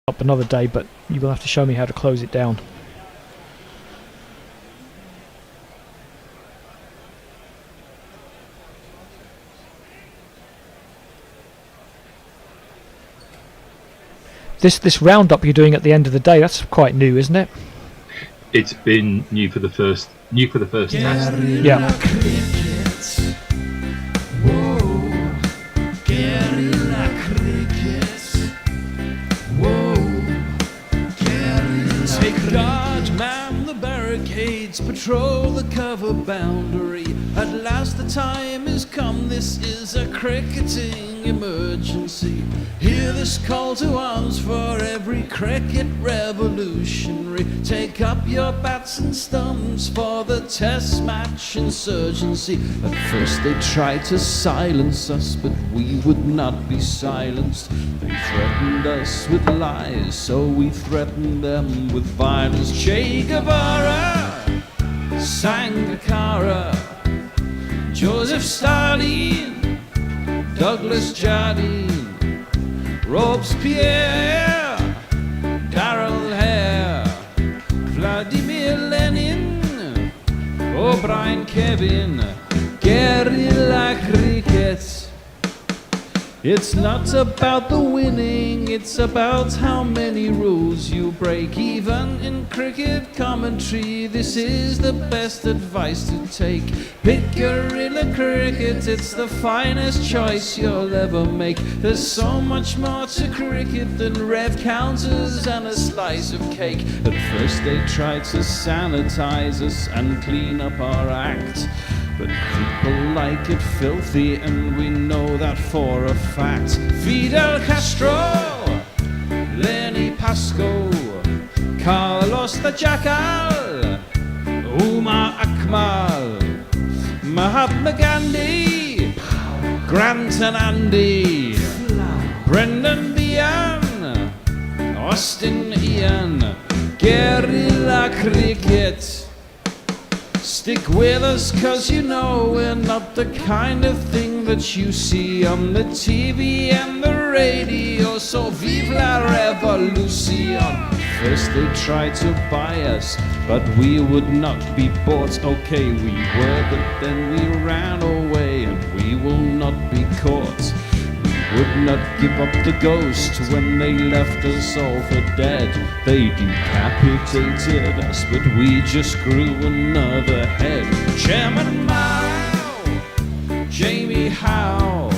up another day, but you will have to show me how to close it down. This roundup you're doing at the end of the day, that's quite new, isn't it? It's been new for the first test. Yeah. Take guard, man the barricades, patrol the cover boundary. At last the time has come, this is a cricketing emergency. Hear this call to arms for every cricket revolutionary. Take up your bats and stumps for the test match insurgency. At first they tried to silence us, but we would not be silenced. They threatened us with lies, so we threatened them with violence. Che Guevara, Sangakkara, Joseph Stalin, Douglas Jardine, Robespierre, Darrell Hare, Vladimir Lenin, O'Brien Kevin, guerrilla cricket. It's not about the winning, it's about how many rules you break. Even in cricket commentary, this is the best advice to take. Pick guerrilla cricket, it's the finest choice you'll ever make. There's so much more to cricket than rev counters and a slice of cake. At first they tried to sanitize us and clean up our act, but people like it filthy, and we know that for a fact. Fidel Castro, Lenny Pascoe, Carlos the Jackal, Umar Akmal, Mahatma Gandhi, Grant and Andy, Brendan Behan, Austin Ian, guerrilla cricket. Stick with us, cause you know we're not the kind of thing that you see on the TV and the radio. So vive la revolution. First they tried to buy us, but we would not be bought. Okay, we were, but then we ran away, and we will not be caught. We would not give up the ghost when they left us all for dead. They decapitated us, but we just grew another head. Chairman Mao, Jamie Howe,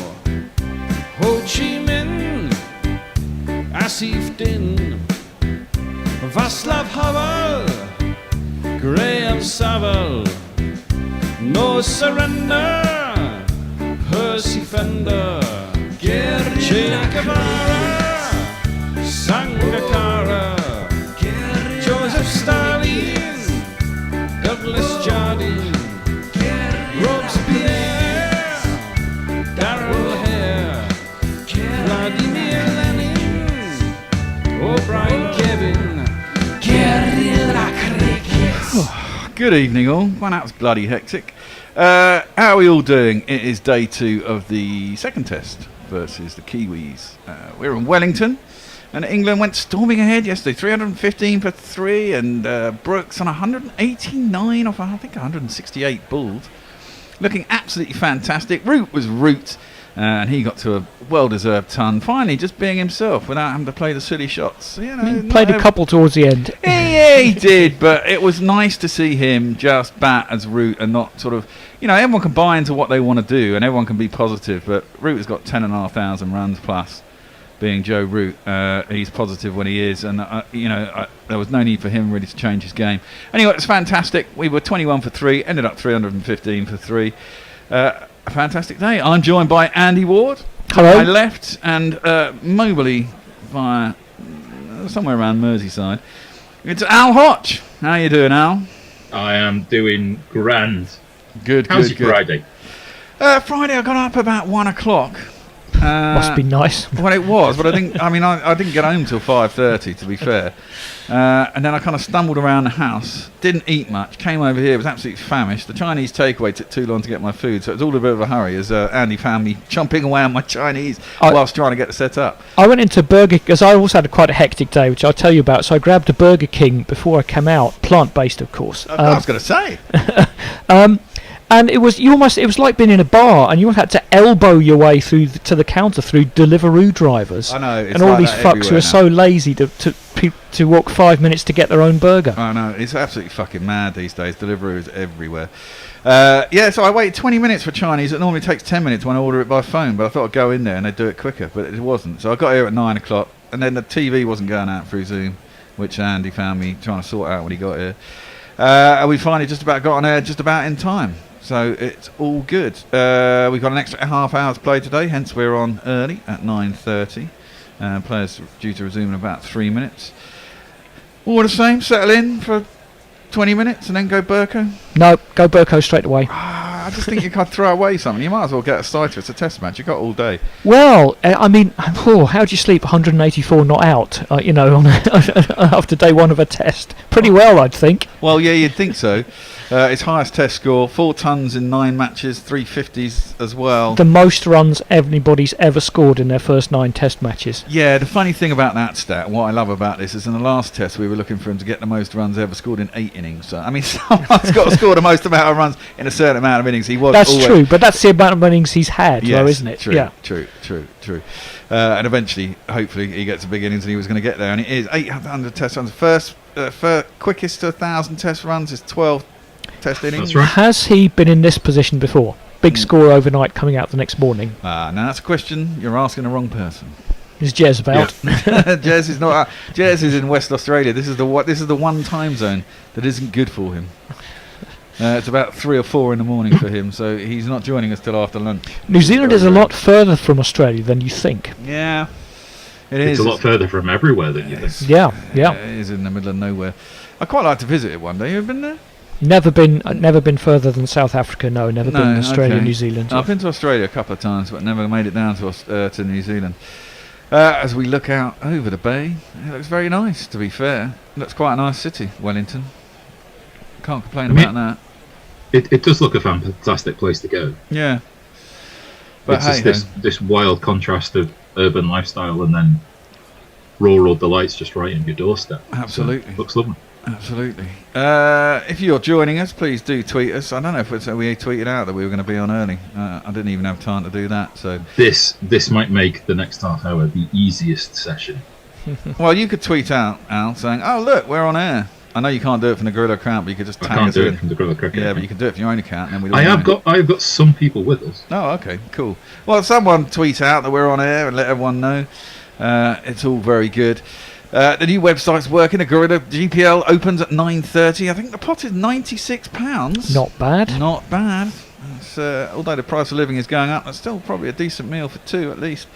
Ho Chi Minh, Asif Din, Václav Havel, Graham Saville, No Surrender, Percy Fender, Che Guevara, Sangakkara, Joseph Stalin, Douglas Jardine, Robespierre, Darrell Hare, Vladimir Lenin, O'Brien Kevin, guerrilla cricket. Good evening all. Well, that was bloody hectic. How are we all doing? It is day 2 of the second test versus the Kiwis. We're in Wellington, and England went storming ahead yesterday, 315 for 3, and Brooks on 189 off, I think, 168 bowled. Looking absolutely fantastic. Root was Root, and he got to a well-deserved ton, finally just being himself without having to play the silly shots. You know, He played a couple towards the end. Yeah, he did, but it was nice to see him just bat as Root and not sort of, you know, everyone can buy into what they want to do and everyone can be positive, but Root has got 10,500 runs plus, being Joe Root. He's positive when he is, and there was no need for him really to change his game. Anyway, it's fantastic. We were 21 for 3, ended up 315 for 3. A fantastic day. I'm joined by Andy Ward. Hello. I left, and mobily via somewhere around Merseyside, it's Al Hodge. How you doing, Al? I am doing grand. Good. How's good, your good. Friday? Friday, I got up about 1 o'clock. Must be nice. Well, it was, but I didn't get home till 5:30, to be fair. And then I kind of stumbled around the house, didn't eat much, came over here, was absolutely famished. The Chinese takeaway took too long to get my food, so it was all a bit of a hurry as Andy found me chomping away on my Chinese whilst trying to get it set up. I went into Burger because I also had quite a hectic day, which I'll tell you about. So I grabbed a Burger King before I came out, plant-based, of course. I was going to say. And it was like being in a bar, and you had to elbow your way through to the counter through Deliveroo drivers. I know, it's and all like these that fucks who everywhere are so lazy to walk 5 minutes to get their own burger. I know, it's absolutely fucking mad these days. Deliveroo is everywhere. So I waited 20 minutes for Chinese. It normally takes 10 minutes when I order it by phone, but I thought I'd go in there and they'd do it quicker, but it wasn't. So I got here at 9 o'clock, and then the TV wasn't going out through Zoom, which Andy found me trying to sort out when he got here. And we finally just about got on air just about in time. So it's all good. We've got an extra half hour's play today, hence we're on early at 9:30. Players due to resume in about 3 minutes. All the same, settle in for 20 minutes and then go Burko. No, go Burko straight away. I just think you can't throw away something. You might as well get a sighter. It's a test match. You've got all day. Well, I mean, how do you sleep 184 not out, after day one of a test? Pretty well, I'd think. Well, yeah, you'd think so. His highest test score, 4 tons in 9 matches, 350s as well. The most runs anybody's ever scored in their first 9 test matches. Yeah, the funny thing about that stat, what I love about this, is in the last test we were looking for him to get the most runs ever scored in 8 innings. So, I mean, someone's got to score the most amount of runs in a certain amount of innings. That's true, but that's the amount of innings he's had, yes, though, isn't it? True, yeah. True. And eventually, hopefully, he gets a big innings and he was going to get there. And it is 800 test runs. First quickest to 1,000 test runs is 12 test innings. That's right. Has he been in this position before? Big score overnight, coming out the next morning. Now that's a question you're asking the wrong person. Is Jez about? Jez is not. Jez is in West Australia. This is the one time zone that isn't good for him. It's about 3 or 4 in the morning for him, so he's not joining us till after lunch. New Zealand is a lot further from Australia than you think. Yeah, it is. It's a lot further from everywhere than you think. Yeah. It is in the middle of nowhere. I'd quite like to visit it one day. You ever been there? Never been further than South Africa. No, never been in Australia, okay. New Zealand. I've been to Australia a couple of times, but never made it down to New Zealand. As we look out over the bay, it looks very nice. To be fair, it looks quite a nice city, Wellington. Can't complain about that. It does look a fantastic place to go. Yeah, but It's just this wild contrast of urban lifestyle and then rural delights just right on your doorstep. Absolutely. So it looks lovely. Absolutely. If you're joining us, please do tweet us. I don't know if we tweeted out that we were going to be on early. I didn't even have time to do that. So This might make the next half hour the easiest session. well, you could tweet out, Al, saying, "Oh, look, we're on air." I know you can't do it from the Gorilla account, but you could just I tag can't us do in. it from the Gorilla Cricket. Yeah, but you can do it from your own account, and then we. I've got some people with us. Oh, okay, cool. Well, someone tweet out that we're on air and let everyone know. It's all very good. The new website's working. The Gorilla GPL opens at 9:30. I think the pot is £96. Not bad. Not bad. It's, although the price of living is going up, that's still probably a decent meal for 2 at least,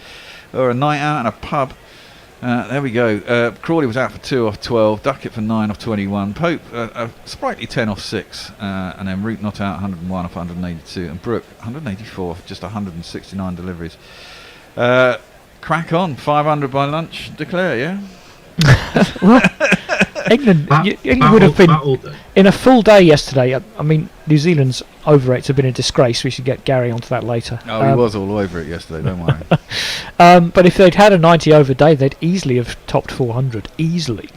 or a night out in a pub. There we go. Crawley was out for 2 off 12. Duckett for 9 off 21. Pope a sprightly 10 off 6. And then Root not out 101 off 182. And Brook 184 off just 169 deliveries. Crack on. 500 by lunch. Declare, yeah? Well, England would have been all day. in a full day yesterday. I mean, New Zealand's over rates have been a disgrace. We should get Gary onto that later. Oh, he was all over it yesterday, don't worry. But if they'd had a 90 over day, they'd easily have topped 400. Easily.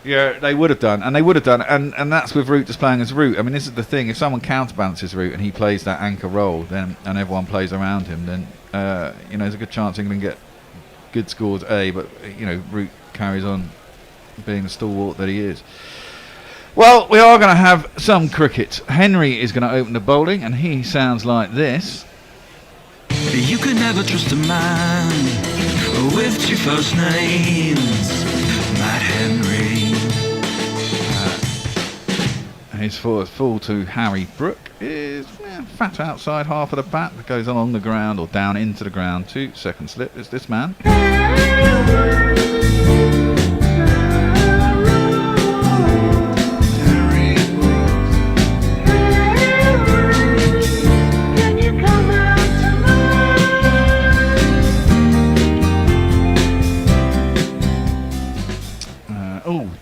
Yeah, they would have done, and that's with Root just playing as Root. I mean, this is the thing: if someone counterbalances Root and he plays that anchor role, then and everyone plays around him, then there's a good chance England get good scores. But Root carries on being the stalwart that he is. Well, we are going to have some cricket. Henry is going to open the bowling, and he sounds like this. You can never trust a man with 2 first names, Matt Henry. His full to Harry Brook is fat outside half of the bat that goes along the ground or down into the ground. 2 second slip is this man.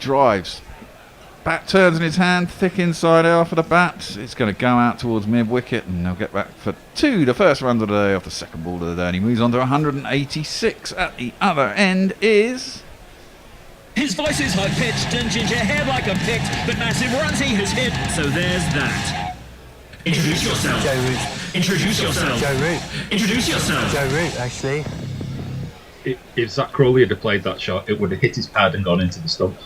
Drives. Bat turns in his hand, thick inside half of the bat. It's going to go out towards mid-wicket, and they'll get back for 2, the first runs of the day off the second ball of the day, and he moves on to 186. At the other end is... His voice is high-pitched and ginger hair like a picked, but massive runs he has hit, so there's that. Introduce yourself. Joe Root. Introduce yourself. Joe Root. Introduce yourself. Joe Root, actually. If Zach Crawley had played that shot, it would have hit his pad and gone into the stumps.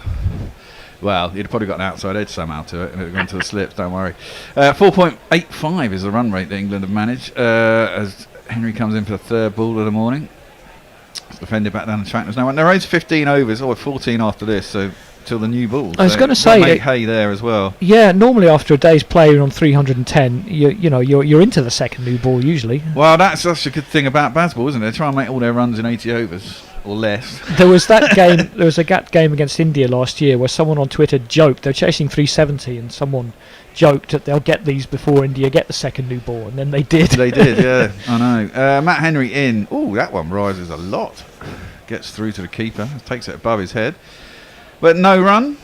Well, he'd probably got an outside edge somehow to it, and it would have gone to the slips, don't worry. 4.85 is the run rate that England have managed, as Henry comes in for the third ball of the morning. It's defended back down the track. There's no one. There is 15 overs, 14 after this, so till the new ball. I was going to say, make hay there as well. Yeah, normally after a day's play on 310, you're into the second new ball usually. Well, that's a good thing about baseball, isn't it? They try and make all their runs in 80 overs or less. There was that game. There was a game against India last year where someone on Twitter joked they're chasing 370, and someone joked that they'll get these before India get the second new ball, and then they did. They did, yeah. I know. Matt Henry in. Oh, that one rises a lot. Gets through to the keeper. Takes it above his head. But no run.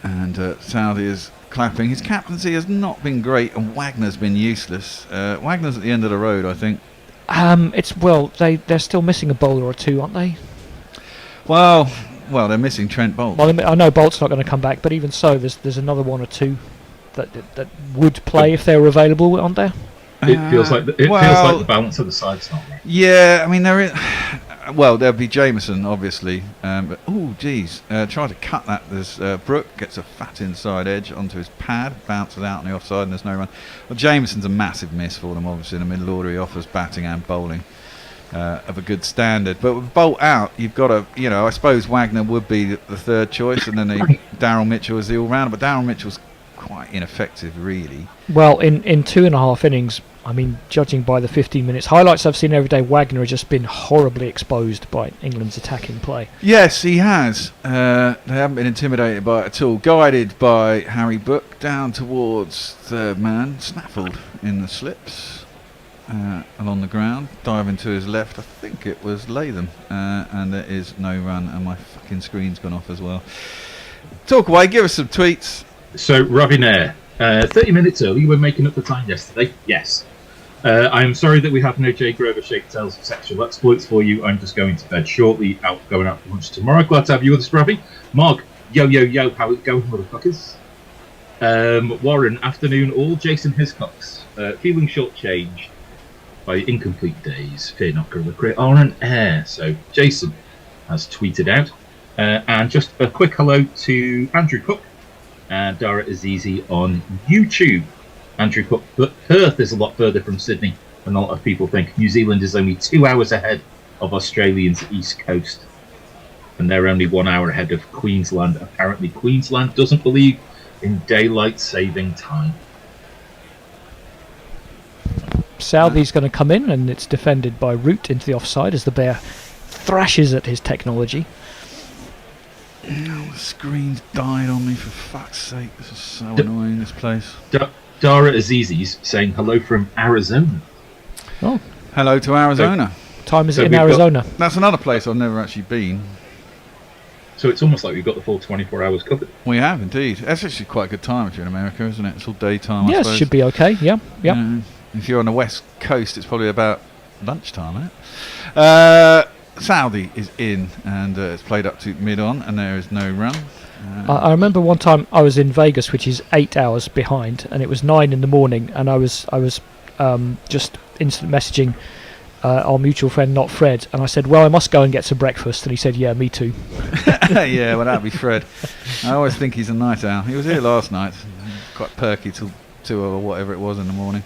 And Southey is clapping. His captaincy has not been great, and Wagner's been useless. Wagner's at the end of the road, I think. They're still missing a bowler or two, aren't they? Well, they're missing Trent Bolt. Well, I know Bolt's not going to come back, but even so, there's another one or two that would play if they were available, aren't there? It feels like the balance of the side's not right. Yeah, I mean there is. Well, there'll be Jameson, obviously. But try to cut that. There's Brook gets a fat inside edge onto his pad, bounces out on the offside, and there's no run. Well, Jameson's a massive miss for them, obviously. In the middle order, he offers batting and bowling of a good standard. But with Bolt out, you've got to, I suppose Wagner would be the third choice, and then Darryl Mitchell is the all-rounder. But Darryl Mitchell's quite ineffective, really. Well, in 2.5 innings, I mean, judging by the 15 minutes highlights I've seen every day, Wagner has just been horribly exposed by England's attacking play. Yes, he has. They haven't been intimidated by it at all. Guided by Harry Brook down towards third man, snaffled in the slips along the ground, diving to his left. I think it was Latham, and there is no run, and my fucking screen's gone off as well. Talk away, give us some tweets. So, Ravi Nair, 30 minutes early, you were making up the time yesterday. Yes. I am sorry that we have no Jay Grover shaped tales of sexual exploits for you. I'm just going to bed shortly, going out for lunch tomorrow. Glad to have you with us, Ravi. Mark, yo, how it going, motherfuckers? Warren, afternoon all. Jason Hiscox, feeling shortchanged by incomplete days. Fear not, the crit on an air. So, Jason has tweeted out. And just a quick hello to Andrew Cook and Dara Azizi on YouTube. Andrew Cook, but Perth is a lot further from Sydney than a lot of people think. New Zealand is only 2 hours ahead of Australia's east coast, and they're only 1 hour ahead of Queensland. Apparently Queensland doesn't believe in daylight saving time. Southey's going to come in, and it's defended by Root into the offside as the Bear thrashes at his technology. Oh, the screen's died on me, for fuck's sake. This is so annoying, this place. Dara Azizi's saying hello from Arizona. Oh, hello to Arizona. Time is it in Arizona? That's another place I've never actually been. So it's almost like we've got the full 24 hours covered. We have indeed. That's actually quite a good time if you're in America, isn't it? It's all daytime, I Yes, suppose. should be okay. Yeah. If you're on the west coast, it's probably about lunchtime, isn't it? Saudi is in, and it's played up to mid-on, and there is no run. I remember one time I was in Vegas, which is 8 hours behind, and it was 9 in the morning, and I was just instant messaging our mutual friend, not Fred, and I said, well, I must go and get some breakfast, and he said, yeah, me too. Yeah, well, that'd be Fred. I always think he's a night owl. He was here last night, quite perky till 2 or whatever it was in the morning.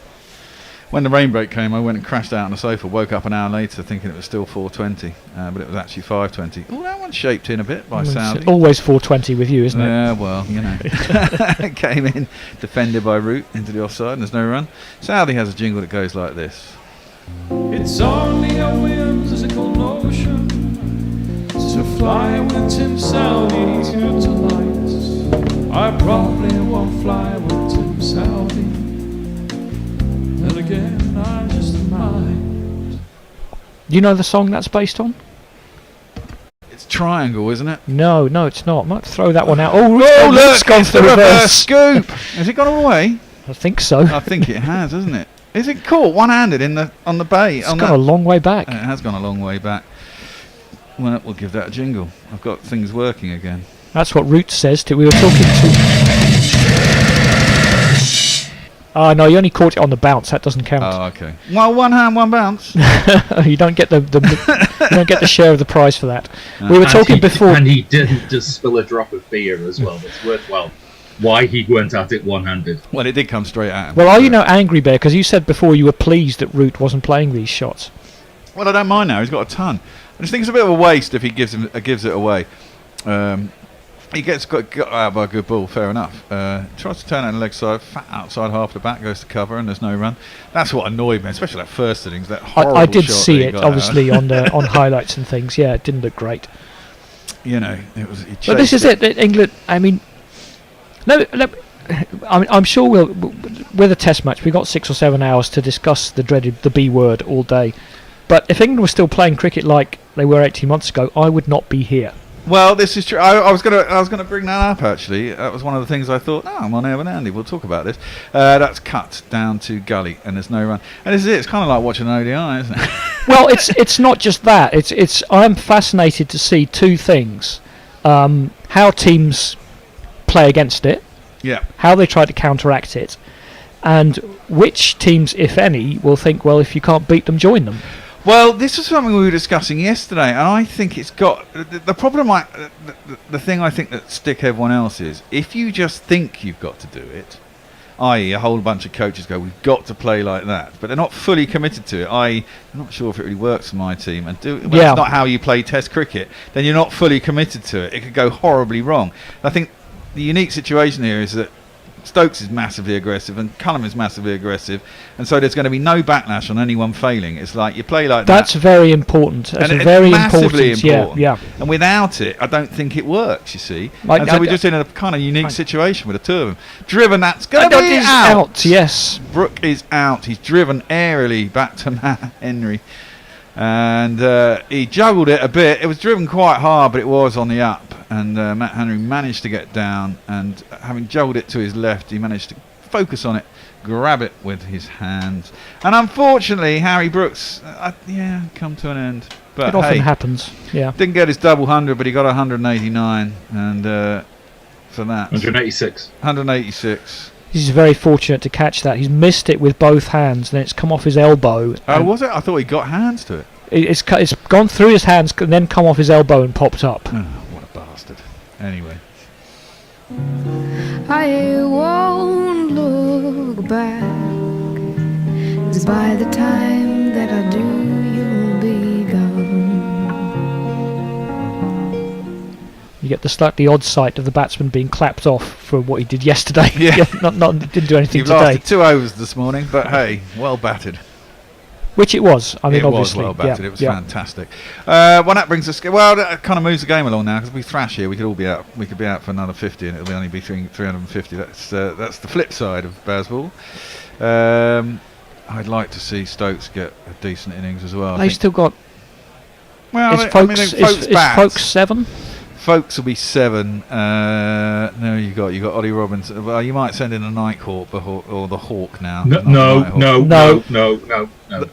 When the rain break came, I went and crashed out on the sofa, woke up an hour later thinking it was still 4:20, but it was actually 5:20. Oh, that one's shaped in a bit by Saudi. Always 4:20 with you, isn't it? Yeah, well, Came in, defended by Root into the offside, and there's no run. Saudi has a jingle that goes like this. It's only a whimsical notion to fly with Tim Southey to delight. I probably won't fly with Tim Southey. And again, I just might. You know the song that's based on? It's triangle, isn't it? No, it's not. Might throw that one out. Oh, Oh, it's look, gone it's for the reverse. scoop. Has it gone all the way? I think so. I think it has, hasn't it? Is it caught one-handed on the bay? It's gone a long way back. It has gone a long way back. Well, we'll give that a jingle. I've got things working again. That's what Root says to. We were talking to. No, you only caught it on the bounce. That doesn't count. Oh, okay. Well, one hand, one bounce. You don't get the you don't get the share of the prize for that. We were talking before. And he didn't just spill a drop of beer as well. That's worthwhile. Why he went at it one-handed. Well, it did come straight at him. Well, are you now angry, Bear? Because you said before you were pleased that Root wasn't playing these shots. Well, I don't mind now. He's got a ton. I just think it's a bit of a waste if he gives it away. He got out by a good ball, fair enough. Tries to turn it on the leg side, fat outside half the back, goes to cover, and there's no run. That's what annoyed me, especially that first innings. That horrible I did shot see that he it, got obviously, on highlights and things. Yeah, it didn't look great. You know, it was. But this is it. England. I mean, I'm sure with a test match, we've got 6 or 7 hours to discuss the B word all day. But if England was still playing cricket like they were 18 months ago, I would not be here. Well, this is true. I was gonna bring that up actually. That was one of the things I thought. I'm on air with Andy. We'll talk about this. That's cut down to gully, and there's no run. And this is it. It's kind of like watching an ODI, isn't it? Well, it's not just that. It's I'm fascinated to see two things: how teams play against it, Yeah. how they try to counteract it, and which teams, if any, will think, well, if you can't beat them, join them. Well, this is something we were discussing yesterday, and I think it's got the problem. The thing I think that stick everyone else is if you just think you've got to do it, i.e., a whole bunch of coaches go, "We've got to play like that," but they're not fully committed to it. I'm not sure if it really works for my team, and it's not how you play Test cricket. Then you're not fully committed to it. It could go horribly wrong. I think the unique situation here is that Stokes is massively aggressive and Cullum is massively aggressive, and so there's going to be no backlash on anyone failing. It's like you play like That's that. very important. That's And very massively important. Yeah. And without it, I don't think it works, you see. Like, and so we're just in a kind of unique situation with the two of them. Driven, that's going to be out. Yes. Brook is out. He's driven airily back to Matt Henry. And he juggled it a bit. It was driven quite hard, but it was on the up. And Matt Henry managed to get down. And having juggled it to his left, he managed to focus on it, grab it with his hands. And unfortunately, Harry Brooks, come to an end. But It often happens. Yeah. didn't get his double 100, but he got 189. And for that, 186. 186. He's very fortunate to catch that. He's missed it with both hands, then it's come off his elbow. Oh, was it? I thought he got hands to it. It's gone through his hands and then come off his elbow and popped up. Oh, what a bastard. Anyway. I won't look back, 'cause by the time that I do, you'll be gone. You get the slightly odd sight of the batsman being clapped off for what he did yesterday. Yeah. Didn't do anything You've today. lasted 2 overs this morning, but hey, well battered. Which it was. I mean, it obviously. was well batted. Yeah, It was yeah. fantastic. Well, that brings us. Well, that kind of moves the game along now because we thrash here. We could all be out. We could be out for another 50, and it'll only be 350. That's the flip side of Bazball. I'd like to see Stokes get a decent innings as well. They still got. Well, Is Folks 7? Folks will be 7. No, you got Ollie Robinson. Well, you might send in a Nighthawk or the Hawk now. No.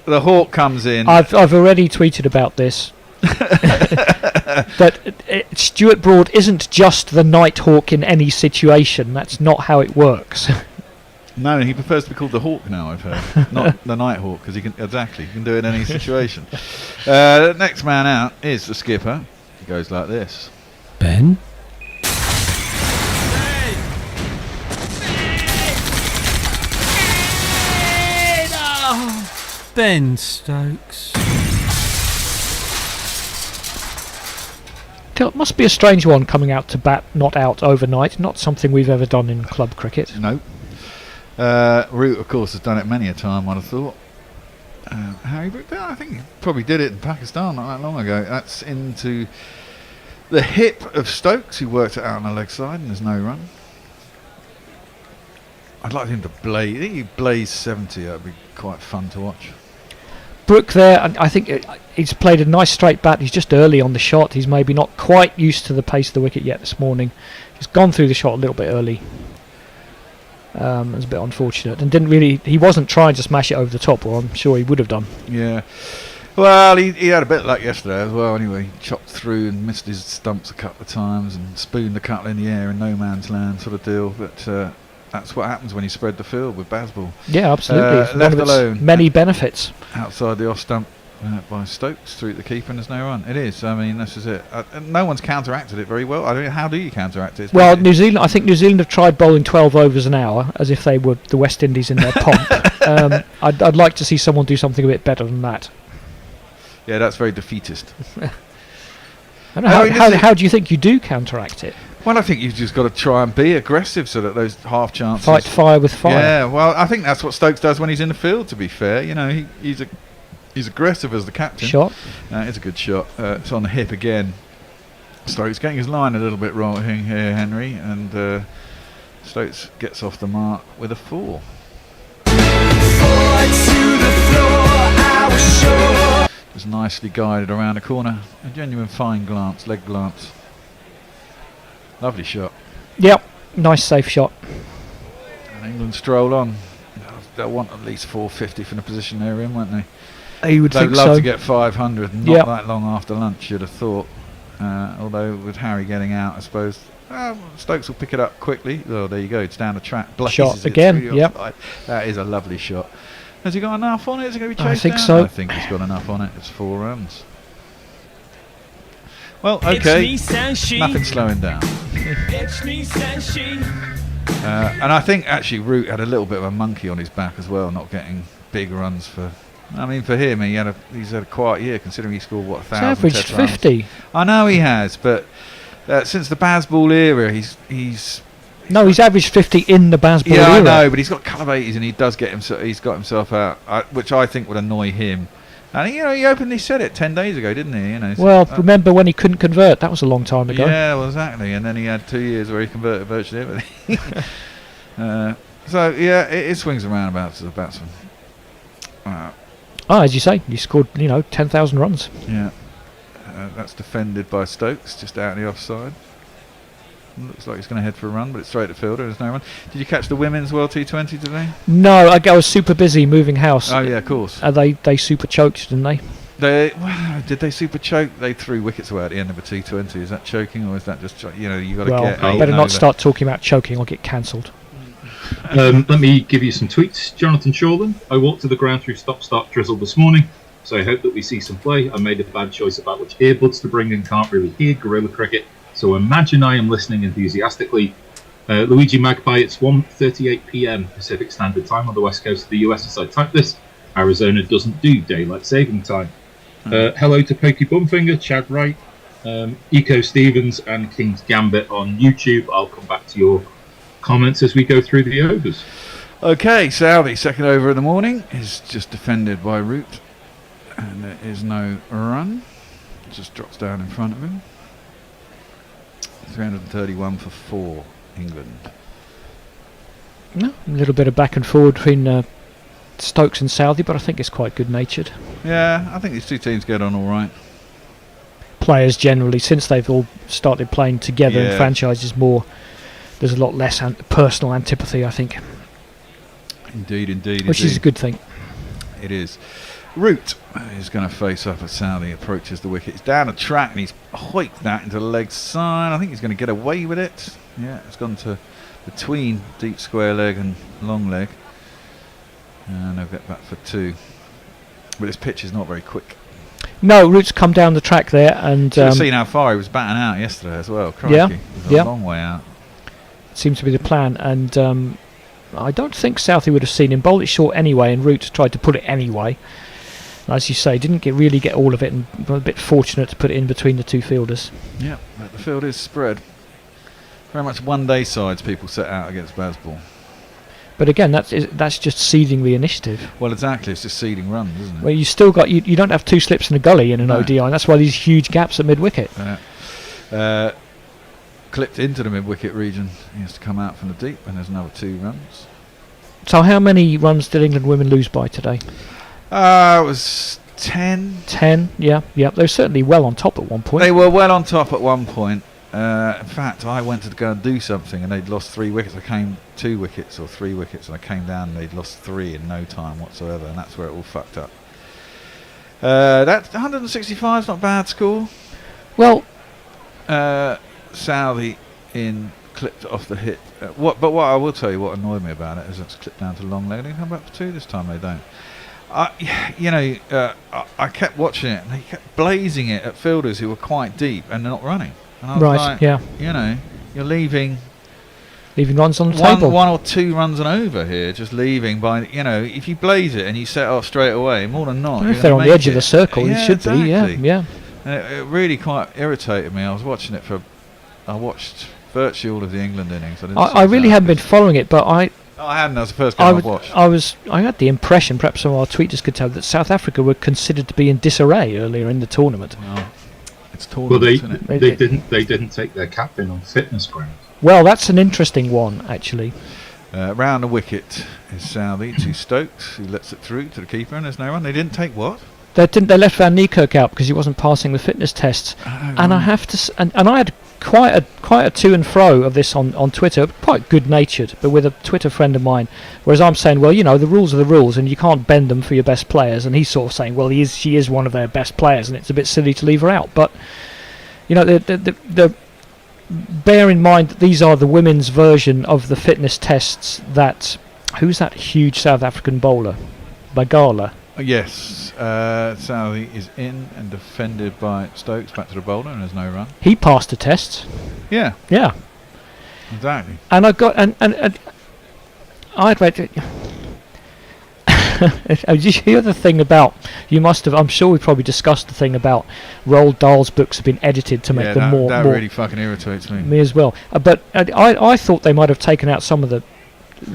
The Hawk comes in. I've already tweeted about this. That Stuart Broad isn't just the Nighthawk in any situation. That's not how it works. No, he prefers to be called the Hawk now, I've heard. Not the Nighthawk, because he can do it in any situation. The next man out is the skipper. He goes like this. Ben? Ben Stokes. It must be a strange one coming out to bat, not out overnight. Not something we've ever done in club cricket. No. Root, of course, has done it many a time, I'd have thought. Harry Brook, I think he probably did it in Pakistan not that long ago. That's into the hip of Stokes, who worked it out on the leg side, and there's no run. I'd like him to blaze. I think he blazed 70. That'd be quite fun to watch. Brook there, I think he's played a nice straight bat. He's just early on the shot. He's maybe not quite used to the pace of the wicket yet this morning. He's gone through the shot a little bit early. It was a bit unfortunate, and he wasn't trying to smash it over the top, or I'm sure he would have done. Yeah. Well, he had a bit of luck yesterday as well. Anyway, he chopped through and missed his stumps a couple of times and spooned the couple in the air in no man's land sort of deal. But that's what happens when you spread the field with baseball. Yeah, absolutely. It's left one of its alone. many benefits. Outside the off stump by Stokes through the keeper, and there's no run. It is. I mean, this is it. No one's counteracted it very well. I don't know, how do you counteract it? Well, I think New Zealand have tried bowling 12 overs an hour as if they were the West Indies in their pomp. I'd like to see someone do something a bit better than that. Yeah, that's very defeatist. How do you think you do counteract it? Well, I think you've just got to try and be aggressive so that those half chances... Fight fire with fire. Yeah, well, I think that's what Stokes does when he's in the field, to be fair. You know, he's aggressive as the captain. Shot. It's a good shot. It's on the hip again. Stokes getting his line a little bit wrong here, Henry, and Stokes gets off the mark with a 4. Just nicely guided around the corner. A genuine fine glance, leg glance. Lovely shot. Yep, nice safe shot. And England stroll on. They'll want at least 450 from the position they're in, won't they? You would think They'd so. love to get 500, not that long after lunch, you'd have thought. Although with Harry getting out, I suppose Stokes will pick it up quickly. Oh, there you go, it's down the track. Blazes Shot it again, through the yep. offside. That is a lovely shot. Has he got enough on it? Is it going to be I chased think down? so. I think he's got enough on it. It's 4 runs. Well, It's okay, me, Sanshi. nothing slowing down. It's me, Sanshi. And I think actually Root had a little bit of a monkey on his back as well, not getting big runs for. I mean, for him, he's had a quiet year considering he scored 1,000. He's averaged Test runs. 50. I know he has, but since the Bazball era, he's averaged 50 in the Bazball era. I know, but he's got a couple of 80s and he does get himself. He's got himself out, which I think would annoy him. And he openly said it 10 days ago, didn't he? Well, remember when he couldn't convert? That was a long time ago. Yeah, well, exactly. And then he had 2 years where he converted virtually everything. So yeah, it swings and roundabouts as a batsman. As you say, he scored 10,000 runs. Yeah, that's defended by Stokes, just out in the offside. Looks like he's going to head for a run, but it's straight at fielder. There's no run. Did you catch the women's World T20 today? No, I was super busy moving house. Oh yeah, of course. They super choked, didn't they? Did they super choke? They threw wickets away at the end of a T20. Is that choking or is that just you got to Well, get? I better not start talking about choking. I'll get cancelled. Let me give you some tweets. Jonathan Shortland: I walked to the ground through stop-start drizzle this morning, so I hope that we see some play. I made a bad choice about which earbuds to bring and can't really hear gorilla cricket, so imagine I am listening enthusiastically. Luigi Magpie, it's 1:38 p.m. Pacific Standard Time on the west coast of the US as I type this. Arizona doesn't do daylight saving time. Hello to Pokey Bumfinger, Chad Wright, Eco Stevens and King's Gambit on YouTube. I'll come back to your comments as we go through the overs. Okay, Southey, second over in the morning, is just defended by Root, and there is no run. Just drops down in front of him. 331 for 4, England. No, a little bit of back and forward between Stokes and Southey, but I think it's quite good-natured. Yeah, I think these two teams get on all right. Players generally, since they've all started playing together Yeah. in franchises more, there's a lot less personal antipathy, I think, Indeed. which is a good thing. It is. Root is going to face up as Southey approaches the wicket. He's down the track and he's hoiked that into the leg side. I think he's going to get away with it. Yeah, it's gone to between deep square leg and long leg. And they'll get back for 2. But this pitch is not very quick. No, Root's come down the track there and Should have seen how far he was batting out yesterday as well. Crikey. Yeah, It was yeah. a long way out. seems to be the plan. And I don't think Southey would have seen him bowl it short anyway, and Root tried to put it anyway. As you say, didn't really get all of it, and was a bit fortunate to put it in between the two fielders. Yeah, but the field is spread. Very much one-day sides people set out against Bazball. But again, that's just seeding the initiative. Well, exactly. It's just seeding runs, isn't it? Well, you still got you don't have 2 slips in a gully in an No. ODI, and that's why these huge gaps at mid-wicket. Clipped into the mid-wicket region. He has to come out from the deep, and there's another 2 runs. So how many runs did England women lose by today? It was 10. 10, yeah. They were certainly well on top at one point. They were well on top at one point. In fact, I went to go and do something, and they'd lost 3 wickets. I came 2 wickets or 3 wickets, and I came down, and they'd lost 3 in no time whatsoever, and that's where it all fucked up. That 165 is not a bad score. Well, Southey clipped off the hit. But what I will tell you, what annoyed me about it is it's clipped down to long leg. They come back for 2 this time. They don't. I kept watching it, and they kept blazing it at fielders who were quite deep and they're not running. And I was like, you're leaving runs on the table. 1 or 2 runs and over here, just leaving by, if you blaze it and you set off straight away, more than not. If they're on the edge of the circle, it should be, yeah. And it really quite irritated me. I was watching it I watched virtually all of the England innings. I really haven't been following it, but I hadn't. That was the first game I've watched. I had the impression, perhaps some of our tweeters could tell, that South Africa were considered to be in disarray earlier in the tournament. No. It's tournament, isn't it? They didn't take their captain on fitness grounds. Well, that's an interesting one, actually. Round the wicket is Southey to Stokes, who lets it through to the keeper, and there's no run. They didn't take what? They left Van Niekerk out because he wasn't passing the fitness tests. And I have to, and I had quite a to and fro of this on Twitter, quite good natured, but with a Twitter friend of mine. Whereas I'm saying, well, the rules are the rules, and you can't bend them for your best players. And he's sort of saying, well, she is one of their best players, and it's a bit silly to leave her out. But the bear in mind that these are the women's version of the fitness tests. Who's that huge South African bowler, Bagala? Yes, Southey is in and defended by Stokes, back to the bowler, and there's no run. He passed the test. Yeah, exactly. And I got and I'd read it. Did you hear the thing about? You must have. I'm sure we probably discussed the thing about Roald Dahl's books have been edited to make them more. That really fucking irritates me. Me as well. But I thought they might have taken out some of the.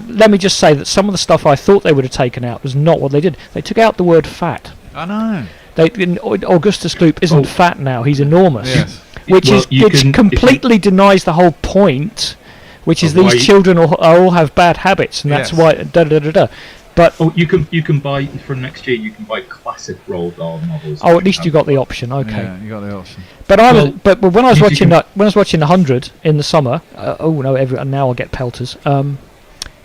Let me just say that some of the stuff I thought they would have taken out was not what they did. They took out the word fat. I know. Augustus Gloop isn't fat now. He's enormous. Yes. Which completely denies the whole point, which is these children all have bad habits, and that's why. But you can buy from next year. You can buy classic Roald Dahl novels. At least you got the option. Okay. Yeah, you got the option. But but when I was watching when I was watching 100 in the summer, now I'll get pelters.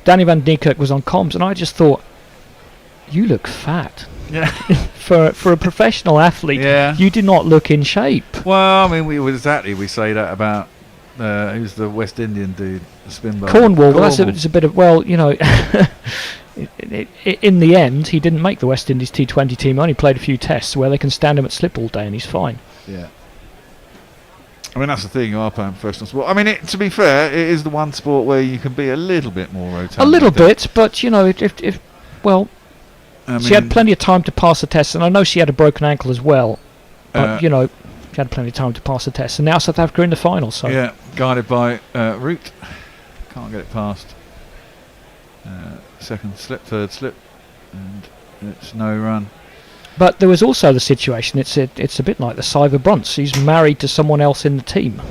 Danny Van Niekerk was on comms, and I just thought, you look fat. Yeah. for a professional athlete, you do not look in shape. Well, I mean, we say that about who's the West Indian dude, the spin bowler. Cornwall. Well, it's a bit of in the end, he didn't make the West Indies T20 team. Only played a few tests where they can stand him at slip all day, and he's fine. Yeah. I mean, that's the thing, you are playing professional sport. I mean, to be fair, it is the one sport where you can be a little bit more rotund. A little bit, but, she had plenty of time to pass the test, and I know she had a broken ankle as well, but, she had plenty of time to pass the test, and now South Africa are in the final, so... Yeah, guided by Root. Can't get it past. Second slip, third slip, and it's no run. But there was also the situation. It's a bit like the Cyber Brunts. He's married to someone else in the team.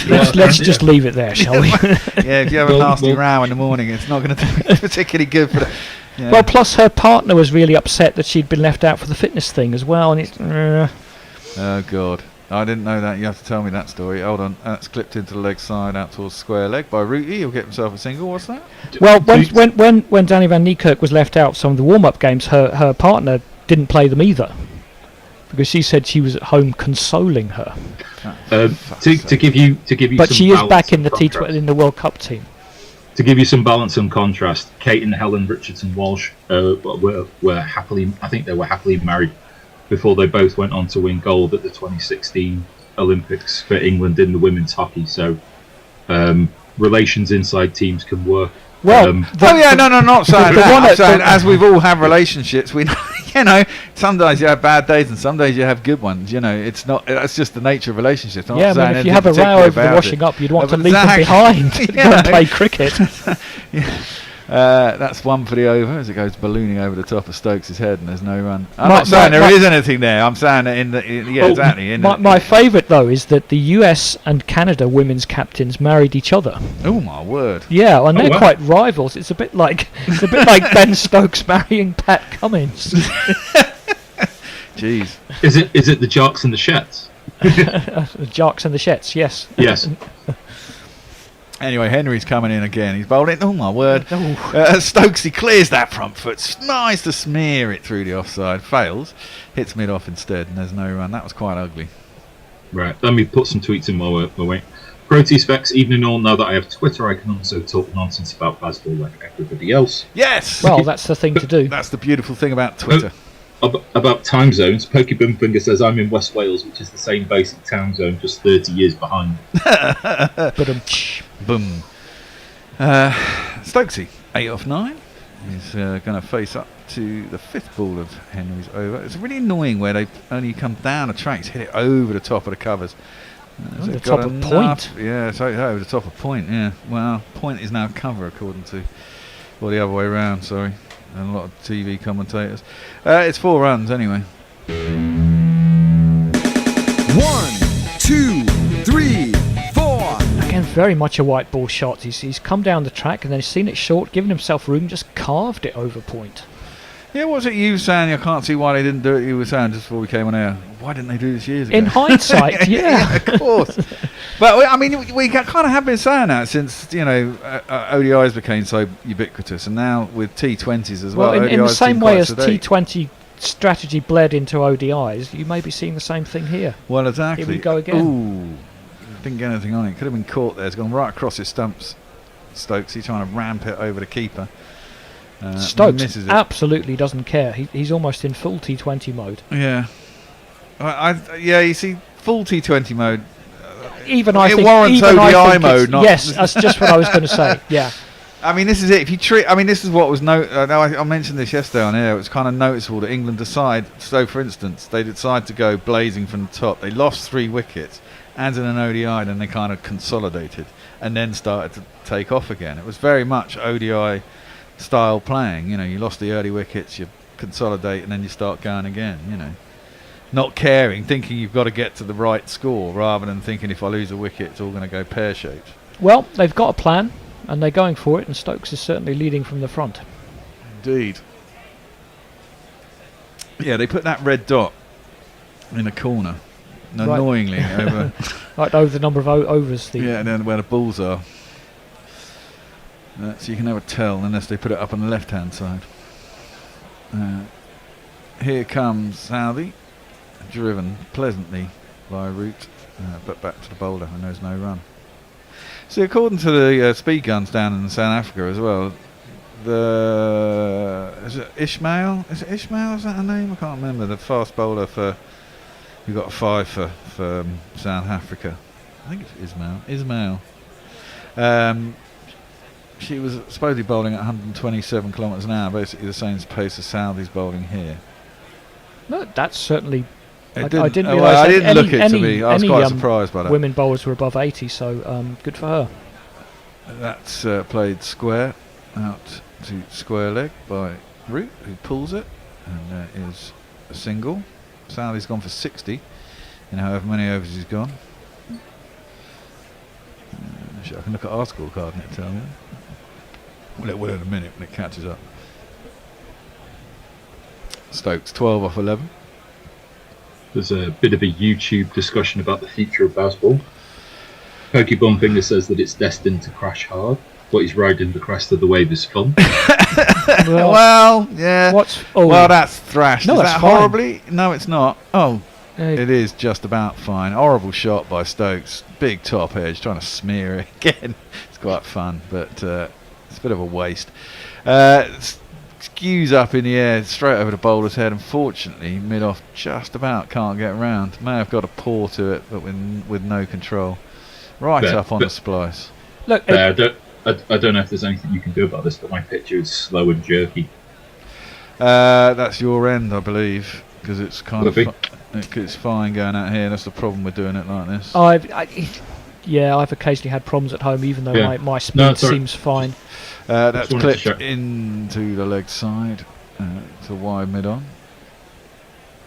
Let's just leave it there, shall we? Yeah, if you have a nasty row in the morning, it's not going to be particularly good for the. Yeah. Well, plus her partner was really upset that she'd been left out for the fitness thing as well, and it's. Oh God, I didn't know that. You have to tell me that story. Hold on, that's clipped into the leg side out towards square leg by Rooty. He'll get himself a single. What's that? Well, when Danny Van Niekerk was left out some of the warm-up games, her partner didn't play them either because she said she was at home consoling her. To give you, but some she is back in the T20 in the World Cup team. To give you some balance and contrast, Kate and Helen Richardson Walsh were happily. I think they were happily married before they both went on to win gold at the 2016 Olympics for England in the women's hockey. So relations inside teams can work. Well, not saying that. I'm saying as we've all had relationships, we some days you have bad days and some days you have good ones. It's not. That's just the nature of relationships. Yeah, but if you have a row over the washing up, you'd want to leave them behind to go and play cricket. That's one for the over as it goes ballooning over the top of Stokes' head and there's no run. I'm My- not saying my- there my- is anything there. I'm saying that exactly. My favourite though is that the US and Canada women's captains married each other. Oh my word! Yeah, and they're wow. quite rivals. It's a bit like Ben Stokes marrying Pat Cummins. Jeez. Is it the Jarks and the Shets? The Jarks and the Shets, yes. Yes. Anyway, Henry's coming in again. He's bowling. Oh my word! Oh. Stokes, he clears that front foot. Nice to smear it through the offside. Fails. Hits mid off instead, and there's no run. That was quite ugly. Right. Let me put some tweets in while we're waiting. Protea Specs, evening all. Now that I have Twitter, I can also talk nonsense about baseball like everybody else. Yes. Well, that's the thing to do. That's the beautiful thing about Twitter. About time zones, Pokey Bumfinger says I'm in West Wales, which is the same basic time zone, just 30 years behind. But Boom. Stokesy, 8 off 9. He's going to face up to the 5th ball of Henry's over. It's really annoying where they only come down the tracks, hit it over the top of the covers. Has the it got top of enough? point. Yeah, it's over the top of point, yeah. Well, point is now cover according to, or the other way around, sorry. And a lot of TV commentators. It's 4 runs anyway. 1, 2, 3, 4. again, very much a white ball shot. He's come down the track and then he's seen it short, given himself room, just carved it over point. Yeah, what was it you were saying? I can't see why they didn't do it. You were saying just before we came on air. Why didn't they do this years ago? In hindsight, yeah. Of course. But I mean, we kind of have been saying that since ODIs became so ubiquitous, and now with T20s as well. Well, in the ODIs same seem way quite as sedate. T20 strategy bled into ODIs, you may be seeing the same thing here. Well, exactly. Here we go again. Ooh, didn't get anything on it. Could have been caught there. It's gone right across his stumps. Stokes, he's trying to ramp it over the keeper. Stokes misses it. absolutely doesn't care. He's almost in full T20 mode. Yeah. Yeah, you see, full T20 mode. Even I It think warrants even I ODI think mode, it's- not- yes, that's just what I was going to say. Yeah. I mean, this is it. If you treat, I mean, this is what was I mentioned this yesterday on air. It was kind of noticeable that England decide. So, for instance, they decide to go blazing from the top. They lost 3 wickets, and in an ODI, then they kind of consolidated and then started to take off again. It was very much ODI style playing. You know, you lost the early wickets, you consolidate, and then you start going again. You know, not caring, thinking you've got to get to the right score, rather than thinking if I lose a wicket, it's all going to go pear-shaped. Well, they've got a plan, and they're going for it, and Stokes is certainly leading from the front. Indeed. Yeah, they put that red dot in a corner, annoyingly over. Right over the number of overs. Yeah, and then where the balls are. So you can never tell unless they put it up on the left-hand side. Here comes Southey, driven pleasantly by Root, but back to the bowler, and there's no run. See, according to the speed guns down in South Africa as well, is it Ishmael? Is it Ishmael? Is that her name? I can't remember. The fast bowler who got a 5 for South Africa. I think it's Ismail. She was supposedly bowling at 127 kilometres an hour, basically the same pace as Southey's bowling here. No, that's certainly. I It didn't well, realise I that didn't any- look it to any- be. I was any, quite surprised by that. Women bowlers were above 80, so good for her. That's played square out to square leg by Root, who pulls it, and is a single. Southey's gone for 60 in however many overs he's gone. I can look at our scorecard and it'll tell me. Well, it will in a minute when it catches up. Stokes 12 off 11. There's a bit of a YouTube discussion about the future of baseball. Pokey Bumfinger says that it's destined to crash hard, but he's riding the crest of the wave is fun. Well, yeah. Well, that's thrashed. No, Is that's that fine. horribly? No, it's not. Oh, It it is just about fine. Horrible shot by Stokes. Big top edge, trying to smear it again. It's quite fun, but it's a bit of a waste. Skews up in the air, straight over the bowler's head. Unfortunately, mid-off just about can't get round. May have got a paw to it, but with no control. Right up on the splice. Look, I don't know if there's anything you can do about this, but my picture is slow and jerky. That's your end, I believe, because it's kind Would of it's fine going out here. That's the problem with doing it like this. Yeah, I've occasionally had problems at home, even though Yeah. my speed No, sorry. seems fine. That's wanted to clipped check. into the leg side to wide mid on,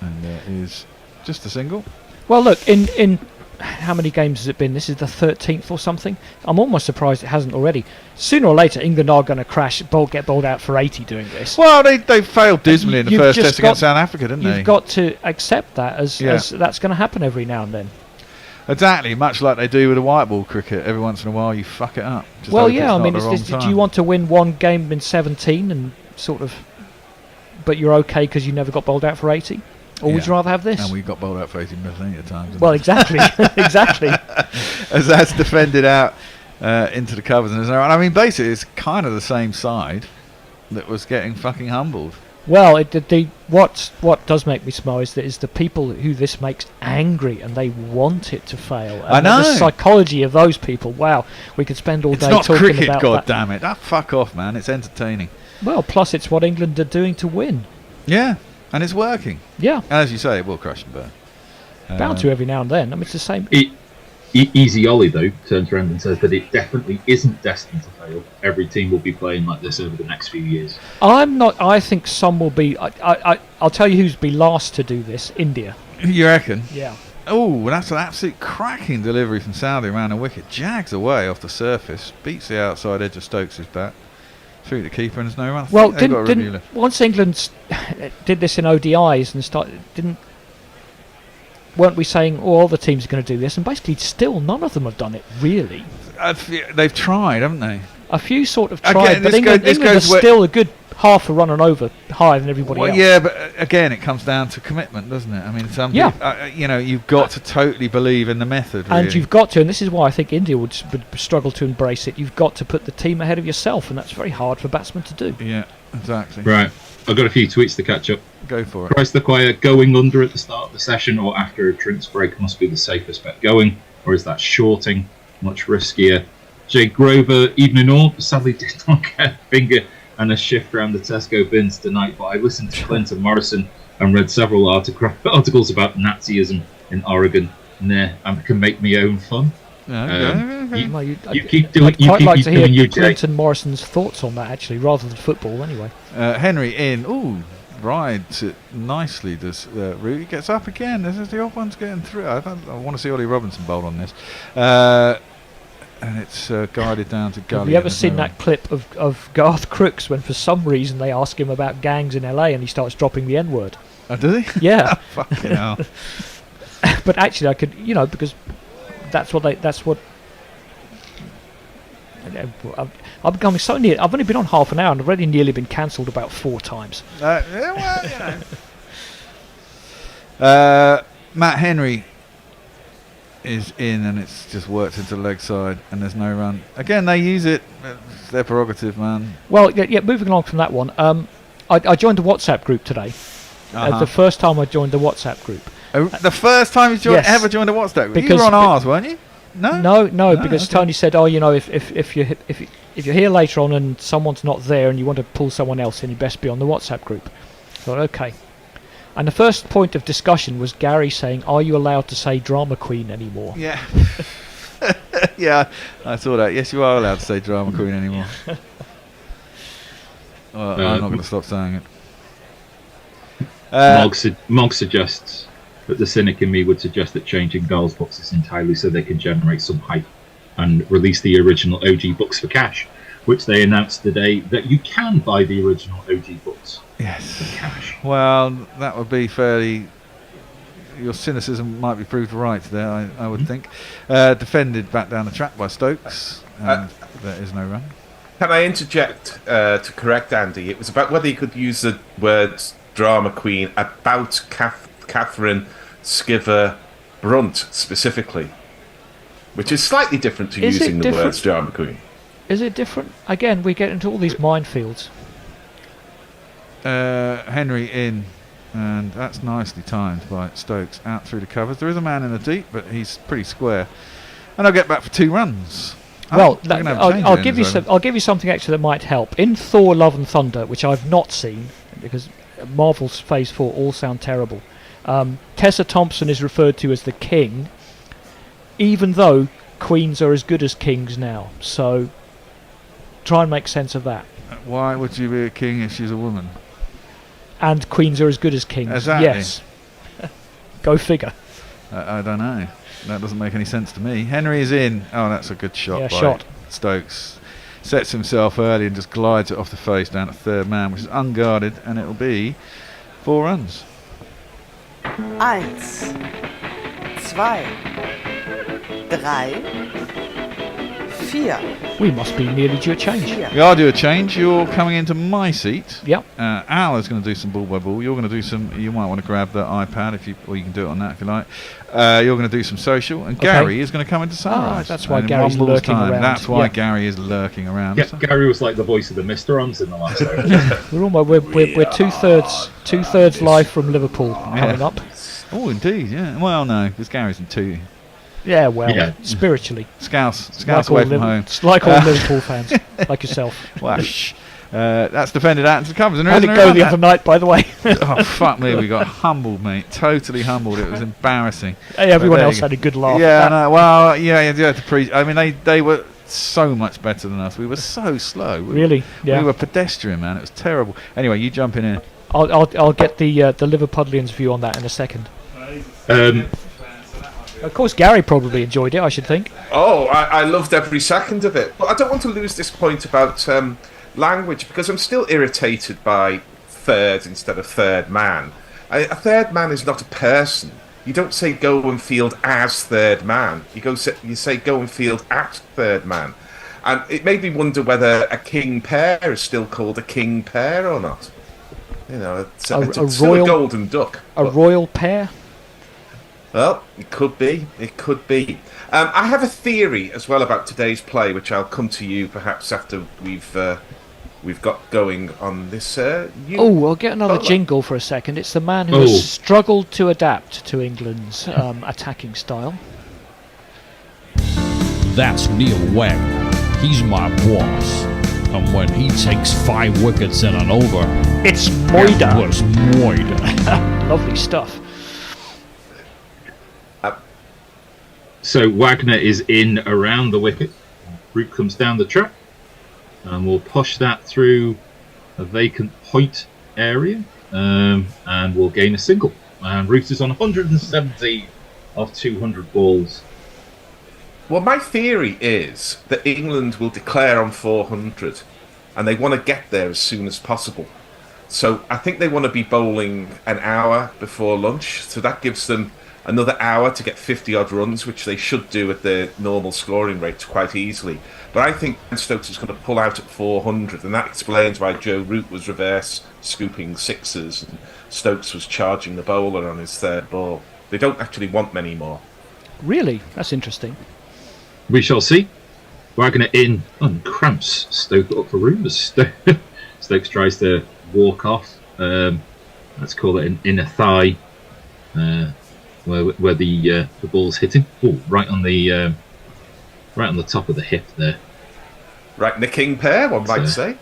and there is just a single. Well, look, in how many games has it been? This is the 13th or something. I'm almost surprised it hasn't already. Sooner or later, England are going to crash, get bowled out for 80 doing this. Well, they failed dismally in the You've first just test against South Africa, didn't they? You've got to accept that as Yeah. that's going to happen every now and then. Exactly, much like they do with a white ball cricket. Every once in a while, you fuck it up. Just Well, hope yeah, it's I not mean, the wrong do time. you want to win one game in 17 and sort of, but you're okay because you never got bowled out for 80? Or would Yeah. you rather have this? And we got bowled out for 18 plenty of times. didn't Well, we? exactly, exactly. As that's defended out into the covers. And I mean, basically, it's kind of the same side that was getting fucking humbled. Well, what does make me smile is the people who this makes angry and they want it to fail. I And know. the psychology of those people. Wow, we could spend all It's day not talking cricket, about God that. damn it! Fuck off, man. It's entertaining. Well, plus it's what England are doing to win. Yeah, and it's working. Yeah, And as you say, it will crash and burn. bound to every now and then. I mean, it's the same. Easy Ollie, though, turns around and says that it definitely isn't destined to fail. Every team will be playing like this over the next few years. I'm not. I think some will be. I'll tell you who's be last to do this. India. You reckon? Yeah. Oh, that's an absolute cracking delivery from Saudi around the wicket. Jags away off the surface, beats the outside edge of Stokes' bat. Through the keeper and there's no run. I Well, think they've got a review didn't left. once England did this in ODIs and weren't we saying all the teams are going to do this? And basically, still none of them have done it really. They've tried, haven't they? A few sort of Again, tried, but this England goes are where- still a good half a run and over higher than everybody Well, else. yeah, but again, it comes down to commitment, doesn't it? I mean, you've got to totally believe in the method. Really. And you've got to, and this is why I think India would struggle to embrace it. You've got to put the team ahead of yourself, and that's very hard for batsmen to do. Yeah, exactly. Right, I've got a few tweets to catch up. Go for it. Price the choir going under at the start of the session or after a drinks break must be the safest bet going, or is that shorting? Much riskier. Jay Grover, evening all. Sadly, did not get a finger and a shift around the Tesco bins tonight, but I listened to Clinton Morrison and read several articles about Nazism in Oregon. Nah, I can make my own fun. Okay. Well, You keep doing, I'd quite like to hear you, Jay. Clinton Morrison's thoughts on that, actually, rather than football, anyway. Henry in. Ooh, rides it nicely. Does Root? He gets up again. This is the off one's getting through. I want to see Ollie Robinson bowl on this. And it's guided down to Gully. Have you ever seen that clip of Garth Crooks when for some reason they ask him about gangs in LA and he starts dropping the N-word? Oh, does he? Yeah. Fucking hell. But actually I could, because that's what I'm becoming so near. I've only been on half an hour and I've already nearly been cancelled about 4 times. Yeah, well, Matt Henry is in and it's just worked into the leg side and there's no run. Again, they use it. It's their prerogative, man. Well, yeah, moving along from that one, I joined the WhatsApp group today. The first time I joined the WhatsApp group. The first time you Yes. ever joined a WhatsApp group? You Because were on ours, weren't you? No? No, because okay. Tony said, if you're here later on and someone's not there and you want to pull someone else in, you best be on the WhatsApp group. I thought, okay. And the first point of discussion was Gary saying, are you allowed to say drama queen anymore? Yeah. Yeah, I saw that. Yes, you are allowed to say drama queen anymore. Well, I'm not going to stop saying it. Mog suggests that the cynic in me would suggest that changing girls' books is entirely so they can generate some hype and release the original OG books for cash, which they announced today that you can buy the original OG books Yes. for cash. Well, that would be fairly... Your cynicism might be proved right there, I would think. Defended back down the track by Stokes. And there is no run. Can I interject to correct Andy? It was about whether you could use the words drama queen about Catherine Skiver Brunt specifically, which is slightly different to Is it using the different? words drama queen. Is it different? Again, we get into all these minefields. Henry in, and that's nicely timed by Stokes out through the covers. There is a man in the deep, but he's pretty square. And I'll get back for 2 runs. Well, we're gonna have a change I'll in give you zone. I'll give you something extra that might help. In Thor: Love and Thunder, which I've not seen because Marvel's Phase 4 all sound terrible. Tessa Thompson is referred to as the King, even though queens are as good as kings now. So try and make sense of that. Why would you be a king if she's a woman? And queens are as good as kings. Exactly. Yes. Go figure. I don't know. That doesn't make any sense to me. Henry is in. Oh, that's a good shot. Yeah, by shot. Stokes. Sets himself early and just glides it off the face down to third man, which is unguarded, and it'll be 4 runs. 1, 2, 3, 4. We must be nearly due a change. We are due a change. You're coming into my seat. Yep. Al is going to do some ball by ball. You're going to do some. You might want to grab the iPad or you can do it on that if you like. You're going to do some social, and Gary is going to come into sunrise. That's why And in Gary's one ball's lurking time, around. That's why Yeah. Gary is lurking around. Yeah, Gary was like the voice of the Mr. Ons in the last episode. We're almost we're two thirds live from Liverpool coming up. Oh, indeed, yeah. Well, no, because Gary's in 2. Yeah, well, Yeah. spiritually. Scouts Like away all from home. It's like all Liverpool fans, like yourself. Well, that's defended out into the covers. And How did it go the other night, by the way? Oh, fuck me, we got humbled, mate. Totally humbled. It was embarrassing. Hey, everyone But there else you had a good laugh. Yeah, no, well, yeah, you have to I mean, they were so much better than us. We were so slow. Really? Yeah. We were pedestrian, man. It was terrible. Anyway, you jump in here. I'll get the Liverpudlians' view on that in a second. Of course, Gary probably enjoyed it, I should think. Oh, I loved every second of it. But I don't want to lose this point about language, because I'm still irritated by third instead of third man. A third man is not a person. You don't say go and field as third man. You say go and field at third man. And it made me wonder whether a king pair is still called a king pair or not. You know, it's still a golden duck. A royal pair? Well, it could be. It could be. I have a theory as well about today's play, which I'll come to you perhaps after we've got going on this. I'll get another jingle for a second. It's the man who has struggled to adapt to England's attacking style. That's Neil Wagner. He's my boss. And when he takes 5 wickets in an over, It's Moida. it was Moida. Lovely stuff. So Wagner is in around the wicket. Brook comes down the track, and we'll push that through a vacant point area, and we'll gain a single. And Root is on 170 of 200 balls. Well, my theory is that England will declare on 400, and they want to get there as soon as possible. So I think they want to be bowling an hour before lunch, so that gives them another hour to get 50-odd runs, which they should do at their normal scoring rates quite easily. But I think Stokes is going to pull out at 400, and that explains why Joe Root was reverse scooping sixes and Stokes was charging the bowler on his third ball. They don't actually want many more. Really? That's interesting. We shall see. Wagner in and cramps Stokes up for room as Stokes tries to walk off. Let's call it an inner thigh. Where the ball's hitting. Oh, right on the top of the hip there. Right in the king pair, one might say.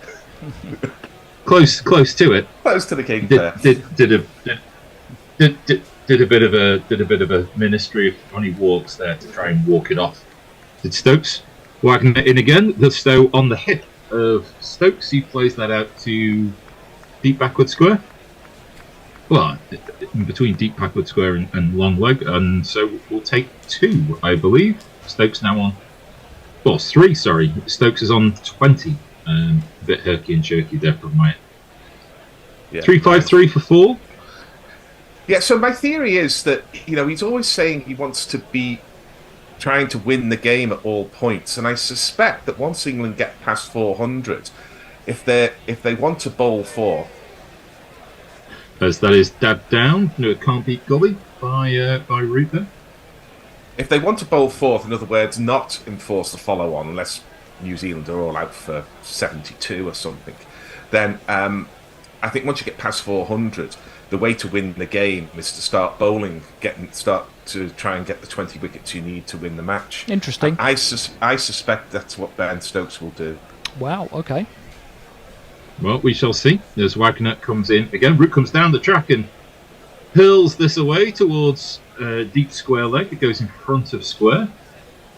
Close to it. Close to the king pair. Did a bit of a ministry of funny walks there to try and walk it off. Did Stokes. Wagner in again. The Stow on the hip of Stokes. He plays that out to deep backward square. Well, in between deep backward square and long leg, and so we'll take 2, I believe. Stokes now on, well, 3. Sorry, Stokes is on 20. A bit herky and jerky there from my. Yeah. 3-5-3 for 4. Yeah. So my theory is that he's always saying he wants to be trying to win the game at all points, and I suspect that once England get past 400, if they want to bowl 4. As that is dabbed down, no, it can't beat Gully by Root there. If they want to bowl 4th, in other words, not enforce the follow-on unless New Zealand are all out for 72 or something, then I think once you get past 400, the way to win the game is to start bowling, start to try and get the 20 wickets you need to win the match. Interesting. I suspect that's what Ben Stokes will do. Wow, okay. Well, we shall see. As Wagner comes in again, Brook comes down the track and hurls this away towards deep square leg. It goes in front of square.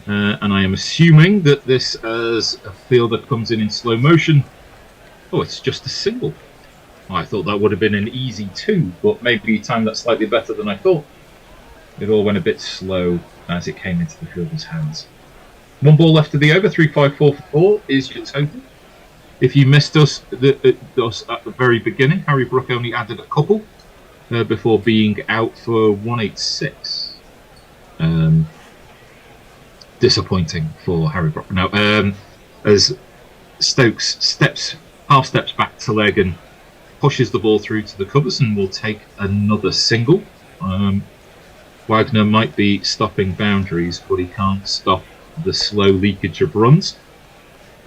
And I am assuming that this, as a fielder comes in slow motion. Oh, it's just a single. I thought that would have been an easy 2, but maybe he timed that slightly better than I thought. It all went a bit slow as it came into the fielder's hands. 1 ball left of the over, 3-5-4 for 4 is your total. If you missed us at the very beginning, Harry Brook only added a couple before being out for 186. Disappointing for Harry Brook. Now, as Stokes half steps back to leg and pushes the ball through to the covers and will take another single. Wagner might be stopping boundaries, but he can't stop the slow leakage of runs.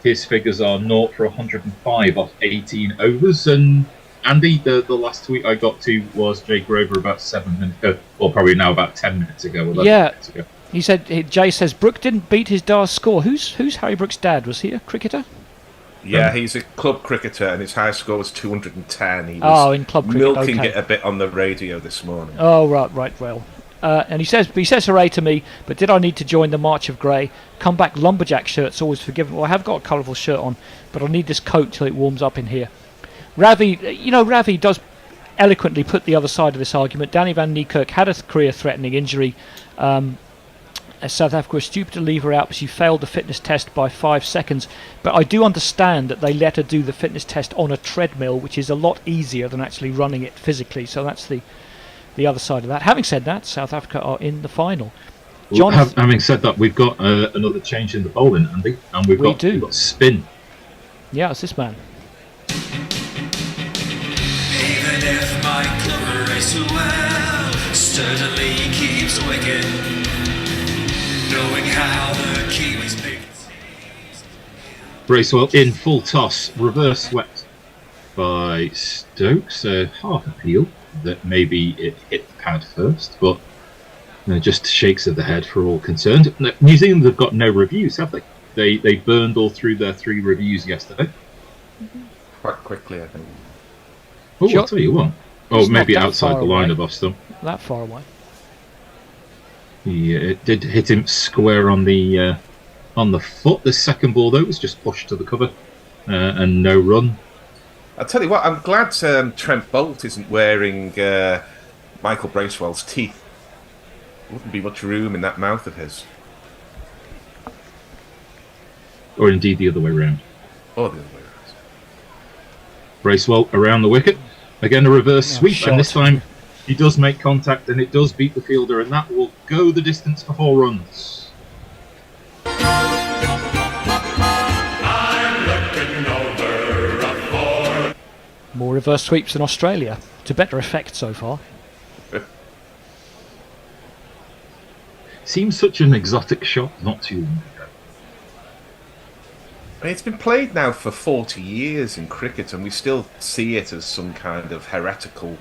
His figures are 0 for 105 off 18 overs, and Andy, the last tweet I got to was Jay Grover about 7 minutes, or probably now about 10 minutes ago. 11 minutes ago. He said, Jay says, Brook didn't beat his Dar's score. Who's Harry Brook's dad? Was he a cricketer? Yeah, he's a club cricketer, and his high score was 210. He was in club cricket, milking okay. it a bit on the radio this morning. Oh, right, well. And he says hooray to me, but did I need to join the March of Grey? Come back lumberjack shirts, always forgiven. Well, I have got a colourful shirt on, but I'll need this coat till it warms up in here. Ravi does eloquently put the other side of this argument. Danny van Niekerk had a career-threatening injury. South Africa was stupid to leave her out, but she failed the fitness test by 5 seconds. But I do understand that they let her do the fitness test on a treadmill, which is a lot easier than actually running it physically. So that's the other side of that. Having said that, South Africa are in the final. Having said that, we've got another change in the bowling, Andy, and we've got spin. Yeah, it's this man. Even if my clover race well sturdily keeps wicket, knowing how the Kiwis picked. Bracewell in full toss, reverse swept by Stokes. Half appeal that maybe it hit the pad first, but just shakes of the head for all concerned. New Zealand have got no reviews, have they? They burned all through their 3 reviews yesterday. Quite quickly, I think. Oh, I'll tell you what. Oh, maybe outside the line of off stump. That far away. Yeah, it did hit him square on the foot. The second ball, though, was just pushed to the cover and no run. I'll tell you what, I'm glad Trent Bolt isn't wearing Michael Bracewell's teeth. Wouldn't be much room in that mouth of his. Or indeed the other way round. Or the other way round. Bracewell around the wicket. Again, a reverse sweep, and this time he does make contact and it does beat the fielder, and that will go the distance for 4 runs. More reverse sweeps than Australia, to better effect so far. Seems such an exotic shot not too long ago. I mean, it's been played now for 40 years in cricket, and we still see it as some kind of heretical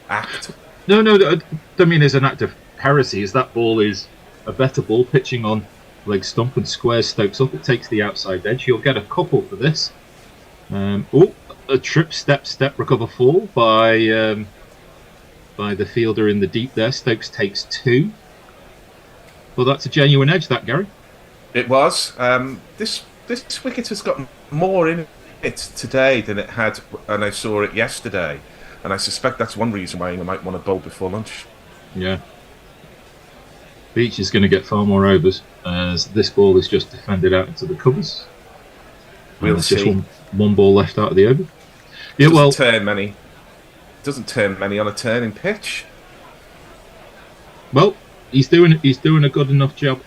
act. No, I mean as an act of heresy, as that ball is a better ball, pitching on leg stump and squares Stokes up. It takes the outside edge. You'll get a couple for this. A trip, step, recover, fall by the fielder in the deep there. Stokes takes 2. Well, that's a genuine edge, that, Gary. It was. This wicket has got more in it today than it had, and I saw it yesterday. And I suspect that's one reason why you might want to bowl before lunch. Yeah. Beach is going to get far more overs as this ball is just defended out into the covers. We'll see. Just one ball left out of the over. Yeah, doesn't turn many on a turning pitch. Well, he's doing a good enough job.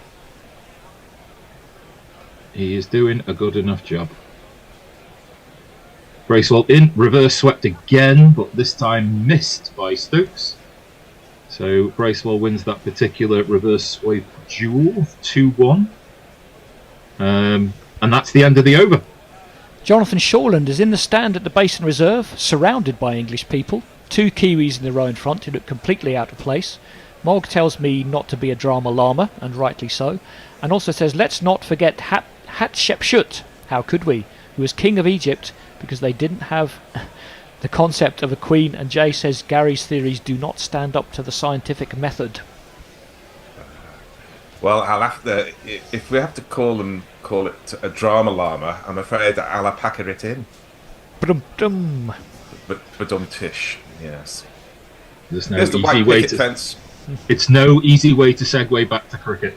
He is doing a good enough job. Bracewell in, reverse swept again, but this time missed by Stokes. So Bracewell wins that particular reverse sweep duel, 2-1. And that's the end of the over. Jonathan Shawland is in the stand at the Basin Reserve, surrounded by English people. 2 Kiwis in the row in front who look completely out of place. Mog tells me not to be a drama llama, and rightly so. And also says, let's not forget Hatshepsut, how could we, who was king of Egypt, because they didn't have the concept of a queen. And Jay says Gary's theories do not stand up to the scientific method. Well, I'll have to. If we have to call it a drama llama, I'm afraid I'll packer it in. Brum-dum. But tish, yes. There's no There's the easy white way picket to. fence. It's no easy way to segue back to cricket.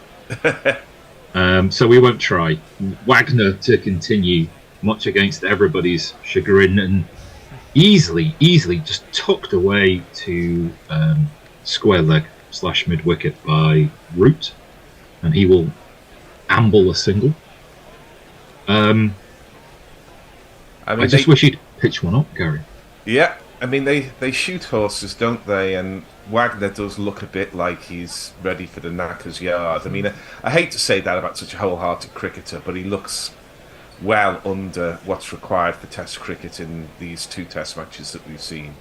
So we won't try. Wagner to continue, much against everybody's chagrin, and easily just tucked away to square leg / mid wicket by Root, and he will amble a single. I just wish he'd pitch one up, Gary. Yeah, I mean they shoot horses, don't they? And Wagner does look a bit like he's ready for the knacker's yard. I mean, I hate to say that about such a wholehearted cricketer, but he looks well under what's required for Test cricket in these 2 Test matches that we've seen.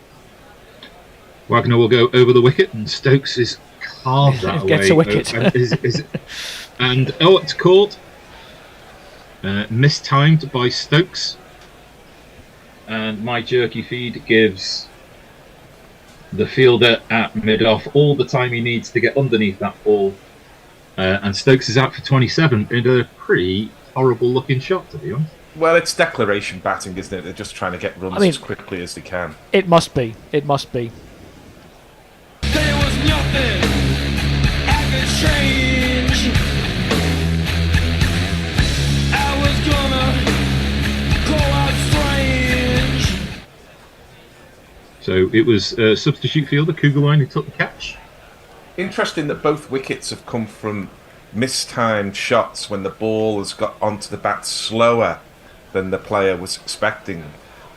Wagner will go over the wicket, and Stokes is carved that away. Gets a wicket. And it's caught. Mistimed by Stokes. And my jerky feed gives the fielder at mid-off all the time he needs to get underneath that ball. And Stokes is out for 27 in a pretty horrible-looking shot, to be honest. Well, it's declaration batting, isn't it? They're just trying to get runs as quickly as they can. It must be. It must be. There was nothing I could change. I was gonna go out strange. So it was substitute fielder Kugelwein who took the catch. Interesting that both wickets have come from mistimed shots when the ball has got onto the bat slower than the player was expecting.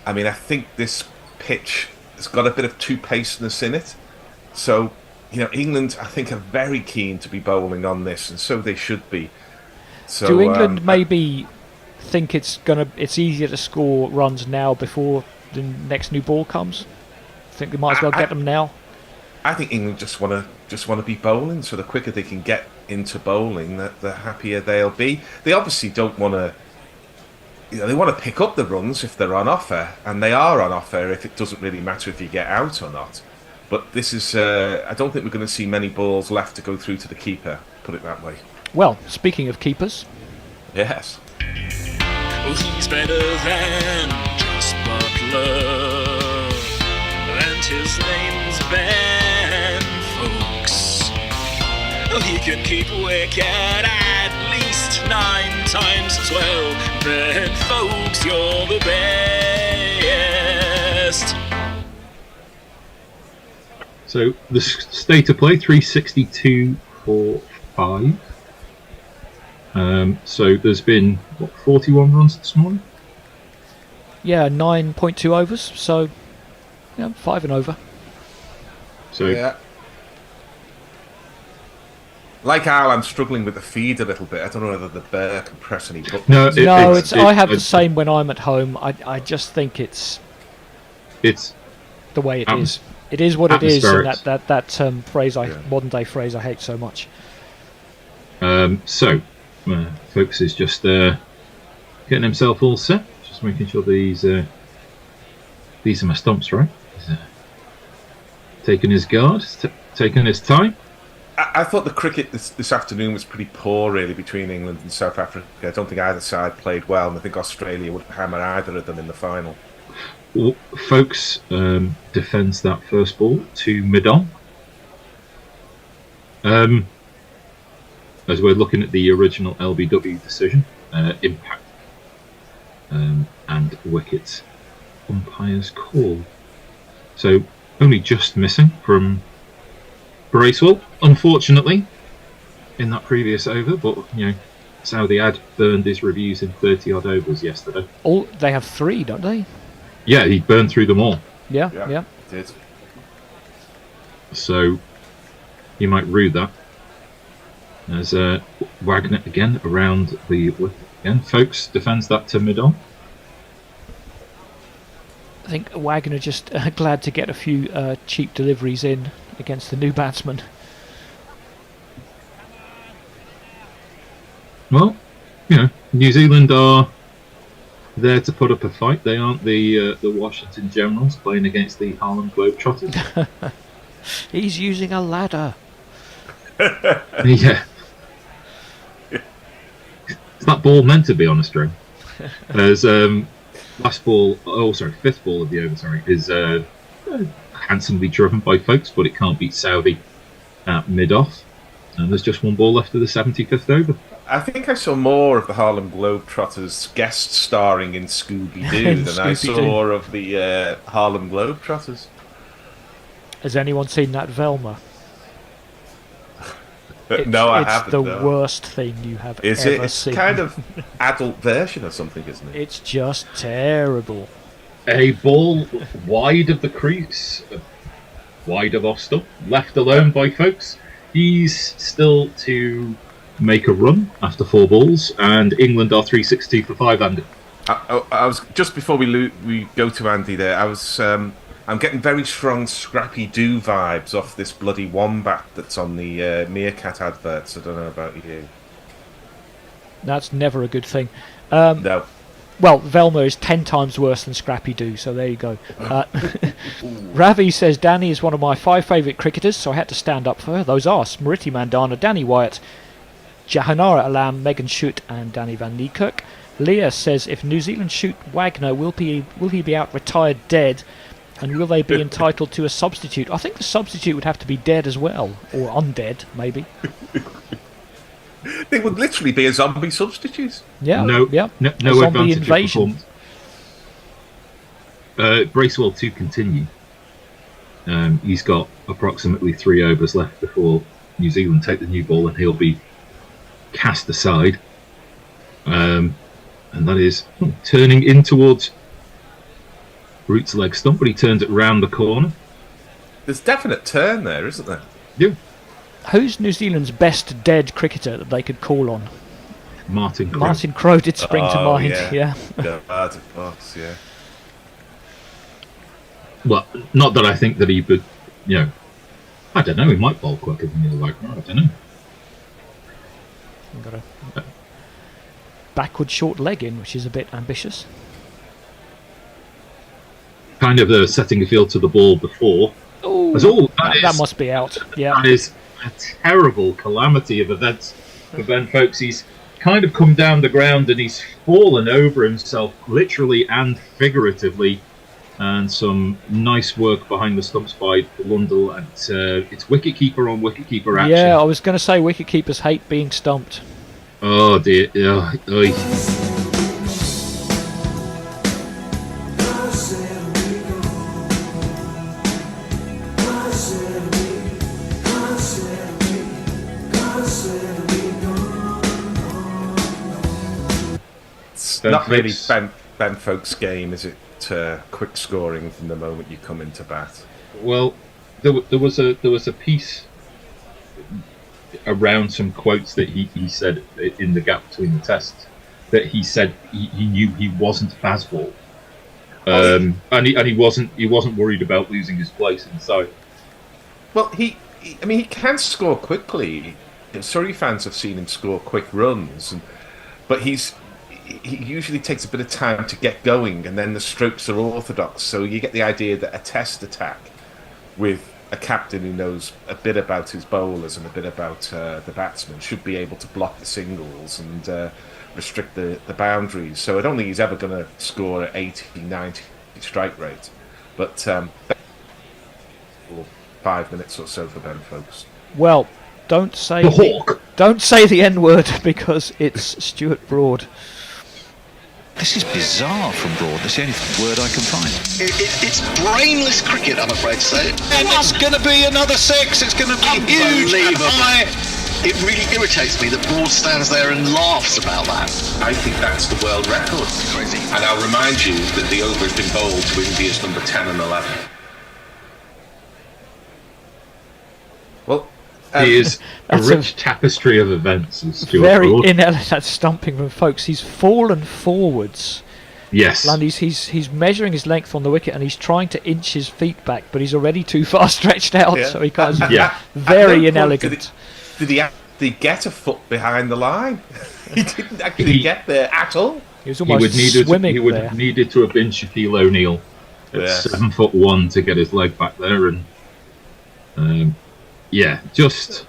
I mean, I think this pitch has got a bit of two-paceness in it. So, England, I think, are very keen to be bowling on this, and so they should be. So, do England maybe think it's easier to score runs now before the next new ball comes? Think they might as well get them now? I think England just want to be bowling. So the quicker they can get into bowling, the happier they'll be. They obviously don't want to. They want to pick up the runs if they're on offer, and they are on offer. If it doesn't really matter if you get out or not. But this is. I don't think we're going to see many balls left to go through to the keeper. Put it that way. Well, speaking of keepers. Yes. Oh, he's better than just Butler, and his name's Ben Folks. Oh, he can keep wicket at least 9 times as well. Ben Folks, you're the best. So the state of play 362 for 5. So there's been 41 runs this morning. Yeah, 9.2 overs. So 5 and over. So yeah. Like Al, I'm struggling with the feed a little bit. I don't know whether the bear can press any buttons. No, I have the same when I'm at home. I just think it's the way it is. It is what it is, and that phrase, modern day phrase, I hate so much. So, Folks is just getting himself all set, just making sure these are my stumps, right? He's taking his guard, taking his time. I thought the cricket this afternoon was pretty poor, really, between England and South Africa. I don't think either side played well, and I think Australia would hammer either of them in the final. Well, Folks defends that first ball to mid-on. As we're looking at the original LBW decision, impact and wickets, umpire's call. So only just missing from Bracewell, unfortunately, in that previous over, but Saudi had burned his reviews in 30 odd overs yesterday. They have 3, don't they? Yeah, he burned through them all. Yeah. He did. So you might rue that. There's Wagner again around the wicket again. Folks defends that to mid-on. I think Wagner just glad to get a few cheap deliveries in against the new batsman. Well, New Zealand are there to put up a fight. They aren't the Washington Generals playing against the Harlem Globetrotters. He's using a ladder. Yeah. Is that ball meant to be on a string? As fifth ball of the over, is handsomely driven by folks, but it can't beat Saudi at mid-off. And there's just one ball left of the 75th over. I think I saw more of the Harlem Globetrotters guest starring in Scooby-Doo than I saw of the Harlem Globetrotters. Has anyone seen that Velma? No, I haven't. It's the worst thing you have ever seen. It's kind of adult version or something, isn't it? It's just terrible. A ball wide of the crease, wide of off stump, left alone by folks. He's still to make a run after 4 balls, and England are 362 for 5, Andy. I was just before we go to Andy there. I'm getting very strong Scrappy Doo vibes off this bloody wombat that's on the Meerkat adverts. I don't know about you. That's never a good thing. No. Well, Velma is 10 times worse than Scrappy Doo, so there you go. Ravi says Danny is one of my 5 favourite cricketers, so I had to stand up for her. Those are Smriti Mandana, Danny Wyatt, Jahanara Alam, Megan Schutt and Danny van Niekerk. Leah says if New Zealand shoot Wagner, will he be out retired dead? And will they be entitled to a substitute? I think the substitute would have to be dead as well, or undead, maybe. They would literally be a zombie substitute. Yeah, no zombie advantage invasion. Bracewell to continue. He's got approximately 3 overs left before New Zealand take the new ball, and he'll be cast aside. And that is turning in towards Root's leg stump, but he turns it round the corner. There's definite turn there, isn't there? Yeah. Who's New Zealand's best dead cricketer that they could call on? Martin Crowe. Martin Crowe did spring to mind, yeah. Of course, yeah. Well, not that I think that he would, I don't know, he might bowl quicker than Neil Wagner, I don't know. Got a backward short leg in, which is a bit ambitious. Kind of setting a field to the ball before. Ooh, that must be out. Yeah, that is a terrible calamity of events for Ben Folks. He's kind of come down the ground and he's fallen over himself, literally and figuratively. And some nice work behind the stumps by Lundell. And it's wicketkeeper on wicketkeeper action. Yeah, I was going to say wicketkeepers hate being stumped. Oh dear. It's not really Ben Folks' game, is it? Quick scoring from the moment you come into bat. Well, there was a piece around some quotes that he said in the gap between the tests that he said he knew he wasn't Bazball, and he wasn't worried about losing his place inside. Well, he can score quickly. Surrey fans have seen him score quick runs, but he usually takes a bit of time to get going, and then the strokes are orthodox. So you get the idea that a test attack with a captain who knows a bit about his bowlers and a bit about the batsmen should be able to block the singles and restrict the boundaries. So I don't think he's ever going to score at 80, 90 strike rate. But 5 minutes or so for Ben Folks. Well, don't say the Hawk. Don't say the N-word because it's Stuart Broad. This is bizarre from Broad. That's the only word I can find. It's brainless cricket, I'm afraid to say. And it's going to be another 6. It's going to be huge and high. It really irritates me that Broad stands there and laughs about that. I think that's the world record. Crazy. And I'll remind you that the over has been bowled to India's number 10 and 11. Well, he is a rich tapestry of events. Very inelegant stumping from Folks. He's fallen forwards. Yes. And he's measuring his length on the wicket and he's trying to inch his feet back, but he's already too far stretched out, so he can't. Very inelegant. Did he get a foot behind the line? He didn't actually get there at all. He was almost swimming. He would have needed to have been Shaquille O'Neal at 7'1" to get his leg back there, and just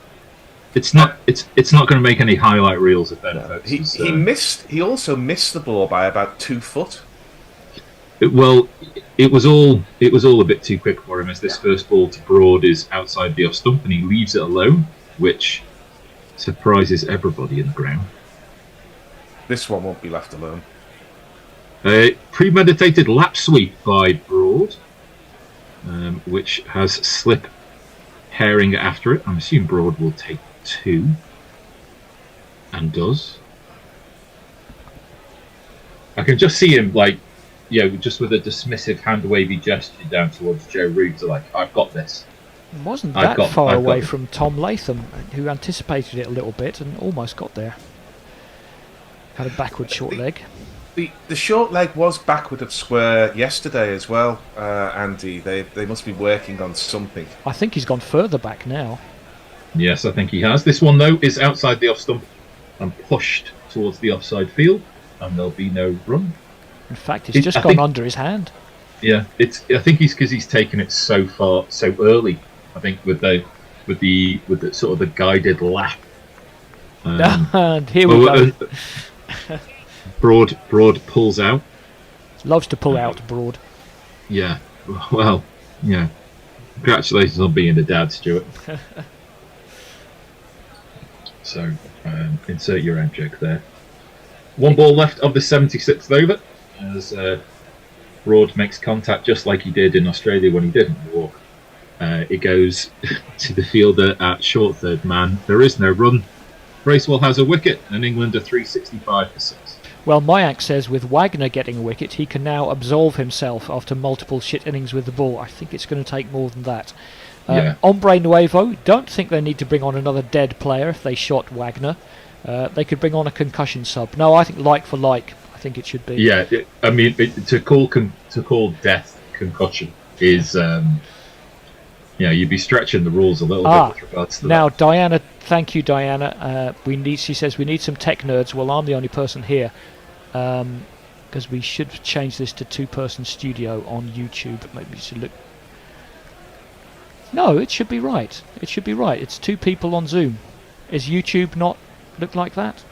It's not going to make any highlight reels if Ben focuses. He also missed the ball by about 2 foot. It was all a bit too quick for him, as this first ball to Broad is outside the off stump and he leaves it alone, which surprises everybody in the ground. This one won't be left alone. Premeditated lap sweep by Broad, which has Slip herring after it. I'm assuming Broad will take 2, and does. I can just see him, like, just with a dismissive hand wavy gesture down towards Joe Root, like, I've got this. It wasn't that far away from Tom Latham, who anticipated it a little bit and almost got there. Had a backward short leg. The short leg was backward of square yesterday as well, Andy. They must be working on something. I think he's gone further back now. Yes, I think he has. This one, though, is outside the off stump and pushed towards the offside field, and there'll be no run. In fact, it's just gone under his hand. Yeah, I think because he's taken it so far, so early. I think with the sort of the guided lap. And here we go. Broad pulls out. Loves to pull out, Broad. Yeah. Well, yeah. Congratulations on being a dad, Stuart. So, insert your own joke there. One ball left of the 76th over, as Broad makes contact just like he did in Australia when he didn't walk. It goes to the fielder at short third man. There is no run. Bracewell has a wicket, and England are 365 for 6. Well, Mayank says with Wagner getting a wicket, he can now absolve himself after multiple shit innings with the ball. I think it's going to take more than that. Hombre Nuevo, don't think they need to bring on another dead player if they shot Wagner. They could bring on a concussion sub. No, I think like for like, I think it should be. Yeah, to call death concussion is... you'd be stretching the rules a little bit with regards to now, that. Diana, thank you, Diana. She says we need some tech nerds. Well, I'm the only person here, because we should change this to 2-person studio on YouTube. Maybe we should look. No, it should be right. It should be right. It's 2 people on Zoom. Is YouTube not look like that?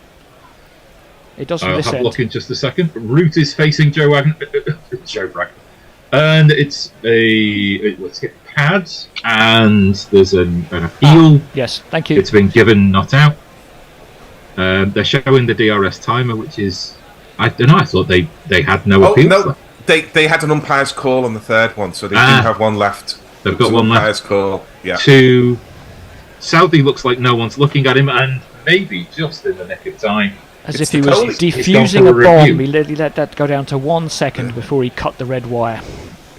It does from this end. I'll have a look in just a second. Root is facing Joe Wagner. Joe Wagner. And it's let's get pads, and there's an appeal. Yes, thank you. It's been given not out. They're showing the DRS timer, which is, I don't know, I thought they had no appeal. No, they had an umpire's call on the third one, so they do have one left. They've got one left. Umpire's call, yeah. To Southey, looks like no one's looking at him, and maybe just in the nick of time. As if he was defusing a bomb, he let that go down to 1 second before he cut the red wire.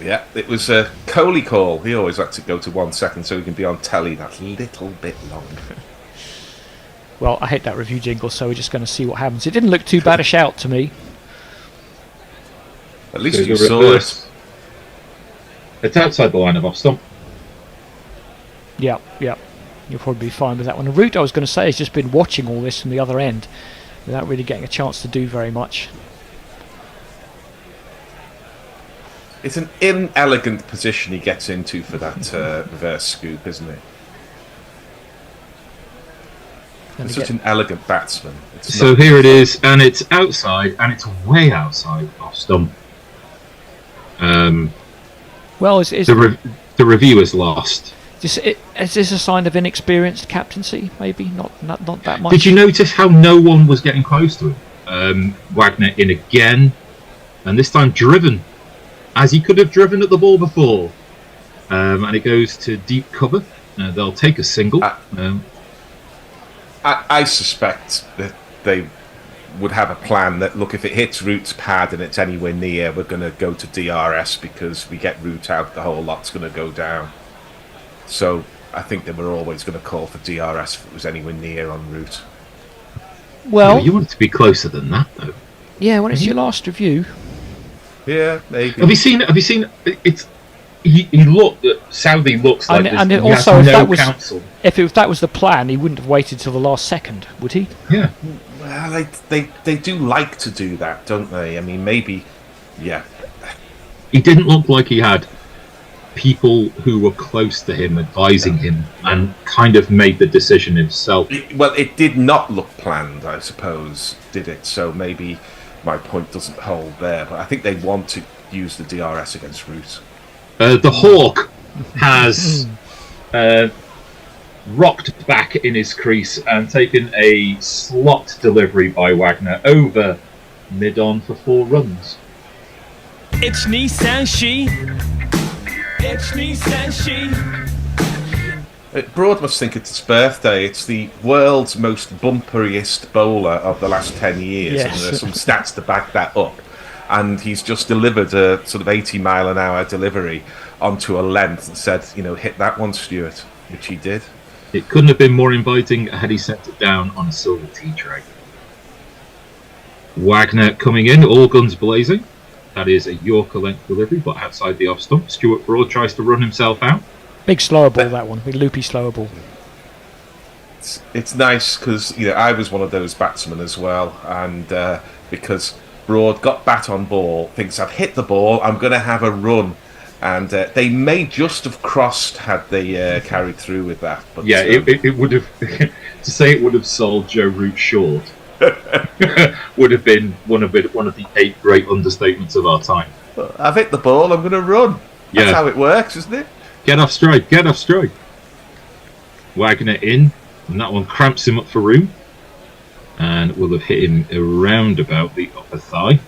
Yeah, it was a Coley call. He always likes to go to 1 second so he can be on telly that little bit longer. Well, I hate that review jingle, so we're just going to see what happens. It didn't look too bad a shout to me. At least you saw it. It's outside the line of off stump. Yeah. You'll probably be fine with that one. The Root, I was going to say, has just been watching all this from the other end without really getting a chance to do very much. It's an inelegant position he gets into for that reverse scoop, isn't it? He's such an elegant batsman. So here it is, and it's outside, and it's way outside off stump. Well, the review is lost. Is this a sign of inexperienced captaincy? Maybe not that much. Did you notice how no one was getting close to him? Wagner in again, and this time driven, as he could have driven at the ball before. And it goes to deep cover. They'll take a single. I suspect that they would have a plan that, look, if it hits Root's pad and it's anywhere near, we're going to go to DRS because we get Root out, the whole lot's going to go down. So I think they were always going to call for DRS if it was anywhere near en route. Well, you want it to be closer than that, though. Yeah, when it's your last review. Yeah, maybe. Have you seen? It's he looked. Southey looks like and he also, has if no that was counsel. If that was the plan, he wouldn't have waited till the last second, would he? Yeah. Well, they do like to do that, don't they? I mean, maybe. Yeah. He didn't look like he had people who were close to him advising him, and kind of made the decision himself. It did not look planned, I suppose, did it? So maybe my point doesn't hold there, but I think they want to use the DRS against Root. The Hawk has rocked back in his crease and taken a slot delivery by Wagner over mid-on for 4 runs. It's Nissan She. It's Nissan She. Broad must think it's his birthday. It's the world's most bumperiest bowler of the last 10 years. Yes. And there's some stats to back that up. And he's just delivered a sort of 80-mile-an-hour delivery onto a length and said, hit that one, Stuart, which he did. It couldn't have been more inviting had he sent it down on a silver tea tray. Wagner coming in, all guns blazing. That is a Yorker length delivery, but outside the off stump. Stuart Broad tries to run himself out. Big slower ball, that one. Big loopy slower ball. It's nice because I was one of those batsmen as well, and because Broad got bat on ball, thinks I've hit the ball, I'm going to have a run, and they may just have crossed had they carried through with that. But yeah, it would have to say it would have sold Joe Root short. Would have been one of the 8 great understatements of our time. I've hit the ball, I'm going to run. That's how it works, isn't it? Get off stride, get off stride. Wagner in, and that one cramps him up for room, and will have hit him around about the upper thigh.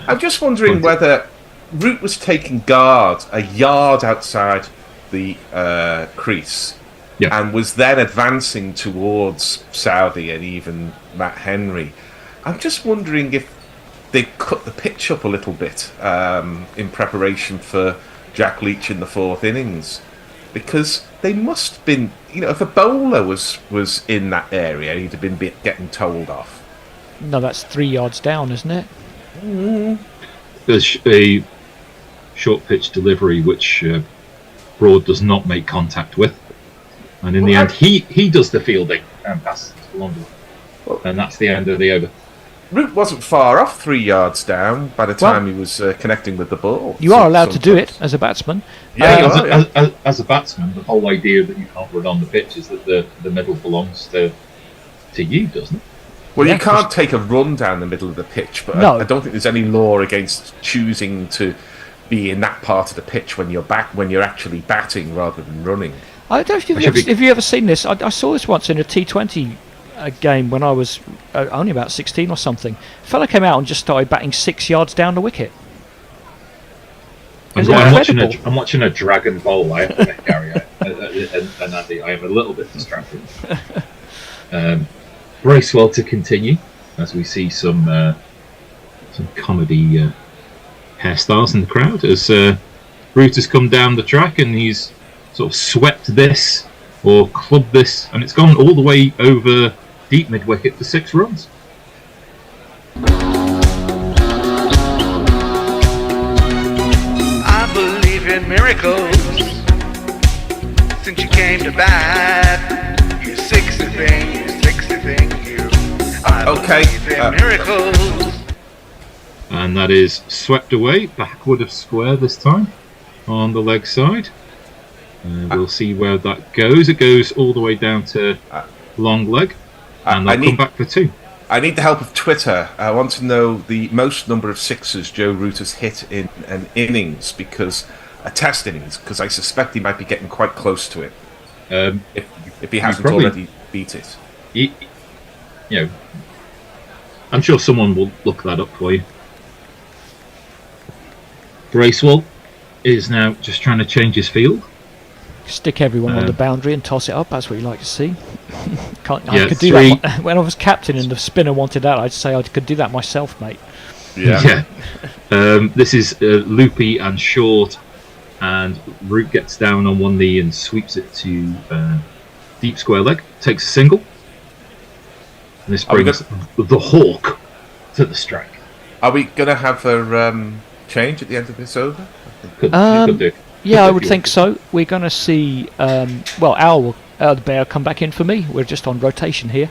I'm just wondering whether Root was taking guard a yard outside the crease, and was then advancing towards Southey and even Matt Henry. I'm just wondering if they cut the pitch up a little bit in preparation for Jack Leach in the 4th innings, because they must have been, if a bowler was in that area, he'd have been getting told off. No, that's 3 yards down, isn't it? There's a short pitch delivery which Broad does not make contact with, and in the end he does the fielding and passes to London, and that's the end of the over. Root wasn't far off 3 yards down by the time he was connecting with the ball. You are allowed to do it as a batsman. As a batsman, the whole idea that you can't run on the pitch is that the middle belongs to you, doesn't it? Well, you can't take a run down the middle of the pitch, but I don't think there's any law against choosing to be in that part of the pitch when you're actually batting rather than running. I don't know if you've ever seen this. I saw this once in a T20 game when I was only about 16 or something. A fella came out and just started batting 6 yards down the wicket. I'm watching a dragon bowl. I have to make Gary and Andy. I am a little bit distracted. Bracewell to continue as we see some comedy hairstyles in the crowd as Root has come down the track and he's sort of swept this or clubbed this, and it's gone all the way over deep mid wicket for 6 runs. I believe in miracles. Since you came to bat, you're 60 thing, you. I believe in miracles. And that is swept away, backward of square this time, on the leg side. We'll see where that goes. It goes all the way down to long leg, and they'll come back for 2. I need the help of Twitter. I want to know the most number of sixes Joe Root has hit in an innings, because a test innings, because I suspect he might be getting quite close to it. If he hasn't already beat it. I'm sure someone will look that up for you. Bracewell is now just trying to change his field. Stick everyone on the boundary and toss it up. That's what you like to see. I could do that when I was captain and the spinner wanted out. I'd say I could do that myself, mate. Yeah. This is loopy and short, and Root gets down on one knee and sweeps it to deep square leg. Takes a single. And this brings the Hawk to the strike. Are we going to have a change at the end of this over? Could do. Yeah, I would think so. We're going to see, Al the Bear come back in for me. We're just on rotation here.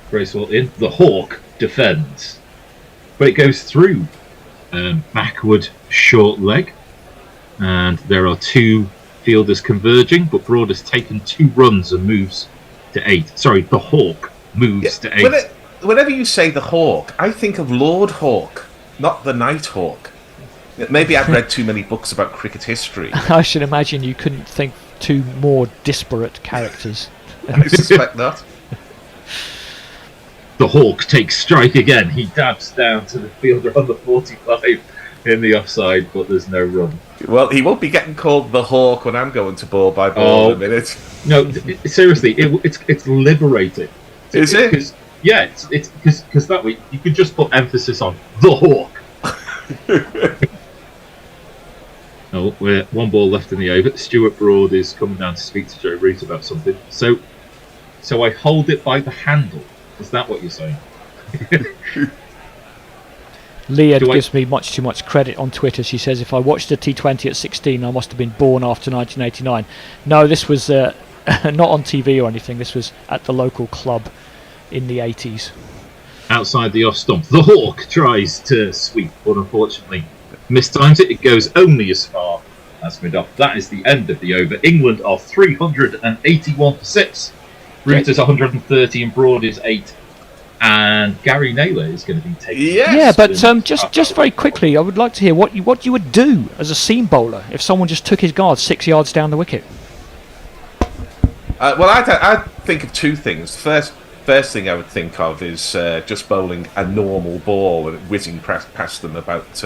Bracewell in. The Hawk defends. But it goes through backward short leg, and there are two fielders converging, but Broad has taken 2 runs and moves to 8. Sorry, the Hawk moves to 8. Whenever you say the Hawk, I think of Lord Hawk, not the Night Hawk. Maybe I've read too many books about cricket history. I should imagine you couldn't think 2 more disparate characters. I suspect not. The Hawk takes strike again. He dabs down to the fielder on the 45 in the offside, but there's no run. Well, he won't be getting called the Hawk when I'm going to ball by ball in a minute. No, seriously, it's liberating. Is it? Yeah, it's because that way you could just put emphasis on the Hawk. Oh, we're 1 ball left in the over. Stuart Broad is coming down to speak to Joe Root about something. So I hold it by the handle. Is that what you're saying? Leah gives me much too much credit on Twitter. She says, if I watched a T20 at 16, I must have been born after 1989. No, this was not on TV or anything. This was at the local club in the 80s. Outside the off stump, the Hawk tries to sweep, but unfortunately mistimes it. It goes only as far as mid-off. That is the end of the over. England are 381 for 6. Root is 130 and Broad is 8. And Gary Naylor is going to be taking. Yes. Yeah, but just very quickly, I would like to hear what you would do as a seam bowler if someone just took his guard 6 yards down the wicket. Well, I think of 2 things. First thing I would think of is just bowling a normal ball and whizzing past them about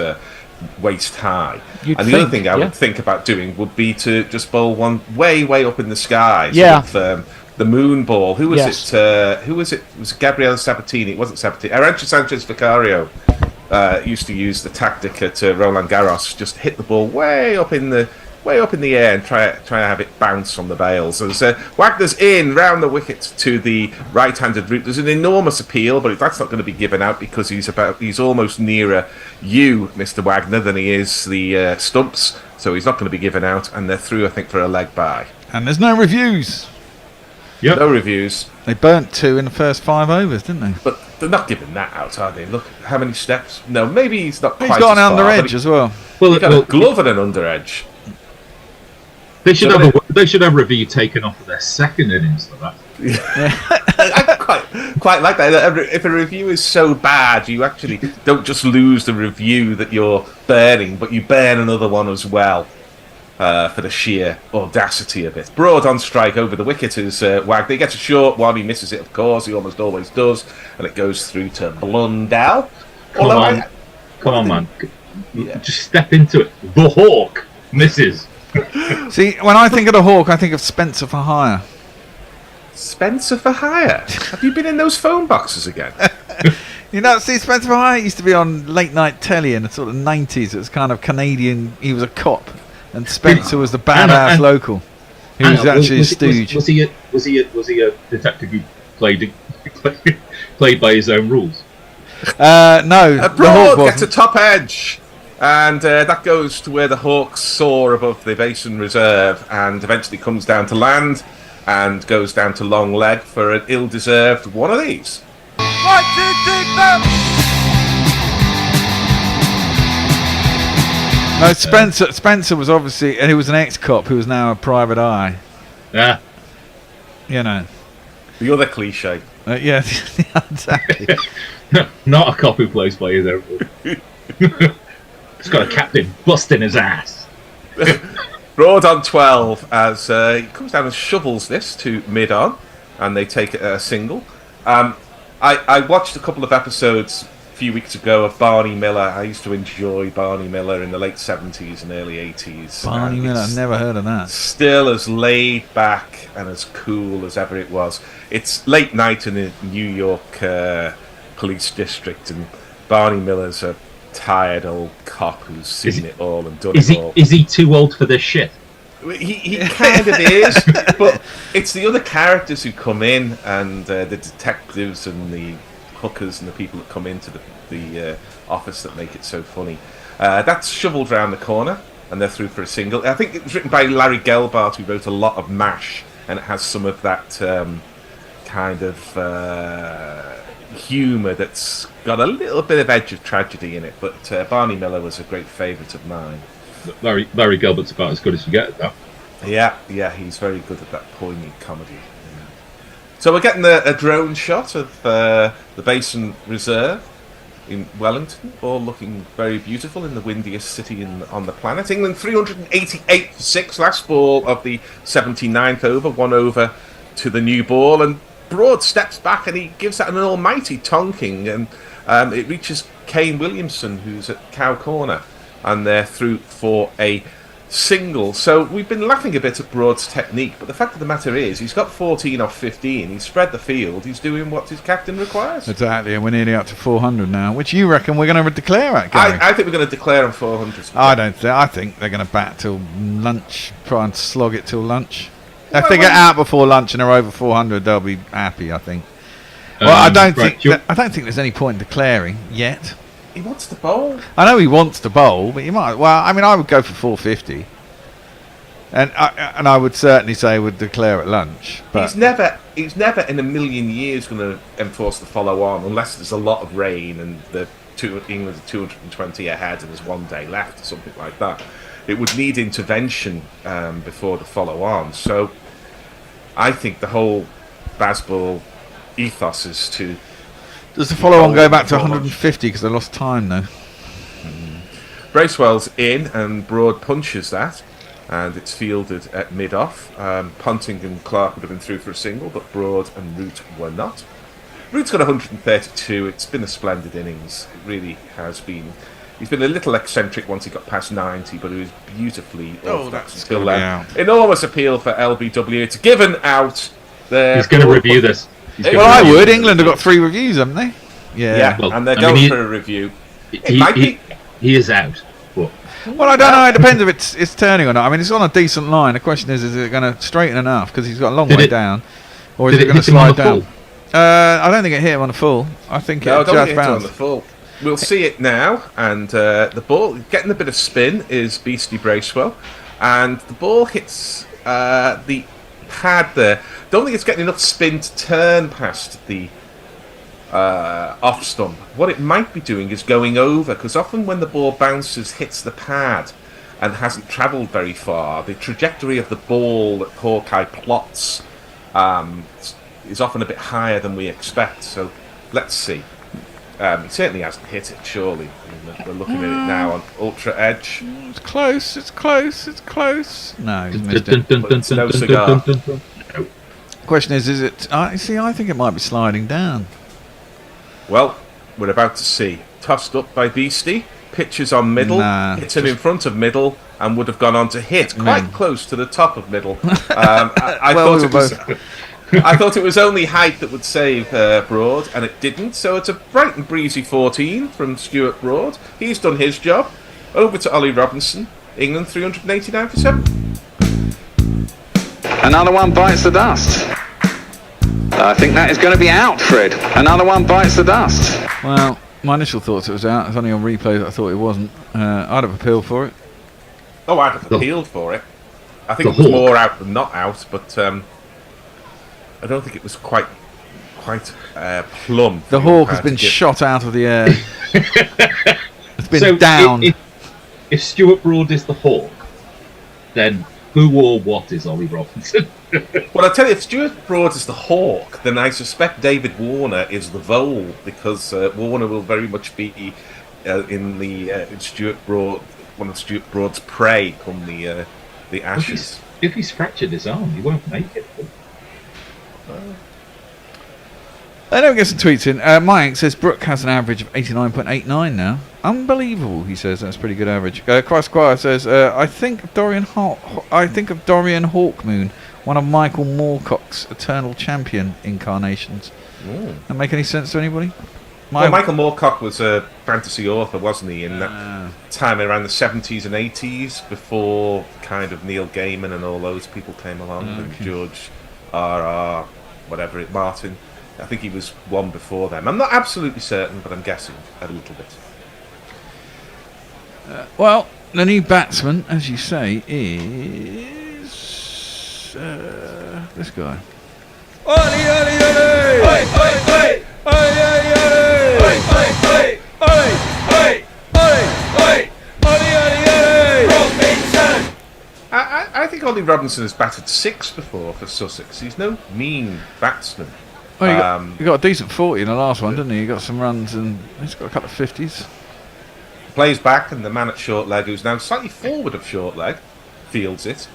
waist high. The other thing I would think about doing would be to just bowl one way up in the sky. Yeah. Sort of, the moon ball. Who was it? Who was it? It was Gabriele Sabatini. It wasn't Sabatini. Arantxa Sanchez Vicario used to use the tactic at Roland Garros. Just hit the ball way up in the air and try to have it bounce on the bails. As Wagner's in round the wicket to the right-handed Root. There's an enormous appeal, but that's not going to be given out because he's almost nearer you, Mr. Wagner, than he is the stumps. So he's not going to be given out, and they're through, I think, for a leg bye. And there's no reviews. Yep. No reviews. They burnt 2 in the first 5 overs, didn't they? But they're not giving that out, are they? Look, how many steps? No, maybe he's not quite. He's got as an far, under edge as well. He's got a glove and an under edge. They should have a review taken off of their second innings for that. I quite like that. If a review is so bad, you actually don't just lose the review that you're burning, but you burn another one as well. For the sheer audacity of it. Broad on strike over the wicket is Wagner. He gets a short one, he misses it, of course, he almost always does, and it goes through to Blundell. Come on, man. Yeah. Just step into it. The Hawk misses. See, when I think of the Hawk, I think of Spencer for Hire. Spencer for Hire? Have you been in those phone boxes again? You know, see, Spencer for Hire used to be on late night telly in the sort of 90s. It was kind of Canadian, he was a cop. And Spencer was the badass local. He was actually a stooge. Was he a detective who played by his own rules? No. Broad gets a top edge, and that goes to where the Hawks soar above the Basin Reserve, and eventually comes down to land, and goes down to long leg for an ill-deserved one of these. 1, 2, 3, 4. No, Spencer was obviously, and he was an ex-cop who was now a private eye. Yeah. You know. The other cliche. Yeah, exactly. No, not a cop who plays by his own rules. He's got a captain busting his ass. Broad on 12 as he comes down and shovels this to mid-on, and they take a single. I watched a couple of episodes a few weeks ago of Barney Miller. I used to enjoy Barney Miller in the late 70s and early 80s. Barney Miller, I've never heard of that. Still as laid back and as cool as ever it was. It's late night in the New York police district, and Barney Miller's a tired old cop who's seen it all and done it all. Is he too old for this shit? He kind of is, but it's the other characters who come in, and the detectives and the hookers and the people that come into the office that make it so funny. That's shoveled round the corner, and they're through for a single. I think it was written by Larry Gelbart, who wrote a lot of MASH, and it has some of that kind of humour that's got a little bit of edge of tragedy in it. But Barney Miller was a great favourite of mine. Larry Gilbert's about as good as you get at that. Yeah, he's very good at that poignant comedy. Yeah. So we're getting a drone shot of the Basin Reserve in Wellington, all looking very beautiful in the windiest city on the planet. England 388 for 6, last ball of the 79th over, 1 over to the new ball, and Broad steps back and he gives that an almighty tonking, and it reaches Kane Williamson, who's at cow corner, and they're through for a single. So we've been laughing a bit at Broad's technique, but the fact of the matter is he's got 14 off 15, he's spread the field, he's doing what his captain requires. Exactly, and we're nearly up to 400 now, which you reckon we're going to declare at, Gary? I think we're going to declare on 400. I think they're going to bat till lunch, try and slog it till lunch. If they get out before lunch and are over 400, they'll be happy, I think. Well, I don't think there's any point in declaring yet. He wants to bowl. I know he wants to bowl, but he might. Well, I mean, I would go for 450, and I would certainly say would declare at lunch. But he's never in a million years going to enforce the follow on unless there's a lot of rain and England are 220 ahead and there's 1 day left or something like that. It would need intervention before the follow on. So I think the whole Bazball ethos is to. Does the follow-on go back to 150 because they lost time though? Bracewell's in and Broad punches that, and it's fielded at mid-off. Ponting and Clark would have been through for a single, but Broad and Root were not. Root's got 132. It's been a splendid innings. It really has been. He's been a little eccentric once he got past 90, but it was beautifully off that still enormous appeal for LBW. It's given out. He's going to review this. Well, I would. England have got 3 reviews, haven't they? Yeah, well, and they're going for a review. He is out. What? Well, I don't know. It depends if it's turning or not. I mean, it's on a decent line. The question is it going to straighten enough? Because he's got a long way down. Or is it going to slide down? I don't think it hit him on the full. I think it just bounced. On the full. We'll see it now. And the ball, getting a bit of spin, is Beastie Bracewell. And the ball hits the pad there. Don't think it's getting enough spin to turn past the off stump. What it might be doing is going over, because often when the ball bounces, hits the pad and hasn't travelled very far, the trajectory of the ball that Hawkeye plots is often a bit higher than we expect. So let's see. He certainly hasn't hit it, surely. We're looking at it now on Ultra Edge. It's close, it's close, it's close. No, he's missed it. It's no cigar. Question is it... I think it might be sliding down. Well, we're about to see. Tossed up by Beastie. Pitches on middle. Hits him in front of middle and would have gone on to hit quite close to the top of middle. I thought it was only height that would save Broad, and it didn't. So it's a bright and breezy 14 from Stuart Broad. He's done his job. Over to Ollie Robinson. England 389 for 7. Another one bites the dust. I think that is going to be out, Fred. Another one bites the dust. Well, my initial thoughts it was out. It's only on replay that I thought it wasn't. I'd have appealed for it. Oh, I'd have appealed for it. I think it was more out than not out, but I don't think it was quite plumb. The hawk has been shot out of the air. It's been down. If Stuart Broad is the hawk, then who or what is Ollie Robinson? Well, I tell you, if Stuart Broad is the hawk, then I suspect David Warner is the vole, because Warner will very much be in the Stuart Broad, one of Stuart Broad's prey come the Ashes. If he's fractured his arm, he won't make it. I don't get some tweets in. Mike says Brook has an average of 89.89 now. Unbelievable, he says. That's a pretty good average. Christ Squire says, I think of Dorian Hawkmoon, one of Michael Moorcock's Eternal Champion incarnations. That make any sense to anybody? Well, Michael Moorcock was a fantasy author, wasn't he, in that time around the 70s and 80s, before kind of Neil Gaiman and all those people came along, and George R.R. whatever Martin. I think he was one before them. I'm not absolutely certain, but I'm guessing a little bit. Well, the new batsman, as you say, is this guy. Ollie, Ollie, Ollie! Oi, oi, oi! Oi, oi, Ollie Robinson has batted 6 before for Sussex. He's no mean batsman. Well, he got a decent 40 in the last one, didn't he? He got some runs and he's got a couple of 50s. Plays back, and the man at short leg, who's now slightly forward of short leg, fields it.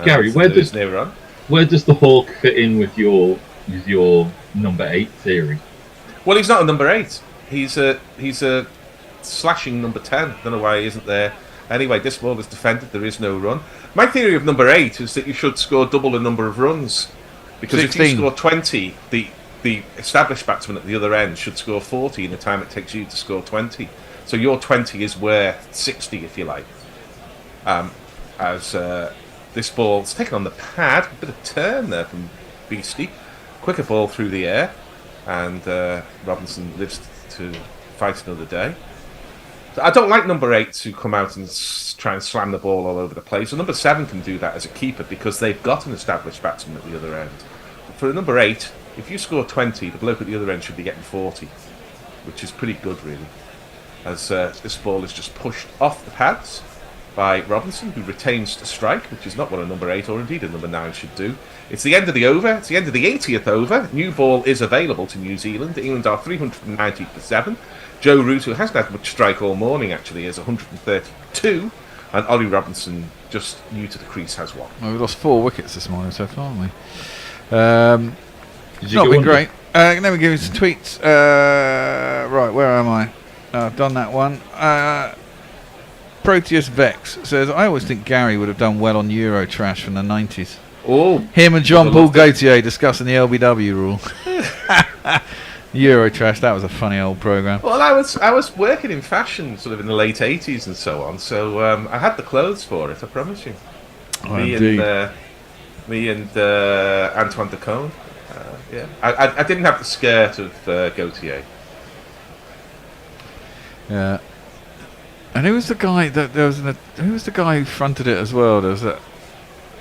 Gary, where does the Hawk fit in with your number 8 theory? Well, he's not a number 8. He's a slashing number 10. I don't know why he isn't there. Anyway, this ball is defended. There is no run. My theory of number 8 is that you should score double the number of runs. Because 16. if you score 20, the established batsman at the other end should score 40 in the time it takes you to score 20. So your 20 is worth 60, if you like. This ball's taken on the pad. A bit of turn there from Beastie.Quicker ball through the air. And Robinson lives to fight another day. I don't like number 8s who come out and try and slam the ball all over the place. So number 7 can do that as a keeper because they've got an established batsman at the other end. But for a number 8, if you score 20, the bloke at the other end should be getting 40, which is pretty good, really. As this ball is just pushed off the pads by Robinson, who retains the strike, which is not what a number 8 or indeed a number 9 should do. It's the end of the over. It's the end of the 80th over. New ball is available to New Zealand. England are 390 for 7. Joe Root, who hasn't had much strike all morning, actually, is 132. And Ollie Robinson, just new to the crease, has 1. Well, we've lost 4 wickets this morning so far, haven't we? It's not been great. Let me give you some tweets. Right, where am I? I've done that one. Proteus Vex says, I always think Gary would have done well on Euro trash from the 90s. Oh, him and John Paul Gaultier discussing the LBW rule. Euro trash, that was a funny old programme. Well, I was working in fashion sort of in the late 80s and so on, so I had the clothes for it, I promise you. Oh, Me and Antoine de Caunes. Yeah, I didn't have the skirt of Gaultier. Yeah. And who was the guy that there was? Who was the guy who fronted it as well? There was that.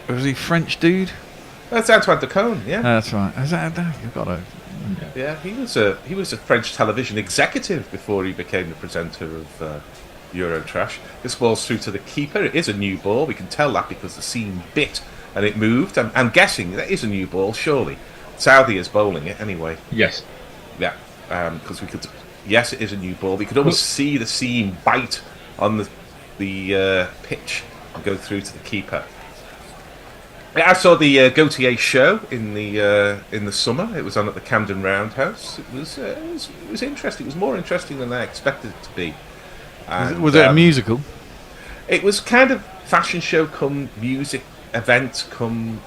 Was he French dude? That's Antoine de Caunes. Yeah, that's right. Is that you've got to? Yeah, he was a French television executive before he became the presenter of Eurotrash. This ball's through to the keeper. It is a new ball. We can tell that because the seam bit and it moved. I'm guessing that is a new ball. Surely, Southey is bowling it anyway. Yes. Yeah, because we could. Yes, it is a new ball. We could almost see the seam bite on the pitch and go through to the keeper. I saw the Gaultier show in the summer. It was on at the Camden Roundhouse. It was interesting. It was more interesting than I expected it to be. And, was it a musical? It was kind of fashion show come music event come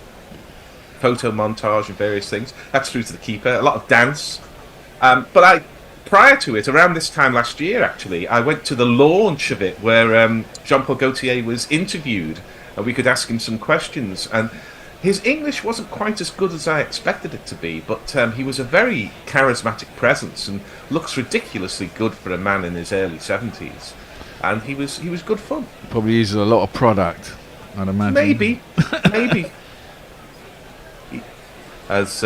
photo montage and various things. That's through to the keeper. A lot of dance. But prior to it, around this time last year, actually, I went to the launch of it where Jean-Paul Gaultier was interviewed and we could ask him some questions. And his English wasn't quite as good as I expected it to be, but he was a very charismatic presence and looks ridiculously good for a man in his early 70s. And he was good fun. Probably uses a lot of product, I'd imagine. Maybe. As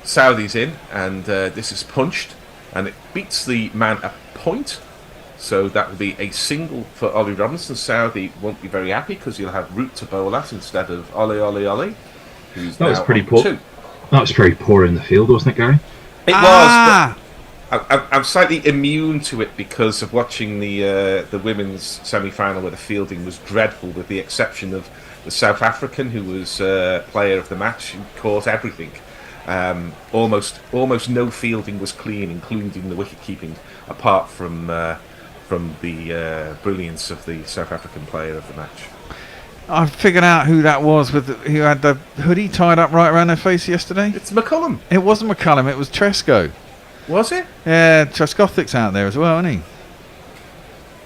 Southey's in, and this is punched, and it beats the man a point. So that will be a single for Ollie Robinson. Southey won't be very happy because you'll have Root to bowl at instead of Ollie. Who's that was pretty poor. That was very poor in the field, wasn't it, Gary? It was. But I'm slightly immune to it because of watching the women's semi-final where the fielding was dreadful, with the exception of the South African who was player of the match, who caught everything. Almost no fielding was clean, including the wicket keeping, apart from the brilliance of the South African player of the match. I figured out who that was who had the hoodie tied up right around their face yesterday. It's McCullum. It wasn't McCullum, it was Tresco. Was it? Yeah, Trescothic's out there as well, isn't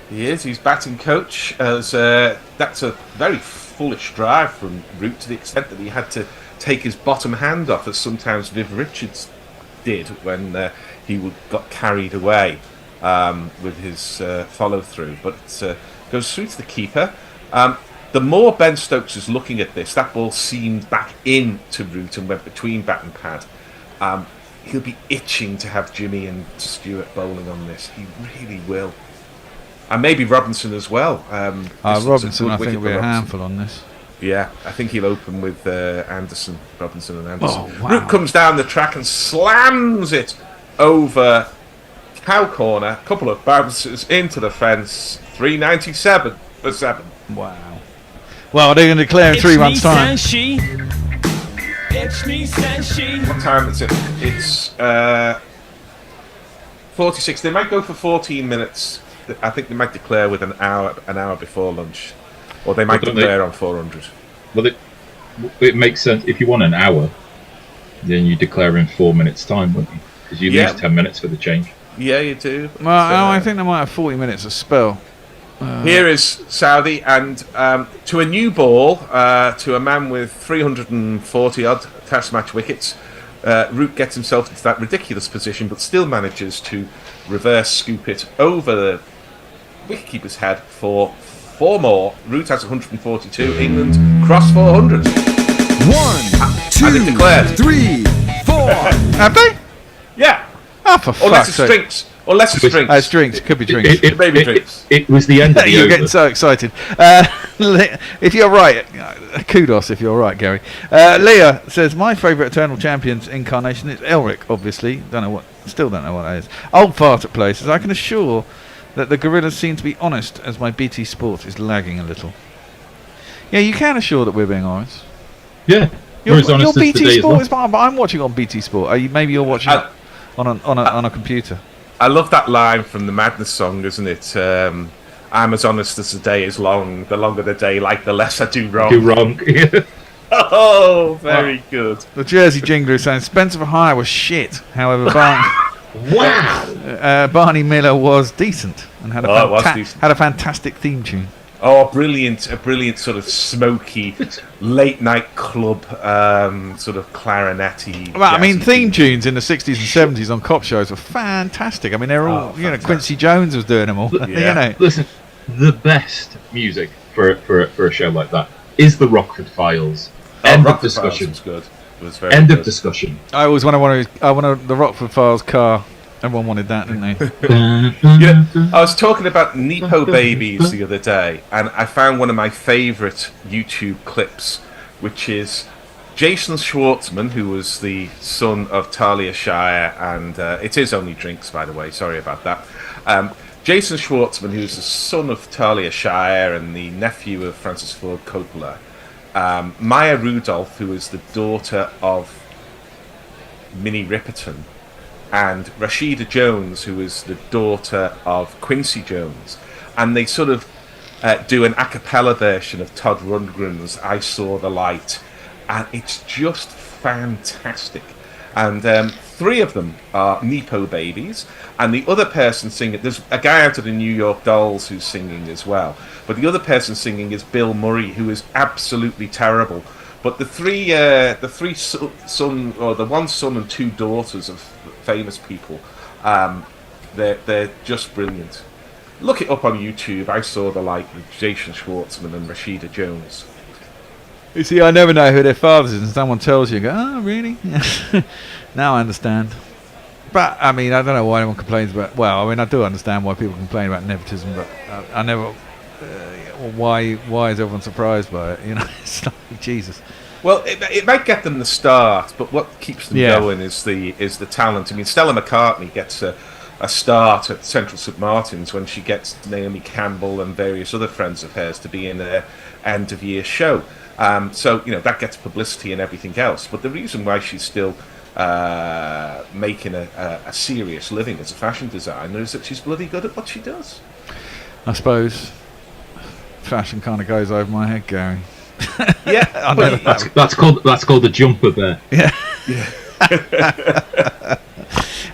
he? He is. He's batting coach. As that's a very foolish drive from Root, to the extent that he had to take his bottom hand off, as sometimes Viv Richards did when he got carried away with his follow-through. But it goes through to the keeper. The more Ben Stokes is looking at this, that ball seamed back in to Root and went between bat and pad. He'll be itching to have Jimmy and Stewart bowling on this. He really will. And maybe Robinson as well. Robinson, I think, will be a handful on this. Yeah, I think he'll open with Anderson, Robinson and Anderson. Oh, wow. Brook comes down the track and slams it over cow corner. A couple of bounces into the fence. 397 for 7. Wow. Well, they're going to declare in 3 months' time. It's me, says she. What time is it? It's 46. They might go for 14 minutes. I think they might declare with an hour before lunch. Or they might declare on 400. Well, it makes sense. If you want an hour, then you declare in 4 minutes' time, wouldn't you? Because you lose 10 minutes for the change. Yeah, you do. Well, I think they might have 40 minutes of spell. Here is Saudi, and to a new ball, to a man with 340 odd Test match wickets. Root gets himself into that ridiculous position, but still manages to reverse scoop it over the wicketkeeper's head for 4 more. Root has 142. England cross 400. 1, 2, 3, 4. Have they? Yeah. Oh, for Unless fuck's it's sake. drinks. Unless it's drinks. It's drinks. Could be drinks. It may be drinks. It was the end of the You're over. getting so excited. If you're right, kudos if you're right, Gary. Leah says, my favourite Eternal Champions incarnation is Elric, obviously. Still don't know what that is. Old fart at places. I can assure that the Gorillas seem to be honest as my BT Sport is lagging a little. Yeah, you can assure that we're being honest. Yeah. Your honest as BT the day Sport is is fine, but I'm watching on BT Sport. Maybe you're watching it on a computer. I love that line from the Madness song, isn't it? I'm as honest as the day is long. The longer the day, like the less I do wrong. Do wrong. Oh, very good. The Jersey Jingler is saying Spencer for Hire was shit. However, Barney Miller was decent and had a fantastic theme tune. Oh, a brilliant sort of smoky late night club sort of clarinetty. Well, I mean, theme tunes in the 60s and 70s on cop shows were fantastic. I mean, they're all, Quincy Jones was doing them all. Yeah. Listen, the best music for a show like that is the Rockford Files. End of discussion. Was good. It was very End good. of discussion. I always wanted the Rockford Files car. Everyone wanted that, didn't they? I was talking about Nepo Babies the other day, and I found one of my favourite YouTube clips, which is Jason Schwartzman, who was the son of Talia Shire, and it is only drinks, by the way, sorry about that. Jason Schwartzman, who's the son of Talia Shire and the nephew of Francis Ford Coppola. Maya Rudolph, who is the daughter of Minnie Riperton, and Rashida Jones, who is the daughter of Quincy Jones, and they sort of do an a cappella version of Todd Rundgren's "I Saw the Light," and it's just fantastic. And 3 of them are Nepo Babies, and the other person singing, there's a guy out of the New York Dolls who's singing as well, but the other person singing is Bill Murray, who is absolutely terrible. But the one son and 2 daughters of famous people, they're just brilliant. Look it up on YouTube. I Saw the Light with Jason Schwartzman and Rashida Jones. You see, I never know who their fathers is, and someone tells you, go, oh, really? Now I understand. But, I mean, I don't know why anyone complains about... Well, I mean, I do understand why people complain about nepotism, but I never... why is everyone surprised by it? You know, it's like, Jesus. Well, it might get them the start, but what keeps them going is the talent. I mean, Stella McCartney gets a start at Central St Martin's when she gets Naomi Campbell and various other friends of hers to be in their end-of-year show. So, that gets publicity and everything else. But the reason why she's still making a serious living as a fashion designer is that she's bloody good at what she does. I suppose fashion kind of goes over my head, Gary. Yeah, that's called the jumper there. Yeah.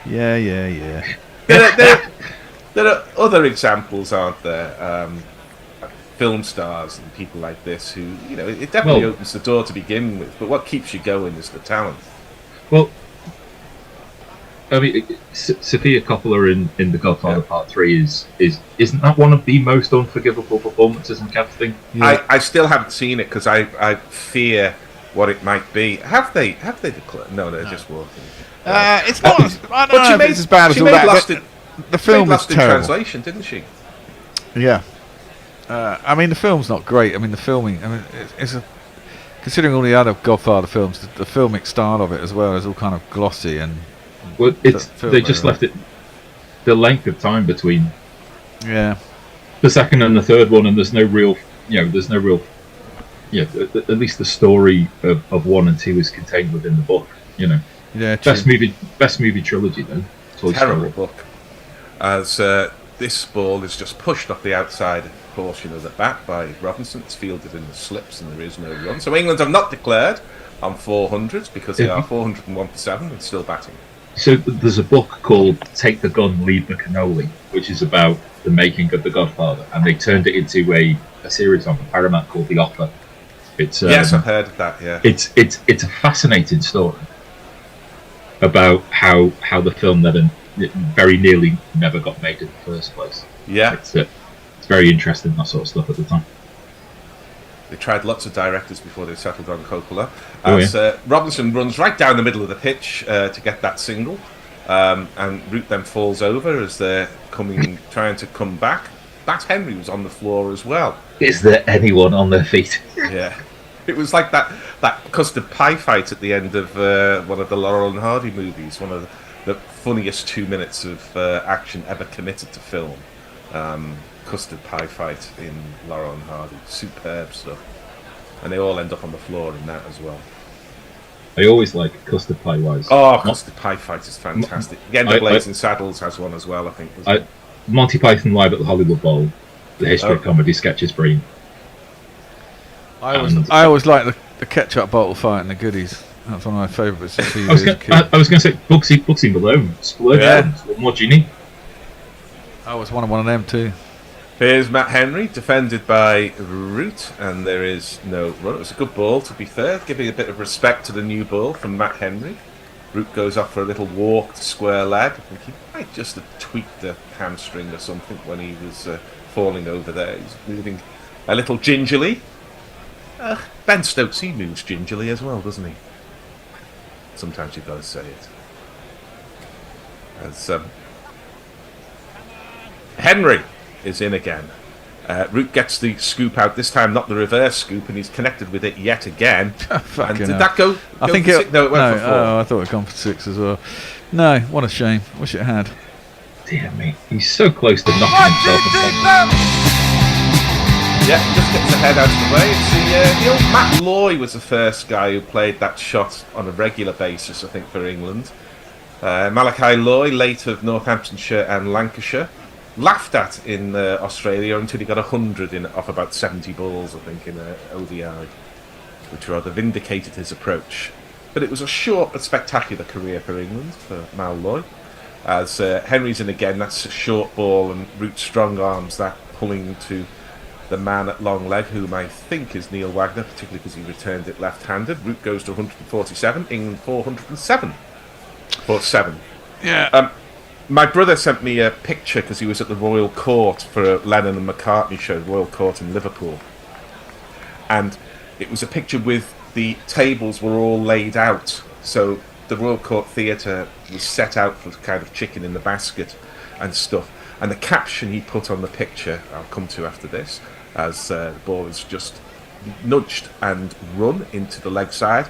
Yeah. There are other examples, aren't there? Film stars and people like this who, it definitely opens the door to begin with, but what keeps you going is the talent. Well, I mean, Sofia Coppola in The Godfather Part 3 isn't that one of the most unforgivable performances in casting? Yeah. I still haven't seen it because I fear what it might be. Have they declared? No, they're just walking. It's not. I don't know if it's as bad as all that. The film is terrible. In translation, didn't she? Yeah. I mean, the film's not great. I mean, the filming. I mean, it's Considering all the other Godfather films, the filmic style of it as well is all kind of glossy and. Well, they just left it the length of time between. Yeah. The second and the third one, and there's no real. At least the story of 1 and 2 is contained within the book. Yeah. Best movie trilogy then. Terrible book. As this ball is just pushed off the outside portion of the bat by Robinson. It's fielded in the slips and there is no run. So England have not declared on 400s because they are 401 for 7 and still batting. So there's a book called Take the Gun, Leave the Cannoli, which is about the making of The Godfather, and they turned it into a series on Paramount called The Offer. It's yes, I've heard of that. Yeah, it's a fascinating story about how the film very nearly never got made in the first place. Yeah, it's very interesting, that sort of stuff at the time. They tried lots of directors before they settled on Coppola. Robinson runs right down the middle of the pitch to get that single, and Root then falls over as they're trying to come back. Matt Henry was on the floor as well. Is there anyone on their feet? Yeah. It was like that custard pie fight at the end of one of the Laurel and Hardy movies, one of the funniest 2 minutes of action ever committed to film. Custard pie fight in Laurel and Hardy. Superb stuff. And they all end up on the floor in that as well. I always like custard pie wise. Oh, custard pie fight is fantastic. Again, the Blazing Saddles has one as well, I think. Monty Python Live at the Hollywood Bowl, the history of comedy sketches brilliant. I always like the ketchup bottle fight and the goodies. That's one of my favourites. I was going to say Bugsy Malone. What do you need? I was one of them too. Here's Matt Henry, defended by Root, and there is no run. It was a good ball, to be fair, giving a bit of respect to the new ball from Matt Henry. Root goes off for a little walk to square leg. I think he might just have tweaked the hamstring or something when he was falling over there. He's moving a little gingerly. Ben Stokes, he moves gingerly as well, doesn't he? Sometimes you've got to say it. As Henry is in again. Root gets the scoop out, this time not the reverse scoop, and he's connected with it yet again. And did that go I think for six? No, it went for 4. I thought it had gone for 6 as well. No, what a shame. Wish it had. Dear me, he's so close to knocking himself off. Yeah, just gets the head out of the way. It's the old Matt Loy was the first guy who played that shot on a regular basis, I think, for England. Malachi Loy, late of Northamptonshire and Lancashire, laughed at in Australia until he got 100 off about 70 balls, I think, in ODI, which rather vindicated his approach. But it was a short but spectacular career for England, for Mal Loy. As Henry's in again, that's a short ball, and Root's strong arms, that pulling to the man at long leg, whom I think is Neil Wagner, particularly because he returned it left-handed. Root goes to 147, England 407. 47. Yeah. My brother sent me a picture because he was at the Royal Court for a Lennon and McCartney show, Royal Court in Liverpool. And it was a picture with the tables were all laid out. So the Royal Court Theatre was set out for kind of chicken in the basket and stuff. And the caption he put on the picture, I'll come to after this, as the ball was just nudged and run into the leg side.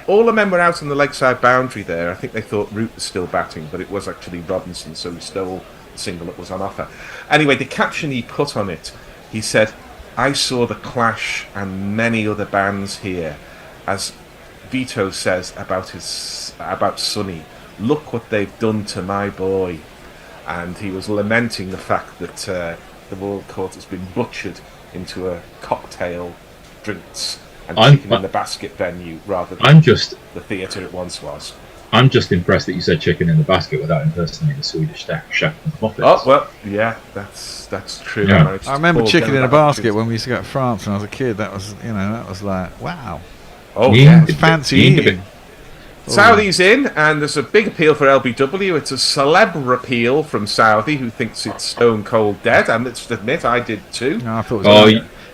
All the men were out on the leg side boundary there. I think they thought Root was still batting, but it was actually Robinson, so he stole the single that was on offer. Anyway, the caption he put on it, he said, "I saw the Clash and many other bands here. As Vito says about Sonny, look what they've done to my boy." And he was lamenting the fact that the Royal Court has been butchered into a cocktail, drinks and chicken in the basket venue rather than the theatre it once was. I'm just impressed that you said chicken in the basket without impersonating the Swedish chef. Oh well, yeah, that's true. Yeah. I remember chicken in a basket when we used to go to France when I was a kid. That was like, wow. Oh yeah, it's fancy eating. Southey's in, and there's a big appeal for LBW. It's a celeb appeal from Southey, who thinks it's stone cold dead. And let's admit, I did too. No, I thought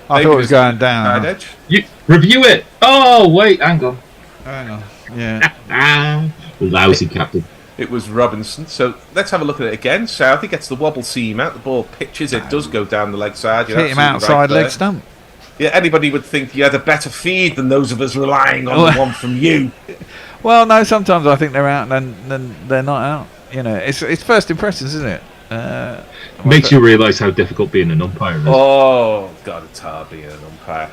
it was going down. You review it. Oh wait, hang on. Yeah. Lousy captain. It was Robinson. So let's have a look at it again. Southey gets the wobble seam out. The ball pitches. It does go down the leg side. Hit him outside leg stump. anybody would think you had a better feed than those of us relying on the one from you. Well, no, sometimes I think they're out and then they're not out. You know, it's first impressions, isn't it? Makes you realise how difficult being an umpire is. Oh, God, it's hard being an umpire.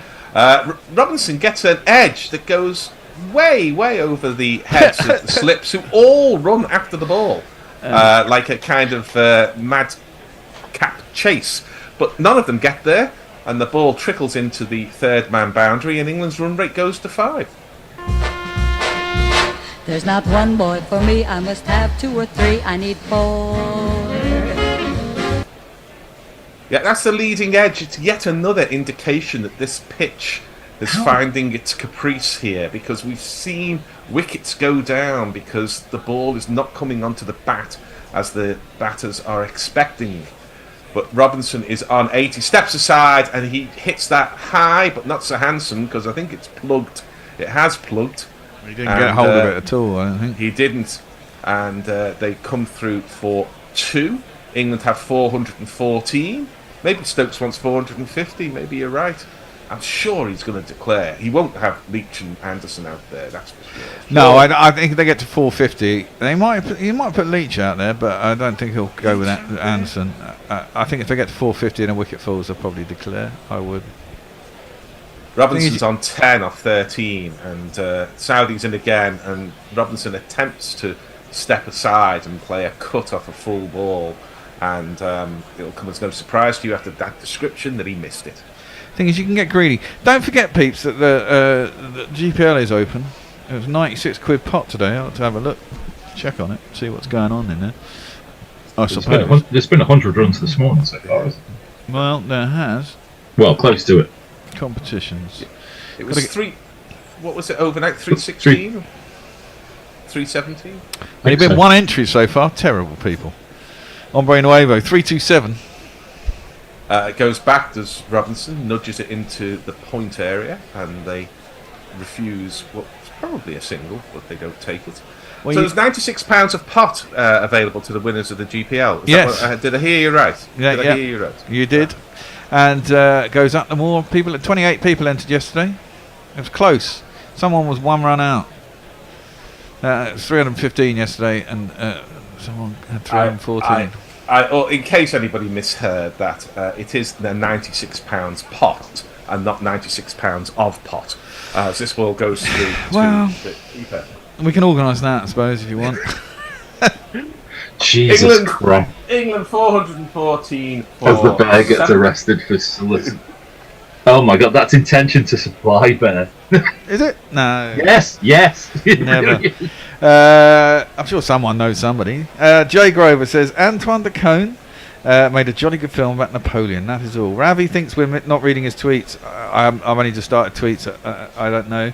Robinson gets an edge that goes way, way over the heads of the slips, who all run after the ball like a kind of madcap chase. But none of them get there, and the ball trickles into the third-man boundary, and England's run rate goes to 5. There's not one boy for me, I must have 2 or 3, I need 4. Yeah, that's the leading edge. It's yet another indication that this pitch is finding its caprice here, because we've seen wickets go down because the ball is not coming onto the bat as the batters are expecting. But Robinson is on 80, steps aside, and he hits that high, but not so handsome, because I think it's plugged. It has plugged. He didn't get hold of it at all, I don't think. He didn't. And they come through for 2. England have 414. Maybe Stokes wants 450. Maybe you're right. I'm sure he's going to declare. He won't have Leach and Anderson out there, that's for sure. No, I think if they get to 450, he might put Leach out there, but I don't think he'll go with Anderson. I think if they get to 450 and a wicket falls, they'll probably declare. I would. Robinson's on 10 off 13, and Saudi's in again, and Robinson attempts to step aside and play a cut off a full ball, and it'll come as no surprise to you after that description that he missed it. Thing is, you can get greedy. Don't forget, peeps, that the GPL is open. It was £96 pot today. I ought to have a look, check on it, see what's going on in there. There's been 100 runs this morning so far, isn't there? Well, there has. Well, close to it. Competitions. It was 3. What was it overnight? 316? 317? Only been one entry so far. Terrible people. Hombre Nuevo 327. It goes back. Does Robinson nudges it into the point area, and they refuse what's probably a single, but they don't take it. Well, so there's £96 of pot available to the winners of the GPL. Yes. Did I hear you right? Yeah, did I hear you right? You did. And goes up the more people. 28 people entered yesterday. It was close. Someone was 1 run out. It was 315 yesterday, and someone had 314. In case anybody misheard that, it is the £96 pot and not £96 of pot. As this ball goes through to the keeper. We can organise that, I suppose, if you want. Jesus Christ. England 414 as the bear gets arrested for soliciting. Oh my God, that's intention to supply, Bear. Is it? No. Yes. Never. I'm sure someone knows somebody. Jay Grover says Antoine de Caunes made a jolly good film about Napoleon. That is all. Ravi thinks we're not reading his tweets. I've only just started tweets. I don't know.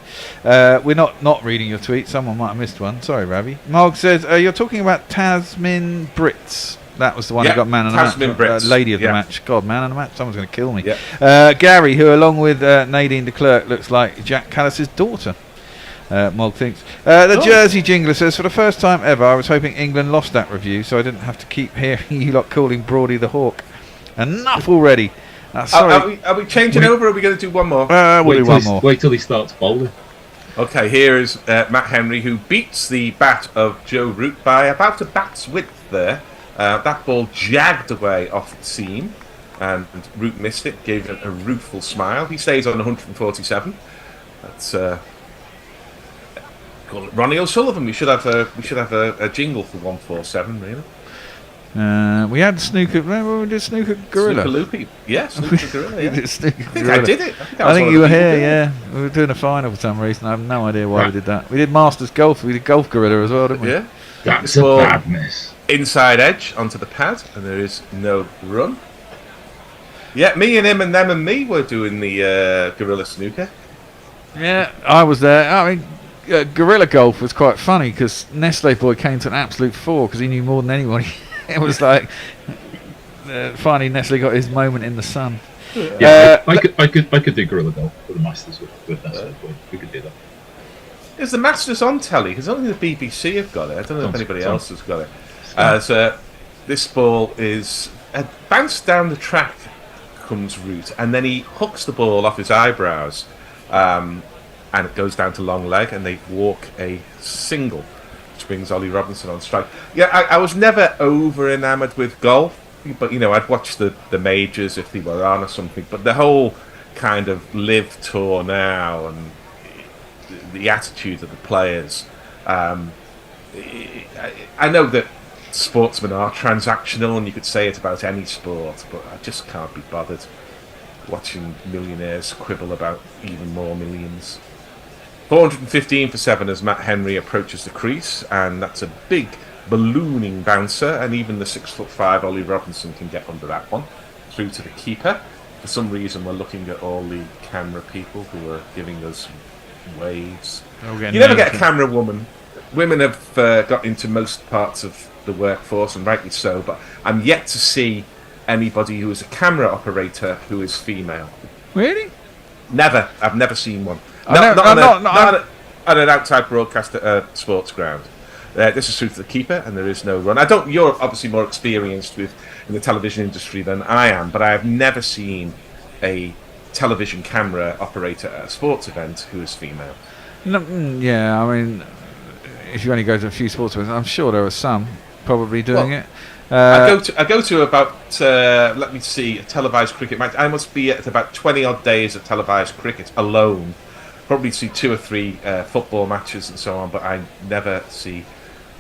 We're not reading your tweets. Someone might have missed one. Sorry, Ravi. Marg says you're talking about Tasmin Brits. That was the one who got man of the match. Lady of the match. God, man of the match. Someone's going to kill me. Gary, who along with Nadine de Klerk looks like Jack Callis's daughter. Mog thinks. The Jersey Jingler says, for the first time ever, I was hoping England lost that review so I didn't have to keep hearing you lot calling Broady the Hawk. Enough already. Sorry. Are we changing over, or are we going to do one more? We'll do one more. Wait till he starts bowling. Okay, here is Matt Henry, who beats the bat of Joe Root by about a bat's width there. That ball jagged away off the seam, and Root missed it, gave it a rueful smile. He stays on 147. That's call it Ronnie O'Sullivan. We should have a jingle for 147, really. We had snooker. Remember we did snooker gorilla? Snooker loopy. Yeah, snooker gorilla. Yeah. I did it. I think you were here. Yeah, we were doing a final for some reason. I have no idea why we did that. We did Masters Golf. We did Golf Gorilla as well, didn't we? Yeah. That's a bad miss. Inside edge onto the pad, and there is no run. Yeah, me and him and them and me were doing the gorilla snooker. Yeah, I was there. I mean, gorilla golf was quite funny because Nestle boy came to an absolute 4 because he knew more than anybody. It was like finally Nestle got his moment in the sun. Yeah, I could do gorilla golf for the Masters with Nestle boy. We could do that. Is the Masters on telly? Because only the BBC have got it. I don't know if anybody else has got it. So this ball is bounced down the track comes root, and then he hooks the ball off his eyebrows, and it goes down to long leg, and they walk a single, which brings Ollie Robinson on strike. Yeah, I was never over enamoured with golf, but I'd watch the majors if they were on or something. But the whole kind of live tour now and the attitude of the players. I know that sportsmen are transactional, and you could say it about any sport, but I just can't be bothered watching millionaires quibble about even more millions. 415 for 7 as Matt Henry approaches the crease, and that's a big ballooning bouncer, and even the 6'5" Ollie Robinson can get under that one. Through to the keeper. For some reason, we're looking at all the camera people who are giving us waves. You never get a camera woman. Women have got into most parts of the workforce, and rightly so, but I'm yet to see anybody who is a camera operator who is female. Really? Never. I've never seen one. Not Not on an outside broadcast at a sports ground. This is through to the keeper, and there is no run. You're obviously more experienced in the television industry than I am, but I have never seen a television camera operator at a sports event who is female. No, yeah, I mean, if you only go to a few sports events, I'm sure there are some probably doing it. I go to about let me see, a televised cricket match. I must be at about 20 odd days of televised cricket alone. Probably see 2 or 3 football matches and so on, but I never see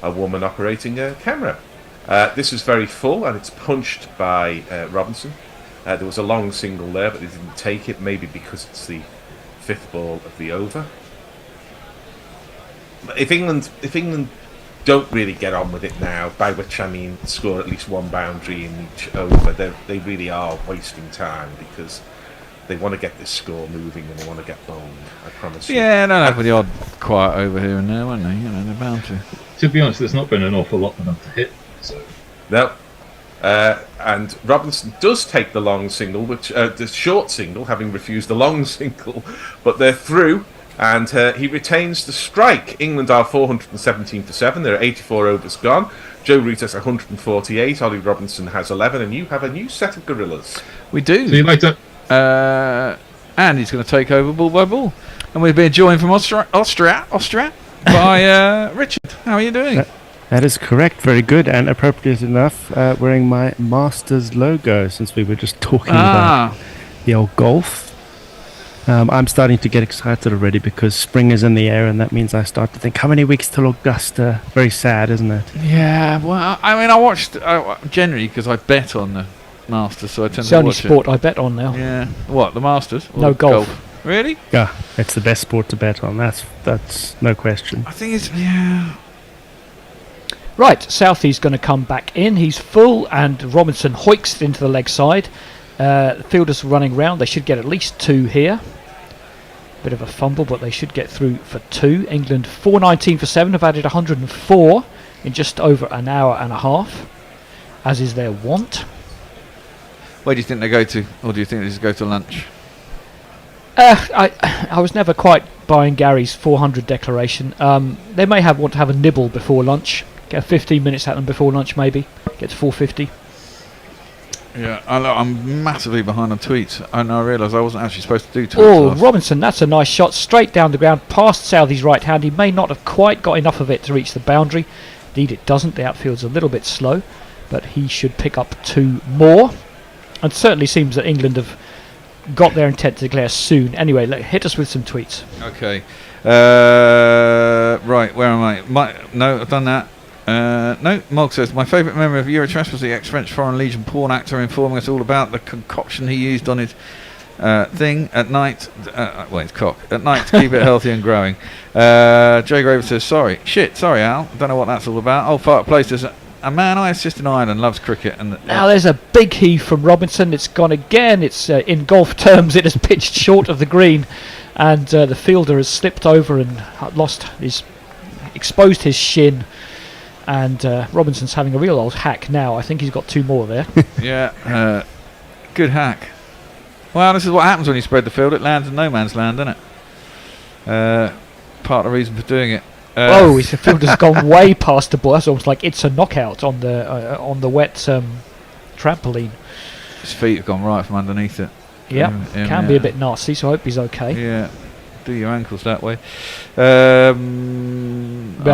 a woman operating a camera. This is very full, and it's punched by Robinson. There was a long single there, but he didn't take it, maybe because it's the 5th ball of the over. If England don't really get on with it now, by which I mean score at least 1 boundary in each over, they really are wasting time, because they want to get this score moving and they want to get bowled, I promise you. Yeah, they'll have the odd quiet over here and there, won't they? They're bound to. To be honest, there's not been an awful lot for them to hit. So. No. And Robinson does take the long single, which the short single, having refused the long single, but they're through, and he retains the strike. England are 417 for 7. There are 84 overs gone. Joe Root has 148. Ollie Robinson has 11, and you have a new set of gorillas. We do. So you like to. And he's going to take over ball by ball, and we're being joined from Austria by Richard. How are you doing? That is correct. Very good, and appropriate enough, wearing my Masters logo, since we were just talking about the old golf. I'm starting to get excited already because spring is in the air, and that means I start to think, how many weeks till Augusta? Very sad, isn't it? Yeah, well, I mean, I watched generally because I bet on the Masters, so I tend to watch it. It's the only sport I bet on now. Yeah. What, the Masters? No, golf. Really? Yeah, it's the best sport to bet on. That's no question. I think it's, yeah. Right, Southey's going to come back in. He's full, and Robinson hoiks into the leg side. The fielders running round. They should get at least 2 here. Bit of a fumble, but they should get through for 2. England 419 for 7 have added 104 in just over an hour and a half, as is their wont. Where do you think they go to, or do you think they just go to lunch? I was never quite buying Gary's 400 declaration. They may want to have a nibble before lunch. Get 15 minutes at them before lunch, maybe. Get to 450. Yeah, I'm massively behind on tweets, and I realised I wasn't actually supposed to do tweets. Oh, Robinson, that's a nice shot. Straight down the ground, past Southey's right hand. He may not have quite got enough of it to reach the boundary. Indeed, it doesn't. The outfield's a little bit slow, but he should pick up 2 more. And certainly seems that England have got their intent to declare soon. Anyway, hit us with some tweets. Okay. Right, where am I? No, I've done that. No, Mog says, my favourite memory of Eurotrash was the ex-French Foreign Legion porn actor informing us all about the concoction he used on his thing at night. Well, his cock. At night to keep it healthy and growing. Jay Graver says, sorry Al, don't know what that's all about. Old fart place says, a man I assist in Ireland loves cricket. And now there's a big heave from Robinson. It's gone again. It's in golf terms, it has pitched short of the green, and the fielder has slipped over and exposed his shin. And Robinson's having a real old hack now. I think he's got 2 more there. Yeah, good hack. Well, this is what happens when you spread the field. It lands in no man's land, doesn't it? Part of the reason for doing it. His fielder's gone way past the ball. That's almost like it's a knockout on the wet trampoline. His feet have gone right from underneath it. Yeah, can be a bit nasty, so I hope he's okay. Yeah, do your ankles that way. Well,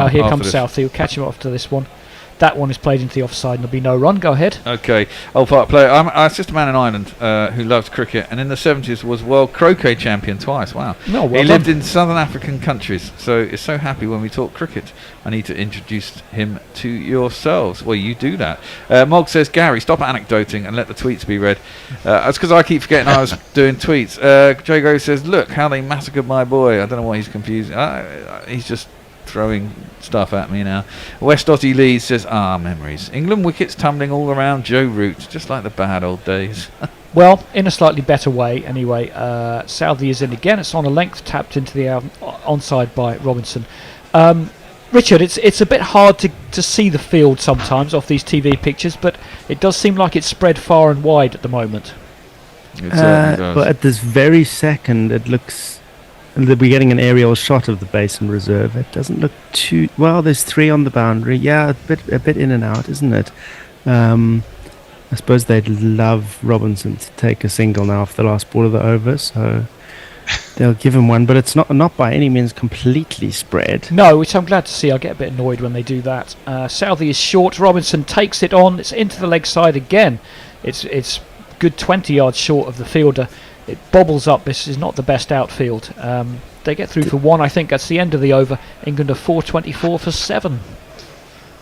here comes this. Southey. We'll catch him after this one. That one is played into the offside and there'll be no run. Go ahead. Okay, Old Park player. I assist a man in Ireland who loves cricket, and in the 70s was world croquet champion twice. Wow. No, he lived in southern African countries, so is so happy when we talk cricket. I need to introduce him to yourselves. Well, you do that. Mog says, Gary, stop anecdoting and let the tweets be read. That's because I keep forgetting I was doing tweets. Jay Grove says, look how they massacred my boy. I don't know why he's confused. He's just throwing stuff at me now. West Dotty Leeds says, memories. England wickets tumbling all around Joe Root, just like the bad old days. Well, in a slightly better way anyway. Southey is in again. It's on a length, tapped into the onside by Robinson. Richard, it's a bit hard to see the field sometimes off these TV pictures, but it does seem like it's spread far and wide at the moment. It certainly does. But at this very second, it looks... We're getting an aerial shot of the Basin Reserve. It doesn't look too... Well, there's 3 on the boundary. Yeah, a bit in and out, isn't it? I suppose they'd love Robinson to take a single now off the last ball of the over, so they'll give him one. But it's not by any means completely spread. No, which I'm glad to see. I get a bit annoyed when they do that. Southey is short. Robinson takes it on. It's into the leg side again. It's good 20 yards short of the fielder. It bobbles up. This is not the best outfield. They get through for 1. I think that's the end of the over. England are 424 for 7.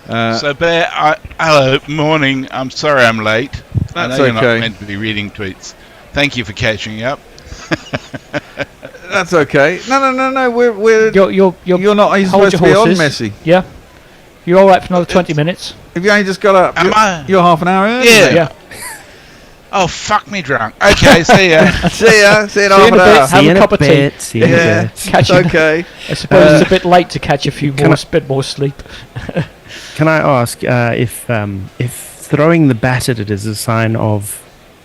So, Bear, hello, morning. I'm sorry I'm late. I know you're not okay. meant to be reading tweets. Thank you for catching up. That's okay. No. We're you're not. He's hold supposed to your be on, horses. Messi. Yeah. You're all right for another 20 minutes. Have you only just got up? You're half an hour early. Yeah. Oh, fuck me drunk. Okay, see ya. See ya in See you half in an a bit. hour. Have a cup of tea. See you in a bit. Catch It's okay. I suppose it's a bit late to catch a bit more sleep. Can I ask if throwing the bat at it is a sign of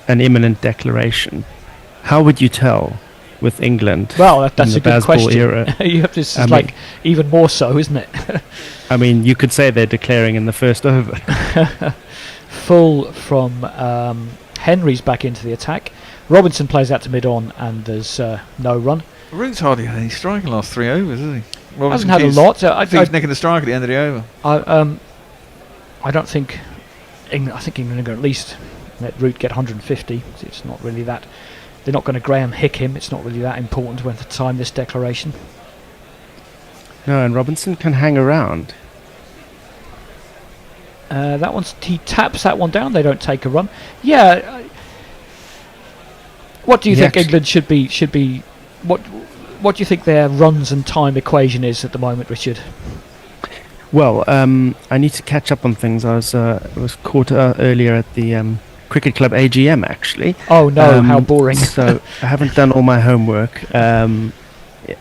an imminent declaration? How would you tell with England? Well, that's in a the good Bazball question. Era? This is like even more so, isn't it? I mean, you could say they're declaring in the first over. Full from Henry's back into the attack. Robinson plays out to mid-on and there's no run. Root's hardly had any strike in the last 3 overs, has he? Hasn't had a lot. I think he's nicking the strike at the end of the over. I don't think... I think England are going to at least let Root get 150. It's not really that... They're not going to Graham Hick him. It's not really that important when to time this declaration. No, and Robinson can hang around. He taps that one down. They don't take a run. Yeah. What do you think England should be? What do you think their runs and time equation is at the moment, Richard? Well, I need to catch up on things. I was caught earlier at the Cricket Club AGM actually. Oh no! How boring. So I haven't done all my homework.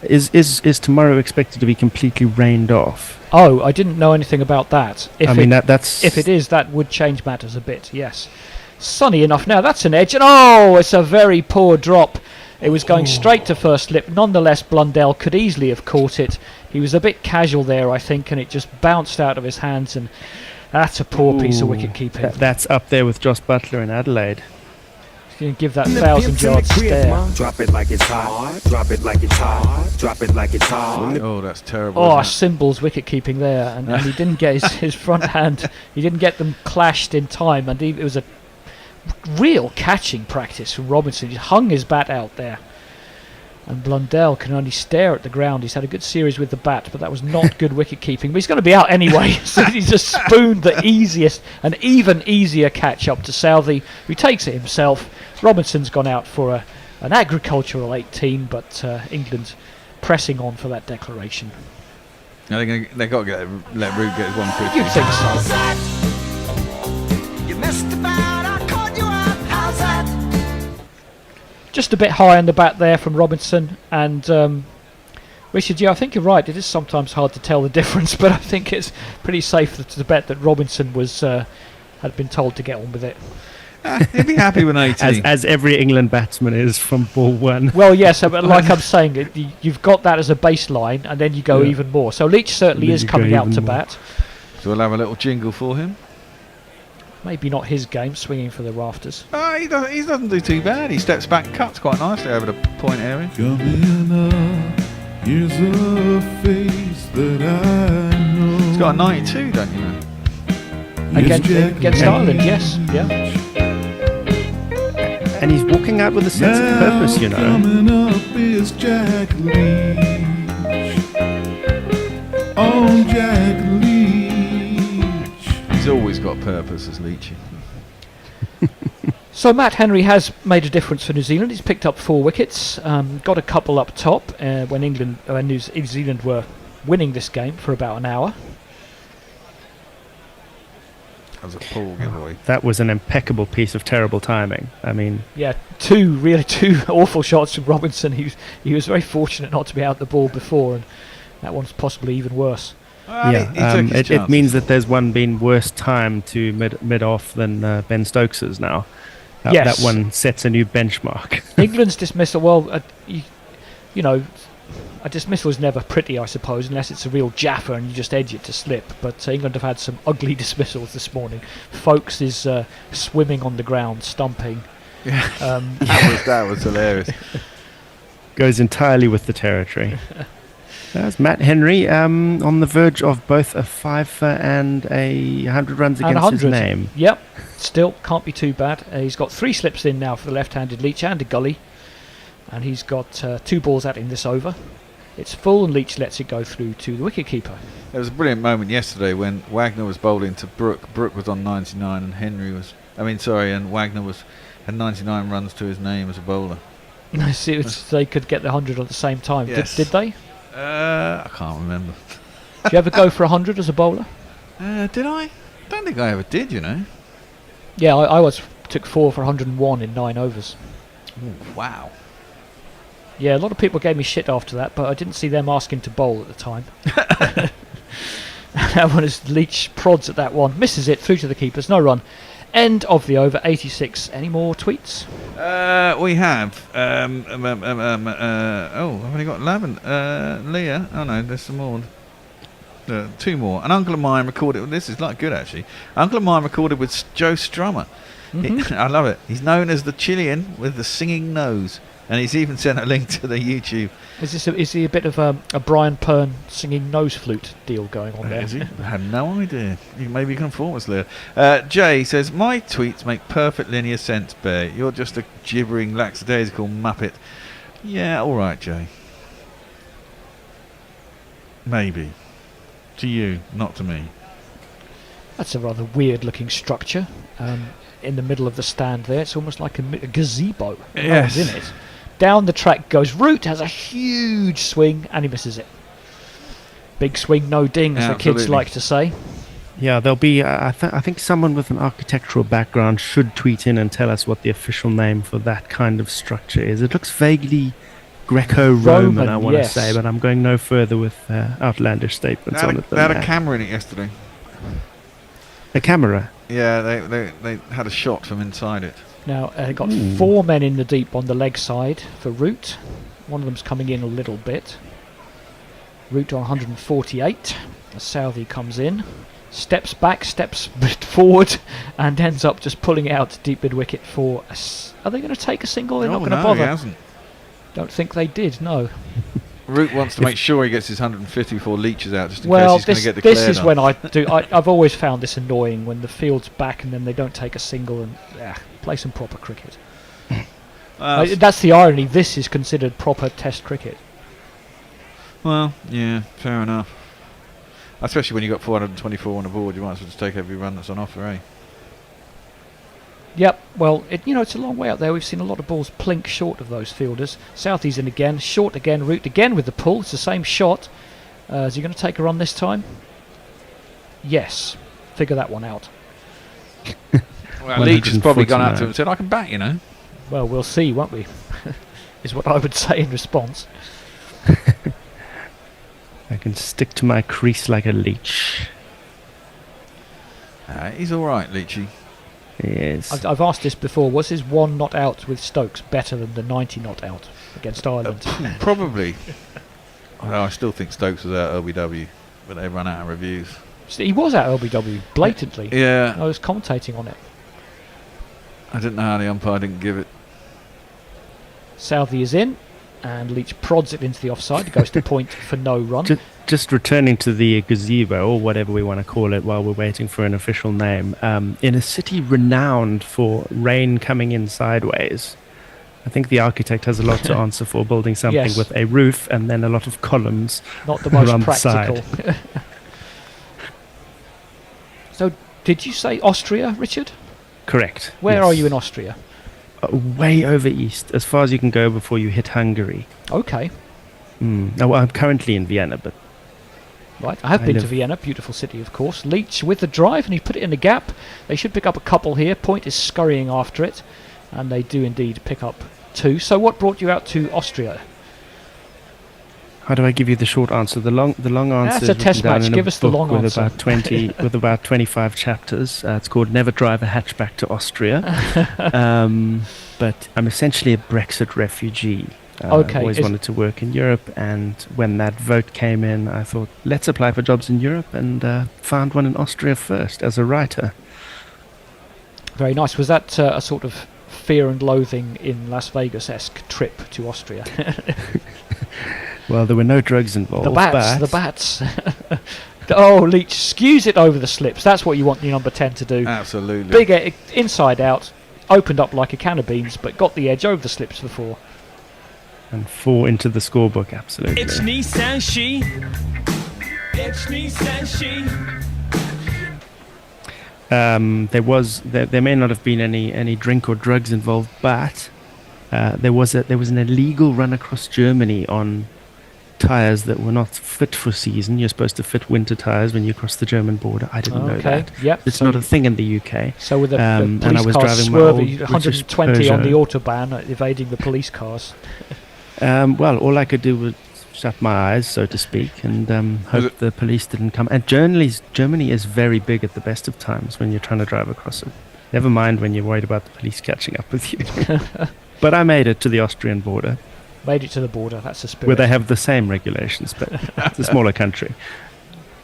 Is tomorrow expected to be completely rained off? Oh, I didn't know anything about that. That's... If it is, that would change matters a bit, yes. Sunny enough now, that's an edge, and it's a very poor drop. It was going straight to first slip. Nonetheless, Blundell could easily have caught it. He was a bit casual there, I think, and it just bounced out of his hands, and that's a poor piece of wicket keeping. That's up there with Josh Butler in Adelaide. Going to give that 1,000-yard stare. Drop it like it's hot. Drop it like it's hot. Drop it like it's hot. Oh, that's terrible. Oh, Symbол's wicket keeping there, and he didn't get his front hand. He didn't get them clashed in time, and it was a real catching practice from Robinson. He hung his bat out there, and Blundell can only stare at the ground. He's had a good series with the bat, but that was not good wicket keeping. But he's going to be out anyway, so he just spooned the easiest and even easier catch up to Southey, who takes it himself. Robinson's gone out for an agricultural 18, but England pressing on for that declaration. No, they've got to let Root get his 150. You'd think so. You messed about, I called you out. How's that? Just a bit high on the bat there from Robinson, and Richard, yeah, I think you're right. It is sometimes hard to tell the difference, but I think it's pretty safe to bet that Robinson had been told to get on with it. He'd be happy with 18. As every England batsman is from ball one. Well, yes, but like I'm saying, you've got that as a baseline, and then you go even more. So Leach certainly is coming out to bat. So we'll have a little jingle for him. Maybe not his game, swinging for the rafters. He doesn't do too bad. He steps back and cuts quite nicely over the point area. Here's a face that I know. He's got a 92, don't you know? Against Ireland, yes. Yeah. And he's walking out with a sense of purpose, you know. Coming up is Jack Leach. Oh, Jack Leach. He's always got purpose as Leachy. So Matt Henry has made a difference for New Zealand. He's picked up 4 wickets, got a couple up top when New Zealand were winning this game for about an hour. That was a poor giveaway. That was an impeccable piece of terrible timing. I mean, yeah, two awful shots from Robinson. He was very fortunate not to be out the ball before, and that one's possibly even worse. It means that there's one been worse timed to mid off than Ben Stokes's now. Yes. That one sets a new benchmark. England's dismissal, well, you know, a dismissal is never pretty, I suppose, unless it's a real jaffer and you just edge it to slip. But England have had some ugly dismissals this morning. Folks is swimming on the ground, stumping. Yeah, that was hilarious. Goes entirely with the territory. That's Matt Henry on the verge of both a 5 and a 100 runs against his name. Yep, still can't be too bad. He's got 3 slips in now for the left-handed Leach and a gully. And he's got 2 balls at him this over. It's full and Leach lets it go through to the wicketkeeper. There was a brilliant moment yesterday when Wagner was bowling to Brook. Brook was on 99 and and Wagner had 99 runs to his name as a bowler. See, they could get the 100 at the same time. Yes. Did they? I can't remember. Did you ever go for 100 as a bowler? Did I? Don't think I ever did, you know. Yeah, I took 4 for 101 in 9 overs. Ooh, wow. Yeah, a lot of people gave me shit after that, but I didn't see them asking to bowl at the time. That one is Leach prods at that one, misses it through to the keepers, no run. End of the over, 86. Any more tweets? We have. I've only got 11. Leah. Oh no, there's some more. 2 more. An uncle of mine recorded. This is like good actually. Uncle of mine recorded with Joe Strummer. Mm-hmm. I love it. He's known as the Chilean with the singing nose, and he's even sent a link to the YouTube. Is he a bit of a Brian Pern singing nose flute deal going on there? Is he? I had no idea. Maybe you can inform us, Leah. Jay says, my tweets make perfect linear sense, Bear. You're just a gibbering, lackadaisical muppet. Yeah, all right, Jay. Maybe. To you, not to me. That's a rather weird-looking structure in the middle of the stand there. It's almost like a gazebo. Yes. No one's in it. Down the track goes Root, has a huge swing, and he misses it. Big swing, no ding, as the kids like to say. Yeah, there'll be. I think someone with an architectural background should tweet in and tell us what the official name for that kind of structure is. It looks vaguely Greco-Roman, I want to say, but I'm going no further with outlandish statements on it. They had a camera in it yesterday. A camera? Yeah, they had a shot from inside it. Now, got 4 men in the deep on the leg side for Root. One of them's coming in a little bit. Root on 148. The Southie comes in, steps back, steps forward, and ends up just pulling it out deep mid wicket for. Are they going to take a single? They're not going to bother. He hasn't. Don't think they did. No. Root wants to make sure he gets his 150 before Leach is out, just in case he's going to get declared. This is when I've always found this annoying when the field's back and then they don't take a single and play some proper cricket. That's the irony. This is considered proper Test cricket. Well, yeah, fair enough. Especially when you've got 424 on the board, you might as well just take every run that's on offer, eh? Yep, well, it's a long way out there. We've seen a lot of balls plink short of those fielders. Southie's in again, short again, Root again with the pull. It's the same shot. Is he going to take a run this time? Yes. Figure that one out. Well, Leach has probably gone out to him and said, I can bat, you know. Well, we'll see, won't we? Is what I would say in response. I can stick to my crease like a leech. He's all right, Leachy. Yes. I've asked this before. Was his 1 not out with Stokes better than the 90 not out against Ireland? Probably. Although I still think Stokes was out LBW, but they run out of reviews. So he was at LBW blatantly. Yeah. I was commentating on it. I didn't know how the umpire didn't give it. Southey is in, and Leach prods it into the offside. It goes to point for no run. Just returning to the gazebo, or whatever we want to call it, while we're waiting for an official name. In a city renowned for rain coming in sideways, I think the architect has a lot to answer for, building something Yes. with a roof and then a lot of columns. Not the most on the practical. side. So, did you say Austria, Richard? Correct. Where yes. are you in Austria? Way over east, as far as you can go before you hit Hungary. Okay. Well, I'm currently in Vienna, but... Right, I have been to Vienna, beautiful city, of course. Leach with the drive, and he put it in the gap. They should pick up a couple here. Point is scurrying after it, and they do indeed pick up 2. So what brought you out to Austria? How do I give you the short answer? The long answer. That's a test match. Give us the long with answer. About 20, with about 25 chapters. It's called "Never Drive a Hatchback to Austria." But I'm essentially a Brexit refugee. Okay. Always wanted to work in Europe, and when that vote came in, I thought, let's apply for jobs in Europe, and found one in Austria first as a writer. Very nice. Was that a sort of fear and loathing in Las Vegas-esque trip to Austria? Well, there were no drugs involved. The bats. Oh, Leach skews it over the slips. That's what you want your number 10 to do. Absolutely. Big inside out, opened up like a can of beans, but got the edge over the slips for 4. And 4 into the scorebook, absolutely. It's Nissan She. It's Nissan She. There may not have been any drink or drugs involved, but there was an illegal run across Germany on tires that were not fit for season. You're supposed to fit winter tires when you cross the German border. I didn't know that. Yep. It's not a thing in the UK. So with the and I police was cars driving my old swerving British 120 on the Peugeot. autobahn, evading the police cars. Well, all I could do was shut my eyes, so to speak, and hope the police didn't come. And Germany is very big at the best of times when you're trying to drive across it. Never mind when you're worried about the police catching up with you. But I made it to the Austrian border. Made it to the border, that's the spirit. Where they have the same regulations, but it's a smaller country.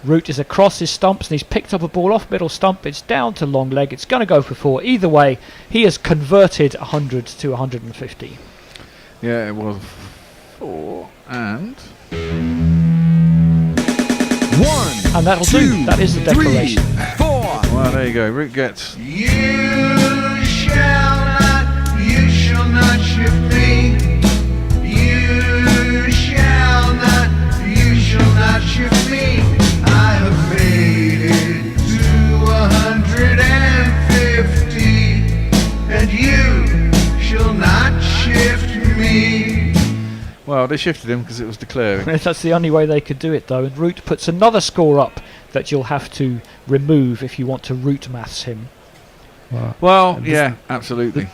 Root is across his stumps, and he's picked up a ball off middle stump. It's down to long leg. It's going to go for 4. Either way, he has converted 100 to 150. Yeah, it was 4 and 1. And that'll do. That is the declaration. 4. Well, there you go. Root gets. You shall not shift me. You shall not shift me. I have made it to 150, and you shall not shift me. Well, they shifted him because it was declaring. That's the only way they could do it, though. And Root puts another score up that you'll have to remove if you want to root maths him. Well, yeah, absolutely.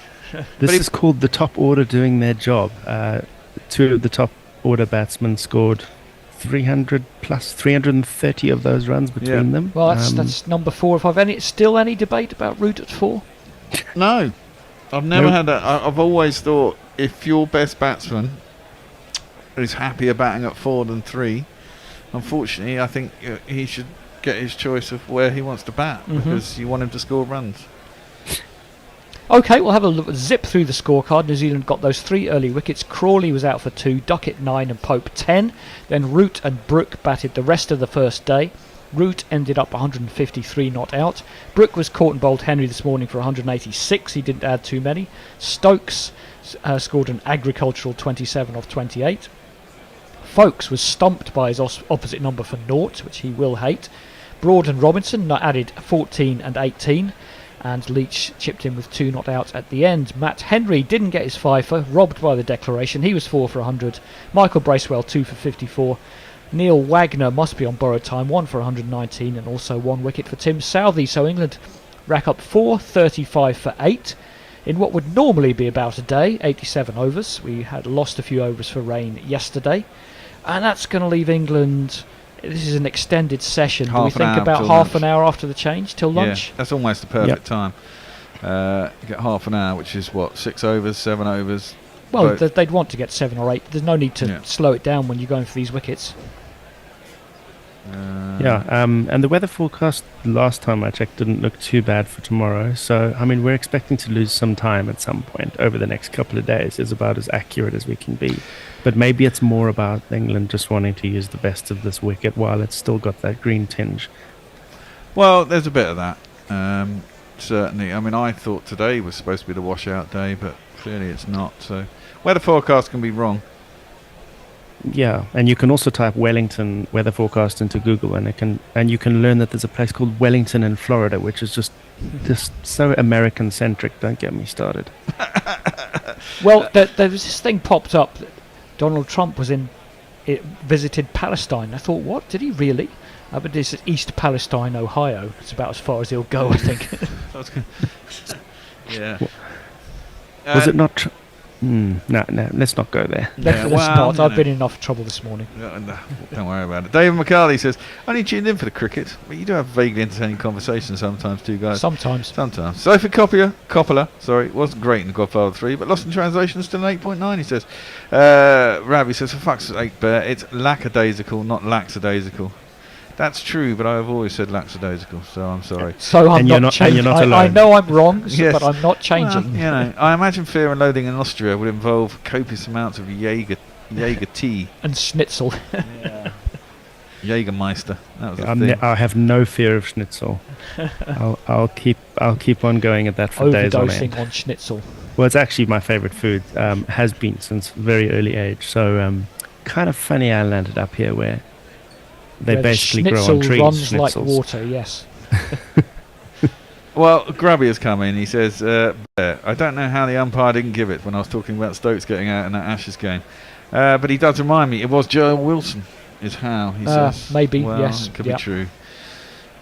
This is called the top order doing their job. 2 of the top order batsmen scored 300 plus 330 of those runs between them. Well, that's number 4. If I've still any debate about Root at 4? No, I've never had that. I've always thought if your best batsman is happier batting at 4 than 3, unfortunately, I think he should get his choice of where he wants to bat because you want him to score runs. Okay, we'll have a zip through the scorecard. New Zealand got those 3 early wickets. Crawley was out for 2, Duckett 9 and Pope 10. Then Root and Brook batted the rest of the first day. Root ended up 153 not out. Brook was caught and bowled Henry this morning for 186. He didn't add too many. Stokes scored an agricultural 27 off 28. Folkes was stumped by his opposite number for 0, which he will hate. Broad and Robinson added 14 and 18. And Leach chipped in with 2 not out at the end. Matt Henry didn't get his fifer, robbed by the declaration. He was 4 for 100. Michael Bracewell 2 for 54. Neil Wagner must be on borrowed time, 1 for 119, and also 1 wicket for Tim Southey. So England rack up 435 for 8 in what would normally be about a day, 87 overs. We had lost a few overs for rain yesterday, and that's going to leave England. This is an extended session. Do we think about half an hour after the change till lunch? Yeah, that's almost the perfect time. You get half an hour, which is what, 6 overs, 7 overs. Well, they'd want to get 7 or 8. There's no need to slow it down when you're going for these wickets. And the weather forecast last time I checked didn't look too bad for tomorrow. So, I mean, we're expecting to lose some time at some point over the next couple of days. Is about as accurate as we can be. But maybe it's more about England just wanting to use the best of this wicket while it's still got that green tinge. Well, there's a bit of that. Certainly. I mean, I thought today was supposed to be the washout day, but clearly it's not. So, weather forecast can be wrong. Yeah, and you can also type Wellington weather forecast into Google, and you can learn that there's a place called Wellington in Florida, which is just so American centric. Don't get me started. Well, there was this thing popped up that Donald Trump visited Palestine. I thought, what? Did he really? But this is East Palestine, Ohio. It's about as far as he'll go, I think. Yeah. Was it not? No, let's not go there. Let's not. I've been in enough trouble this morning. No, don't worry about it. David McCarthy says, only tuned in for the cricket, but you do have vaguely entertaining conversations sometimes too, guys. Sometimes. Sophie Coppola, wasn't great in The Godfather 3, but Lost in Translation is still an 8.9, he says. Ravi says, for fuck's sake, Bear, it's lackadaisical, not lackadaisical. That's true, but I have always said lackadaisical, so I'm sorry. So I'm not changing. I know I'm wrong, but I'm not changing. Well, I imagine Fear and Loathing in Austria would involve copious amounts of Jaeger tea. And schnitzel. Yeah. Jägermeister. That was the thing. I have no fear of schnitzel. I'll keep on going at that for days on end. Overdosing on schnitzel. Well, it's actually my favourite food. Has been since a very early age. So kind of funny I landed up here where they basically grow on trees. Runs like water, yes. Well, Grubby has come in. He says, I don't know how the umpire didn't give it when I was talking about Stokes getting out in that Ashes game. But he does remind me, it was Joe Wilson, is how he says. Maybe, well, yes. It could be true.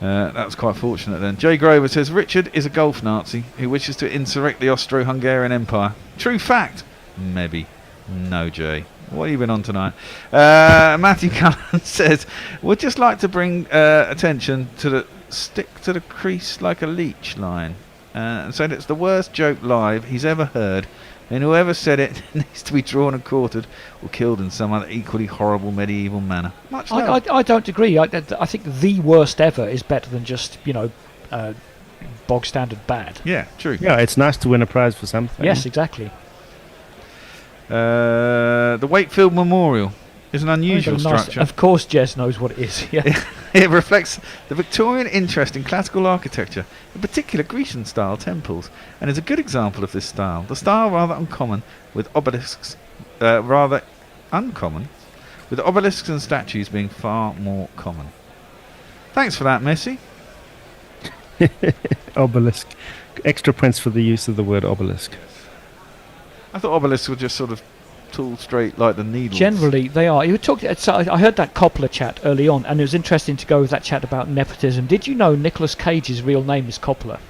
That was quite fortunate then. Jay Grover says, Richard is a golf Nazi who wishes to insurrect the Austro-Hungarian Empire. True fact. Maybe. No, Jay. What have you been on tonight? Matthew Cullen says, would just like to bring attention to the stick to the crease like a leech line. And said it's the worst joke live he's ever heard. And whoever said it needs to be drawn and quartered or killed in some other equally horrible medieval manner. Much love. I don't agree. I think the worst ever is better than just, bog standard bad. Yeah, true. Yeah, it's nice to win a prize for something. Yes, exactly. The Wakefield Memorial is an unusual structure. Of course Jez knows what it is. Yeah. It reflects the Victorian interest in classical architecture, in particular Grecian style temples, and is a good example of this style. The style rather uncommon, with obelisks and statues being far more common. Thanks for that, Missy. Obelisk. Extra points for the use of the word obelisk. I thought obelisks were just sort of tall, straight, like the needles. Generally, they are. You were talking. So I heard that Coppola chat early on, and it was interesting to go with that chat about nepotism. Did you know Nicolas Cage's real name is Coppola?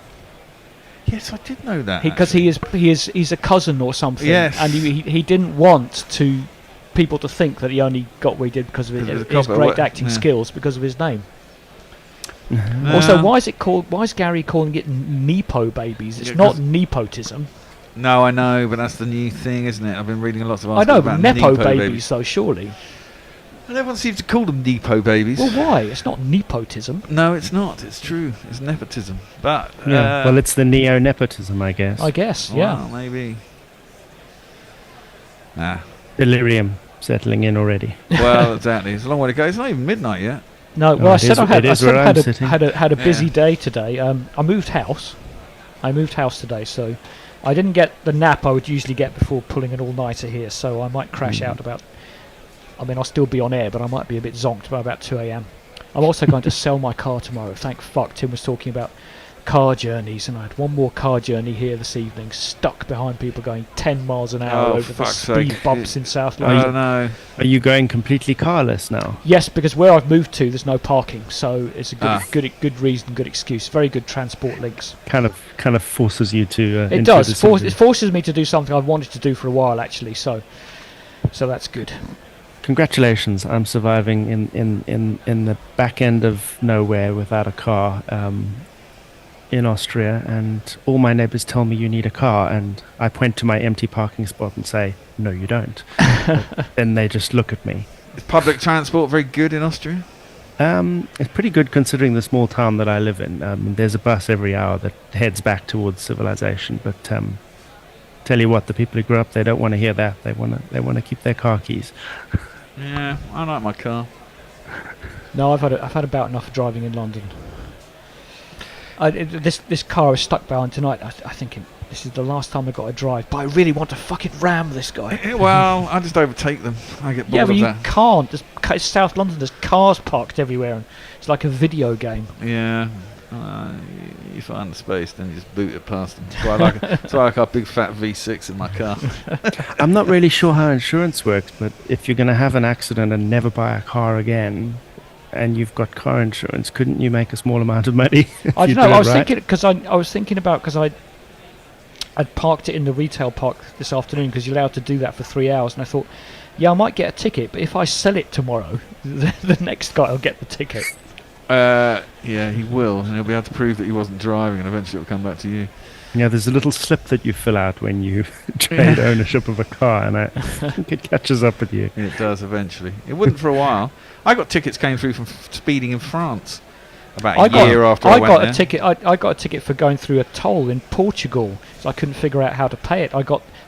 Yes, I did know that. Because he's a cousin or something. Yes. And he didn't want people to think that he only got what he did because of his great acting skills, because of his name. Also, why is Gary calling it Nepo babies? It's not nepotism. No, I know, but that's the new thing, isn't it? I've been reading lots of articles about Nepo babies, though, surely. And everyone seems to call them Nepo babies. Well, why? It's not nepotism. No, it's not. It's true. It's nepotism. But well, it's the neo-nepotism, I guess. Yeah. Well, maybe. Delirium settling in already. Well, exactly. It's a long way to go. It's not even midnight yet. No, well, I said I had a busy day today. I moved house. Today, so I didn't get the nap I would usually get before pulling an all-nighter here, so I might crash out I'll still be on air, but I might be a bit zonked by about 2 a.m. I'm also going to sell my car tomorrow. Thank fuck. Tim was talking about car journeys, and I had one more car journey here this evening, stuck behind people going 10 miles an hour over the speed bumps in South London. Are you going completely carless now? Yes, because where I've moved to, there's no parking, so it's a good reason, good excuse. Very good transport links. Kind of forces you to. It does. It forces me to do something I've wanted to do for a while, actually. So that's good. Congratulations! I'm surviving in the back end of nowhere without a car. In Austria, and all my neighbours tell me you need a car, and I point to my empty parking spot and say, no, you don't. Then they just look at me. Is public transport very good in Austria? It's pretty good considering the small town that I live in. There's a bus every hour that heads back towards civilization. But tell you what, the people who grew up, they don't want to hear that. They want to keep their car keys. Yeah, I like my car. No, I've had about enough of driving in London. This car is stuck behind tonight. I think this is the last time I got to drive. But I really want to fucking ram this guy. Well, I just overtake them. I get bored yeah, but of you that. can't. It's South London. There's cars parked everywhere, and it's like a video game. Yeah. You find the space, then you just boot it past them. That's why I like our big fat V6 in my car. I'm not really sure how insurance works, but if you're going to have an accident and never buy a car again, and you've got car insurance, couldn't you make a small amount of money? I don't know. I was thinking because I was thinking about because I'd parked it in the retail park this afternoon because you're allowed to do that for 3 hours, and I thought, yeah, I might get a ticket, but if I sell it tomorrow, the next guy will get the ticket. Yeah, he will, and he'll be able to prove that he wasn't driving, and eventually it'll come back to you. Yeah, there's a little slip that you fill out when you trade ownership of a car, and I think it catches up with you. It does eventually. It wouldn't for a while. I got tickets came through from speeding in France about a year after I went there. I got a ticket for going through a toll in Portugal, so I couldn't figure out how to pay it.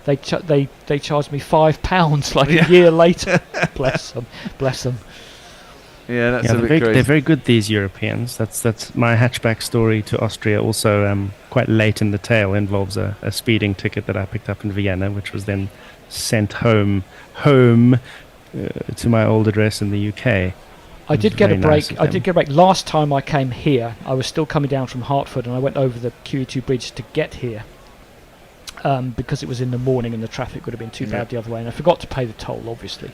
They charged me £5 like a year later. Bless them. Yeah, that's a bit crazy. They're very good, these Europeans. That's my hatchback story to Austria. Also, quite late in the tale, involves a speeding ticket that I picked up in Vienna, which was then sent home to my old address in the UK. I did get a break. Last time I came here, I was still coming down from Hertford, and I went over the QE2 bridge to get here because it was in the morning and the traffic would have been too bad the other way, and I forgot to pay the toll, obviously.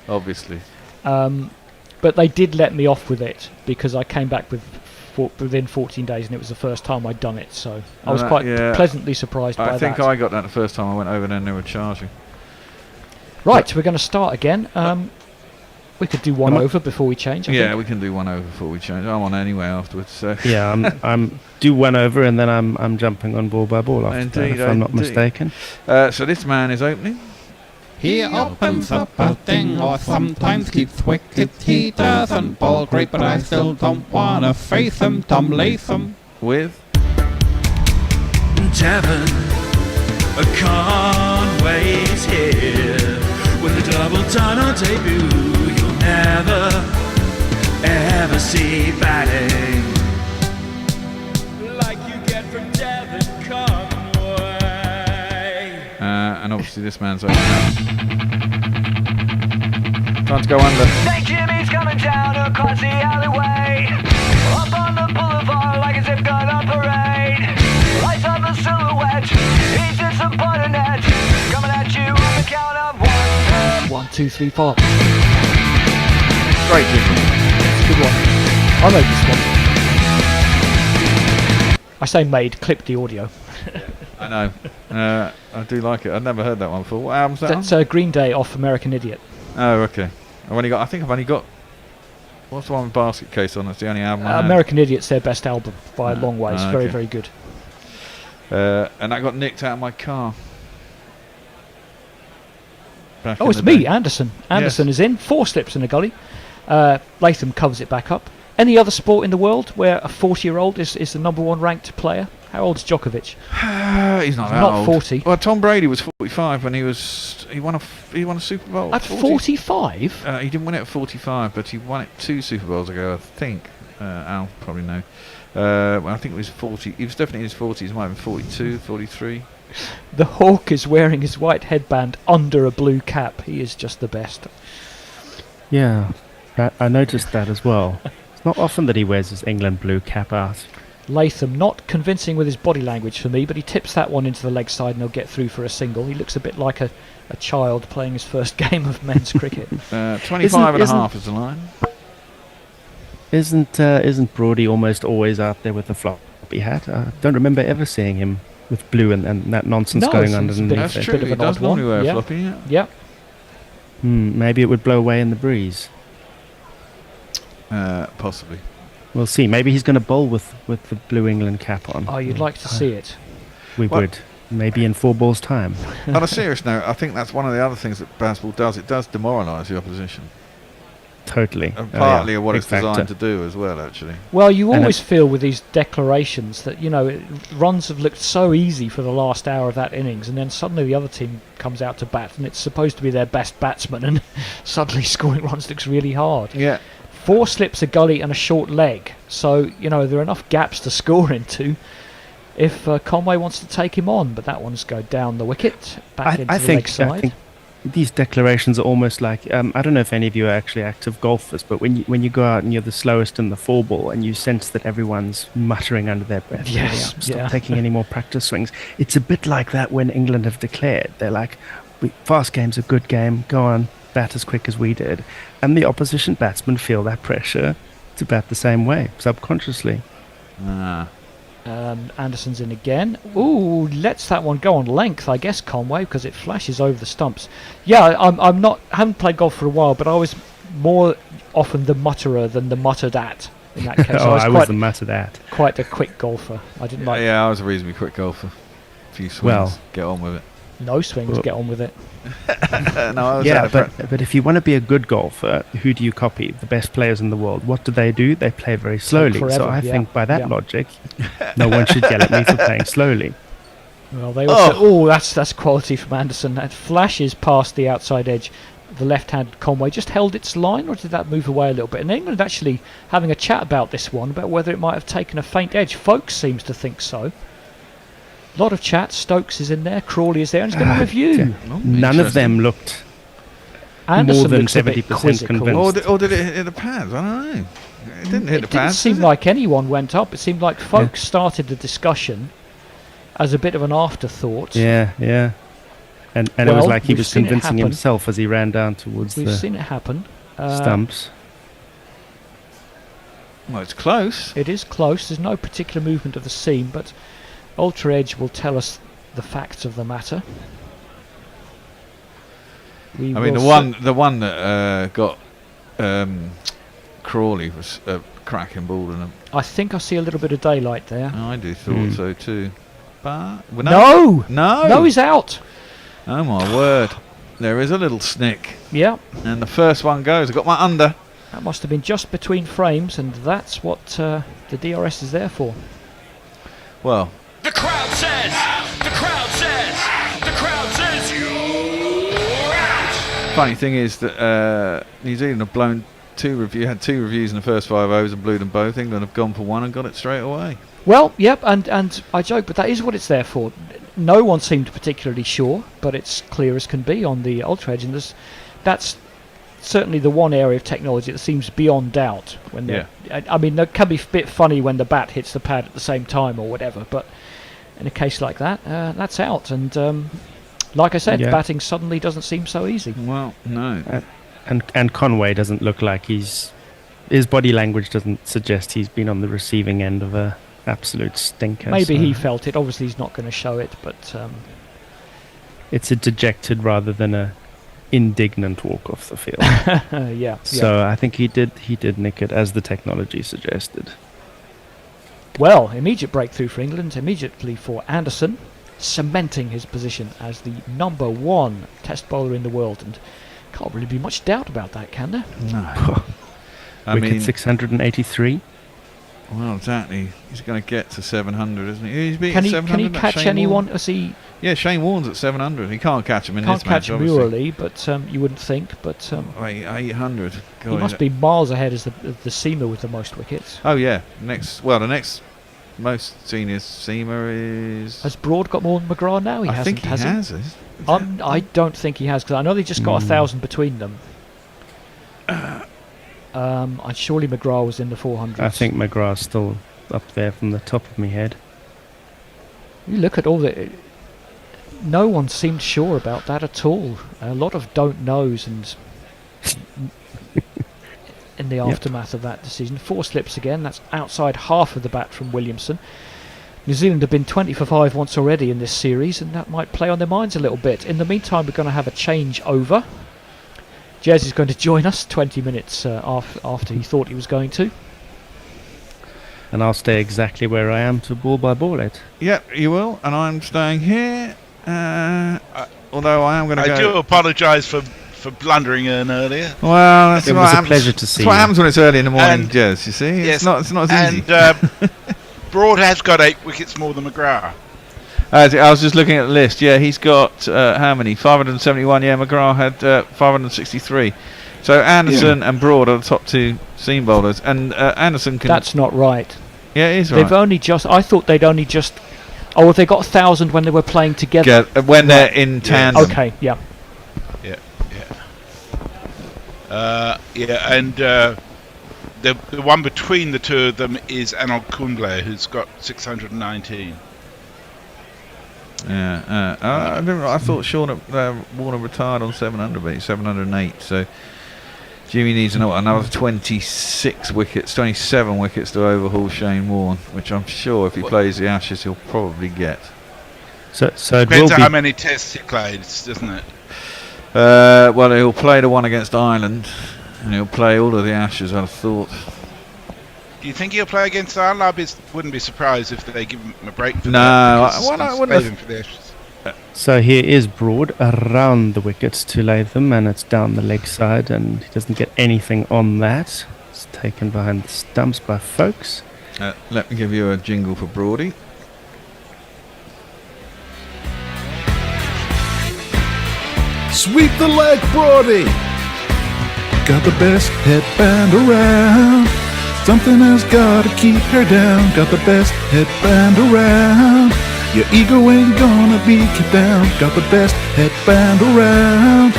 But they did let me off with it because I came back within 14 days, and it was the first time I'd done it, so I was quite pleasantly surprised by that. I think I got that the first time I went over there and they were charging. Right, we're going to start again. We could do one over before we change. I think. We can do one over before we change. I'm on anyway afterwards. So. Yeah, I'm do one over, and then I'm jumping on ball by ball after that, if I'm not mistaken. So this man is opening. He opens up a thing, or sometimes keeps wickets. He doesn't ball great, but I still don't wanna face him. Tom Latham with Devon Conway's here with a double tunnel debut. You'll never ever see batting like you get from Devon Conway. And obviously this man's opening up. Time to go under. St. Jimmy's coming down across the alleyway, up on the boulevard like as if gonna parade. Lights up a silhouette, he's in some butter net, coming at you on the count of 1, 2, 3, 4. Great jingle. It's a good one. I made this one. I say made, clipped the audio. I know. I do like it. I've never heard that one before. What album's that? That's Green Day off American Idiot. Oh, okay. I think I've only got. What's the one with Basket Case on? That's the only album. American Idiot's their best album by a long way. It's very, very good. And that got nicked out of my car. It's me, Anderson. Anderson is in. 4 slips in a gully. Latham covers it back up. Any other sport in the world where a 40-year-old is the number 1 ranked player? How old is Djokovic? He's not that old. 40. Well, Tom Brady was 45 when he won a Super Bowl. At 45? He didn't win it at 45, but he won it 2 Super Bowls ago, I think. Al probably know. Well, I think it was 40. He was definitely in his 40s. He might have been 42, 43. The Hawk is wearing his white headband under a blue cap. He is just the best. Yeah, I noticed that as well. It's not often that he wears his England blue cap out. Latham, not convincing with his body language for me, but he tips that one into the leg side and he'll get through for a single. He looks a bit like a child playing his first game of men's cricket. 25 and a half is the line. Isn't Brody almost always out there with a floppy hat? I don't remember ever seeing him with blue and that nonsense going underneath. That's true. He does normally wear a floppy. Yeah. Maybe it would blow away in the breeze. Possibly. We'll see. Maybe he's going to bowl with the blue England cap on. Oh, you'd like to see it. We would. Maybe in 4 balls' time. On a serious note, I think that's one of the other things that baseball does. It does demoralise the opposition. totally. And partly what big it's designed factor. to do as well, actually. Well, you always feel with these declarations that, runs have looked so easy for the last hour of that innings, and then suddenly the other team comes out to bat, and it's supposed to be their best batsman, and suddenly scoring runs looks really hard. Yeah. 4 slips, a gully, and a short leg. So, there are enough gaps to score into if Conway wants to take him on, but that one's go down the wicket, back into the leg side. I think these declarations are almost like I don't know if any of you are actually active golfers, but when you go out and you're the slowest in the 4-ball and you sense that everyone's muttering under their breath, Yes, stop taking any more practice swings. It's a bit like that when England have declared. They're like, fast game's a good game, go on, bat as quick as we did. And the opposition batsmen feel that pressure to bat the same way, subconsciously. Anderson's in again. Ooh, lets that one go on length, I guess, Conway, because it flashes over the stumps. Yeah, haven't played golf for a while, but I was more often the mutterer than the muttered at in that case. I was the muttered at. Quite a quick golfer. I didn't like. Yeah, I was a reasonably quick golfer. A few swings, get on with it. No swings, get on with it. But if you want to be a good golfer, who do you copy? The best players in the world. What do? They play very slowly. So I think by that logic, no one should yell at me for playing slowly. Well, they also. That's quality from Anderson. That flashes past the outside edge. The left-hand Conway just held its line, or did that move away a little bit? And England actually having a chat about this one, about whether it might have taken a faint edge. Folks seems to think so. A lot of chat. Stokes is in there. Crawley is there, and he's going to review. None of them looked Anderson more than looks a bit 70% convinced. Or did it hit the pads? I don't know. It didn't hit the pads. It didn't seem like anyone went up. It seemed like Folks started the discussion as a bit of an afterthought. Yeah. And it was like he was convincing himself as he ran down towards We've seen it happen. Stumps. Well, it's close. It is close. There's no particular movement of the seam, but Ultra Edge will tell us the facts of the matter. The one that got Crawley was a cracking ball, and I think I see a little bit of daylight there. I do thought so too, but no, he's out. Oh my word! There is a little snick. Yeah, and the first one goes. I got my under. That must have been just between frames, and that's what the DRS is there for. Well. The crowd says, you're out. Funny thing is that New Zealand have had two reviews in the first 5 overs and blew them both. England have gone for one and got it straight away. Well, yep, and I joke, but that is what it's there for. No one seemed particularly sure, but it's clear as can be on the Ultra Edge, and that's certainly the one area of technology that seems beyond doubt. I mean, it can be a bit funny when the bat hits the pad at the same time or whatever, but in a case like that, that's out. And like I said, batting suddenly doesn't seem so easy. Well, no. And Conway doesn't look like his body language doesn't suggest he's been on the receiving end of a absolute stinker. Maybe he felt it. Obviously, he's not going to show it, but it's a dejected rather than a indignant walk off the field. So I think he did nick it, as the technology suggested. Well, immediate breakthrough for England, immediately for Anderson, cementing his position as the number 1 test bowler in the world, and can't really be much doubt about that, can there? No. Wicket 683. Well, exactly. He's going to get to 700, isn't he? Can he catch anyone? Yeah, Shane Warne's at 700. He can't catch him in this match, obviously. Can't catch Murali, but you wouldn't think. But 800. He must be miles ahead as the seamer with the most wickets. Oh yeah, the next most senior seamer is. Has Broad got more than McGrath now? I think he has. I don't think he has, because I know they just got 1,000 between them. And surely McGrath was in the 400s. I think McGrath's still up there from the top of my head. You look at all the. No one seemed sure about that at all. A lot of don't knows, and in the aftermath of that decision, 4 slips again. That's outside half of the bat from Williamson. New Zealand have been 20 for 5 once already in this series, and that might play on their minds a little bit. In the meantime, we're going to have a change over. Jez is going to join us 20 minutes after he thought he was going to. And I'll stay exactly where I am to ball by ball it. Yep, you will, and I'm staying here. Although I am going to go. I do apologise for for blundering in earlier. Well, that's It what was a happens. pleasure to see That's what you. happens when it's early in the morning, And- Jez. You see, Yes, it's not as easy. And Broad has got 8 wickets more than McGrath. I was just looking at the list. Yeah, he's got how many? 571. Yeah, McGrath had 563. So Anderson and Broad are the top 2 seam bowlers, and Anderson can. That's not right. Yeah, it is They've right. only just. I thought they'd only just. Oh, have they got 1,000 when they were playing together? Yeah, when they're in tandem. Okay, yeah. And the one between the two of them is Anil Kumble, who's got 619. Yeah, I thought Warner retired on 700, but he's 708. So Jimmy needs another 26 wickets, 27 wickets to overhaul Shane Warne, which I'm sure if he plays the Ashes he'll probably get. So it Depends will on how be. many tests he plays, doesn't it? Well, he'll play the one against Ireland, and he'll play all of the Ashes, I'd have thought. Do you think he'll play against Ireland? I wouldn't be surprised if they give him a break for No, that. I because wouldn't he's have- saving for the Ashes. So here is Broad around the wickets to Latham, and it's down the leg side, and he doesn't get anything on that. It's taken behind the stumps by Folks. Let me give you a jingle for Broady. Sweep the leg, Brody. Got the best headband around. Something has got to keep her down. Got the best headband around. Your ego ain't gonna be kept down. Got the best headband around.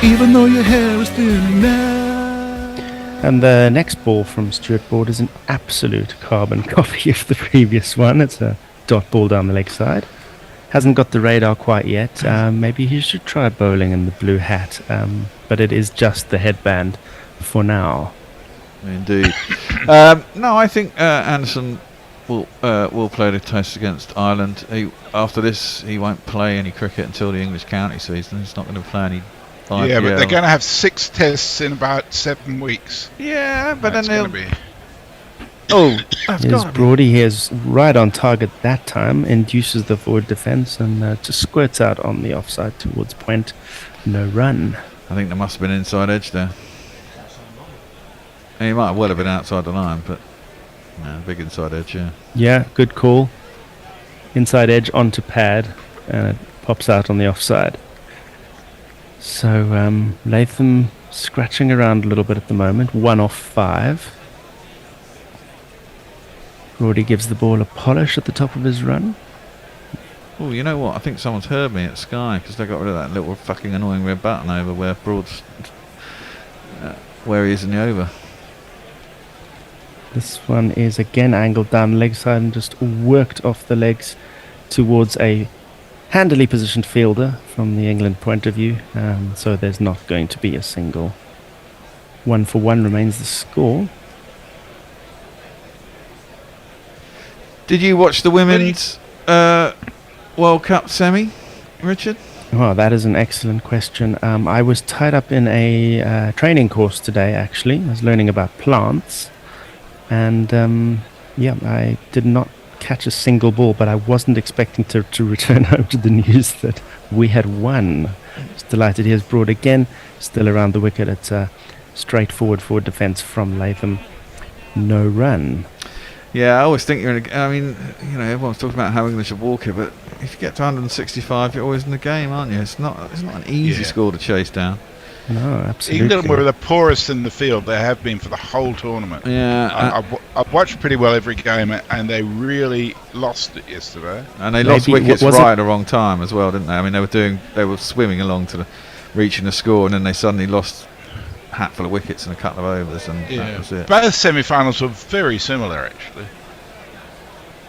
Even though your hair is thinning now. And the next ball from Stuart Broad is an absolute carbon copy of the previous one. It's a dot ball down the leg side. Hasn't got the radar quite yet. Maybe he should try bowling in the blue hat. But it is just the headband for now. Indeed. No, I think Anderson will play the test against Ireland. After this, he won't play any cricket until the English county season. He's not going to play any IPL. Yeah, but they're going to have 6 tests in about 7 weeks. Yeah, but That's then going they'll... to be. Oh, that's Here's got Brody. He is right on target that time. Induces the forward defence and just squirts out on the offside towards point. No run. I think there must have been inside edge there. He might well have been outside the line, but no, big inside edge, yeah. Yeah, good call. Inside edge onto pad, and it pops out on the offside. So Latham scratching around a little bit at the moment. 1 off 5. Brody gives the ball a polish at the top of his run. Oh, you know what? I think someone's heard me at Sky because they got rid of that little fucking annoying red button over where Broad's where he is in the over. This one is again angled down the leg side and just worked off the legs towards a handily positioned fielder from the England point of view. So there's not going to be a single. 1 for 1 remains the score. Did you watch the women's World Cup semi, Richard? Oh, that is an excellent question. I was tied up in a training course today, actually. I was learning about plants. And, I did not catch a single ball, but I wasn't expecting to return home to the news that we had won. Just delighted. Here's Broad again, still around the wicket. It's a straightforward forward defence from Latham. No run. Yeah, I always think you're in everyone's talking about how English are walking, but if you get to 165, you're always in the game, aren't you? It's not an easy score to chase down. No, absolutely. England were the poorest in the field. They have been for the whole tournament. Yeah, I've watched pretty well every game, and they really lost it yesterday. And they lost wickets right at the wrong time as well, didn't they? I mean, they were swimming along to reaching the score, and then they suddenly lost a hatful of wickets in a couple of overs, and that was it. Both semi-finals were very similar, actually.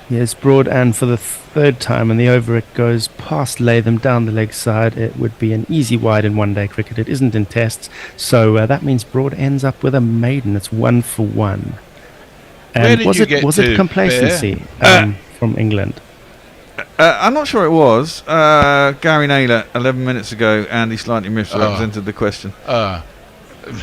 Yes, Broad, and for the third time in the over it goes past Latham down the leg side. It would be an easy wide in one-day cricket. It isn't in tests, so that means Broad ends up with a maiden. It's 1 for 1. Where did was you it get was to, it complacency from England? I'm not sure it was. Gary Naylor, 11 minutes ago, Andy slightly misrepresented the question.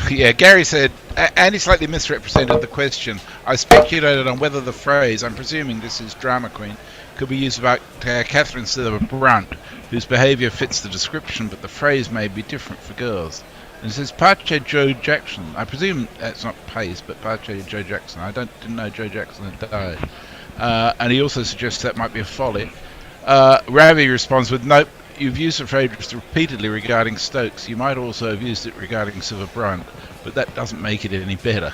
Yeah, Gary said, Andy slightly misrepresented the question. I speculated on whether the phrase, I'm presuming this is drama queen, could be used about Catherine Sither Brunt, whose behaviour fits the description, but the phrase may be different for girls. And it says Pache Joe Jackson. I presume that's not Pace, but Pache Joe Jackson. I didn't know Joe Jackson had died. And he also suggests that might be a folly. Ravi responds with, nope, you've used the phrase repeatedly regarding Stokes. You might also have used it regarding Silver Bryant, but that doesn't make it any better.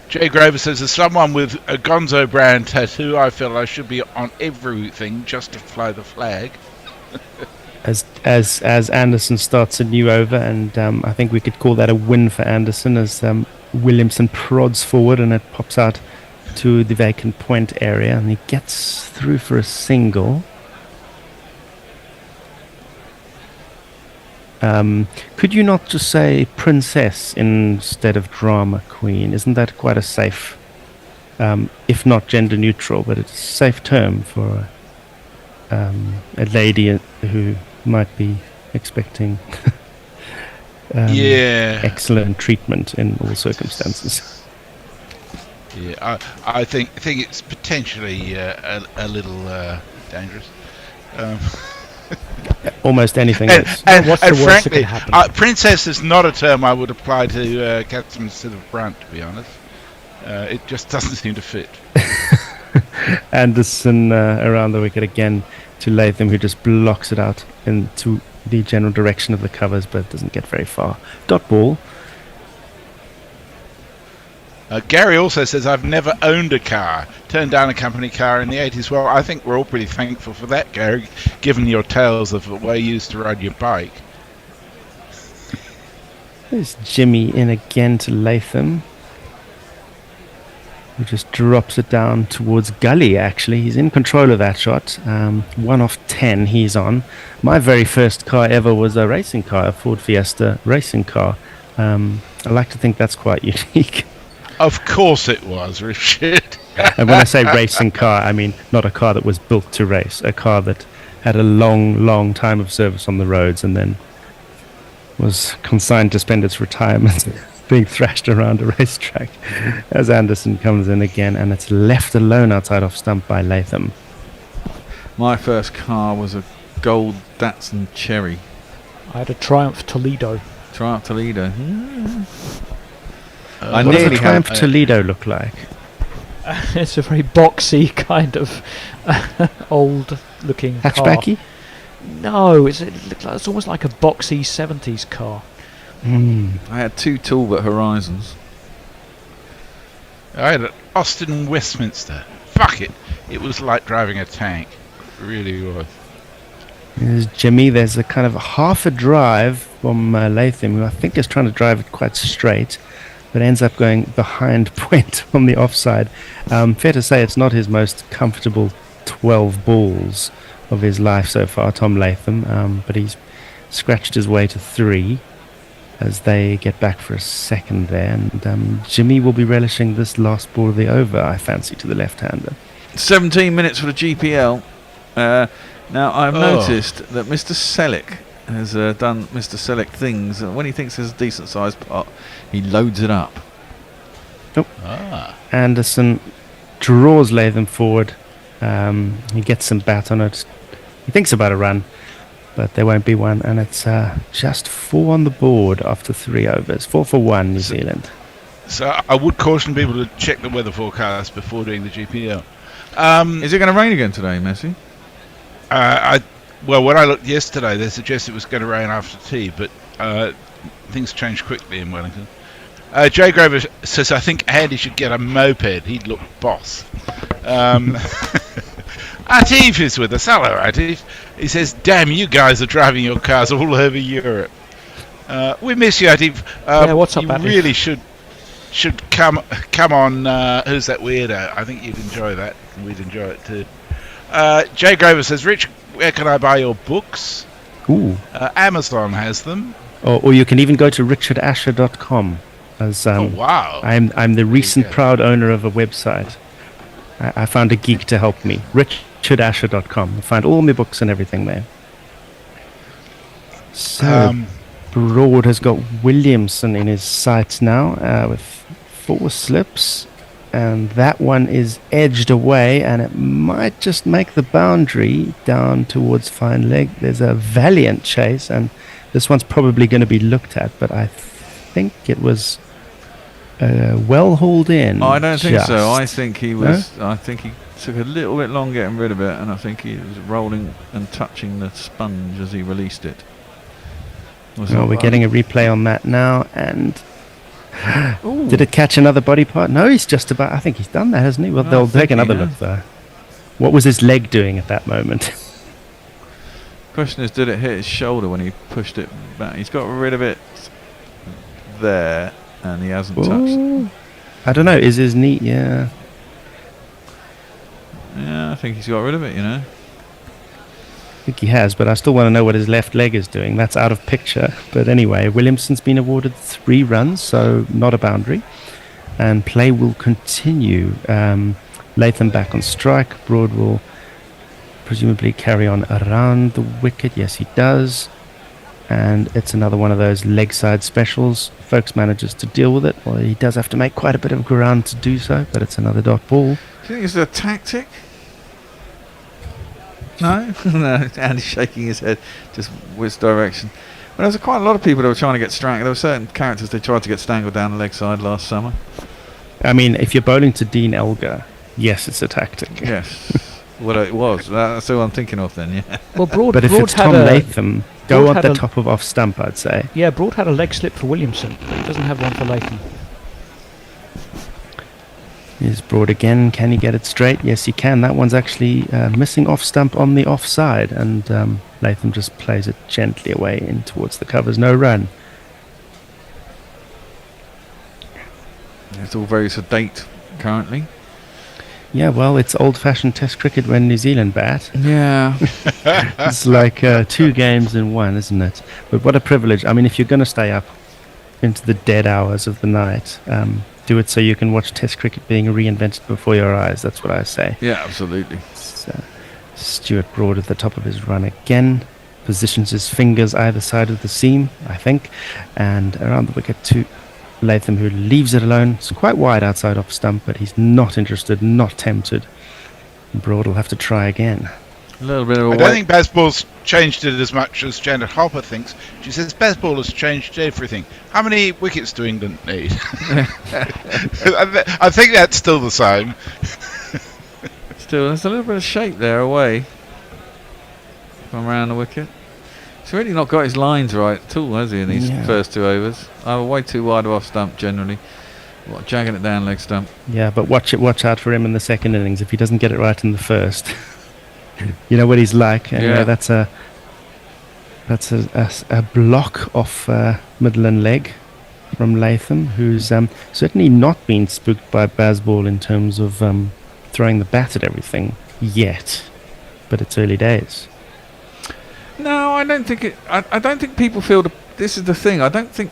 Jay Grover says, as someone with a Gonzo brand tattoo, I feel I should be on everything just to fly the flag. As Anderson starts a new over, and I think we could call that a win for Anderson, as Williamson prods forward and it pops out to the vacant point area, and he gets through for a single. Could you not just say princess instead of drama queen? Isn't that quite a safe, if not gender neutral, but it's a safe term for a lady who might be expecting excellent treatment in all circumstances? Yeah, I think it's potentially a little dangerous. Almost anything. And frankly, princess is not a term I would apply to Catherine Silver-Brandt, to be honest. It just doesn't seem to fit. Anderson around the wicket again to Latham, who just blocks it out into the general direction of the covers, but doesn't get very far. Dot ball. Gary also says, I've never owned a car. Turned down a company car in the 80s. Well, I think we're all pretty thankful for that, Gary, given your tales of the way you used to ride your bike. There's Jimmy in again to Latham, who just drops it down towards Gully, actually. He's in control of that shot. 1 off 10 he's on. My very first car ever was a racing car, a Ford Fiesta racing car. I like to think that's quite unique. Of course it was, Richard. And when I say racing car, I mean not a car that was built to race, a car that had a long time of service on the roads and then was consigned to spend its retirement being thrashed around a racetrack. As Anderson comes in again, and it's left alone outside off stump by Latham. My first car was a gold Datsun Cherry. I had a Triumph Toledo. Triumph Toledo. What does a Triumph Toledo look like? It's a very boxy kind of old-looking hatchbacky? car. No, it's almost like a boxy 70s car. I had 2 Talbot Horizons. I had an Austin Westminster. Fuck it. It was like driving a tank. It really was. There's Jimmy. There's a kind of half a drive from Latham, who I think is trying to drive it quite straight, but ends up going behind point on the offside. Fair to say it's not his most comfortable 12 balls of his life so far, Tom Latham, but he's scratched his way to 3 as they get back for a second there, and Jimmy will be relishing this last ball of the over, I fancy, to the left-hander. 17 minutes for the GPL. Now I've noticed that Mr. Selleck has done Mr. Selleck things. When he thinks there's a decent sized pot, he loads it up. Anderson draws Latham forward. He gets some bat on it. He thinks about a run, but there won't be one, and it's just 4 on the board after 3 overs. 4 for 1, New Zealand. So I would caution people to check the weather forecast before doing the GPL. Is it going to rain again today, Messi? Well, when I looked yesterday, they suggested it was going to rain after tea, but things change quickly in Wellington. Jay Grover says, I think Andy should get a moped. He'd look boss. Atif is with us. Hello, Atif. He says, damn, you guys are driving your cars all over Europe. We miss you, Atif. What's up, you Atif? really should come on. Who's that weirdo? I think you'd enjoy that. We'd enjoy it too. Jay Grover says, Rich, where can I buy your books? Ooh. Amazon has them. Or you can even go to richardasher.com. As, wow. I'm the recent proud owner of a website. I found a geek to help me. richardasher.com. I find all my books and everything there. So, Broad has got Williamson in his sights now with 4 slips. and that one is edged away, and it might just make the boundary down towards fine leg. There's a valiant chase, and this one's probably going to be looked at, but I think it was well hauled in. I don't think just. so. I think he was. No? I think he took a little bit long getting rid of it, and I think he was rolling and touching the sponge as he released it. Well, we're getting a replay on that now, and did it catch another body part? No, he's just about. I think he's done that, hasn't he? Well, they'll take another look though. What was his leg doing at that moment? Question is, did it hit his shoulder when he pushed it back? He's got rid of it there, and he hasn't touched. I don't know. Is his knee? Yeah. Yeah, I think he's got rid of it. I think he has, but I still want to know what his left leg is doing. That's out of picture. But anyway, Williamson's been awarded 3 runs, so not a boundary. And play will continue. Latham back on strike. Broad will presumably carry on around the wicket. Yes, he does. And it's another one of those leg side specials. Folks manages to deal with it. Well, he does have to make quite a bit of ground to do so, but it's another dot ball. Do you think it's a tactic? No? No, Andy's shaking his head, just which direction. Well, there was quite a lot of people that were trying to get strangled. There were certain characters they tried to get strangled down the leg side last summer. I mean, if you're bowling to Dean Elgar, yes, it's a tactic. Yes. Well, it was. That's who I'm thinking of then, yeah. Well, Broad, but if Broad it's Tom Latham, go on the top of off stump, I'd say. Yeah, Broad had a leg slip for Williamson, but he doesn't have one for Latham. Here's Broad again. Can he get it straight? Yes, he can. That one's actually missing off stump on the offside, and Latham just plays it gently away in towards the covers. No run. It's all very sedate currently. Yeah, well, it's old-fashioned Test cricket when New Zealand bat. Yeah. It's like 2 games in 1, isn't it? But what a privilege. I mean, if you're going to stay up into the dead hours of the night, do it so you can watch Test cricket being reinvented before your eyes. That's what I say. Yeah, absolutely. So, Stuart Broad at the top of his run again. Positions his fingers either side of the seam, I think. And around the wicket to Latham, who leaves it alone. It's quite wide outside off stump, but he's not interested, not tempted. Broad will have to try again. A little bit of a I don't think Bazball's changed it as much as Janet Harper thinks. She says Bazball has changed everything. How many wickets do England need? I think that's still the same. Still, there's a little bit of shape there away from around the wicket. He's really not got his lines right at all, has he, in these first 2 overs? Way too wide off stump generally. Jagging it down leg stump. Yeah, but watch out for him in the second innings if he doesn't get it right in the first. You know what he's like. Anyway, that's a block off middle and leg from Latham, who's certainly not been spooked by Bazball in terms of throwing the bat at everything yet, but it's early days. No, I don't think it. I don't think people feel this is the thing. I don't think.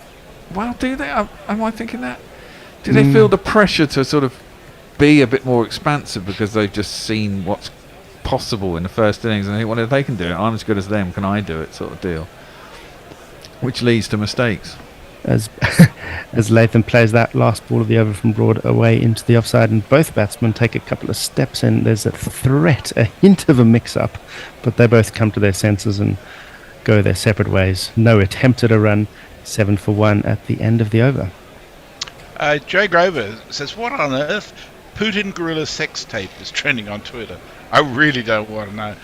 Well, do they? Am I thinking that? Do they feel the pressure to sort of be a bit more expansive because they've just seen what's possible in the first innings and think, well, if they can do it, I'm as good as them, can I do it, sort of deal, which leads to mistakes. As Latham plays that last ball of the over from Broad away into the offside, and both batsmen take a couple of steps in, there's a threat, a hint of a mix-up, but they both come to their senses and go their separate ways. No attempt at a run, 7 for 1 at the end of the over. Joe Grover says, what on earth? Putin gorilla sex tape is trending on Twitter. I really don't want to know.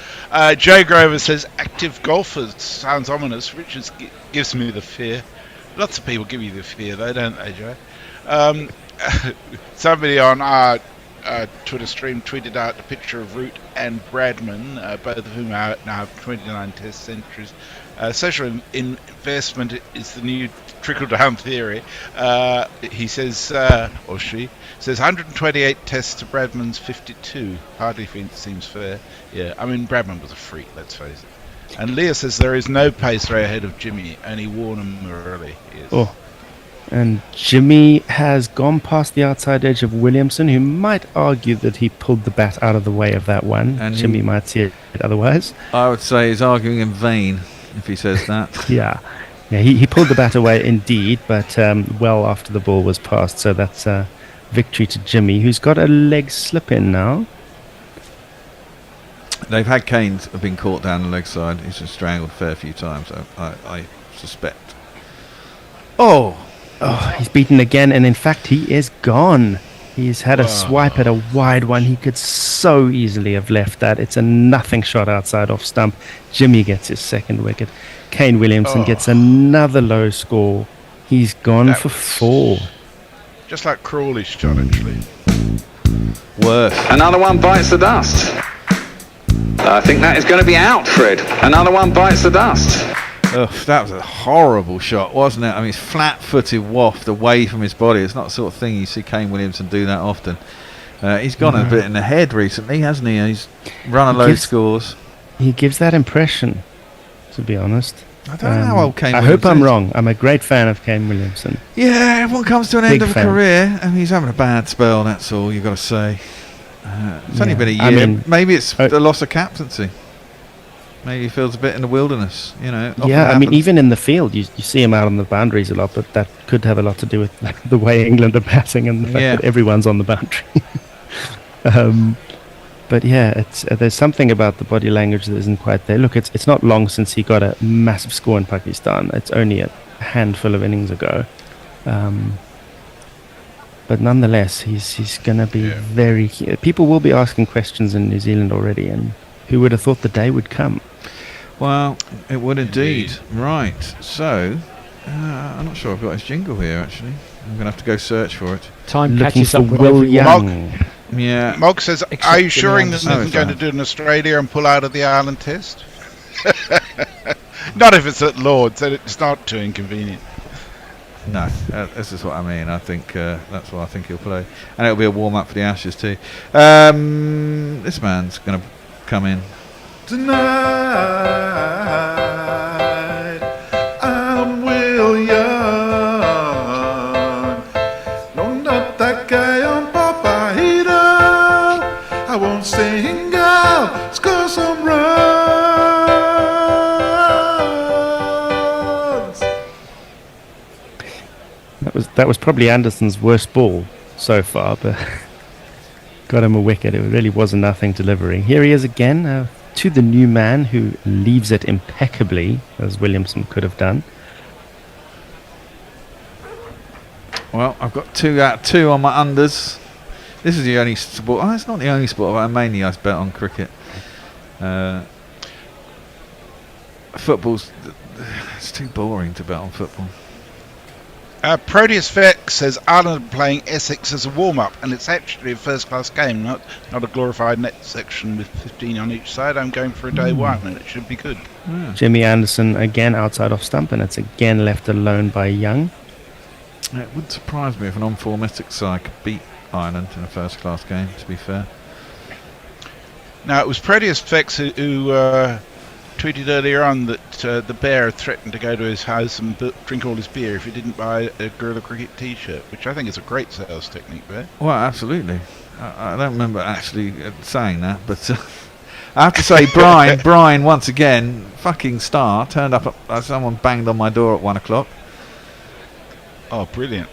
Joe Grover says, active golfers sounds ominous. Richards gives me the fear. Lots of people give you the fear, though, don't they, Joe? Somebody on our Twitter stream tweeted out a picture of Root and Bradman, both of whom now have 29 Test centuries. Social investment is the new trickle-down theory. He says, or she says, 128 Tests to Bradman's 52. Hardly seems fair. Yeah, I mean, Bradman was a freak, let's face it. And Leah says there is no pacer ahead of Jimmy, only Warner early. Yes. Oh, and Jimmy has gone past the outside edge of Williamson, who might argue that he pulled the bat out of the way of that one. And Jimmy might see it otherwise. I would say he's arguing in vain if he says that. Yeah, he pulled the bat away indeed, but well after the ball was passed, so that's victory to Jimmy, who's got a leg slip in now. They've had Kane have been caught down the leg side. He's been strangled a fair few times, I suspect. Oh, he's beaten again, and in fact, he is gone. He's had a swipe at a wide one. He could so easily have left that. It's a nothing shot outside off stump. Jimmy gets his second wicket. Kane Williamson gets another low score. He's gone for 4. Just like Crawley's shot, actually. Worse. Another one bites the dust. I think that is going to be out, Fred. Another one bites the dust. Ugh, that was a horrible shot, wasn't it? I mean, it's flat-footed waft away from his body. It's not the sort of thing you see Kane Williamson do that often. He's gone a bit in the head recently, hasn't he? He's run a load of scores. He gives that impression, to be honest. I don't know how old Kane I Williamson hope I'm is. wrong. I'm a great fan of Kane Williamson. Yeah, everyone comes to an Big end of a fan. career, and he's having a bad spell, that's all you've got to say. It's only been a year. I mean, maybe it's the loss of captaincy. Maybe he feels a bit in the wilderness, you know. Yeah, I mean, even in the field, you see him out on the boundaries a lot, but that could have a lot to do with the way England are batting and the fact that everyone's on the boundary. But yeah, there's something about the body language that isn't quite there. Look, it's not long since he got a massive score in Pakistan. It's only a handful of innings ago. But nonetheless, he's going to be very... People will be asking questions in New Zealand already, and who would have thought the day would come? Well, it would indeed. Right, so... I'm not sure I've got his jingle here, actually. I'm going to have to go search for it. Time Looking catches for up with Will everyone. Young. Yeah. Mog says, are you sure England England isn't going to do an Australia and pull out of the Ireland Test? Not if it's at Lord's, then it's not too inconvenient. No, this is what I mean. I think that's what I think he'll play. And it'll be a warm-up for the Ashes too. This man's going to come in. Tonight, I'm Will Young. No, not that guy on Papahito. I won't sing out, score some runs. That was probably Anderson's worst ball so far, but got him a wicket. It really was a nothing delivery. Here he is again, to the new man who leaves it impeccably, as Williamson could have done. Well, I've got 2 out of 2 on my unders. This is the only sport. Oh, it's not the only sport. Mainly I bet on cricket. Football's... It's too boring to bet on football. Proteus Vex says Ireland are playing Essex as a warm-up, and it's actually a first-class game, not a glorified net section with 15 on each side. I'm going for a day one, and it should be good. Jimmy Anderson again outside off stump, and it's again left alone by Young. It wouldn't surprise me if an on-form Essex side could beat Ireland in a first-class game, to be fair. Now, it was Proteus Vex who tweeted earlier on that the Bear threatened to go to his house and drink all his beer if he didn't buy a Guerrilla Cricket t-shirt, which I think is a great sales technique, Bear. Well, absolutely. I don't remember actually saying that, but I have to say, Brian, once again, fucking star, turned up, someone banged on my door at 1 o'clock. Oh, brilliant.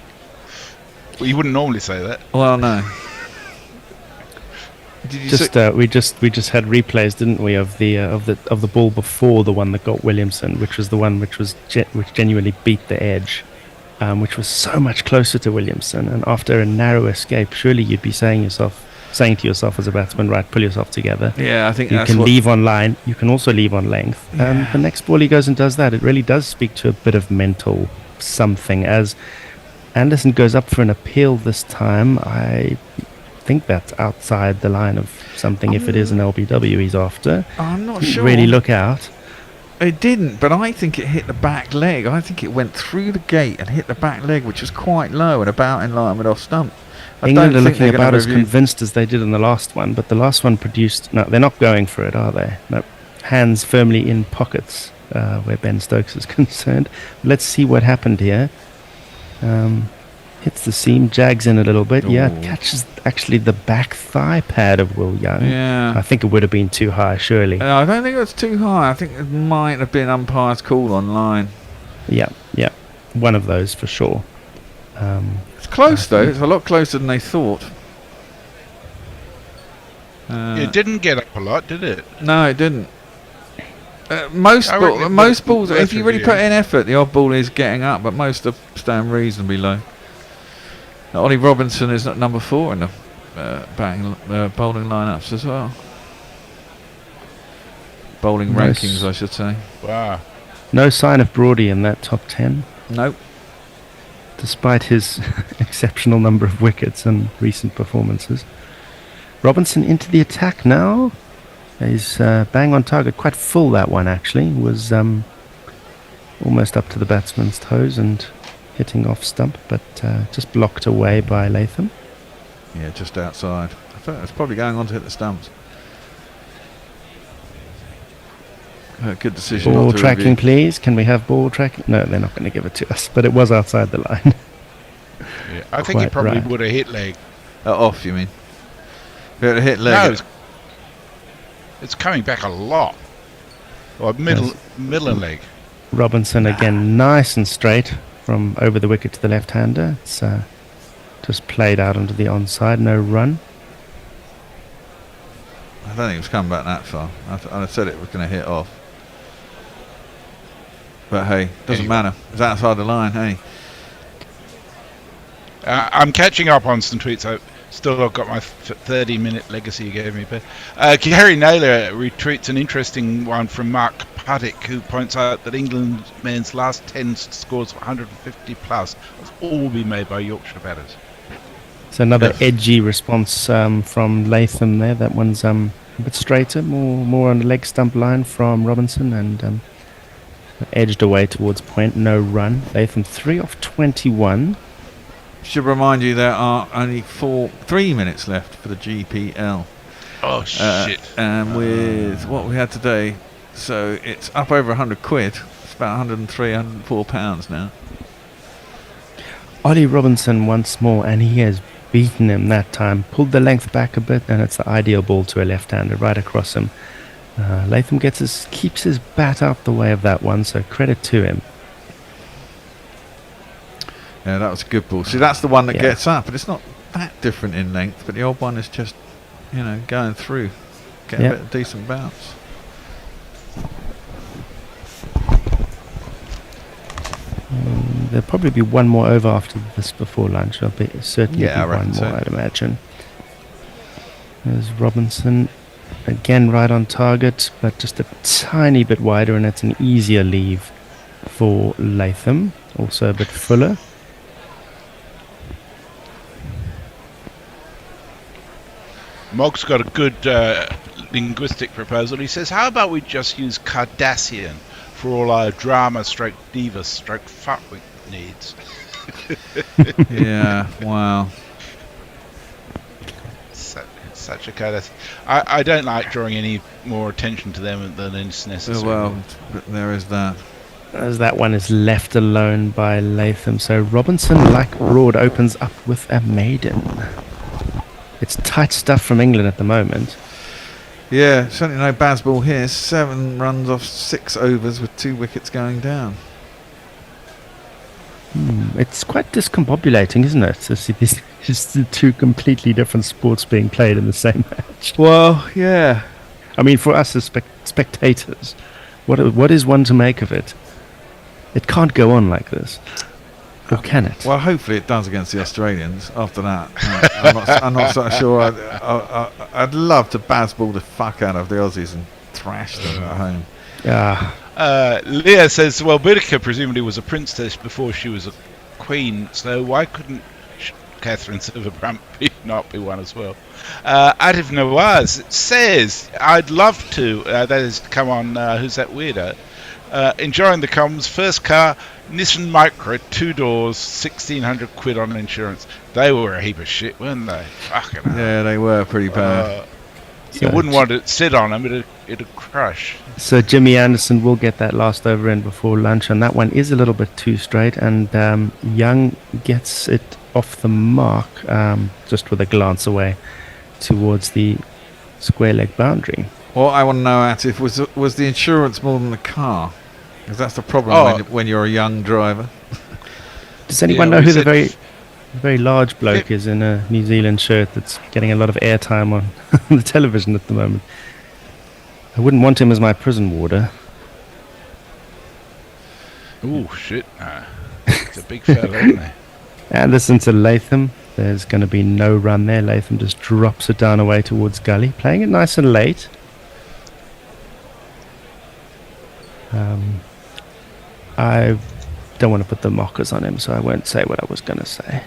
Well, you wouldn't normally say that. Well, no. Did you we just had replays, didn't we, of the ball before the one that got Williamson, which was the one which genuinely beat the edge, which was so much closer to Williamson. And after a narrow escape, surely you'd be saying to yourself as a batsman, right, pull yourself together. Yeah, I think you can leave on line. You can also leave on length. Yeah. The next ball he goes and does that. It really does speak to a bit of mental something. As Anderson goes up for an appeal this time, I think that's outside the line of something. If it is an LBW he's after, I'm not didn't sure. really look out. It didn't, but I think it hit the back leg. I think it went through the gate and hit the back leg, which was quite low and about in line with off stump. England are looking about as convinced as they did in the last one, but the last one produced... No, they're not going for it, are they? No, hands firmly in pockets where Ben Stokes is concerned. Let's see what happened here. Hits the seam, jags in a little bit. Ooh. Yeah, catches actually the back thigh pad of Will Young. Yeah. I think it would have been too high, surely. I don't think it was too high. I think it might have been umpire's call on line. Yeah. One of those for sure. It's It's close though. It's a lot closer than they thought. It didn't get up a lot, did it? No, it didn't. Most balls, if you really put in effort, the odd ball is getting up, but most are staying reasonably low. Ollie Robinson is at number 4 in the bowling lineups as well. Bowling rankings, I should say. Wow. No sign of Brody in that top 10. Nope. Despite his exceptional number of wickets and recent performances. Robinson into the attack now. He's bang on target, quite full that one actually. Was almost up to the batsman's toes and hitting off stump, but just blocked away by Latham. Yeah, just outside. I thought it was probably going on to hit the stumps. Good decision. Ball not to tracking, review. please. Can we have ball tracking? No, they're not going to give it to us, but it was outside the line. Yeah, I think he Quite probably right. would have hit leg. Off, you mean? If it had hit leg. No, it's coming back a lot. Or middle leg. Robinson again, nice and straight from over the wicket to the left-hander. It's just played out onto the onside, no run. I don't think it was coming back that far. I said it was going to hit off. But hey, doesn't matter. It's outside the line, hey. I'm catching up on some tweets. I still have got my 30-minute legacy you gave me. But Gary Naylor retweets an interesting one from Mark Puddick, who points out that England's men's last 10 scores 150 plus have all been made by Yorkshire batters. It's another edgy response from Latham there. That one's a bit straighter, more on the leg stump line from Robinson, and edged away towards point, no run. Latham 3 off 21. Should remind you there are only 3 minutes left for the GPL. Oh shit! And with what we had today, so it's up over 100 quid. It's about 103, 104 pounds now. Ollie Robinson once more, and he has beaten him that time. Pulled the length back a bit, and it's the ideal ball to a left-hander right across him. Latham keeps his bat out the way of that one, so credit to him. Yeah, that was a good ball. See, that's the one that gets up, but it's not that different in length. But the old one is just, going through, getting a bit of decent bounce. There'll probably be one more over after this before lunch. There'll be certainly be one more, I'd imagine. There's Robinson again, right on target, but just a tiny bit wider, and it's an easier leave for Latham. Also a bit fuller. Mog's got a good linguistic proposal. He says, how about we just use Cardassian for all our drama stroke diva stroke fuckwit needs? Yeah, wow. Such a Cardassian. I don't like drawing any more attention to them than is necessary. Well, but there is that. As that one is left alone by Latham. So Robinson, like Broad, opens up with a maiden. It's tight stuff from England at the moment. Yeah, certainly no Bazball here. 7 runs off 6 overs with 2 wickets going down. It's quite discombobulating, isn't it? To see these just the 2 completely different sports being played in the same match. Well, yeah. I mean, for us as spectators, what is one to make of it? It can't go on like this. Or can it? Well, hopefully it does against the Australians. After that, I'm not so sure. I'd love to Bazball the fuck out of the Aussies and thrash them at home. Yeah. Leah says, well, Boudica presumably was a princess before she was a queen, so why couldn't Catherine Silverbrandt not be one as well? Atif Nawaz says, I'd love to, that is, come on, who's that weirdo? Enjoying the comms, first car, Nissan Micra, 2 doors, 1,600 quid on insurance. They were a heap of shit, weren't they? Fucking hell. Yeah, they were pretty bad. You wouldn't want to sit on them, it'd crush. So Jimmy Anderson will get that last over in before lunch, and that one is a little bit too straight, and Young gets it off the mark, just with a glance away towards the square leg boundary. What I want to know, Atif, was the insurance more than the car? Because that's the problem when you're a young driver. Does anyone know who the very A very large bloke is in a New Zealand shirt that's getting a lot of airtime on the television at the moment. I wouldn't want him as my prison warder. Oh shit! It's a big fella, isn't he? Anderson to Latham. There's going to be no run there. Latham just drops it down away towards gully, playing it nice and late. I don't want to put the mockers on him, so I won't say what I was going to say.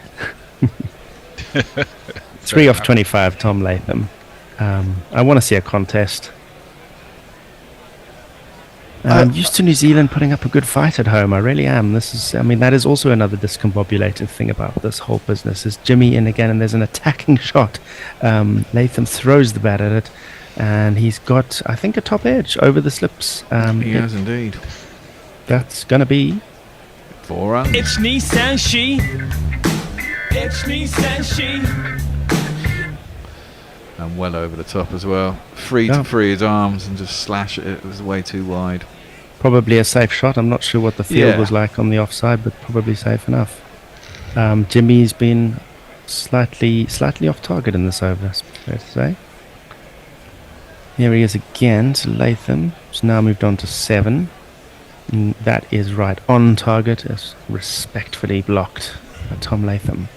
3 off 25, Tom Latham. I want to see a contest. I'm used to New Zealand putting up a good fight at home. I really am. That is also another discombobulated thing about this whole business. Is Jimmy in again, and there's an attacking shot. Latham throws the bat at it, and he's got, I think, a top edge over the slips. He has indeed. That's going to be 4 runs. It's Nissan She. It's Nissan She. And well over the top as well. Free to free his arms and just slash it. It was way too wide. Probably a safe shot. I'm not sure what the field was like on the offside, but probably safe enough. Jimmy's been slightly off target in this over, fair to say. Here he is again to Latham. It's now moved on to 7. And that is right on target. It's respectfully blocked by Tom Latham.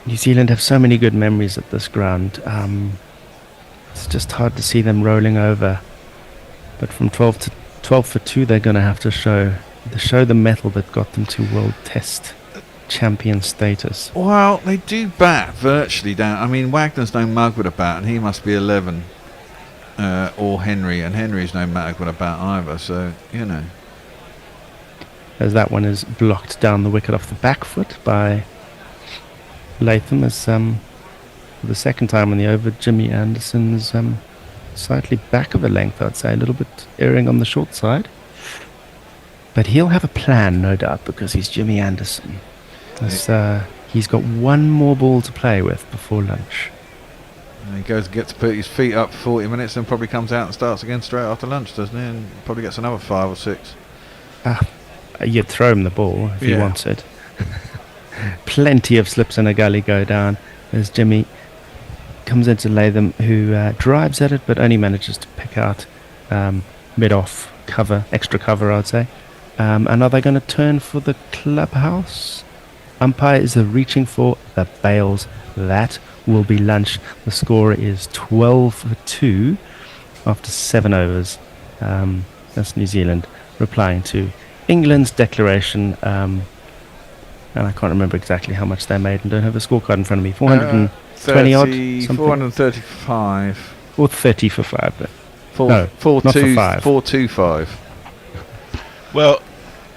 New Zealand have so many good memories at this ground. It's just hard to see them rolling over. But from 12 for 2, they're going to have to show the mettle that got them to World Test champion status. Well, they do bat virtually down. I mean, Wagner's no mug with a bat, and he must be 11. Or Henry, and Henry's no mug with a bat either. So as that one is blocked down the wicket off the back foot by Latham, as for the second time on the over, Jimmy Anderson's slightly back of a length, I'd say, a little bit erring on the short side. But he'll have a plan, no doubt, because he's Jimmy Anderson. He's got one more ball to play with before lunch. And he goes and gets to put his feet up for 40 minutes, and probably comes out and starts again straight after lunch, doesn't he? And probably gets another 5 or 6. You'd throw him the ball if he wants it. Plenty of slips in a gully go down as Jimmy comes into Latham, who drives at it but only manages to pick out mid-off cover, extra cover, I'd say. And are they going to turn for the clubhouse? Umpire is reaching for the bails. That will be lunch. The score is 12 for 2 after 7 overs. That's New Zealand replying to England's declaration. And I can't remember exactly how much they made, and don't have a scorecard in front of me. 420 odd? Something? 435. Or 30 for 5. But not for 5. 425. Well,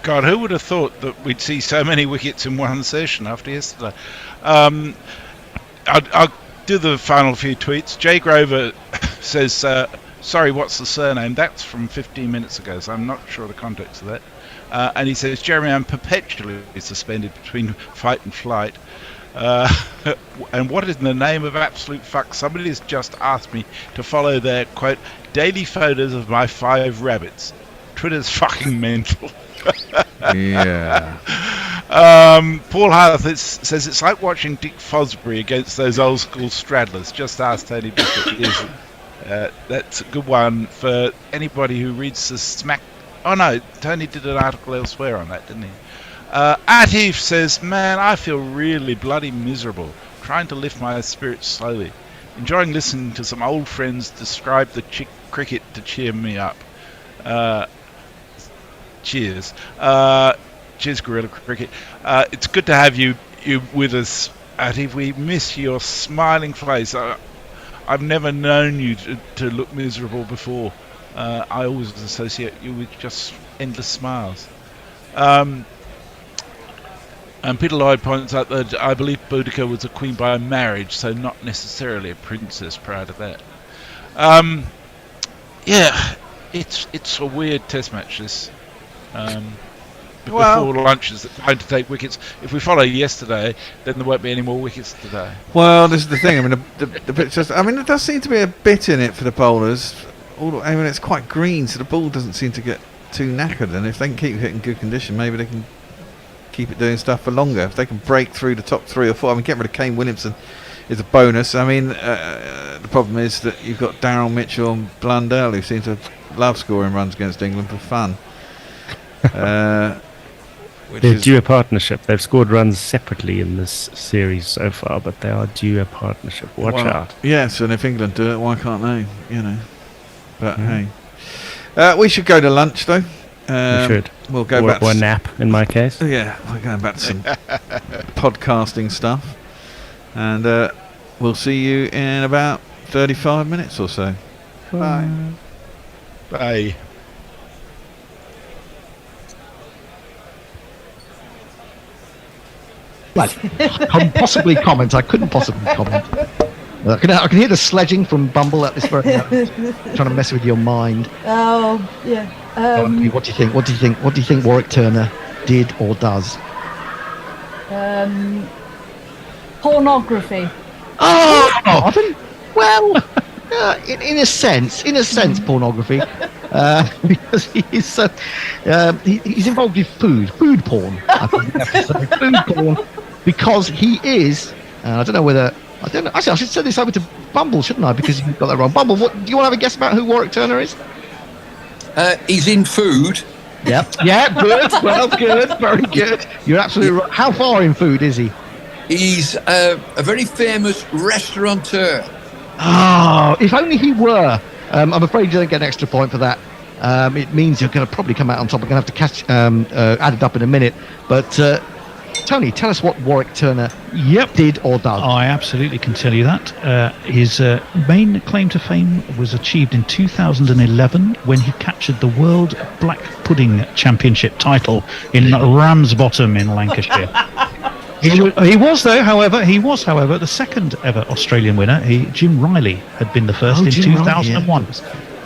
God, who would have thought that we'd see so many wickets in one session after yesterday? I'll do the final few tweets. Jay Grover says, sorry, what's the surname? That's from 15 minutes ago, so I'm not sure the context of that. And he says, Jeremy, I'm perpetually suspended between fight and flight. And what is in the name of absolute fuck? Somebody has just asked me to follow their, quote, daily photos of my 5 rabbits. Twitter's fucking mental. Yeah. Paul Harth says it's like watching Dick Fosbury against those old school straddlers. Just ask Tony Bishop. That's a good one for anybody who reads the smack. Oh no, Tony did an article elsewhere on that, didn't he? Atif says, man, I feel really bloody miserable, trying to lift my spirits slowly. Enjoying listening to some old friends describe the cricket to cheer me up. Cheers. Cheers, Gorilla Cricket. It's good to have you with us, Atif. We miss your smiling face. I've never known you to look miserable before. I always associate you with just endless smiles. And Peter Lloyd points out that I believe Boudica was a queen by marriage, so not necessarily a princess prior to that. Yeah, it's a weird test match, this. Before lunch is going to take wickets. If we follow yesterday, then there won't be any more wickets today. Well, this is the thing. I mean, the pitch just. I mean, there does seem to be a bit in it for the bowlers. I mean, it's quite green, so the ball doesn't seem to get too knackered. And if they can keep hitting good condition, maybe they can keep it doing stuff for longer. If they can break through the top 3 or 4, I mean, getting rid of Kane Williamson is a bonus. I mean, the problem is that you've got Darryl Mitchell and Blundell, who seem to love scoring runs against England for fun. They're due a partnership. They've scored runs separately in this series so far, but they are due a partnership. Watch out. Yes, and if England do it, why can't they? You know. But hey, we should go to lunch though. We should. We'll go back. Or a nap, in my case. Yeah, we're going back to some podcasting stuff, and we'll see you in about 35 minutes or so. Bye. Bye. Possibly comment. I couldn't possibly comment. I can hear the sledging from Bumble at this very trying to mess with your mind. Oh, yeah. What do you think? What do you think Warwick Turner did or does? Pornography. Oh, pardon? Well, in a sense, pornography, because he's involved with food porn. I think you have to say food porn, because he is. I don't know whether. I don't know. Actually, I should send this over to Bumble, shouldn't I? Because you've got that wrong. Bumble, what do you want to have a guess about who Warwick Turner is? He's in food. Yep. Yeah. Good. Well, good. Very good. You're absolutely right. How far in food is he? He's a very famous restaurateur. Oh, if only he were. I'm afraid you don't get an extra point for that. It means you're going to probably come out on top. We're going to have to add it up in a minute. But Tony, tell us what Warwick Turner did or does. I absolutely can tell you that. His main claim to fame was achieved in 2011 when he captured the World Black Pudding Championship title in Ramsbottom in Lancashire. He was, however, the second ever Australian winner. Jim Riley had been the first in 2001.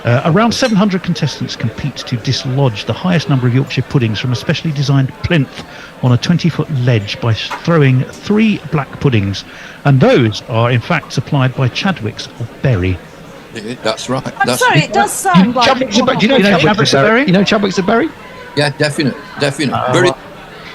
Around 700 contestants compete to dislodge the highest number of Yorkshire puddings from a specially designed plinth on a 20-foot ledge by throwing 3 black puddings, and those are in fact supplied by Chadwick's of Bury. That's right. I'm sorry, it does sound like. Do you know Chadwick's of Bury? You know Chadwick's of Bury? Yeah, definite. Bury.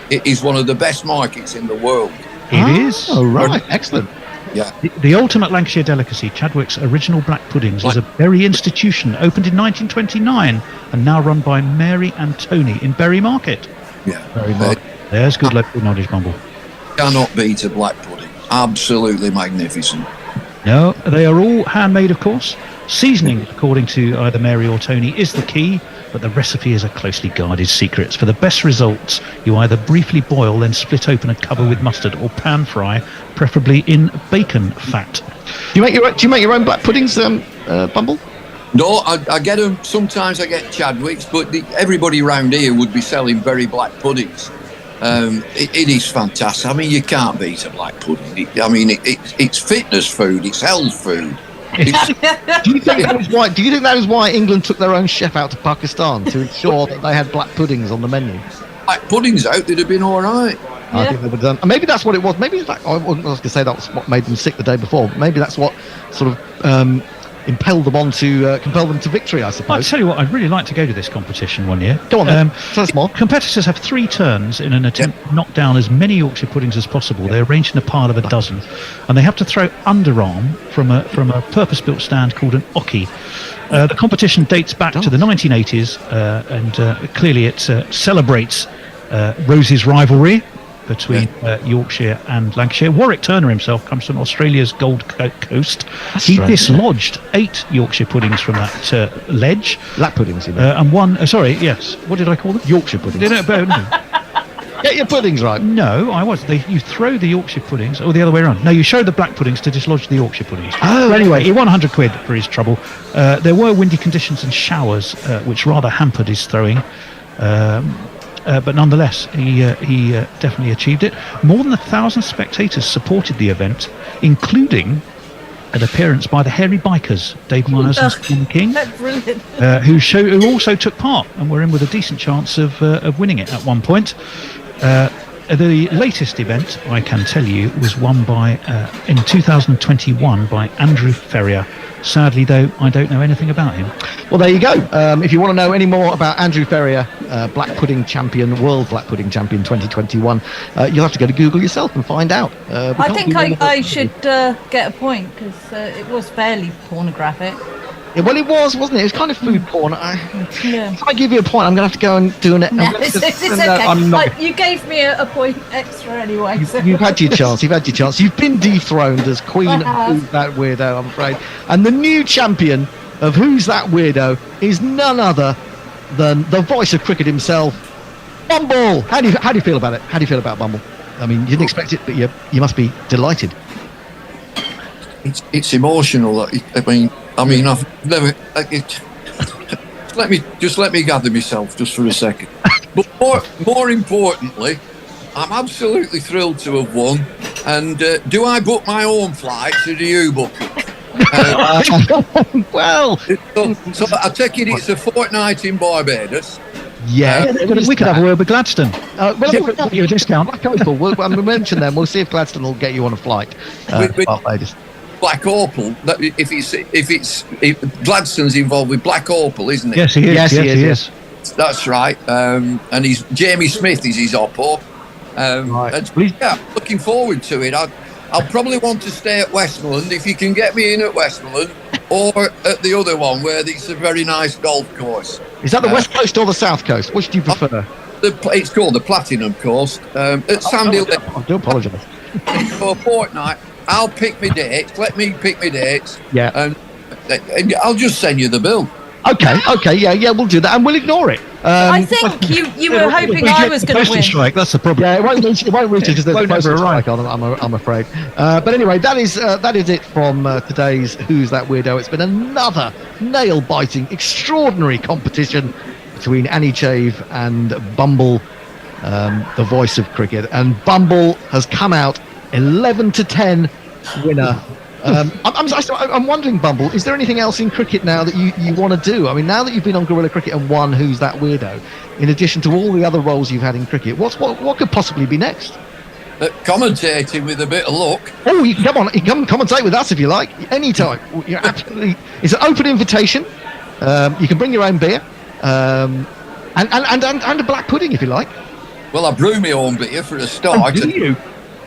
It is one of the best markets in the world. It is. Oh, right. Excellent. Yeah. The ultimate Lancashire delicacy, Chadwick's Original Black Puddings, is a Bury institution opened in 1929 and now run by Mary and Tony in Bury Market. Yeah. Very good. There's good local knowledge, Bumble. Cannot beat a black pudding. Absolutely magnificent. No, they are all handmade, of course. Seasoning, according to either Mary or Tony, is the key, but the recipe is a closely guarded secret. For the best results, you either briefly boil, then split open and cover with mustard, or pan fry, preferably in bacon fat. Do you make your own black puddings, Bumble? No, I get them. Sometimes I get Chadwick's, but everybody around here would be selling very black puddings. It is fantastic. I mean, you can't beat a black pudding. It's fitness food. It's health food. Do you think that was why England took their own chef out to Pakistan to ensure that they had black puddings on the menu? Black puddings out, they'd have been all right. I think they would have done. Maybe that's what it was. Maybe I was going to say that was what made them sick the day before. Maybe that's what sort of compelled them to victory, I suppose. I'll tell you what, I'd really like to go to this competition one year. Go on then. Tell us more. Competitors have 3 turns in an attempt to knock down as many Yorkshire puddings as possible. They're arranged in a pile of a dozen, and they have to throw underarm from a purpose-built stand called an ocky. The competition dates back to the 1980s, and clearly it celebrates Rose's rivalry between Yorkshire and Lancashire. Warwick Turner himself comes from Australia's Gold Coast. He dislodged 8 Yorkshire puddings from that ledge. Black puddings, you mean? And one, yes. What did I call them? Yorkshire puddings. No. Get your puddings right. No, I was. You throw the Yorkshire puddings, or the other way around. No, you show the black puddings to dislodge the Yorkshire puddings. Oh, anyway, he won 100 quid for his trouble. There were windy conditions and showers, which rather hampered his throwing. But nonetheless, he definitely achieved it. More than 1,000 spectators supported the event, including an appearance by the Hairy Bikers, Dave Myers and Tom King, Brilliant. who also took part and were in with a decent chance of winning it at one point. the latest event, I can tell you, was won by in 2021 by Andrew Ferrier. Sadly, though, I don't know anything about him. Well, there you go. If you want to know any more about Andrew Ferrier, Black Pudding Champion, World Black Pudding Champion 2021, you'll have to go to Google yourself and find out. I think I should get a point because it was fairly pornographic. Yeah, well, it was, wasn't it? It was kind of food porn. If I give you a point, I'm going to have to go and do an... No, it's okay. I'm not, you gave me a point extra anyway. So. You've had your chance. You've had your chance. You've been dethroned as Queen of Who's That Weirdo, I'm afraid. And the new champion of Who's That Weirdo is none other than the voice of cricket himself, Bumble. How do you feel about it? How do you feel about Bumble? I mean, you didn't expect it, but you must be delighted. It's emotional. I mean, I've never. Let me gather myself just for a second. But more importantly, I'm absolutely thrilled to have won. And do I book my own flights, or do you book it? Well, so I take it it's a fortnight in Barbados. Yeah, we could have a word with Gladstone. We'll give you a discount. Black Opal. We'll mention them. We'll see if Gladstone will get you on a flight. Barbados. Black Opal. If Gladstone's involved with Black Opal, isn't he? Yes, he is. Yes, he is. That's right. And Jamie Smith is his oppo. Yeah, looking forward to it. I'll probably want to stay at Westmoreland if you can get me in at Westmoreland, or at the other one where it's a very nice golf course. Is that the West Coast or the South Coast? Which do you prefer? It's called the Platinum Coast. At Sandhill. I do apologise. For a fortnight, I'll pick my dates. Let me pick my dates. Yeah. And I'll just send you the bill. Okay, yeah, we'll do that, and we'll ignore it. I think you were hoping I was going to win. Strike, that's the problem. Yeah, it won't reach it because there's a postal strike on. I'm afraid. But anyway, that is it from today's Who's That Weirdo. It's been another nail-biting, extraordinary competition between Annie Chave and Bumble, the voice of cricket, and Bumble has come out 11-10 winner. I'm wondering, Bumble, is there anything else in cricket now that you want to do? I mean, now that you've been on Guerrilla Cricket and won Who's That Weirdo, in addition to all the other roles you've had in cricket, what could possibly be next? Commentating with a bit of luck. Oh, you can come on, you can come commentate with us if you like, anytime. You're absolutely. It's an open invitation. You can bring your own beer, and a black pudding if you like. Well, I brew my own beer for a start. Oh, do you?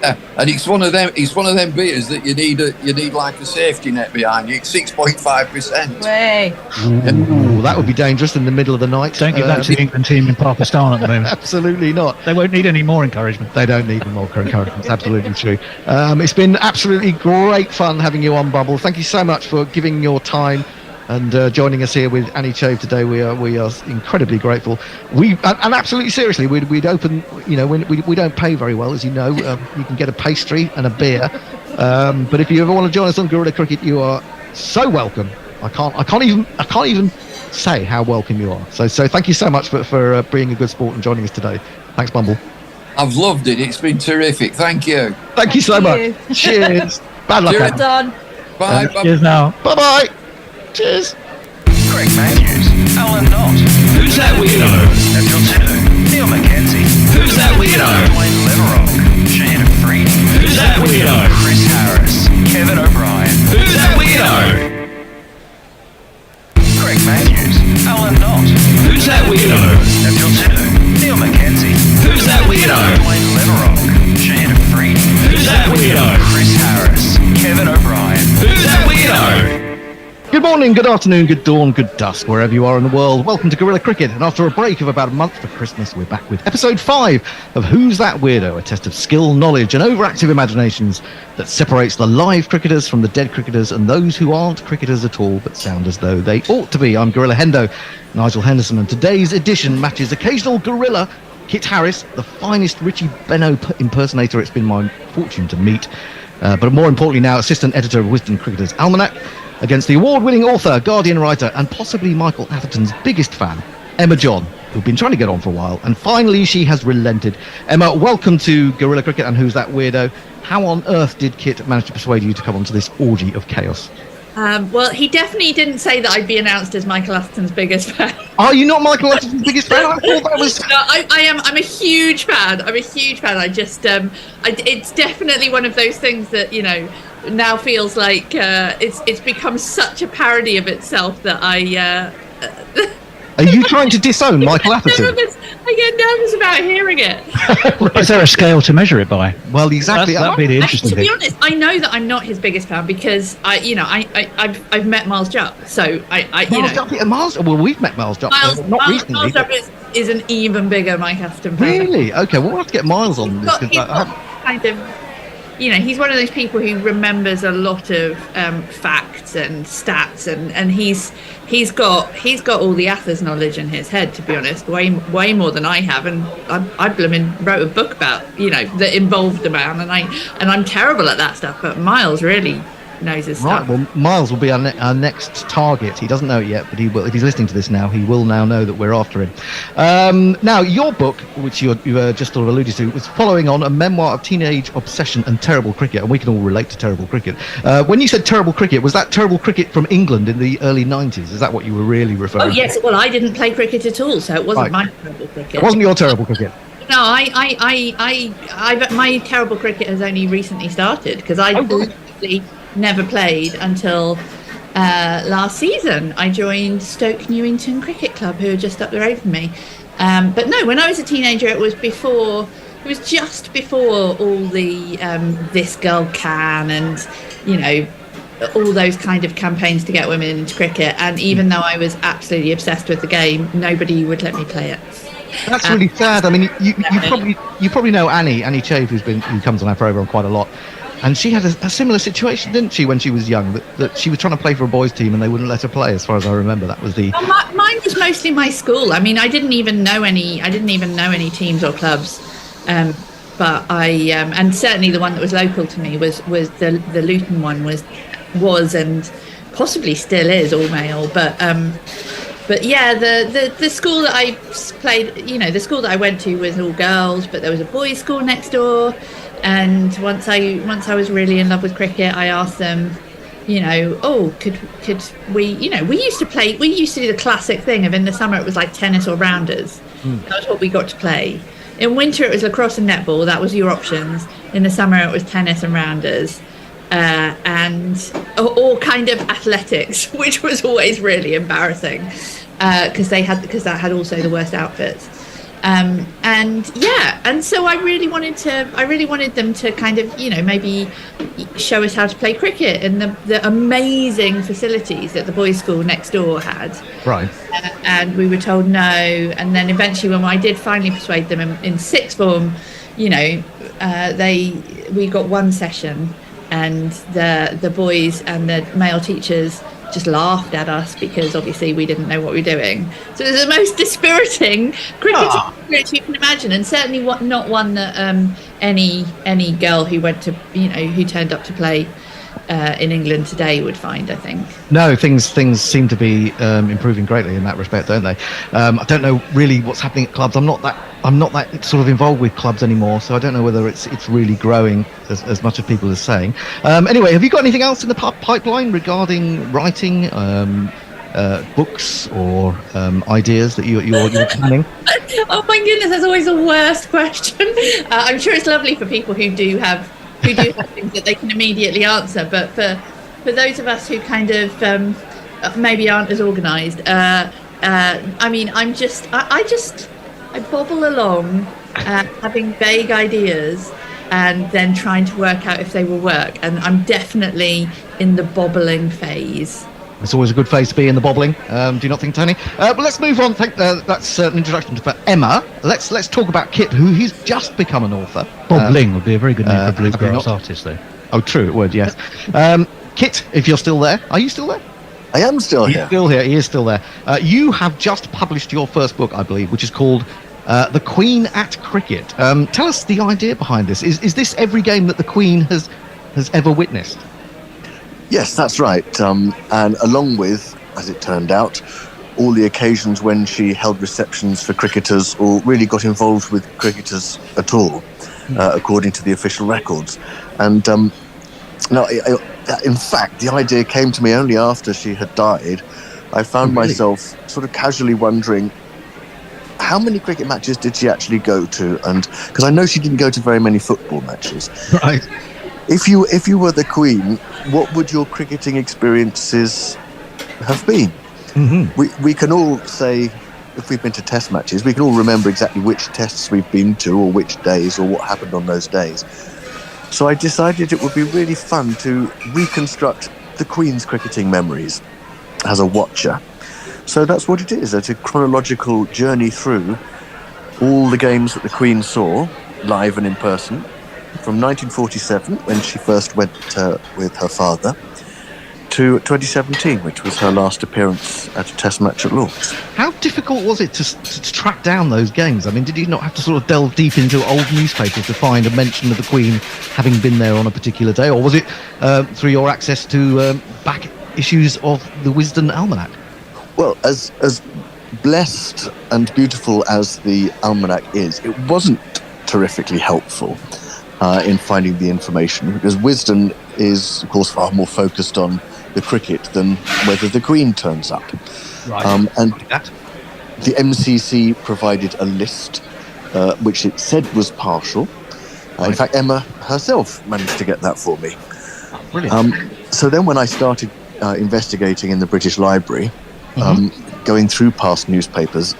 And it's one of them. It's one of them beers that you need like a safety net behind you. It's 6.5%. Way. Ooh, that would be dangerous in the middle of the night. Don't give that to the England team in Pakistan at the moment. Absolutely not. They won't need any more encouragement. They don't need any more encouragement. It's absolutely true. It's been absolutely great fun having you on Bumble. Thank you so much for giving your time and joining us here with Annie Chave today. We are incredibly grateful. And absolutely seriously, we'd open. You know, we don't pay very well, as you know. You can get a pastry and a beer, but if you ever want to join us on Guerrilla Cricket, you are so welcome. I can't even say how welcome you are. So thank you so much for being a good sport and joining us today. Thanks, Bumble. I've loved it. It's been terrific. Thank you. Thank you so much. Cheers. Bad luck. Cheers, done. Bye. Cheers now. Bye bye. Cheers. Greg Matthews, Alan Knott. Who's that weirdo? Daniel 2. Neil Mackenzie. Who's that weirdo? Dwayne Leverock. Shannon Freed. Who's that weirdo? Chris Harris. Kevin O'Brien. Who's that weirdo? Greg Matthews, Alan Knott. Who's that weirdo? Daniel 2. Neil Mackenzie. Who's that weirdo? Dwayne Leverock. Shannon Freed. Who's that weirdo? Chris Harris. Kevin O'Brien. Who's that weirdo? Good morning, good afternoon, good dawn, good dusk, wherever you are in the world. Welcome to Guerrilla Cricket, and after a break of about a month for Christmas, we're back with episode 5 of Who's That Weirdo, a test of skill, knowledge and overactive imaginations that separates the live cricketers from the dead cricketers and those who aren't cricketers at all but sound as though they ought to be. I'm Gorilla Hendo, Nigel Henderson, and today's edition matches occasional gorilla Kit Harris, the finest Richie Benaud impersonator it's been my fortune to meet, but more importantly now, assistant editor of Wisden Cricketer's Almanac, against the award-winning author, Guardian writer, and possibly Michael Atherton's biggest fan, Emma John, who've been trying to get on for a while, and finally she has relented. Emma, welcome to Guerrilla Cricket and Who's That Weirdo? How on earth did Kit manage to persuade you to come onto this orgy of chaos? Well, he definitely didn't say that I'd be announced as Michael Atherton's biggest fan. Are you not Michael Atherton's biggest fan? I thought that was. No, I am. I'm a huge fan. I'm a huge fan. I just, it's definitely one of those things that now feels like it's become such a parody of itself that I. Are you trying to disown Michael Atherton? I get nervous about hearing it. Is there a scale to measure it by? Well, exactly. That'd be the interesting To thing. be honest, I know that I'm not his biggest fan because I've met Miles Jupp, so Miles. Well, we've met Miles Jupp, not recently. Miles Jupp is an even bigger Mike Atherton fan. Really? Okay, well, we'll have to get Miles on this. He's got kind of, he's one of those people who remembers a lot of facts and stats, and he's got all the Athers knowledge in his head. To be honest, way more than I have, and I blooming wrote a book about that involved the man, and I'm terrible at that stuff. But Miles really knows his stuff. Right, well, Miles will be our next target. He doesn't know it yet, but he will. If he's listening to this now, he will now know that we're after him. Now, your book, which you just sort of alluded to, was following on a memoir of teenage obsession and terrible cricket, and we can all relate to terrible cricket. When you said terrible cricket, was that terrible cricket from England in the early 90s? Is that what you were really referring to? Oh, yes. Well, I didn't play cricket at all, so it wasn't my terrible cricket. It wasn't your terrible cricket. No, my terrible cricket has only recently started because I literally never played until last season. I joined Stoke Newington Cricket Club, who are just up the road from me. But no, when I was a teenager, it was just before all the This Girl Can and all those kind of campaigns to get women into cricket. And even though I was absolutely obsessed with the game, nobody would let me play it. That's really sad. I mean, you probably know Annie Chave, who comes on our program quite a lot. And she had a similar situation, didn't she, when she was young? That she was trying to play for a boys' team and they wouldn't let her play, as far as I remember. That was the. Well, mine was mostly my school. I mean, I didn't even know any teams or clubs. But I and certainly the one that was local to me was the Luton one was and possibly still is all male. But yeah, the school that I played, the school that I went to was all girls, but there was a boys' school next door. And once I was really in love with cricket, I asked them, could we, we used to do the classic thing of in the summer it was like tennis or rounders. That was what we got to play. In winter it was lacrosse and netball. That was your options. In the summer it was tennis and rounders, or kind of athletics, which was always really embarrassing because that had also the worst outfits. And so I really wanted them to kind of maybe show us how to play cricket in the amazing facilities that the boys' school next door had. Right. And we were told no, and then eventually when I did finally persuade them in sixth form, we got one session, and the boys and the male teachers just laughed at us because obviously we didn't know what we were doing. So it was the most dispiriting cricket experience you can imagine, and certainly not one that any girl who went to who turned up to play in England today would find, I think. No, things seem to be improving greatly in that respect, don't they? I don't know really what's happening at clubs. I'm not that sort of involved with clubs anymore, so I don't know whether it's really growing as much as people are saying. Anyway, have you got anything else in the pipeline regarding writing, books, or ideas that you're planning? Oh my goodness, that's always the worst question. I'm sure it's lovely for people who do have things that they can immediately answer, but for those of us who kind of maybe aren't as organised, I mean, I bobble along, having vague ideas, and then trying to work out if they will work. And I'm definitely in the bobbling phase. It's always a good phase to be in, the bobbling. Do you not think, Tony? But let's move on. That's an introduction for Emma. Let's talk about Kit, who he's just become an author. Bobbling would be a very good name for a bluegrass artist, though. Oh, true, it would, yes. Kit, if you're still there, are you still there? I am still here. He's still here. He is still there. You have just published your first book, I believe, which is called The Queen at Cricket. Tell us the idea behind this. Is this every game that the Queen has ever witnessed? Yes, that's right. And along with, as it turned out, all the occasions when she held receptions for cricketers or really got involved with cricketers at all, according to the official records. And now, in fact, the idea came to me only after she had died. I found myself sort of casually wondering, how many cricket matches did she actually go to? And because I know she didn't go to very many football matches. Right. If you were the Queen, what would your cricketing experiences have been? Mm-hmm. We can all say, if we've been to test matches, we can all remember exactly which tests we've been to or which days or what happened on those days. So I decided it would be really fun to reconstruct the Queen's cricketing memories as a watcher. So that's what it is. It's a chronological journey through all the games that the Queen saw, live and in person, from 1947, when she first went with her father, to 2017, which was her last appearance at a test match at Lord's. How difficult was it to track down those games? I mean, did you not have to sort of delve deep into old newspapers to find a mention of the Queen having been there on a particular day? Or was it through your access to back issues of the Wisden Almanac? Well, as blessed and beautiful as the almanac is, it wasn't terrifically helpful in finding the information, because Wisden is, of course, far more focused on the cricket than whether the Queen turns up. Right. And the MCC provided a list, which it said was partial. In fact, Emma herself managed to get that for me. Brilliant. So then when I started investigating in the British Library, going through past newspapers,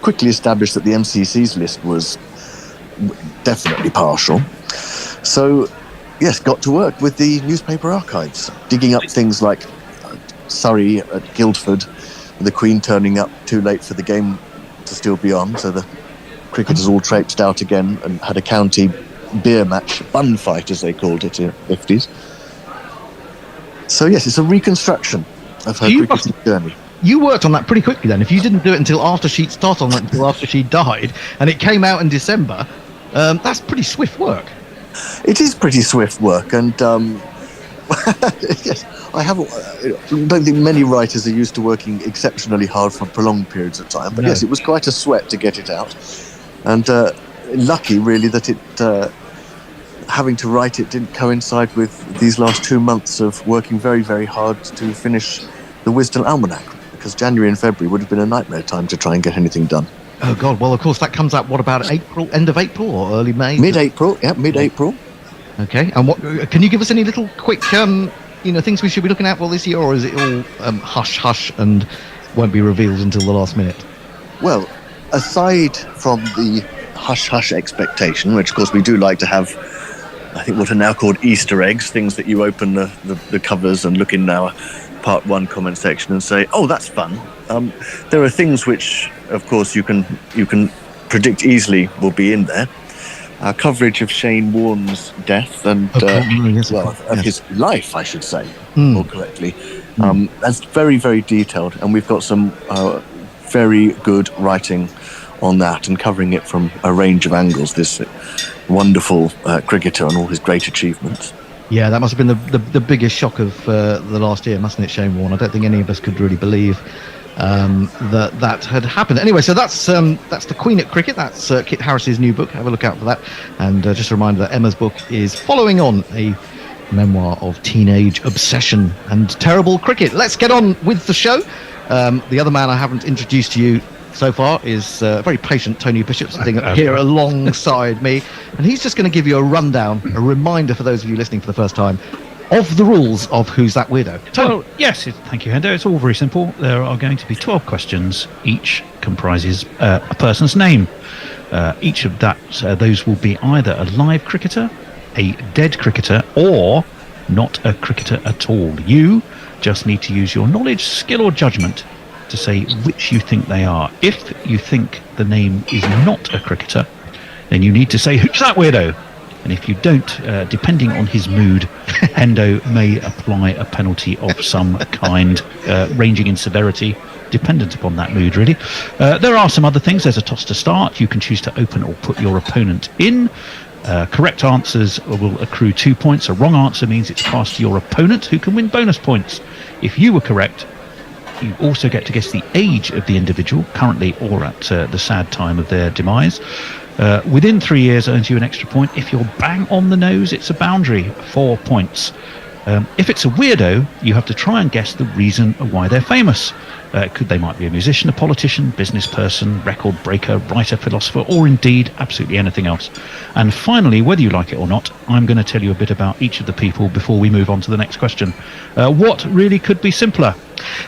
quickly established that the MCC's list was definitely partial. So, yes, got to work with the newspaper archives, digging up things like Surrey at Guildford, the Queen turning up too late for the game to still be on, so the cricketers all traipsed out again and had a county beer match, bun fight as they called it in the 50s. So, yes, it's a reconstruction of her cricketing journey. You worked on that pretty quickly then. If you didn't do it until after she'd started on it, until after she died, and it came out in December, that's pretty swift work. It is pretty swift work, and yes, I don't think many writers are used to working exceptionally hard for prolonged periods of time. But yes, it was quite a sweat to get it out, and lucky really that it having to write it didn't coincide with these last 2 months of working very, very hard to finish the Wisden Almanac, because January and February would have been a nightmare time to try and get anything done. Oh God! Well, of course that comes out. What about April? End of April or early May? Mid-April. Yeah, mid-April. Okay. And what? Can you give us any little quick, things we should be looking out for this year, or is it all hush hush and won't be revealed until the last minute? Well, aside from the hush hush expectation, which of course we do like to have, I think what are now called Easter eggs, things that you open the covers and look in our Part 1 comment section and say, oh, that's fun. There are things which, of course, you can predict easily will be in there. Our coverage of Shane Warne's death and his life, I should say, more correctly. That's very, very detailed, and we've got some very good writing on that and covering it from a range of angles. This wonderful cricketer and all his great achievements. Yeah, that must have been the biggest shock of the last year, mustn't it, Shane Warne? I don't think any of us could really believe that had happened. Anyway, so that's the Queen at Cricket. That's Kit Harris's new book. Have a look out for that. And just a reminder that Emma's book is following on a memoir of teenage obsession and terrible cricket. Let's get on with the show. The other man I haven't introduced to you so far is very patient Tony Bishop, sitting here alongside me, and he's just going to give you a rundown, a reminder for those of you listening for the first time, of the rules of Who's That Weirdo. Tony. Well, yes, thank you, Hendo. It's all very simple. There are going to be 12 questions. Each comprises a person's name. Each of those will be either a live cricketer, a dead cricketer, or not a cricketer at all. You just need to use your knowledge, skill, or judgment to say which you think they are. If you think the name is not a cricketer, then you need to say, who's that weirdo? And if you don't, depending on his mood, Hendo may apply a penalty of some kind, ranging in severity, dependent upon that mood, really. There are some other things. There's a toss to start. You can choose to open or put your opponent in. Correct answers will accrue 2 points. A wrong answer means it's passed to your opponent, who can win bonus points. If you were correct, you also get to guess the age of the individual, currently or at the sad time of their demise. Within 3 years earns you an extra point. If you're bang on the nose, it's a boundary, 4 points. If it's a weirdo, you have to try and guess the reason why they're famous. They might be a musician, a politician, business person, record breaker, writer, philosopher, or indeed absolutely anything else. And finally, whether you like it or not, I'm going to tell you a bit about each of the people before we move on to the next question. What really could be simpler?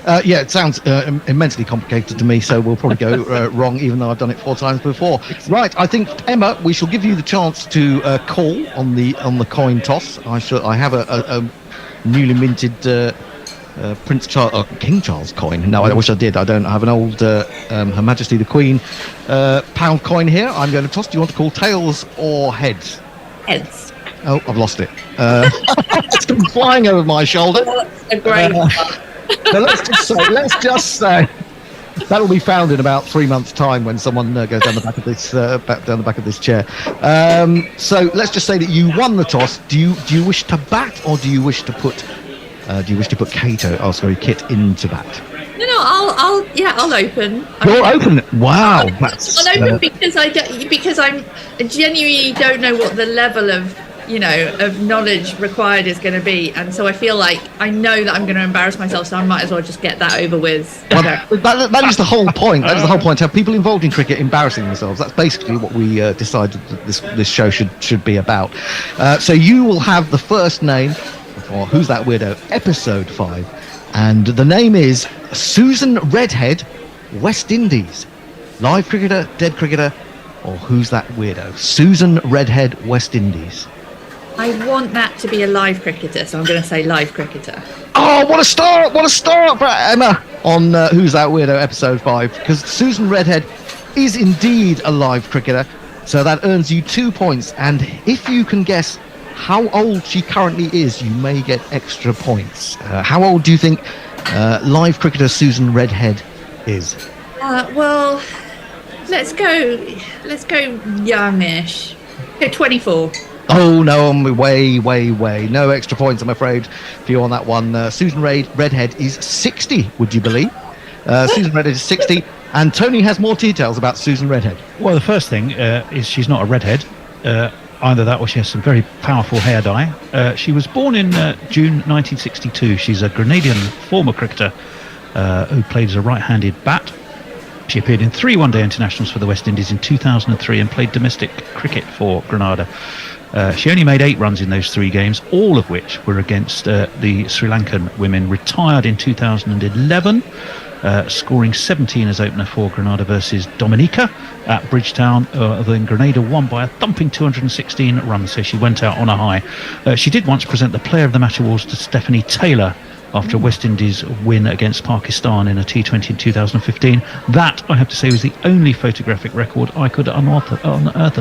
Yeah, it sounds immensely complicated to me, so we'll probably go wrong, even though I've done it 4 times before. Right, I think, Emma, we shall give you the chance to call on the coin toss. I have a newly minted King Charles coin. No, I wish I did. I don't. I have an old Her Majesty the Queen pound coin here. I'm going to toss. Do you want to call tails or heads? Heads. Oh, I've lost it. It's come flying over my shoulder. That's a great so let's just say that'll be found in about 3 months' time when someone goes down the back of this chair. So let's just say that you won the toss. Do you wish to bat, or do you wish to put Kit into bat? No, I'll open. You're open. Wow, that's. I'll open because I genuinely don't know what the level of knowledge required is going to be, and so I feel like I know that I'm going to embarrass myself, so I might as well just get that over with. Well, that is the whole point. That is the whole point. To have people involved in cricket embarrassing themselves. That's basically what we decided that this show should be about. So you will have the first name for Who's That Weirdo, episode 5, and the name is Susan Redhead, West Indies. Live cricketer, dead cricketer, or Who's That Weirdo? Susan Redhead, West Indies. I want that to be a live cricketer, so I'm going to say live cricketer. Oh, what a start! What a start for Emma on Who's That Weirdo, episode 5, because Susan Redhead is indeed a live cricketer, so that earns you 2 points, and if you can guess how old she currently is, you may get extra points. How old do you think live cricketer Susan Redhead is? Well, let's go youngish. Go 24. Oh no, I'm way. No extra points, I'm afraid, for you on that one. Susan Redhead is 60, would you believe? Susan Redhead is 60, and Tony has more details about Susan Redhead. Well, the first thing is she's not a redhead. Either that or she has some very powerful hair dye. She was born in June 1962. She's a Grenadian former cricketer who played as a right-handed bat. She appeared in 3 one-day internationals for the West Indies in 2003 and played domestic cricket for Grenada. She only made 8 runs in those 3 games, all of which were against the Sri Lankan women. Retired in 2011, scoring 17 as opener for Grenada versus Dominica at Bridgetown. Then Grenada won by a thumping 216 runs, so she went out on a high. She did once present the Player of the Match awards to Stephanie Taylor after a West Indies win against Pakistan in a T20 in 2015. That, I have to say, was the only photographic record I could unearth of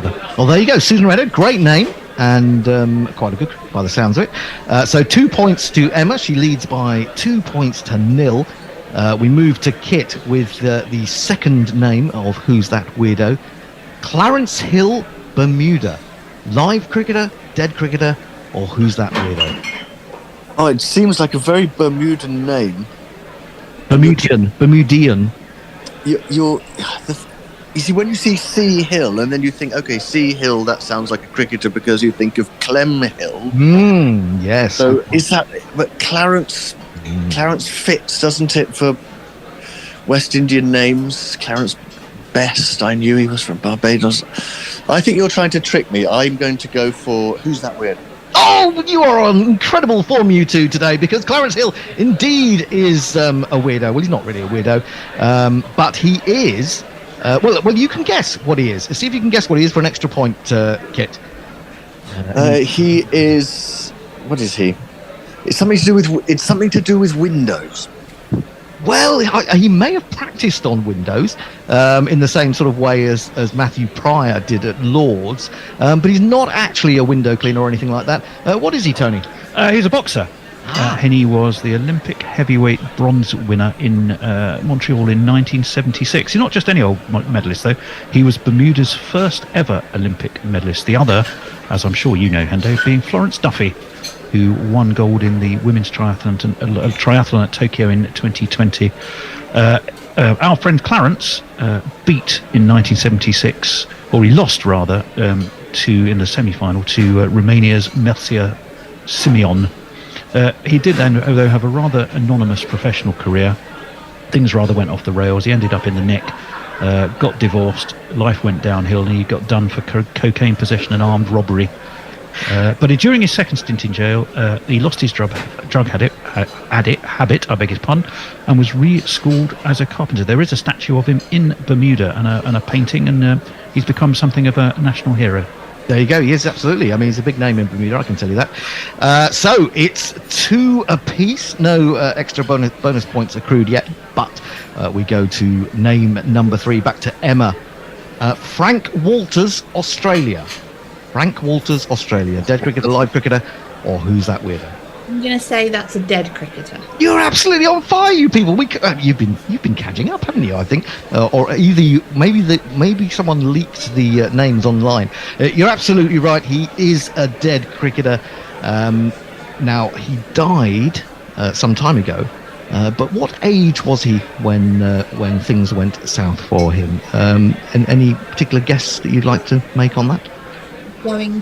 her. Well, there you go, Susan Redhead, great name, and quite a good by the sounds of it. So 2 points to Emma. She leads by 2 points to 0. We move to Kit with the second name of Who's That Weirdo, Clarence Hill, Bermuda. Live cricketer, dead cricketer, or Who's That Weirdo? Oh, it seems like a very Bermudan name. Bermudian. You see, when you see C Hill, and then you think, okay, C Hill, that sounds like a cricketer because you think of Clem Hill. Yes. So is that? But Clarence fits, doesn't it, for West Indian names? Clarence Best. I knew he was from Barbados. I think you're trying to trick me. I'm going to go for Who's That Weird? Oh, you are on incredible form, you two, today, because Clarence Hill indeed is a weirdo. Well, he's not really a weirdo, but he is. Well, you can guess what he is. See if you can guess what he is for an extra point, Kit. He is. What is he? It's something to do with Windows. Well, he may have practiced on Windows in the same sort of way as Matthew Pryor did at Lord's, but he's not actually a window cleaner or anything like that. What is he, Tony? He's a boxer. And he was the Olympic heavyweight bronze winner in Montreal in 1976. He's not just any old medalist, though. He was Bermuda's first ever Olympic medalist. The other, as I'm sure you know, Hendo, being Florence Duffy, who won gold in the women's triathlon at Tokyo in 2020. Our friend Clarence beat in 1976, or he lost rather, in the semi-final to Romania's Mircea Simeon. He did then, though, have a rather anonymous professional career. Things rather went off the rails. He ended up in the nick, got divorced, life went downhill, and he got done for cocaine possession and armed robbery. But during his second stint in jail, he lost his drug habit, I beg his pardon, and was re-schooled as a carpenter. There is a statue of him in Bermuda and a painting, and he's become something of a national hero. There you go. He is, absolutely. I mean, he's a big name in Bermuda, I can tell you that. So it's 2 apiece. No extra bonus points accrued yet, but we go to name number 3. Back to Emma. Frank Walters, Australia. Frank Walters, Australia. Dead cricketer, live cricketer, or who's that weirdo? I'm going to say that's a dead cricketer. You're absolutely on fire, you people. You've been catching up, haven't you? I think, or either you, maybe someone leaked the names online. You're absolutely right. He is a dead cricketer. Now he died some time ago. But what age was he when things went south for him? And any particular guess that you'd like to make on that? I'm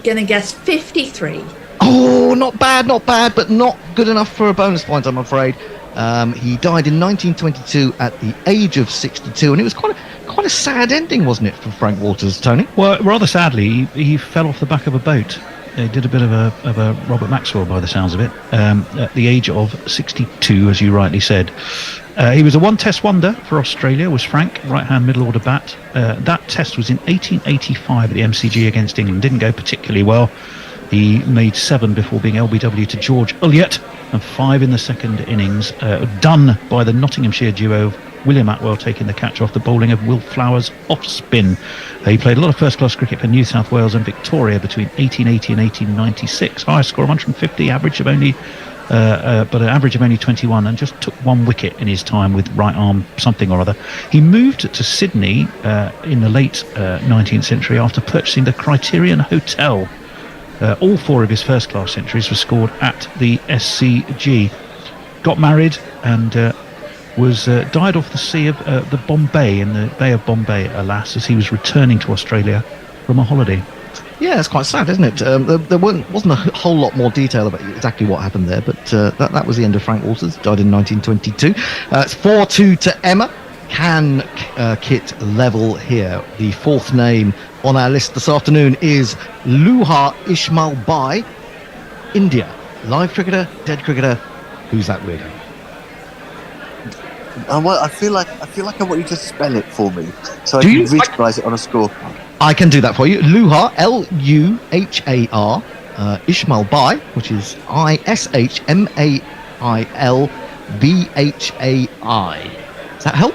going to guess 53. Oh, not bad, but not good enough for a bonus point, I'm afraid. He died in 1922 at the age of 62, and it was quite a sad ending, wasn't it, for Frank Walters, Tony? Well, rather sadly, he fell off the back of a boat. He did a bit of a Robert Maxwell, by the sounds of it, at the age of 62, as you rightly said. He was a one-test wonder for Australia, was Frank, right-hand middle-order bat. That test was in 1885 at the MCG against England. Didn't go particularly well. He made 7 before being LBW to George Ulyett and 5 in the second innings, done by the Nottinghamshire duo of William Atwell taking the catch off the bowling of Will Flowers off spin. He played a lot of first-class cricket for New South Wales and Victoria between 1880 and 1896. Highest score 150, average of only but an average of only 21, and just took 1 wicket in his time with right arm something or other. He moved to Sydney in the late 19th century after purchasing the Criterion Hotel. All 4 of his first-class centuries were scored at the SCG. Got married and died off the sea of the Bombay, in the Bay of Bombay, alas, as he was returning to Australia from a holiday. Yeah, it's quite sad, isn't it? There wasn't a whole lot more detail about exactly what happened there, but that was the end of Frank Walters. Died in 1922. It's 4-2 to Emma. Can Kit level here? The 4th name on our list this afternoon is Luha Ismail Bai, India. Live cricketer, dead cricketer. Who's that weirdo? Well, I feel like I want you to spell it for me, so I can visualize it on a scorecard. I can do that for you. Luhar, Luhar, Ismail Bai, which is Ishmail Bhai. Does that help?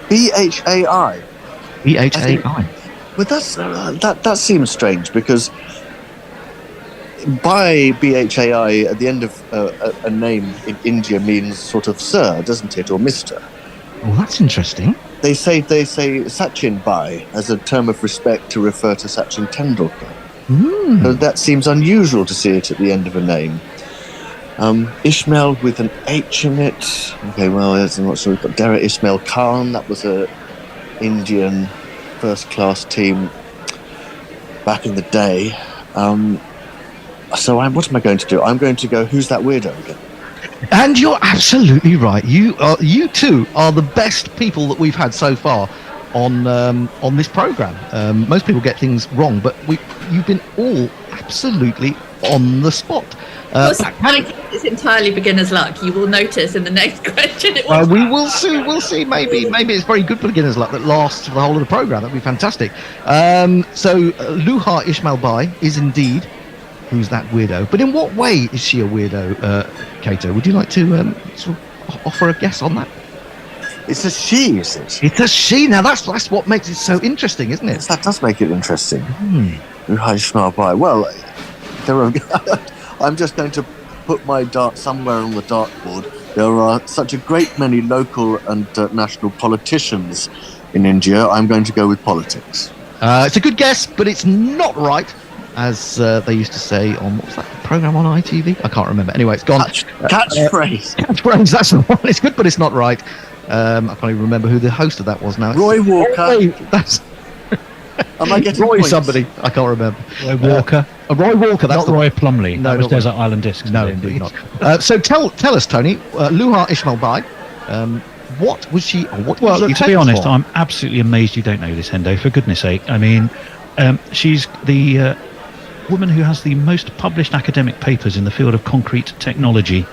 Bhai. Bhai. But that seems strange, because by Bhai at the end of a name in India means sort of sir, doesn't it, or Mr. Well, that's interesting. They say Sachin Bai as a term of respect to refer to Sachin Tendulkar. So that seems unusual to see it at the end of a name. Ishmael with an H in it. Okay, well, I'm not sure. We've got Dara Ismail Khan. That was a Indian first-class team back in the day. So what am I going to do? I'm going to go, who's that weirdo again? And you're absolutely right. You two are the best people that we've had so far on this program. Most people get things wrong, but you've been all absolutely on the spot. It's entirely beginner's luck. You will notice in the next question. We will see. We'll see. Maybe it's very good for beginner's luck that lasts for the whole of the program. That'd be fantastic. So Luha Ismail Bai is indeed who's that weirdo. But in what way is she a weirdo, Kato? Would you like to sort of offer a guess on that? It's a she, is it? It's a she. Now that's what makes it so interesting, isn't it? Yes, that does make it interesting. Luha Ismail Bai. Well, I'm just going to put my dart somewhere on the dartboard. There are such a great many local and national politicians in India. I'm going to go with politics. It's a good guess, but it's not right. As they used to say on, what was that program on ITV? I can't remember. Anyway, it's gone. Catchphrase. Catchphrase, that's the one. It's good, but it's not right. I can't even remember who the host of that was now. Roy Walker. That's Am I getting Roy points? somebody. I can't remember. Roy Walker. Roy Walker. That's Not Roy Plumley. No, that was not Desert Roy. Island Discs. No, indeed not. So tell us, Tony, Luha Ismail Bai, what was she? Or what Well, was she look, to be famous honest, for? I'm absolutely amazed you don't know this, Hendo, for goodness sake. I mean, she's the woman who has the most published academic papers in the field of concrete technology.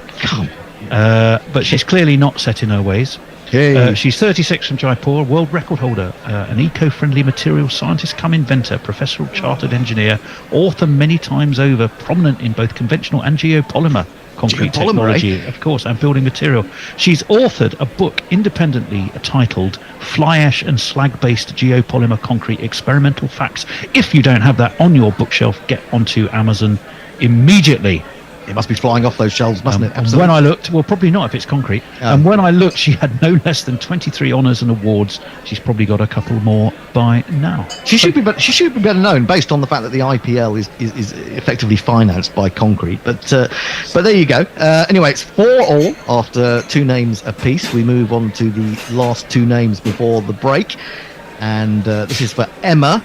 But she's clearly not set in her ways. She's 36 from Jaipur, world record holder, an eco-friendly material scientist come inventor, professional chartered engineer, author many times over, prominent in both conventional and geopolymer concrete technology, of course, and building material. She's authored a book independently titled Fly Ash and Slag-Based Geopolymer Concrete Experimental Facts. If you don't have that on your bookshelf, get onto Amazon immediately. It must be flying off those shelves, mustn't it? And when I looked, well, probably not if it's concrete. And when I looked, she had no less than 23 honours and awards. She's probably got a couple more by now. She should be better known based on the fact that the IPL is effectively financed by concrete. But there you go. Anyway, it's 4-4 after 2 names apiece. We move on to the last 2 names before the break, and this is for Emma.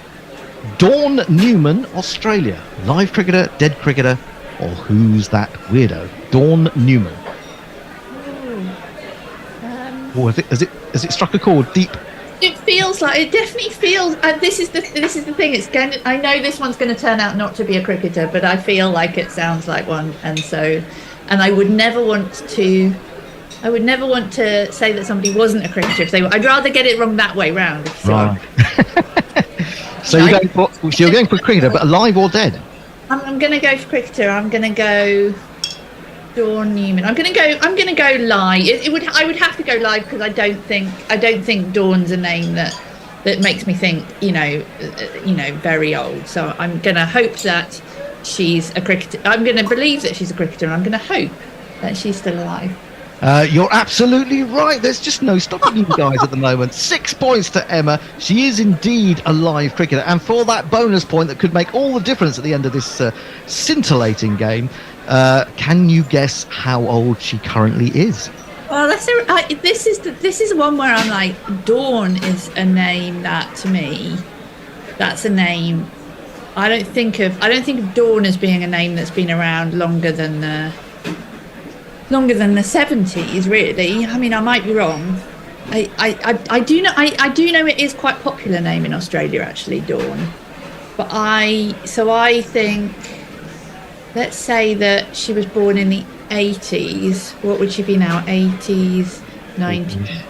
Dawn Newman, Australia, live cricketer, dead cricketer, or who's that weirdo? Dawn Newman. Has it struck a chord deep? It definitely feels. This is the thing. It's going. I know this one's going to turn out not to be a cricketer, but I feel like it sounds like one, and I would never want to. I would never want to say that somebody wasn't a cricketer if they were. I'd rather get it wrong that way round. So you're going for cricketer, but alive or dead? I'm going to go for cricketer. I'm going to go Dawn Newman. I'm going to go live. I would have to go live because I don't think Dawn's a name that makes me think very old. So I'm going to hope that she's a cricketer. I'm going to believe that she's a cricketer, and I'm going to hope that she's still alive. You're absolutely right. There's just no stopping you guys at the moment. 6 points to Emma. She is indeed a live cricketer. And for that bonus point that could make all the difference at the end of this scintillating game, can you guess how old she currently is? Well, this is one where I'm like, Dawn is a name that, to me, that's a name. I don't think of Dawn as being a name that's been around longer than the 70s, really. I mean, I might be wrong. I do know it is quite a popular name in Australia, actually, Dawn. But I think, let's say that she was born in the 80s. What would she be now? 80s, 90s.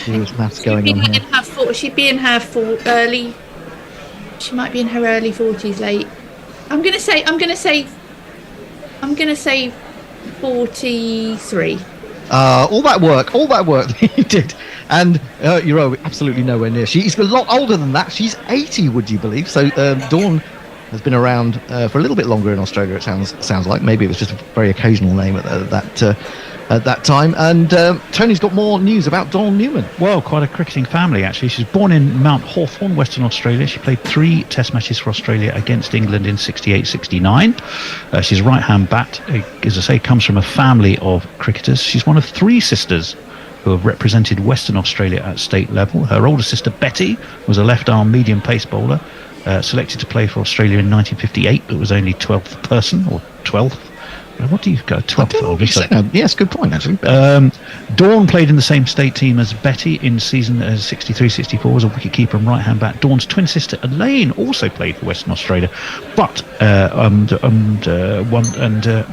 There's maths going on here. She'd be in her early. She might be in her early 40s, late. I'm gonna say 43. All that work that you did, and you're absolutely nowhere near. She's a lot older than that. She's 80, would you believe? So Dawn has been around for a little bit longer in Australia. It sounds like. Maybe it was just a very occasional name at that time. And Tony's got more news about Dawn Newman. Well, quite a cricketing family, actually. She's born in Mount Hawthorn, Western Australia. She played 3 Test matches for Australia against England in 68-69. She's a right-hand bat. As I say, comes from a family of cricketers. She's one of 3 sisters who have represented Western Australia at state level. Her older sister, Betty, was a left-arm medium pace bowler, selected to play for Australia in 1958, but was only 12th person, or 12th. What do you go? 12th. Yes, good point, actually. Dawn played in the same state team as Betty in season 63-64 as a wicketkeeper and right-hand bat. Dawn's twin sister Elaine also played for Western Australia, but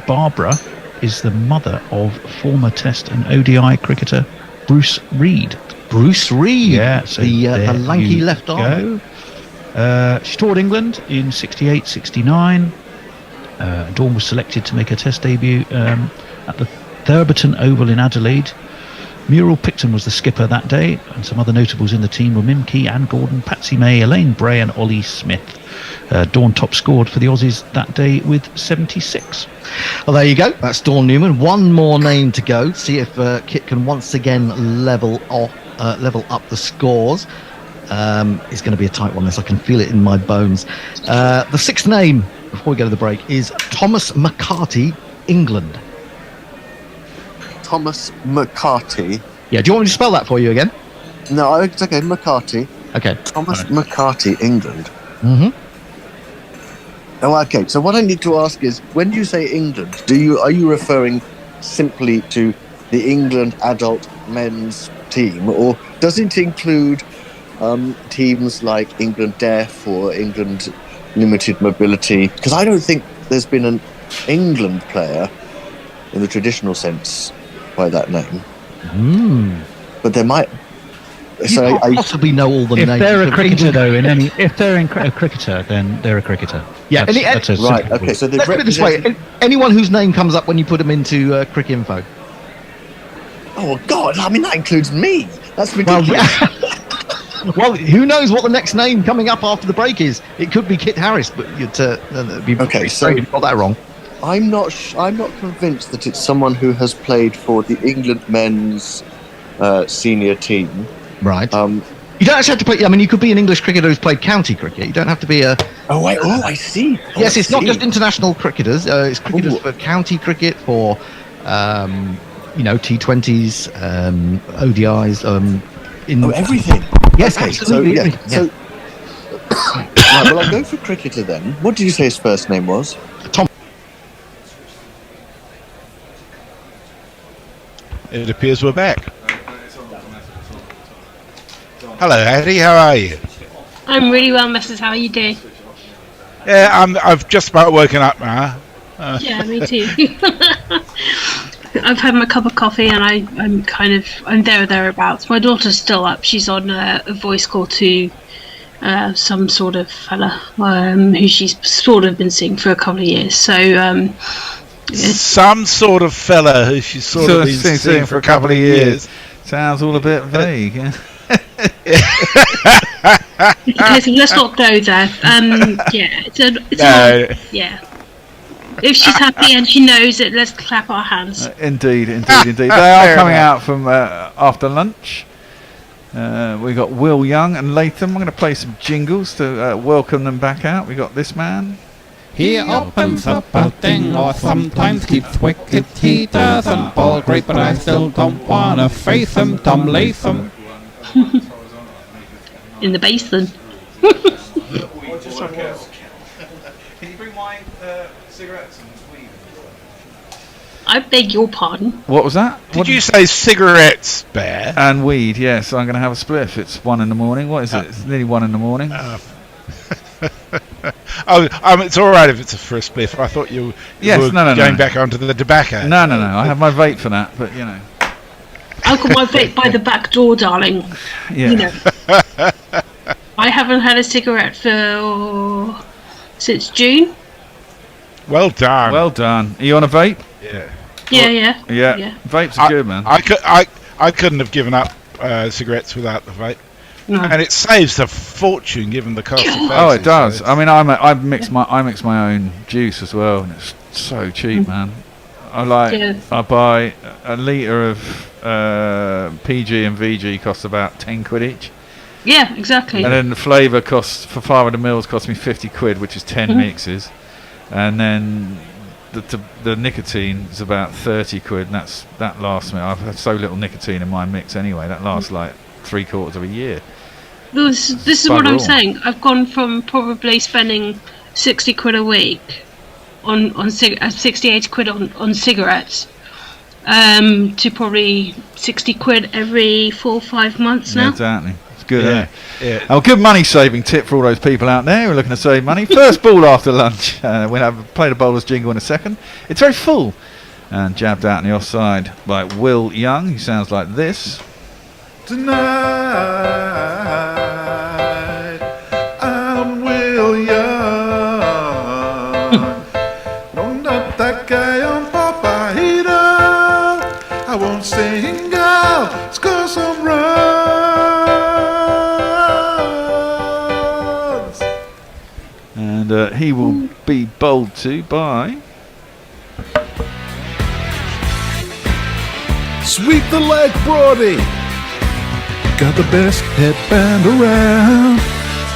Barbara is the mother of former Test and ODI cricketer Bruce Reid. Bruce Reid, yeah, so the lanky left arm. She toured England in 68-69. Dawn was selected to make her Test debut at the Thurberton Oval in Adelaide. Muriel Picton was the skipper that day, and some other notables in the team were Mim Key, Anne Gordon, Patsy May, Elaine Bray and Ollie Smith. Dawn top scored for the Aussies that day with 76. Well, there you go. That's Dawn Newman. One more name to go. See if Kit can once again level up the scores. It's going to be a tight one, this. I can feel it in my bones. The 6th name, before we go to the break, is Thomas McCarty, England. Thomas McCarty. Yeah, do you want me to spell that for you again? No, it's okay. McCarty. Okay. Thomas McCarty, England. Mm-hmm. Oh, okay. So what I need to ask is, when you say England, are you referring simply to the England adult men's team, or does it include teams like England Deaf or England Limited Mobility? Because I don't think there's been an England player in the traditional sense by that name. But there might. You can't possibly know all the if names. they're a cricketer, though, if they're a cricketer, then they're a cricketer. Yeah, That's a right. simple Okay, rule. so Let's put it this way: anyone whose name comes up when you put them into Crick Info. Oh God! I mean, that includes me. That's ridiculous. Well, who knows what the next name coming up after the break is? It could be Kit Harris, but it'd be Okay, so you got that wrong. I'm not convinced that it's someone who has played for the England men's senior team. Right. You don't actually have to play. I mean, you could be an English cricketer who's played county cricket. You don't have to be a. Oh wait! Oh, I see. Yes, it's not just international cricketers. It's cricketers for county cricket, for T20s, ODIs. Everything. Yes, okay, absolutely. So, everything, so right, well, I'll go for cricketer then. What did you say his first name was? Tom. It appears we're back. Hello, Hattie. How are you? I'm really well, Mrs. How are you doing? Yeah, I've just about woken up now. Yeah, me too. I've had my cup of coffee and I'm there or thereabouts. My daughter's still up. She's on a voice call to some sort of fella who she's sort of been seeing for a couple of years. So some sort of fella who she's sort of been seeing for a couple of years. Sounds all a bit vague. Yeah? Okay, so let's not go there. Yeah. If she's happy and she knows it, let's clap our hands. Indeed. They are coming out from after lunch. We got Will Young and Latham. I'm going to play some jingles to welcome them back out. We got this man. He opens up a thing or sometimes keeps wicked. He doesn't ball great, but I still don't wanna face him, Tom Latham. In the basin. Can you bring my cigarettes and weed? I beg your pardon. What was that? Did you say cigarettes, Bear? And weed, yes. I'm going to have a spliff. It's 1 in the morning. What is it? It's nearly 1 in the morning. It's all right if it's for a spliff. I thought you were going back onto the tobacco. No. I have my vape for that, but I've got my vape by the back door, darling. Yeah. I haven't had a cigarette since June. Well done. Are you on a vape? Yeah. Yeah. Vapes are good, man. I couldn't have given up cigarettes without the vape. No. And it saves a fortune given the cost of fancy. Oh, it does. So I mean, I mix my own juice as well, and it's so cheap, man. I buy a litre of PG and VG costs about 10 quid each. Yeah, exactly. And then the flavour costs for 500ml costs me 50 quid, which is 10 mixes. And then the nicotine is about 30 quid, and that lasts me. I've had so little nicotine in my mix anyway. That lasts like 3/4 of a year. This is what I'm saying. I've gone from probably spending 60 quid a week on 68 quid on cigarettes to probably 60 quid every 4 or 5 months now. Exactly. It's good, Yeah. Oh, good money saving tip for all those people out there who are looking to save money. First ball after lunch. We'll play the bowler's jingle in a second. It's very full. And jabbed out on the offside by Will Young. He sounds like this. Tonight, I'm Will Young. No, not that guy on Papahito. I won't sing out, score some runs. And he will be bowled to by... Sweep the leg, Brody. Got the best headband around.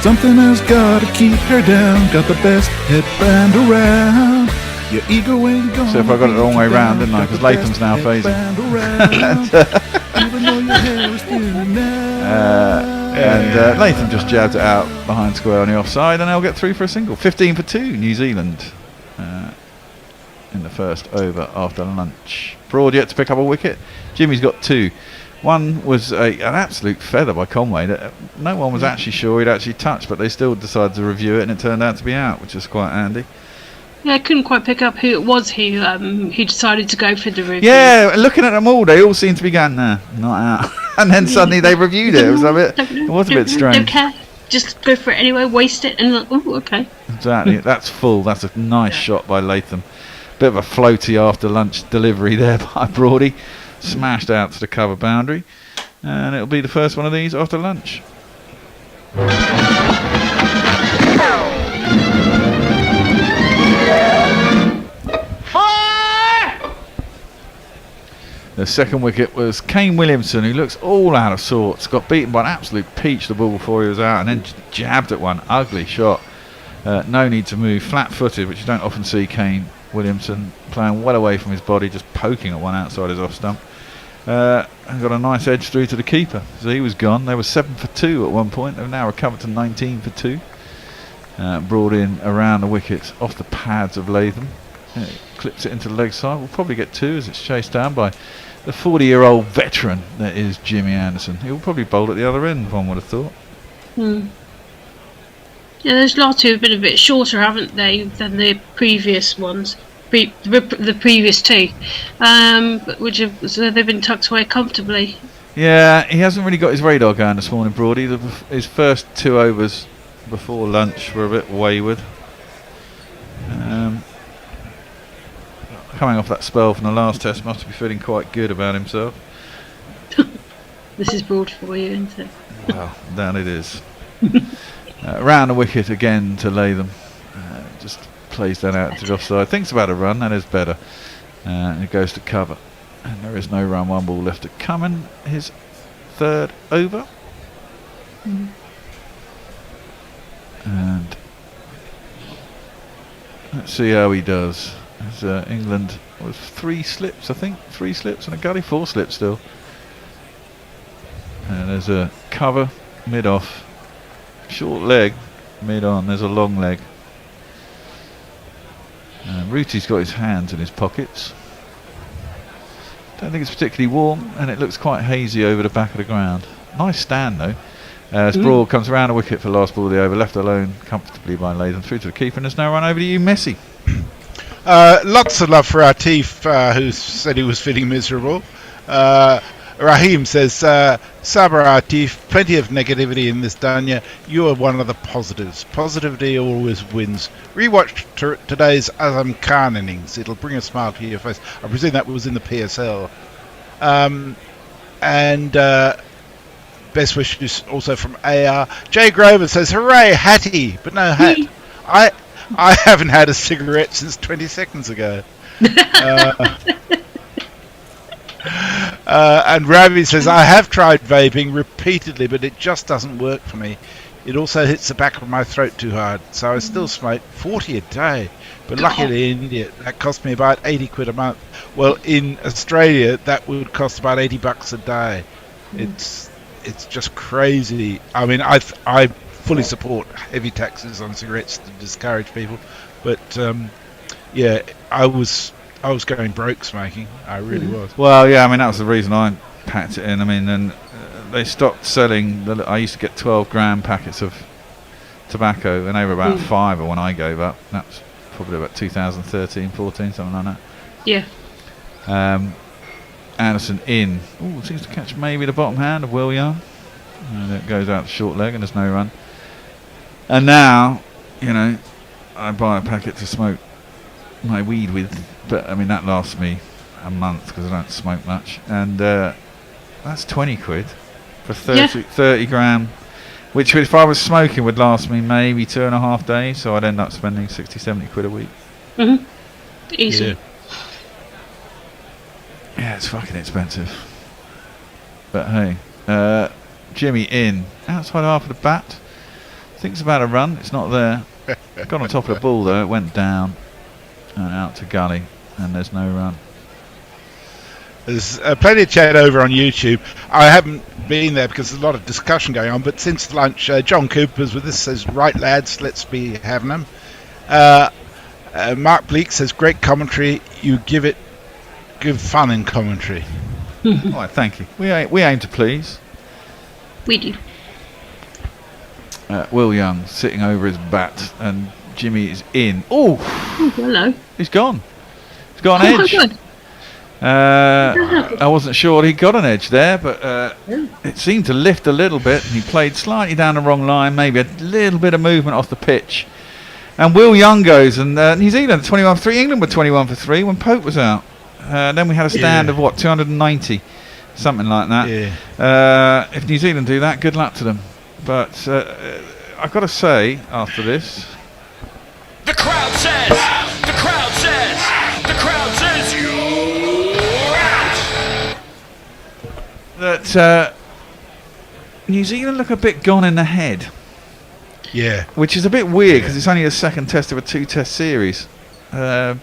Something has gotta keep her down. Got the best headband around. Your ego ain't gone. So if I got it the wrong way round, didn't I? Because Latham's now phasing. Even though your hair is thin now. And Latham just jabbed it out behind square on the offside, and they'll get through for a single. 15 for 2, New Zealand in the first over after lunch. Broad yet to pick up a wicket. Jimmy's got 2. One was an absolute feather by Conway that no one was actually sure he'd actually touched, but they still decided to review it, and it turned out to be out, which is quite handy. Yeah, I couldn't quite pick up who it was who decided to go for the review. Yeah, looking at them all, they all seem to be going, nah, not out. And then suddenly they reviewed it. It was a bit strange. Don't care. Just go for it anyway, waste it, and like, oh, okay. Exactly. That's full. That's a nice shot by Latham. Bit of a floaty after lunch delivery there by Brody. Smashed out to the cover boundary. And it'll be the first one of these after lunch. The second wicket was Kane Williamson, who looks all out of sorts. Got beaten by an absolute peach the ball before he was out, and then jabbed at one. Ugly shot. No need to move. Flat-footed, which you don't often see Kane Williamson playing well away from his body, just poking at one outside his off stump. And got a nice edge through to the keeper. So he was gone. They were 7 for 2 at one point. They've now recovered to 19 for 2. Brought in around the wicket off the pads of Latham. Clips it into the leg side. We'll probably get 2 as it's chased down by the 40-year-old veteran that is Jimmy Anderson. He'll probably bowl at the other end, one would have thought. Yeah, those last two have been a bit shorter, haven't they, than the previous ones? The previous 2, so they've been tucked away comfortably. Yeah, he hasn't really got his radar going this morning, Brody. His first 2 overs before lunch were a bit wayward. Coming off that spell from the last test, must be feeling quite good about himself. This is Broad for you, isn't it? Well, down it is. Round the wicket again to Latham. Just plays that out to the offside. Thinks about a run, that is better. And it goes to cover. And there is no run, 1 ball left to come in his third over. And let's see how he does. As England was 3 slips, I think. 3 slips and a gully, 4 slips still. And there's a cover mid-off. Short leg mid-on. There's a long leg. Rooty's got his hands in his pockets. Don't think it's particularly warm, and it looks quite hazy over the back of the ground. Nice stand though. As Broad comes around a wicket for the last ball of the over, left alone comfortably by Latham through to the keeper, and there's no run over to you, Messi. Lots of love for Atif, who said he was feeling miserable. Raheem says, Sabra Atif, plenty of negativity in this Danya. You are one of the positives. Positivity always wins. Rewatch today's Azam Khan innings. It'll bring a smile to your face. I presume that was in the PSL. And best wishes also from AR. Jay Grover says, hooray, Hattie, but no hat. I haven't had a cigarette since 20 seconds ago. And Ravi says, I have tried vaping repeatedly, but it just doesn't work for me. It also hits the back of my throat too hard, so I still smoke 40 a day. But luckily in India, that cost me about 80 quid a month. Well, in Australia, that would cost about $80 a day. It's just crazy. I mean, I fully support heavy taxes on cigarettes to discourage people, but yeah, I was going broke smoking. I really was. Well, yeah, I mean that was the reason I packed it in. I mean, and they stopped selling. I used to get 12-gram packets of tobacco, and they were about 5 when I gave up. That's probably about 2013, 14, something like that. Yeah. Anderson in. Oh, seems to catch maybe the bottom hand of Will Young. And it goes out to short leg, and there's no run. And now, you know, I buy a packet to smoke my weed with, but I mean that lasts me a month because I don't smoke much, and that's 20 quid for 30 gram, which if I was smoking would last me maybe 2.5 days, so I'd end up spending 60-70 quid a week. Easy. Yeah, it's fucking expensive, but hey, Jimmy in outside half of the bat, thinks about a run, it's not there. Got on top of the ball though, it went down and out to gully, and there's no run. There's plenty of chat over on YouTube. I haven't been there because there's a lot of discussion going on, but since lunch, John Cooper's with us, says, right lads, let's be having them. Mark Bleak says, great commentary, you give fun in commentary. All right, thank you. We aim to please. We do. Will Young sitting over his bat, and Jimmy is in. Oh, hello. He's gone. He's got an edge. My God. I wasn't sure he got an edge there, but it seemed to lift a little bit, and he played slightly down the wrong line, maybe a little bit of movement off the pitch. And Will Young goes, and New Zealand 21 for 3. England were 21 for 3 when Pope was out. Then we had a stand of 290, something like that. Yeah. If New Zealand do that, good luck to them. But I've got to say, after this, The crowd says, the crowd says, the crowd says you're out. that New Zealand look a bit gone in the head. Yeah. Which is a bit weird because it's only a second test of a 2-test series. But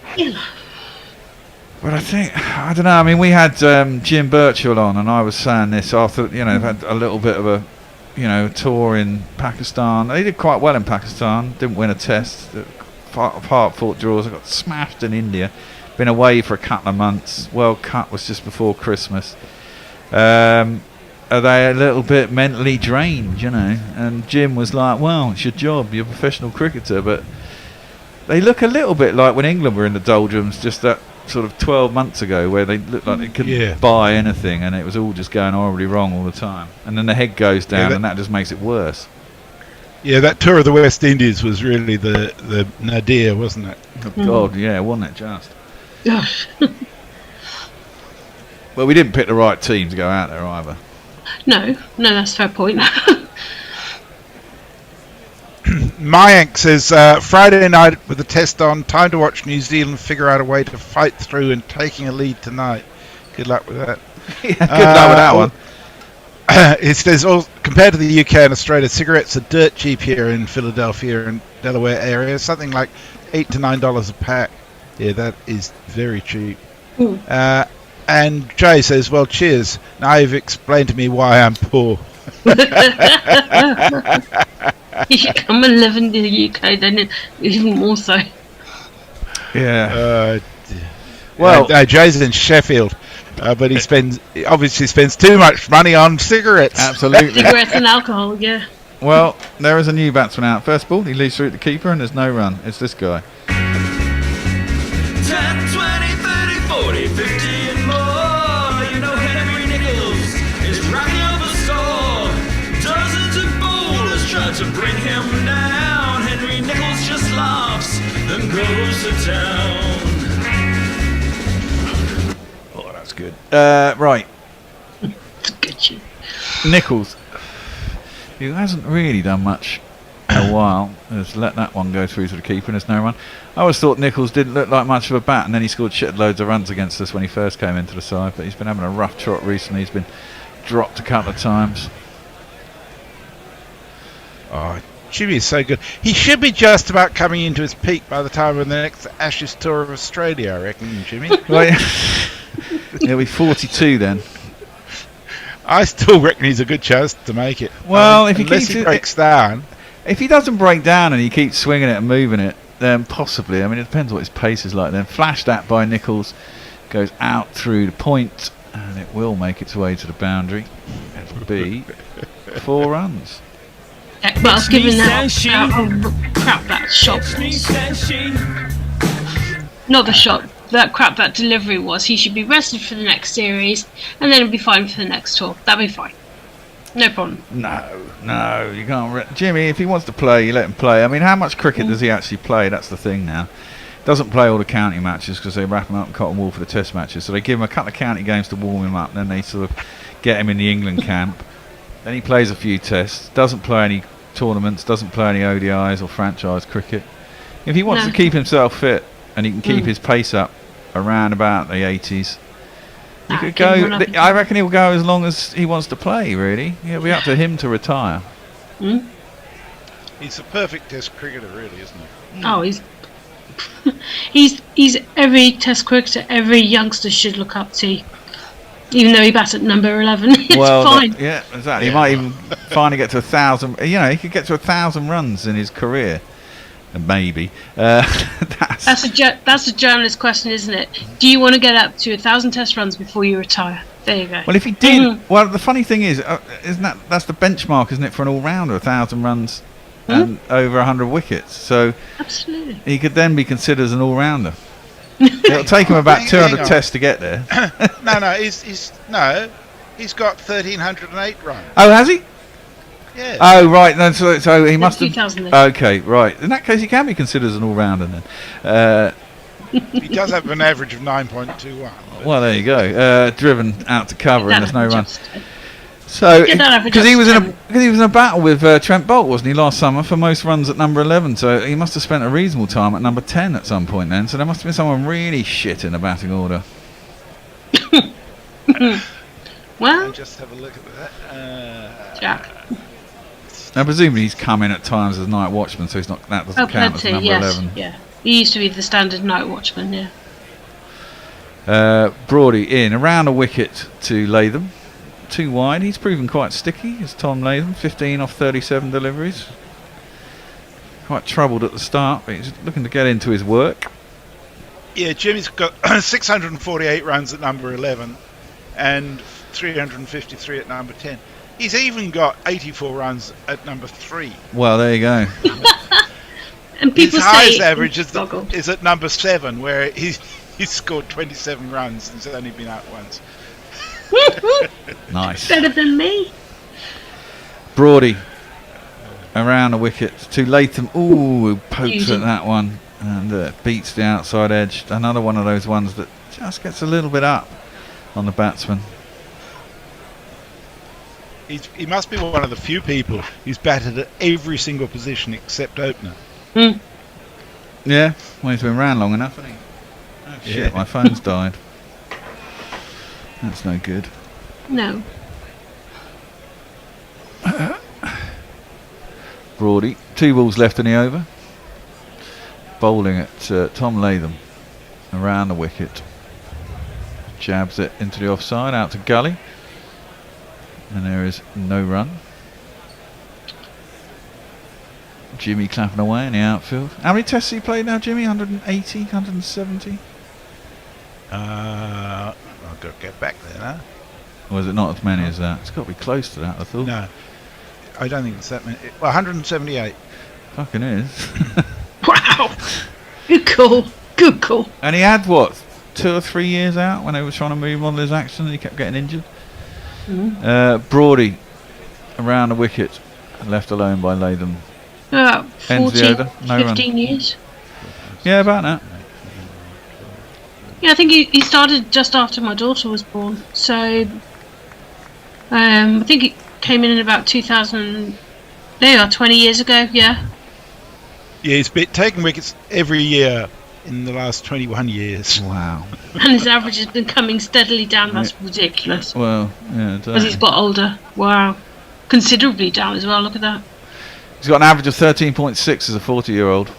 I don't know. I mean, we had Jim Birchall on, and I was saying this after they've had a little bit of a tour in Pakistan. They did quite well in Pakistan. Didn't win a test. Hard-fought draws. Got smashed in India. Been away for a couple of months. World Cup was just before Christmas. Are they a little bit mentally drained, And Jim was like, well, it's your job, you're a professional cricketer, but they look a little bit like when England were in the doldrums just that sort of 12 months ago, where they looked like they couldn't buy anything and it was all just going horribly wrong all the time. And then the head goes down and that just makes it worse. Yeah, that tour of the West Indies was really the nadir, wasn't it? Oh, God, yeah, wasn't it just? Well, we didn't pick the right team to go out there either. No, that's a fair point. Mayank says, Friday night with the test on, time to watch New Zealand figure out a way to fight through and taking a lead tonight. Good luck with that. Good luck with that one. It says, compared to the UK and Australia, cigarettes are dirt cheap here in Philadelphia and Delaware area, something like $8 to $9 a pack. Yeah, that is very cheap. And Jay says, well, cheers. Now you've explained to me why I'm poor. You should come and live in the UK, then even more so. Yeah. Well, Jay's in Sheffield, but he obviously spends too much money on cigarettes. Absolutely. Cigarettes and alcohol, yeah. Well, there is a new batsman out. First ball, he leads through the keeper, and there's no run. It's this guy. 10, 20, 30, 40, 50 and more. You know Henry Nichols is racking up a score. Dozens of bowlers try to bring him down. Henry Nichols just laughs and goes to town. Oh, that's good. Right. Good. Nichols, who hasn't really done much in a while, has let that one go through to the keeper and there's no run. I always thought Nichols didn't look like much of a bat, and then he scored shitloads of runs against us when he first came into the side, but he's been having a rough trot recently. He's been dropped a couple of times. Oh, Jimmy is so good. He should be just about coming into his peak by the time of the next Ashes tour of Australia, I reckon, Jimmy. Well, he'll be 42 then. I still reckon he's a good chance to make it. Well, if unless he breaks down. If he doesn't break down and he keeps swinging it and moving it, then possibly. I mean, it depends what his pace is like then. Flashed at by Nichols, goes out through the point, and it will make its way to the boundary. It'll be 4 runs. Well, given that crap that shot was. Not the shot. That crap that delivery was. He should be rested for the next series, and then he'll be fine for the next tour. That'll be fine. No problem. No, you can't. Jimmy, if he wants to play, you let him play. I mean, how much cricket does he actually play? That's the thing now. Doesn't play all the county matches because they wrap him up in cotton wool for the test matches. So they give him a couple of county games to warm him up, and then they sort of get him in the England camp. Then he plays a few tests, doesn't play any tournaments, doesn't play any ODIs or franchise cricket. If he wants to keep himself fit and he can keep his pace up around about the 80s, he could go. I reckon he'll go as long as he wants to play. Really, it'll be up to him to retire. He's a perfect test cricketer, really, isn't he? Oh, he's every test cricketer every youngster should look up to. Even though he bats at number 11, it's fine. Yeah, exactly. He might even finally get to 1,000. You know, he could get to 1,000 runs in his career. Maybe. That's a journalist question, isn't it? Do you want to get up to 1,000 test runs before you retire? There you go. Well, if he did, well, the funny thing is, that's the benchmark, isn't it, for an all-rounder? 1,000 runs and over 100 wickets. So absolutely, he could then be considered as an all-rounder. It'll take him about 200 tests to get there. He's got 1,308 runs. Oh, has he? Yeah. Oh, right. No, so he must have. 2000. Okay, right. In that case, he can be considered as an all-rounder then. He does have an average of 9.21. Well, there you go. Driven out to cover and there's no run. Adjusted. So, because he was in a battle with Trent Boult, wasn't he, last summer for most runs at number 11? So he must have spent a reasonable time at number 10 at some point then. So there must have been someone really shit in the batting order. Well, just have a look at that. Jack. Now, presumably he's come in at times as night watchman, so that doesn't count as number 11. Yeah, he used to be the standard night watchman. Yeah. Brody in around a wicket to Latham. 2 wide. He's proven quite sticky as Tom Latham. 15 off 37 deliveries. Quite troubled at the start, but he's looking to get into his work. Yeah, Jimmy's got 648 runs at number 11 and 353 at number 10. He's even got 84 runs at number 3. Well, there you go. And people his say highest average is at number 7, where he's scored 27 runs and he's only been out once. Nice. Better than me. Brody around a wicket to Latham. Ooh, pokes Easy. at that one and beats the outside edge. Another one of those ones that just gets a little bit up on the batsman. He must be one of the few people who's batted at every single position except opener. Yeah, well, he's been around long enough, hasn't he? Oh, shit, my phone's died. That's no good. No. Brody, 2 balls left in the over. Bowling at Tom Latham around the wicket. Jabs it into the offside, out to gully. And there is no run. Jimmy clapping away in the outfield. How many tests he played now, Jimmy? 180, 170? I've got to get back there now. Or is it not as many as that? It's got to be close to that, I thought. No, I don't think it's that many. Well, 178. Fucking is. Wow. Good call. Good call. And he had, what, 2 or 3 years out when they were trying to move on his action and he kept getting injured? Brody around the wicket, left alone by Latham. About 14, no 15 run. years. Yeah, about that. Yeah, I think he started just after my daughter was born. So I think it came in about 2000. There you are, 20 years ago. Yeah. Yeah, he's been taking wickets every year in the last 21 years. Wow. And his average has been coming steadily down. That's ridiculous. Well, yeah. As he's got older. Wow. Considerably down as well. Look at that. He's got an average of 13.6 as a 40-year-old.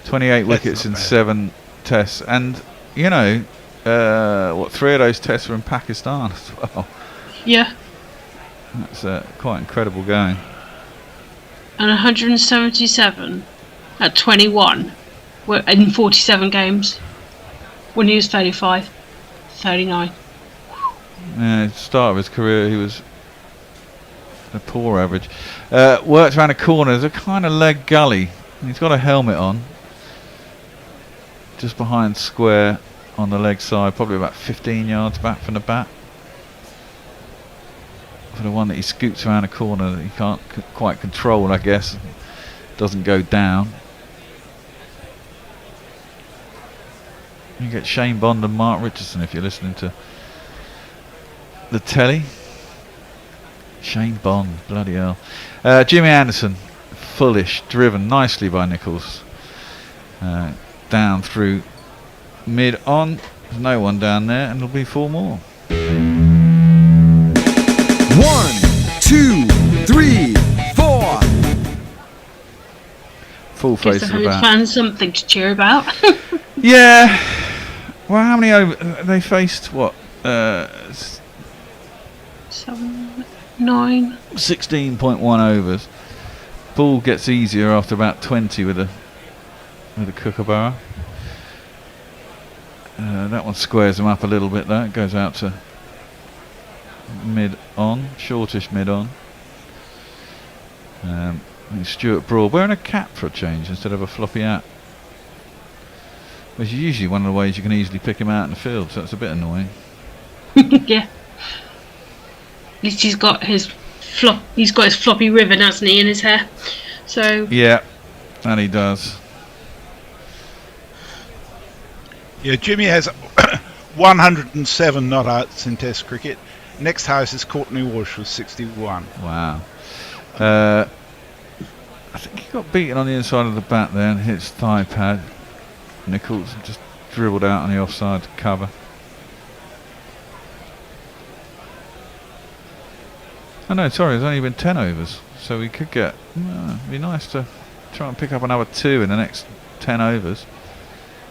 28 wickets in 7 tests. And, you know, 3 of those tests were in Pakistan as well. Yeah. That's quite incredible going. And 177 at 21 were in 47 games when he was 35, 39. Yeah, at the start of his career he was a poor average. Worked around a corner. There's a kind of leg gully. He's got a helmet on. Just behind square on the leg side, probably about 15 yards back from the bat. For the one that he scoots around a corner that he can't quite control, I guess. Doesn't go down. You get Shane Bond and Mark Richardson if you're listening to the telly. Shane Bond, bloody hell. Jimmy Anderson, fullish, driven nicely by Nichols. Down through mid on. There's no one down there, and there'll be 4 more. 1, 2, 3, 4. Full face Guess of the the bat. fans something to cheer about. Yeah. Well, how many over they faced? What? 7, 9. 16.1 overs. Ball gets easier after about 20 with a kookaburra. That one squares him up a little bit. That goes out to mid on, shortish mid on. Stuart Broad wearing a cap for a change instead of a floppy hat, which is usually one of the ways you can easily pick him out in the field, so it's a bit annoying. Yeah. At least he's got his floppy ribbon, hasn't he, in his hair? So yeah, and he does. Yeah, Jimmy has 107 not outs in Test cricket. Next house is Courtney Walsh with 61. Wow. I think he got beaten on the inside of the bat there and hit his thigh pad. Nichols just dribbled out on the offside cover. Oh no, sorry, it's only been 10 overs, so we could get. It'd be nice to try and pick up another 2 in the next 10 overs,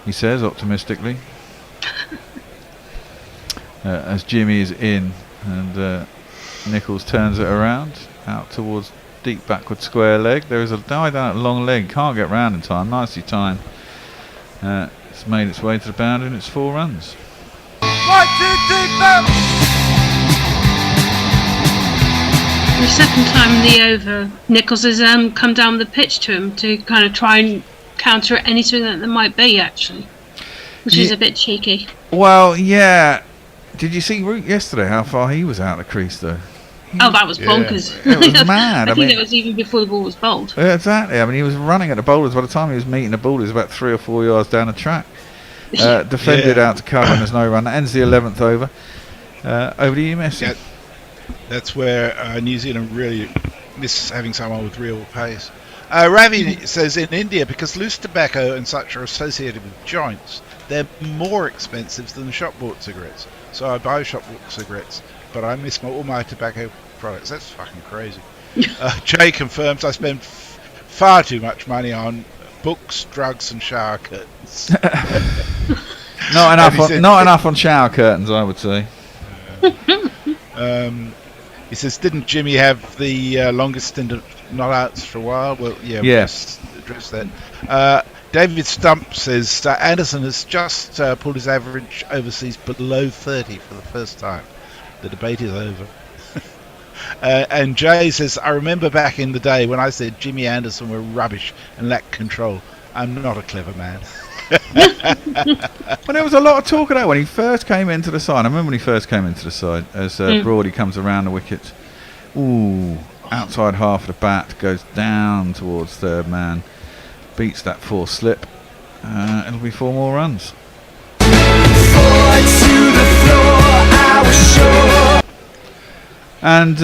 he says optimistically. As Jimmy is in and Nichols turns it around out towards deep backward square leg. There is a dive down at long leg, can't get round in time, nicely timed. It's made its way to the boundary and it's 4 runs. 1, 2, 3, 4. the second time in the over, Nichols has come down the pitch to him to kind of try and counter anything that there might be, actually, which is a bit cheeky. Well, yeah. Did you see Root yesterday? How far he was out of the crease, though? Oh, that was bonkers. It was mad. I think it was even before the ball was bowled. Yeah, exactly. I mean, he was running at the bowlers. By the time he was meeting the bowlers, about 3 or 4 yards down the track. Defended out to cover and there's no run. That ends the 11th over. Over to you, Messi. Yeah, that's where New Zealand really miss having someone with real pace. Ravi says in India, because loose tobacco and such are associated with joints, they're more expensive than shop-bought cigarettes. So I buy shop-bought cigarettes, but I miss all my tobacco products. That's fucking crazy. Jay confirms I spend far too much money on books, drugs, and shower curtains. Not enough on shower curtains, I would say. He says, didn't Jimmy have the longest stint of not outs for a while? Well, yeah, we just addressed that. David Stump says Anderson has just pulled his average overseas below 30 for the first time. The debate is over. And Jay says, I remember back in the day when I said Jimmy Anderson were rubbish and lacked control. I'm not a clever man. Well, there was a lot of talk of that when he first came into the side. I remember when he first came into the side as Broady comes around the wicket. Ooh, outside half of the bat, goes down towards third man, beats that 4 slip. It'll be 4 more runs. And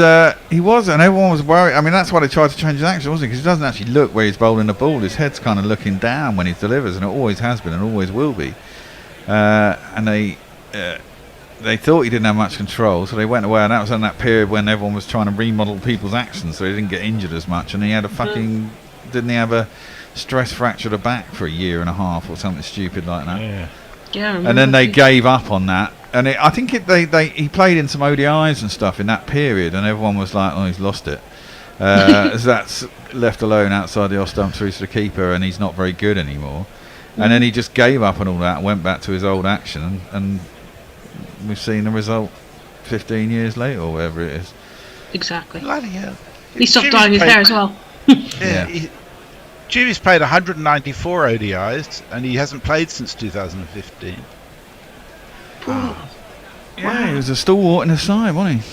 he was, and everyone was worried. I mean, that's why they tried to change his action, wasn't it? Because he doesn't actually look where he's bowling the ball. His head's kind of looking down when he delivers, and it always has been and always will be. And they thought he didn't have much control, so they went away. And that was in that period when everyone was trying to remodel people's actions, so he didn't get injured as much. And he had didn't he have a stress fracture of the back for a year and a half or something stupid like that? Yeah. And then they gave up on that. And I think he played in some ODIs and stuff in that period, and everyone was like, "Oh, he's lost it." As that's left alone outside the off stump through to the keeper, and he's not very good anymore. And then he just gave up on all that and went back to his old action, and we've seen the result 15 years later, or whatever it is. Exactly. Bloody hell. He stopped dyeing his hair as well. Jimmy's played 194 ODIs, and he hasn't played since 2015. Yeah, he was a stalwart in his side, wasn't he?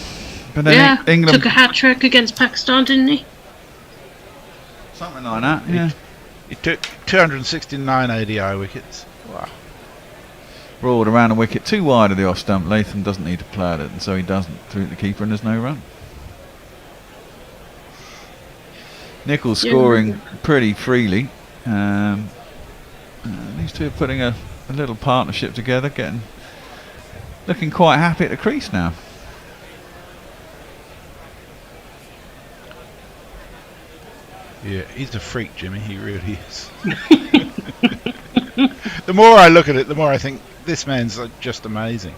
But then England took a hat trick against Pakistan, didn't he? Something like that. Yeah. He took 269 ODI wickets. Wow. Broad around the wicket, too wide of the off stump. Latham doesn't need to play at it, and so he doesn't through the keeper, and there's no run. Nichols scoring pretty freely. These two are putting a little partnership together, looking quite happy at the crease now. Yeah, he's a freak, Jimmy. He really is. The more I look at it, the more I think this man's just amazing.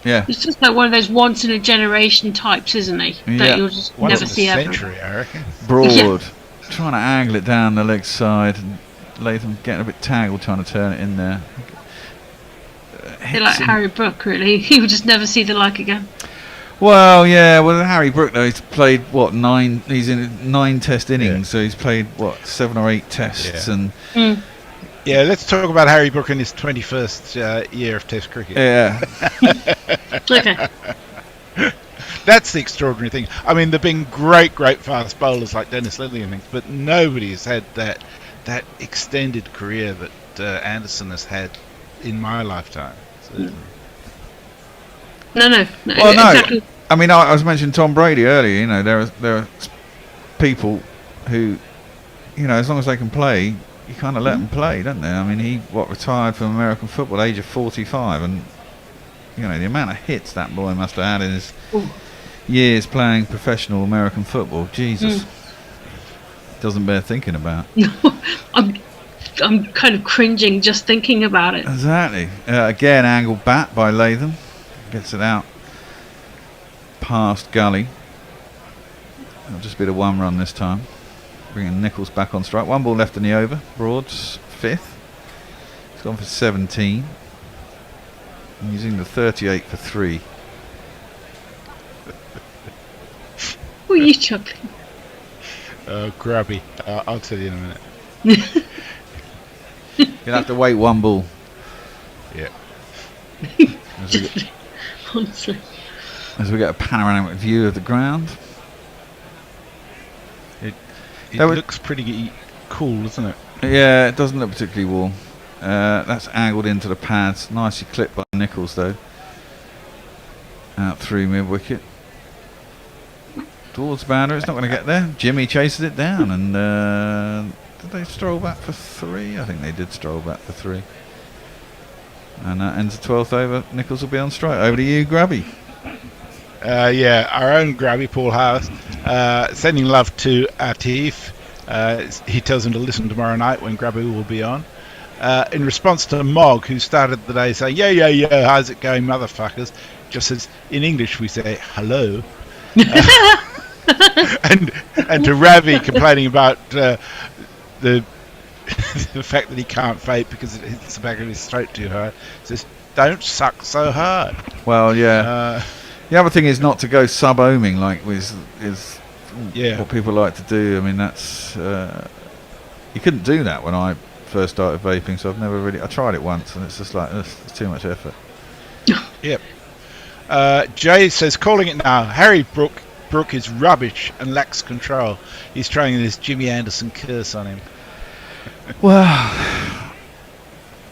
Yeah. He's just like one of those once in a generation types, isn't he? Yeah. That you'll just Once never in a see ever. century, I reckon. Broad, trying to angle it down the leg side, and Latham getting a bit tangled trying to turn it in there. They're like Harry Brook, really. He'll just never see the like again. Well, yeah. Well, Harry Brook though, he's played what 9? He's in 9 test innings, so he's played what 7 or 8 tests, and yeah. Let's talk about Harry Brook in his 21st year of Test cricket. Yeah. Okay. That's the extraordinary thing. I mean, there've been great fast bowlers like Dennis Lilly and things, but nobody's had that extended career that Anderson has had in my lifetime. So. No. Well, no. Exactly. I mean, I was mentioning Tom Brady earlier. You know, there are people who, you know, as long as they can play, you kind of let them play, don't they? I mean, he retired from American football at the age of 45, and you know the amount of hits that boy must have had in his years playing professional American football. Jesus, doesn't bear thinking about. I'm kind of cringing just thinking about it. Exactly. Again, angled bat by Latham, gets it out past gully. It'll just be the 1 run this time. Bringing Nichols back on strike. 1 ball left in the over. Broad's 5th. He's gone for 17. Using the 38 for 3. What are you chuckling? Grubby. I'll tell you in a minute. You'll have to wait 1 ball. Yeah. Honestly. As we get a panoramic view of the ground. It looks pretty cool, doesn't it? Yeah, it doesn't look particularly warm. That's angled into the pads. Nicely clipped by Nichols, though. Out through mid-wicket. Towards the boundary. It's not going to get there. Jimmy chases it down. And did they stroll back for 3? I think they did stroll back for 3. And that ends the 12th over. Nichols will be on strike. Over to you, Grubby. Yeah, our own Grubby, Paul House, sending love to Atif. He tells him to listen tomorrow night when Grubby will be on. In response to Mog, who started the day saying, yeah, how's it going, motherfuckers? Just as in English we say, hello. And to Ravi complaining about the fact that he can't vape because it hits the back of his throat too hard. Says, don't suck so hard. Well, yeah. The other thing is not to go sub-ohming like is what people like to do. I mean, that's you couldn't do that when I first started vaping, so I've never really. I tried it once, and it's just like it's too much effort. Yep. Jay says, calling it now. Harry Brook is rubbish and lacks control. He's trying this Jimmy Anderson curse on him.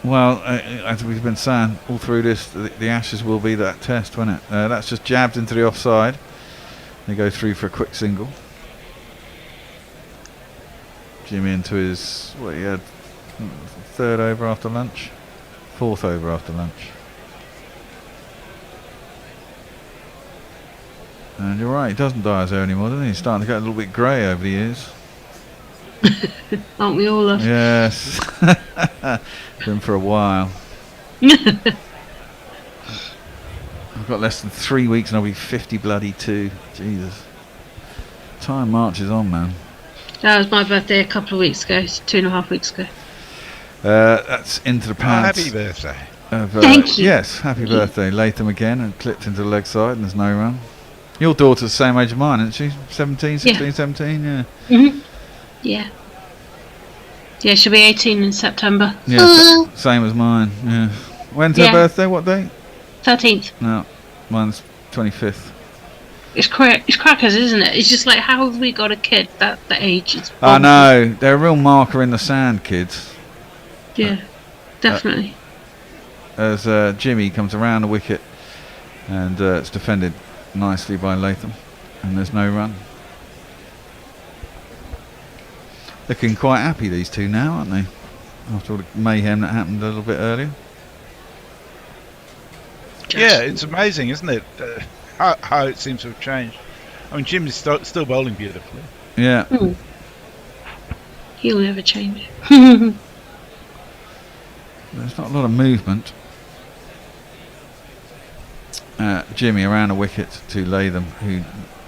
Well, as we've been saying all through this, the Ashes will be that test, won't it? That's just jabbed into the offside. They go through for a quick single. Jimmy into his, he had 3rd over after lunch? 4th over after lunch. And you're right, he doesn't dye his hair anymore, doesn't he? He's starting to get a little bit grey over the years. Aren't we all? Yes. Been for a while. I've got less than 3 weeks and I'll be 50 bloody 2. Jesus. Time marches on, man. That was my birthday a couple of weeks ago, 2.5 weeks ago. That's into the pads. Happy birthday. Thank you. Yes, happy birthday. Latham again and clipped into the leg side and there's no run. Your daughter's the same age as mine, isn't she? 17, 16, 17, yeah. Mm-hmm. Yeah. Yeah, she'll be 18 in September. Yeah, same as mine, yeah. When's her birthday? What date? 13th. No, mine's 25th. It's crackers, isn't it? It's just like, how have we got a kid that age? It's I know, they're a real marker in the sand, kids. Yeah, definitely. As Jimmy comes around the wicket and it's defended nicely by Latham and there's no run. Looking quite happy, these two now, aren't they? After all the mayhem that happened a little bit earlier. Yeah, it's amazing, isn't it? How it seems to have changed. I mean, Jim is still bowling beautifully. Yeah. He'll never change. There's not a lot of movement. Jimmy around a wicket to Latham, who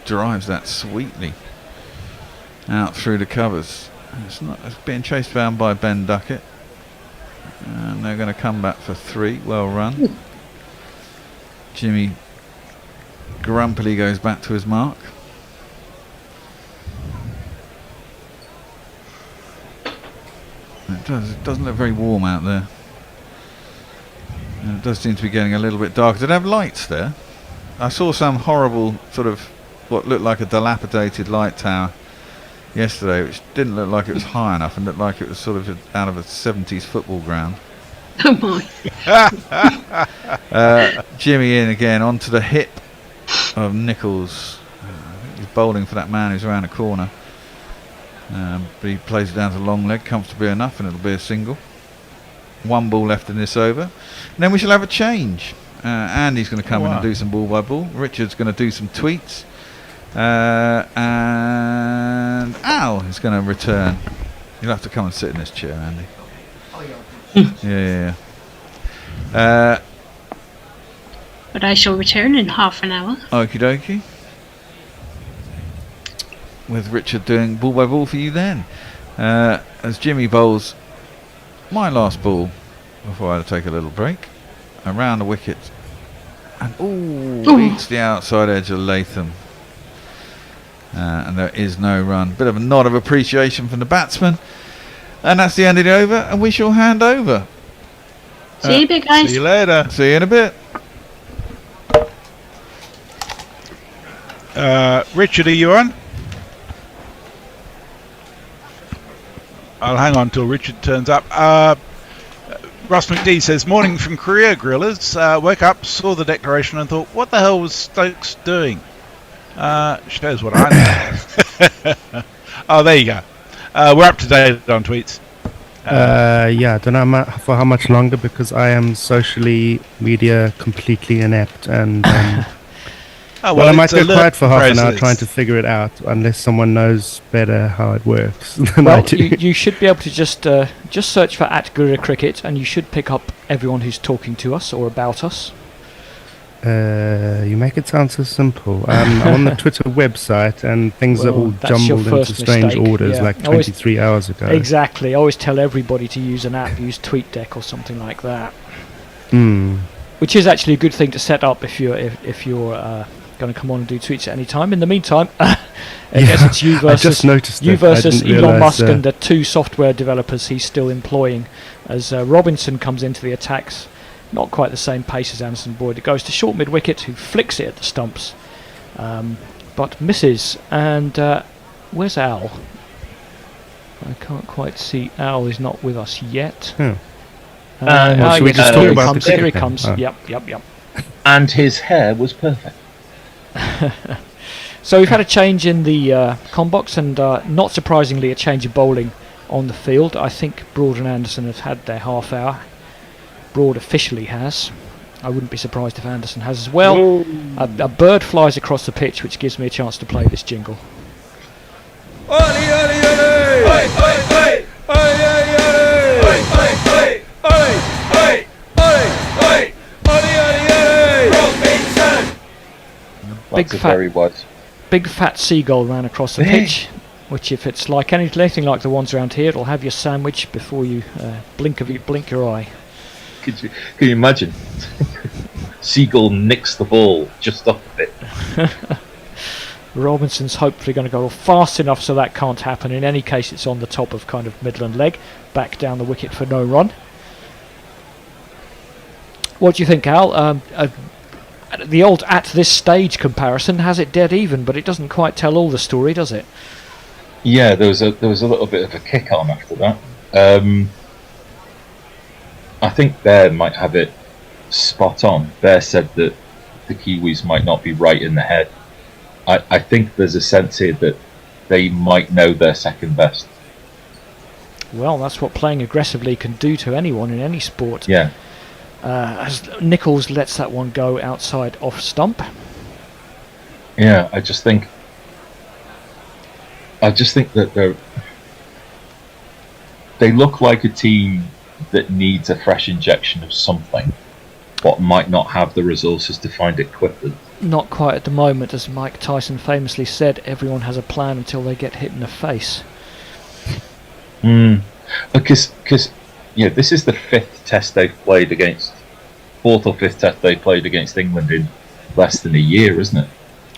drives that sweetly out through the covers. It's being chased down by Ben Duckett, and they're going to come back for 3. Well run. Jimmy grumpily goes back to his mark. It doesn't look very warm out there. And it does seem to be getting a little bit dark. Did it have lights there? I saw some horrible sort of what looked like a dilapidated light tower yesterday, which didn't look like it was high enough and looked like it was sort of out of a 70s football ground. Oh my. Jimmy in again onto the hip of Nichols. He's bowling for that man who's around the corner. But he plays it down to long leg comfortably enough, and it'll be a single. 1 ball left in this over, and then we shall have a change. Andy's going to come in and do some ball by ball. Richard's going to do some tweets, and Al is going to return. You'll have to come and sit in this chair, Andy. Yeah. But I shall return in half an hour. Okie dokie. With Richard doing ball by ball for you then. As Jimmy bowls my last ball before I had to take a little break. Around the wicket. And beats the outside edge of Latham. And there is no run. Bit of a nod of appreciation from the batsman. And that's the end of the over, and we shall hand over. See you in a bit, guys. See you later. See you in a bit. Richard, are you on? I'll hang on till Richard turns up. Russ McD says, morning from Korea, Grillers. Woke up, saw the declaration and thought, what the hell was Stokes doing? Shows what I know. Oh, there you go. We're up to date on tweets. Yeah, I don't know for how much longer, because I am socially media completely inept, and well, I might go quiet for half an hour trying to figure it out, unless someone knows better how it works than I do. You should be able to just search for @GorillaCricket, and you should pick up everyone who's talking to us or about us. You make it sound so simple. I'm on the Twitter website, and things are all jumbled into strange orders, like 23 hours ago. Exactly. I always tell everybody to use an app, use TweetDeck or something like that. Which is actually a good thing to set up if you're going to come on and do tweets at any time. In the meantime, I guess it's you versus Elon Musk and the 2 software developers he's still employing, as Robinson comes into the attacks. Not quite the same pace as Anderson Boyd. It goes to short mid-wicket, who flicks it at the stumps, but misses. And where's Al? I can't quite see. Al is not with us yet. Should we just talk about the Here he comes. Yep. And his hair was perfect. So we've had a change in the com box, and not surprisingly a change of bowling on the field. I think Broad and Anderson have had their half hour. Broad officially has. I wouldn't be surprised if Anderson has as well. A bird flies across the pitch, which gives me a chance to play this jingle. Big fat seagull ran across the pitch, which, if it's like anything like the ones around here, it'll have your sandwich before you blink your eye. Can you imagine? Seagull nicks the ball just off a bit. Robinson's hopefully going to go fast enough so that can't happen. In any case, it's on the top of kind of Midland leg, back down the wicket for no run. What do you think, Al? The old at this stage comparison has it dead even, but it doesn't quite tell all the story, does it? Yeah, there was a little bit of a kick on after that. I think Bear might have it spot on. Bear said that the Kiwis might not be right in the head. I think there's a sense here that they might know their second best. Well, that's what playing aggressively can do to anyone in any sport. Yeah. As Nichols lets that one go outside off stump. Yeah, I just think that they look like a team that needs a fresh injection of something. but might not have the resources to find it quickly. Not quite at the moment, as Mike Tyson famously said, everyone has a plan until they get hit in the face. Because this is the fourth or fifth test they've played against England in less than a year, isn't it?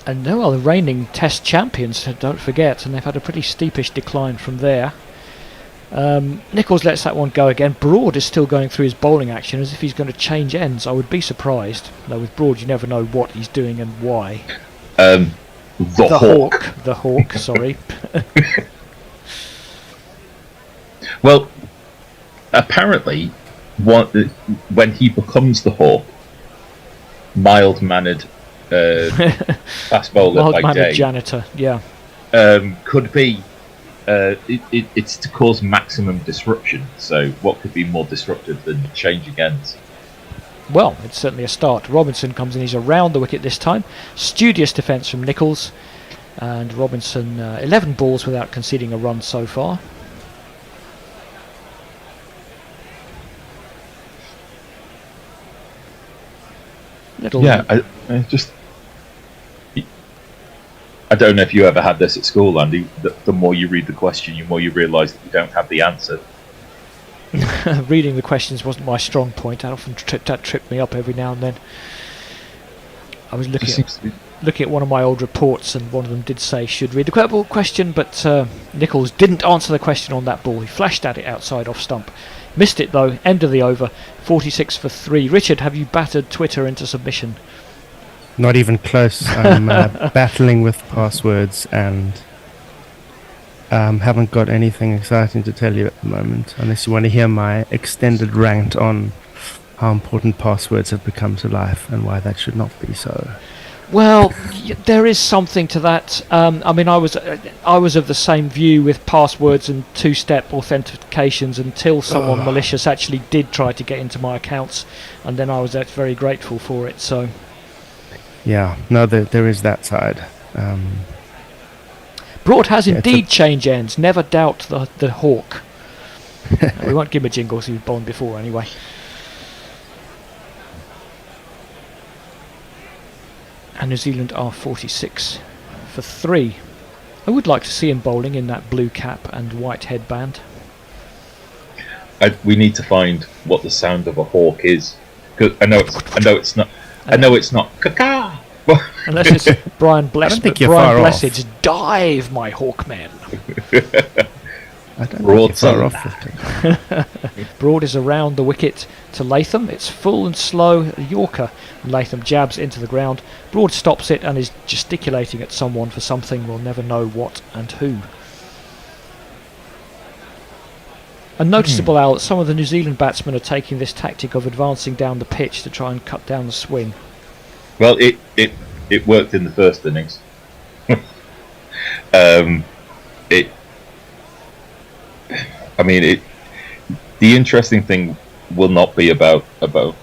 And they are the reigning Test champions, don't forget, and they've had a pretty steepish decline from there. Nicholls lets that one go again. Broad is still going through his bowling action as if he's going to change ends. I would be surprised. Though with Broad you never know what he's doing and why. The Hawk. The Hawk, sorry. Well, apparently, when he becomes the Hawk, mild-mannered fast bowler by Mild-mannered day, janitor, yeah. could be it's to cause maximum disruption. So what could be more disruptive than changing ends? Well, it's certainly a start. Robinson comes in, he's around the wicket this time. Studious defence from Nicholls, and Robinson 11 balls without conceding a run so far. I don't know if you ever had this at school, Andy. The more you read the question, the more you realise that you don't have the answer. Reading the questions wasn't my strong point. That often tripped me up every now and then. I was looking at one of my old reports, and one of them did say should read the question, but Nicholls didn't answer the question on that ball. He flashed at it outside off stump. Missed it though. End of the over. 46 for 3. Richard, have you battered Twitter into submission? Not even close. I'm battling with passwords and haven't got anything exciting to tell you at the moment, unless you want to hear my extended rant on how important passwords have become to life and why that should not be so. Well, there is something to that. I mean, I was of the same view with passwords and two-step authentications until someone malicious actually did try to get into my accounts, and then I was very grateful for it. So, yeah, no, there is that side. Broad has indeed changed ends. Never doubt the Hawk. We won't give him a jingle, so he was born before anyway. And New Zealand are 46 for 3. I would like to see him bowling in that blue cap and white headband. We need to find what the sound of a hawk is. Cause I know it's not. Caca. Unless it's Brian Blessed's dive, my Hawkman. I don't think it's far off. Broad is around the wicket to Latham. It's full and slow. A Yorker. And Latham jabs into the ground. Broad stops it and is gesticulating at someone for something. We'll never know what and who. A noticeable Al that some of the New Zealand batsmen are taking this tactic of advancing down the pitch to try and cut down the swing. Well, it worked in the first innings. The interesting thing will not be about the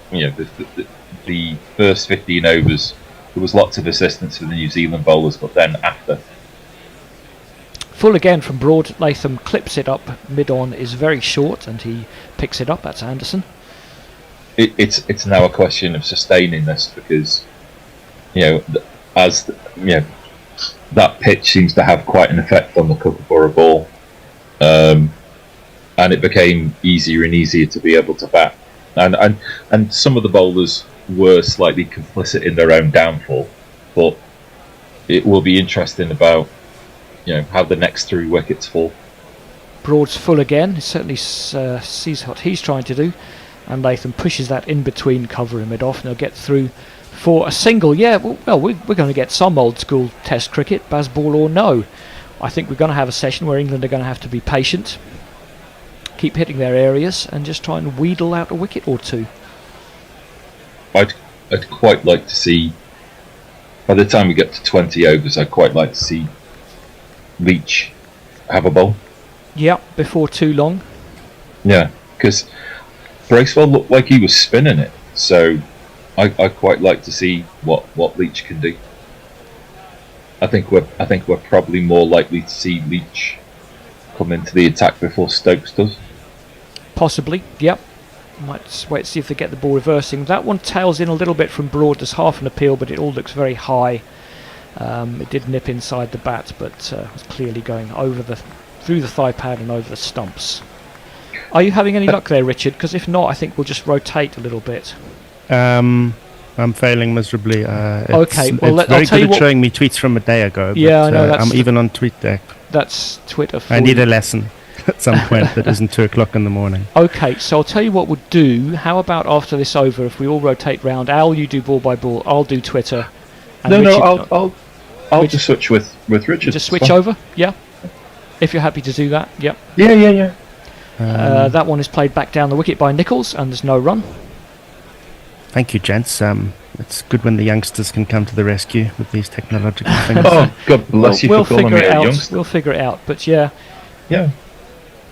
first 15 overs. There was lots of assistance for the New Zealand bowlers, but then after. Full again from Broad. Latham clips it up. Mid-on is very short, and he picks it up. That's Anderson. It's now a question of sustaining this, because that pitch seems to have quite an effect on the Kookaburra ball. And it became easier and easier to be able to bat. And some of the bowlers were slightly complicit in their own downfall. But it will be interesting about how the next 3 wickets fall. Broad's full again. He certainly sees what he's trying to do. And Latham pushes that in between cover and mid-off. And they'll get through for a single. Yeah, well, we're going to get some old school Test cricket, Bazball or no. I think we're going to have a session where England are going to have to be patient, keep hitting their areas, and just try and wheedle out a wicket or two. I'd quite like to see, by the time we get to 20 overs, I'd quite like to see Leach have a bowl. Yeah, before too long. Yeah, because Bracewell looked like he was spinning it, so I'd quite like to see what Leach can do. I think we're probably more likely to see Leach come into the attack before Stokes does. Possibly, yep. Might wait to see if they get the ball reversing. That one tails in a little bit from Broad. There's half an appeal, but it all looks very high. It did nip inside the bat, but was clearly going through the thigh pad and over the stumps. Are you having any luck there, Richard? Because if not, I think we'll just rotate a little bit. I'm failing miserably. Okay, well, it's I'll very tell you good at showing me tweets from a day ago. Yeah, but, I know. I'm even on TweetDeck. That's Twitter for I need a lesson at some point that isn't 2 o'clock in the morning. Okay, so I'll tell you what we'll do. How about after this over, if we all rotate round? Al, you do ball by ball. I'll do Twitter. And Richard, I'll just switch with Richard. Just switch over, yeah. If you're happy to do that, yep. Yeah. That one is played back down the wicket by Nichols, and there's no run. Thank you, gents. It's good when the youngsters can come to the rescue with these technological things. Oh, God bless you for calling me a youngster. We'll figure it out. But yeah.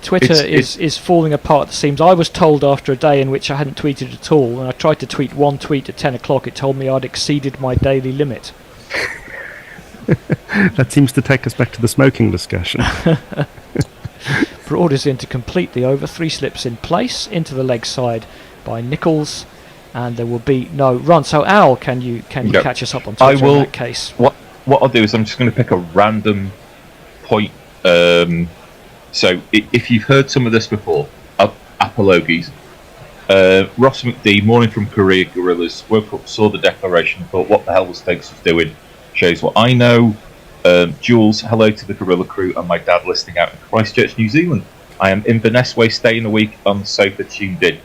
Twitter It's- is falling apart, it seems. I was told after a day in which I hadn't tweeted at all, and I tried to tweet one tweet at 10 o'clock, it told me I'd exceeded my daily limit. That seems to take us back to the smoking discussion. Broad is in to complete the over. 3 slips in place, into the leg side by Nichols, and there will be no run. So Al, can you catch us up on Twitter in that case? What I'll do is I'm just going to pick a random point. So if you've heard some of this before, apologies. Ross McD, morning from Korea Gorillas, woke up, saw the declaration, thought, what the hell was Stokes doing? Shows what I know. Jules, hello to the Gorilla crew and my dad listening out in Christchurch, New Zealand. I am Inverness Way, staying a week on the sofa, tuned in.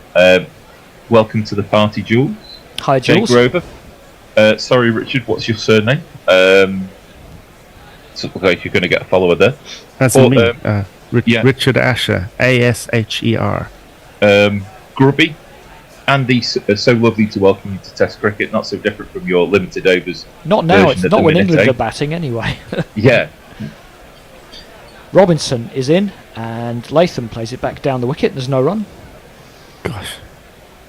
Welcome to the party, Jules. Hi, Jules. Jake Grover. Sorry, Richard, what's your surname? So it looks like you're going to get a follower there. That's me. Richard Asher, Asher. Grubby. Andy, so lovely to welcome you to Test cricket. Not so different from your limited overs. Not now. It's not when England are batting anyway. Yeah. Robinson is in, and Latham plays it back down the wicket. There's no run. Gosh.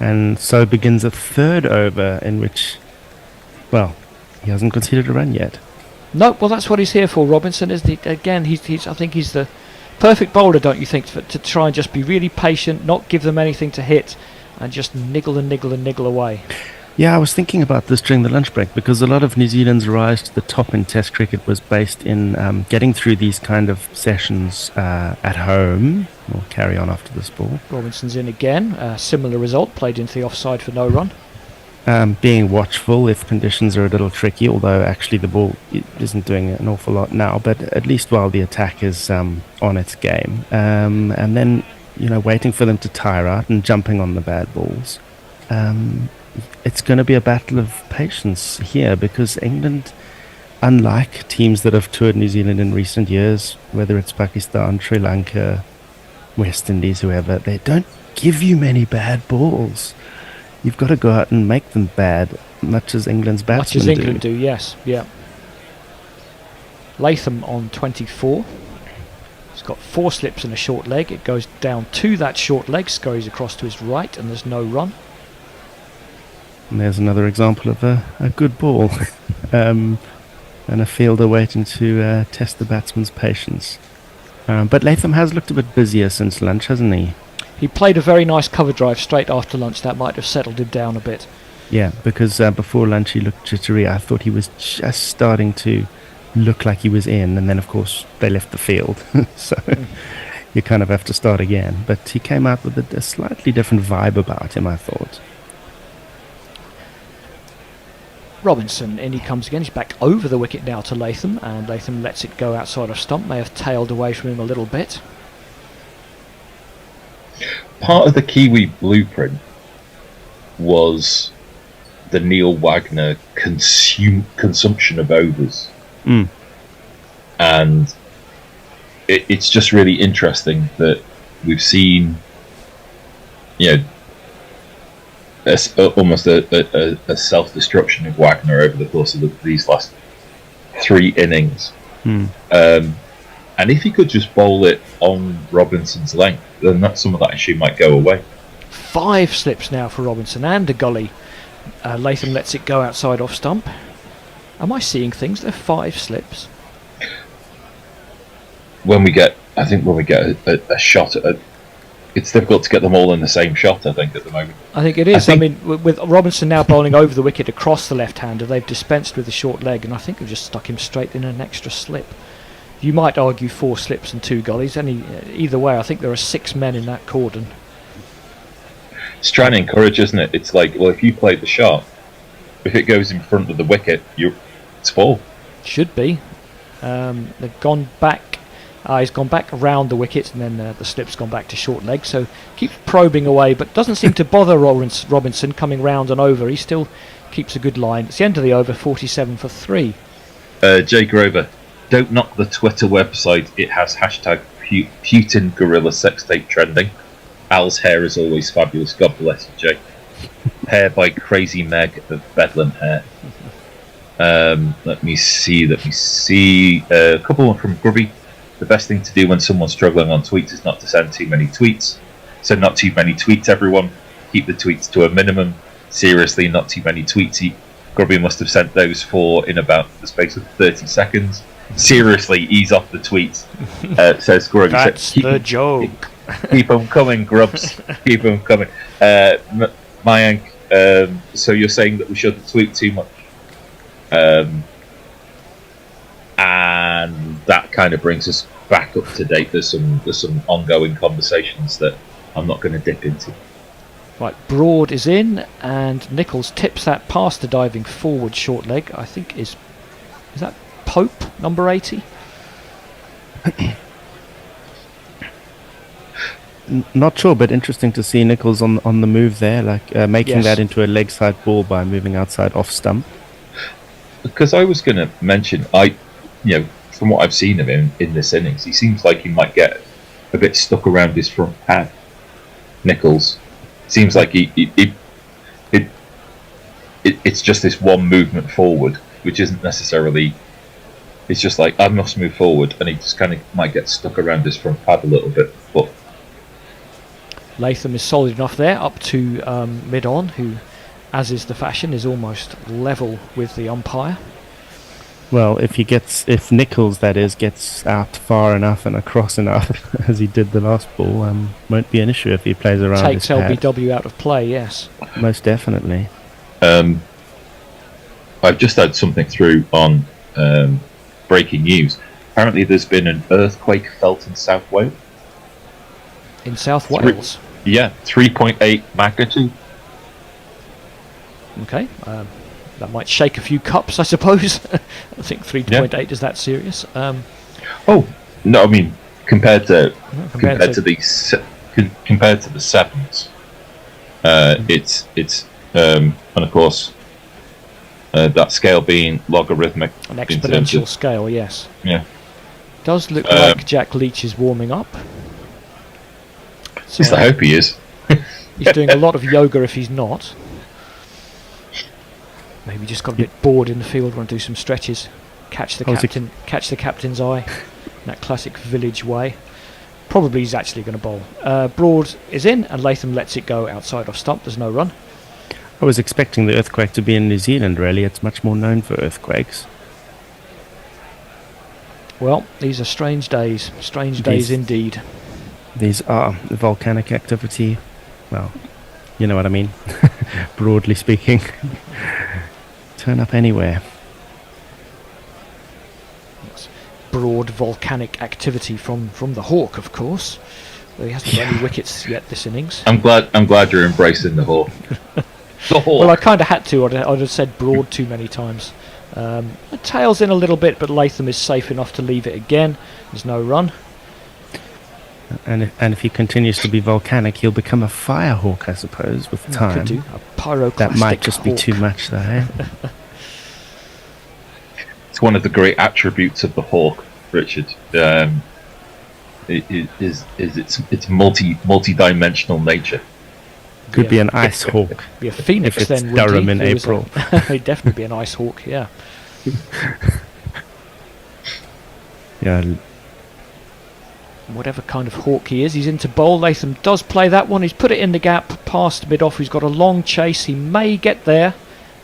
And so begins a third over in which, well, he hasn't conceded a run yet. No, well, that's what he's here for, Robinson, isn't he? Again, I think he's the perfect bowler, don't you think, to try and just be really patient, not give them anything to hit, and just niggle and niggle and niggle away. Yeah, I was thinking about this during the lunch break because a lot of New Zealand's rise to the top in Test cricket was based in getting through these kind of sessions at home. We'll carry on after this ball. Robinson's in again. Similar result, played into the offside for no run. Being watchful if conditions are a little tricky, although actually the ball isn't doing an awful lot now, but at least while the attack is on its game. And then, waiting for them to tire out and jumping on the bad balls. It's going to be a battle of patience here because England, unlike teams that have toured New Zealand in recent years, whether it's Pakistan, Sri Lanka, West Indies, whoever, they don't give you many bad balls. You've got to go out and make them bad, much as England's batsmen do. Much as England do, yes, yeah. Latham on 24. He's got 4 slips and a short leg. It goes down to that short leg, scurries across to his right, and there's no run. And there's another example of a good ball. And a fielder waiting to test the batsman's patience. But Latham has looked a bit busier since lunch, hasn't he? He played a very nice cover drive straight after lunch. That might have settled him down a bit. Yeah, because before lunch he looked jittery. I thought he was just starting to look like he was in, and then of course they left the field. So you kind of have to start again. But he came out with a slightly different vibe about him, I thought. Robinson, in he comes again. He's back over the wicket now to Latham, and Latham lets it go outside of stump. May have tailed away from him a little bit. Part of the Kiwi blueprint was the Neil Wagner consumption of overs. And it's just really interesting that we've seen, almost a self-destruction of Wagner over the course of these last 3 innings. And if he could just bowl it on Robinson's length, then some of that issue might go away. 5 slips now for Robinson and a gully. Latham lets it go outside off stump. Am I seeing things? There are 5 slips. When we get a shot at it's difficult to get them all in the same shot, I think, at the moment. I think it is. I mean, with Robinson now bowling over the wicket across the left-hander, they've dispensed with the short leg, and I think they've just stuck him straight in an extra slip. You might argue 4 slips and 2 gullies. Either way, I think there are 6 men in that cordon. It's trying to encourage, isn't it? It's like, well, if you play the shot, if it goes in front of the wicket, it's full. Should be. They've gone back. He's gone back around the wicket, and then the slip's gone back to short leg. So keeps probing away, but doesn't seem to bother Robinson coming round and over. He still keeps a good line. It's the end of the over, 47 for 3. Jay Grover, don't knock the Twitter website. It has hashtag Putin Gorilla Sex Tape trending. Al's hair is always fabulous. God bless you, Jay. Hair by Crazy Meg of Bedlam Hair. Let me see. A couple from Grubby. The best thing to do when someone's struggling on tweets is not to send too many tweets. Send not too many tweets, everyone. Keep the tweets to a minimum. Seriously, not too many tweets. Grubby must have sent those 4 in about the space of 30 seconds. Seriously, ease off the tweets, says Grubby. That's the joke. Keep them coming, Grubs. Keep them coming. Mayank, so you're saying that we shouldn't tweet too much? And that kind of brings us back up to date. There's some ongoing conversations that I'm not going to dip into. Right, Broad is in, and Nichols tips that past the diving forward short leg. I think is that Pope, number 80? Not sure, but interesting to see Nichols on the move there, like making Yes. that into a leg side ball by moving outside off stump. Because I was going to mention, from what I've seen of him in this innings, he seems like he might get a bit stuck around his front pad. Nichols seems like it's just this one movement forward, which isn't necessarily. It's just like, I must move forward, and he just kind of might get stuck around his front pad a little bit. But Latham is solid enough there, up to mid-on, who, as is the fashion, is almost level with the umpire. Well, if Nichols, that is, gets out far enough and across enough, as he did the last ball, won't be an issue if he plays around Takes his pad. LBW out of play, yes. Most definitely. I've just had something through on breaking news. Apparently there's been an earthquake felt in South Wales. In South Wales? Yeah, 3.8 magnitude. Okay, that might shake a few cups, I suppose. I think 3.8 is that serious. Oh no, I mean compared to the sevens, it's and of course that scale being logarithmic. An exponential scale, yes. Yeah. Does look like Jack Leach is warming up. At least I hope he is. He's doing a lot of yoga if he's not. Maybe just got a bit bored in the field, want to do some stretches, catch the captain's eye, in that classic village way. Probably he's actually going to bowl. Broad is in, and Latham lets it go outside off stump. There's no run. I was expecting the earthquake to be in New Zealand, really. It's much more known for earthquakes. Well, these are strange days. Strange days indeed. These are volcanic activity. Well, you know what I mean. Broadly speaking. Turn up anywhere. Broad volcanic activity from the Hawk, of course. Though he hasn't got any wickets yet this innings. I'm glad you're embracing the Hawk. The Hawk. Well, I kind of had to. I'd have said Broad too many times. The tail's in a little bit, but Latham is safe enough to leave it again. There's no run. And if he continues to be volcanic, he'll become a firehawk, I suppose, with time. Could do. A pyroclastic That might just be hawk. too much, though. Eh? It's one of the great attributes of the Hawk, Richard. Its multi-dimensional nature. Could be an ice hawk. Be a phoenix if it's then. Durham in April. He'd definitely be an ice hawk. Yeah. Yeah. Whatever kind of hawk he is, he's into bowl. Latham does play that one. He's put it in the gap past mid-off. He's got a long chase. He may get there.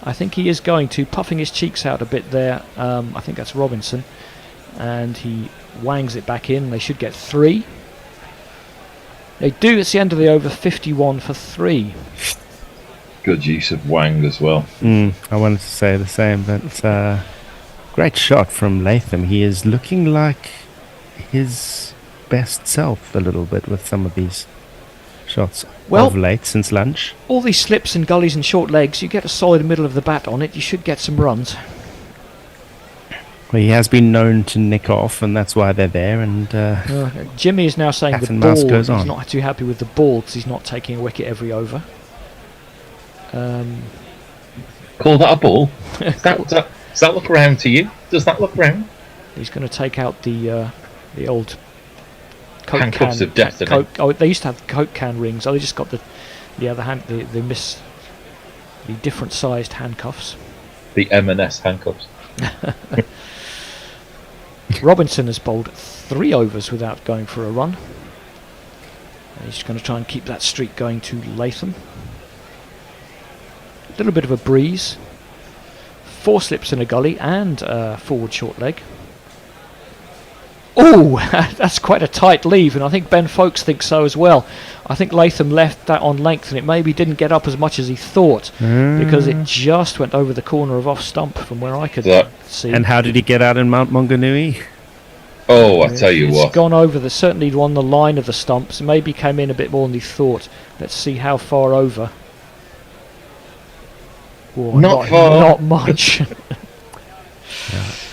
I think he is going to, puffing his cheeks out a bit there. I think that's Robinson. And he wangs it back in. They should get 3. They do. It's the end of the over, 51 for 3. Good use of Wang as well. I wanted to say the same, but great shot from Latham. He is looking like his best self a little bit with some of these shots of late since lunch. All these slips and gullies and short legs, you get a solid middle of the bat on it, you should get some runs. Well, he has been known to nick off, and that's why they're there. And Jimmy is now saying cat the and mouse ball, goes he's on. not too happy with the ball because he's not taking a wicket every over. Call that a ball? Does that look round to you? Does that look round? He's going to take out the old Coke handcuffs can. of destiny. Coke, they used to have Coke can rings. Oh, they just got the different sized handcuffs. The M&S handcuffs. Robinson has bowled 3 overs without going for a run. He's going to try and keep that streak going to Latham. A little bit of a breeze. 4 slips in a gully and forward short leg. Oh, that's quite a tight leave, and I think Ben Folkes thinks so as well. I think Latham left that on length, and it maybe didn't get up as much as he thought because it just went over the corner of off stump from where I could see. And how did he get out in Mount Maunganui? Oh, I tell you what. It's gone over certainly on the line of the stumps. Maybe came in a bit more than he thought. Let's see how far over. Oh, not far. Not much.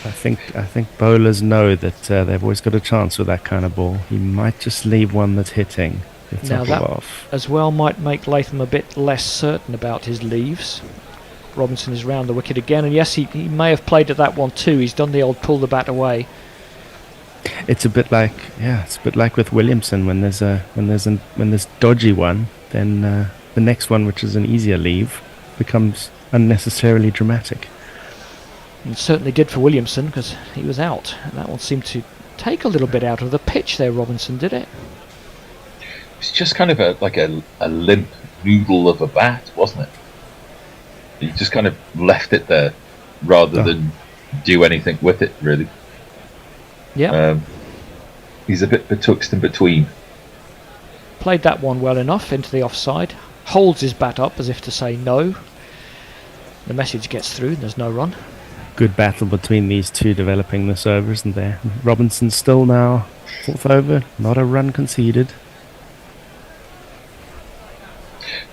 I think bowlers know that they've always got a chance with that kind of ball. He might just leave one that's hitting. Now that as well might make Latham a bit less certain about his leaves. Robinson is round the wicket again, and yes, he may have played at that one too. He's done the old pull the bat away. It's a bit like with Williamson when there's dodgy one, then the next one, which is an easier leave, becomes unnecessarily dramatic. And certainly did for Williamson because he was out. And that one seemed to take a little bit out of the pitch there, Robinson, did it? It's just kind of a limp noodle of a bat, wasn't it? He just kind of left it there rather than do anything with it, really. Yeah. He's a bit betwixt and between. Played that one well enough into the offside. Holds his bat up as if to say no. The message gets through and there's no run. Good battle between these two developing this over, isn't there? Robinson still now 4th over, not a run conceded.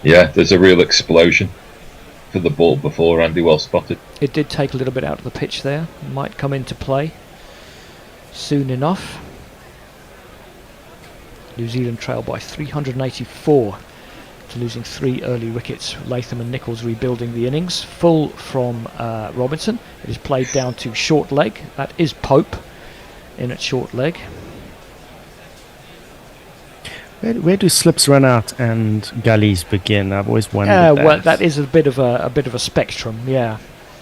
Yeah, there's a real explosion for the ball before Andy, well spotted. It did take a little bit out of the pitch there. Might come into play soon enough. New Zealand trail by 384 to losing 3 early wickets. Latham and Nicholls rebuilding the innings. Full from Robinson. It is played down to short leg. That is Pope in at short leg. Where do slips run out and gullies begin? I've always wondered that. Well, that is a bit of a spectrum. Yeah.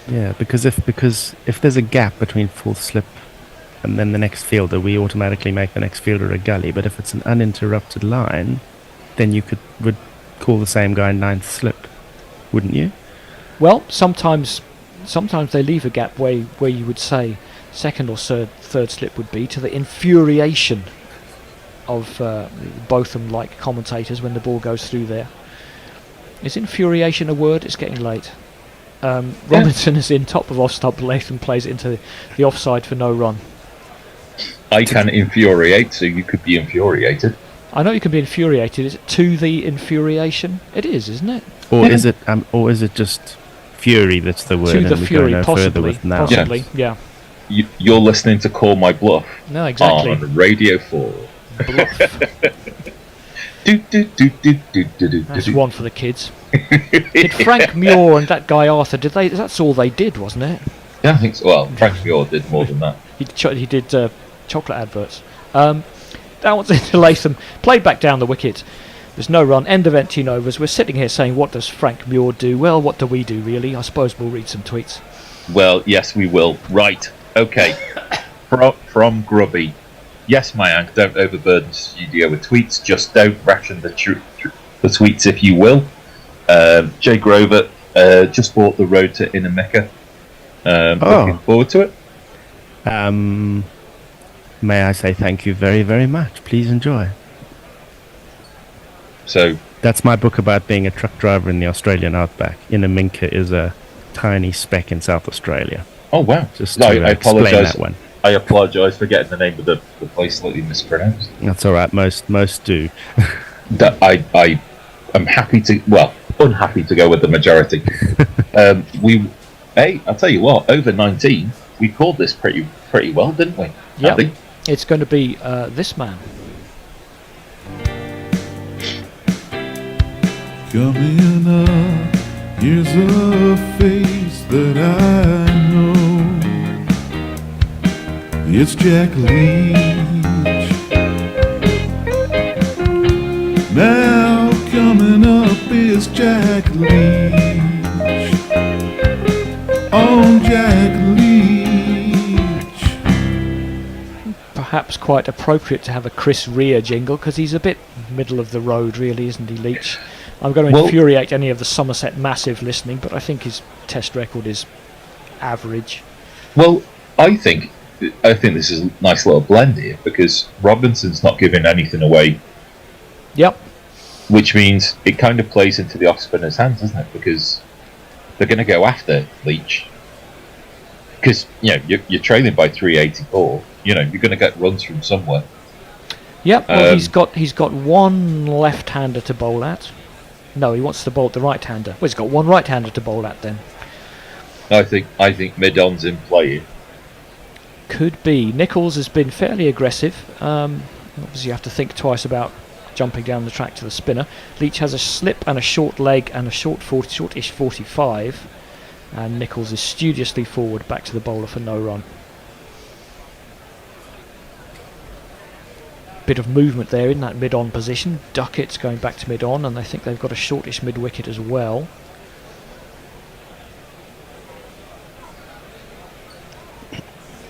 Yeah, because if there's a gap between 4th slip and then the next fielder, we automatically make the next fielder a gully. But if it's an uninterrupted line, then you would call the same guy 9th slip, wouldn't you? Well, sometimes they leave a gap where you would say 2nd or 3rd slip would be, to the infuriation of both them like commentators when the ball goes through there. Is infuriation a word? It's getting late. Robinson is in top of off stump. Latham plays it into the offside for no run. I can infuriate, so you could be infuriated. I know you can be infuriated. Is it to the infuriation? It is, isn't it? Or is it just fury that's the word? To the and we fury, go no possibly. further with now. Possibly, yeah. You're listening to Call My Bluff. No, exactly. On Radio 4. Bluff. That's one for the kids. Did Frank Muir and that guy Arthur? That's all they did, wasn't it? Yeah, I think so. Well, Frank Muir did more than that. He did chocolate adverts. That one's into Latham. Played back down the wicket. There's no run. End of 18 overs. We're sitting here saying, what does Frank Muir do? Well, what do we do, really? I suppose we'll read some tweets. Well, yes, we will. Right. Okay. From Grubby. Yes, Mayank, don't overburden the studio with tweets. Just don't ration the tweets, if you will. Jay Grover just bought the road to Inameka. Looking forward to it. May I say thank you very, very much. Please enjoy. So that's my book about being a truck driver in the Australian outback. Inaminka is a tiny speck in South Australia. Oh wow! Just No, to I explain apologise. that one. I apologise for getting the name of the place slightly mispronounced. That's all right. Most do. That I am happy to, well, unhappy to go with the majority. I'll tell you what, over 19, we called this pretty well, didn't we? Yeah, it's going to be this man. Coming up, here's a face that I know. It's Jack Leach. Now coming up is Jack Leach. On Jack Leach. Perhaps quite appropriate to have a Chris Rea jingle, because he's a bit middle of the road, really, isn't he, Leach? I'm going to infuriate any of the Somerset Massive listening, but I think his test record is average. Well, I think this is a nice little blend here, because Robinson's not giving anything away. Yep. Which means it kind of plays into the off-spinner's hands, doesn't it? Because they're going to go after Leach. Because, you're trailing by 384. You're going to get runs from somewhere. Yep, well, he's got one left-hander to bowl at. No, he wants to bowl at the right-hander. Well, he's got one right-hander to bowl at then. I think mid-on's in play. Could be. Nichols has been fairly aggressive. Obviously, you have to think twice about jumping down the track to the spinner. Leach has a slip and a short leg and a shortish 45. And Nichols is studiously forward back to the bowler for no run. Bit of movement there in that mid-on position. Duckett's going back to mid-on, and they think they've got a shortish mid-wicket as well.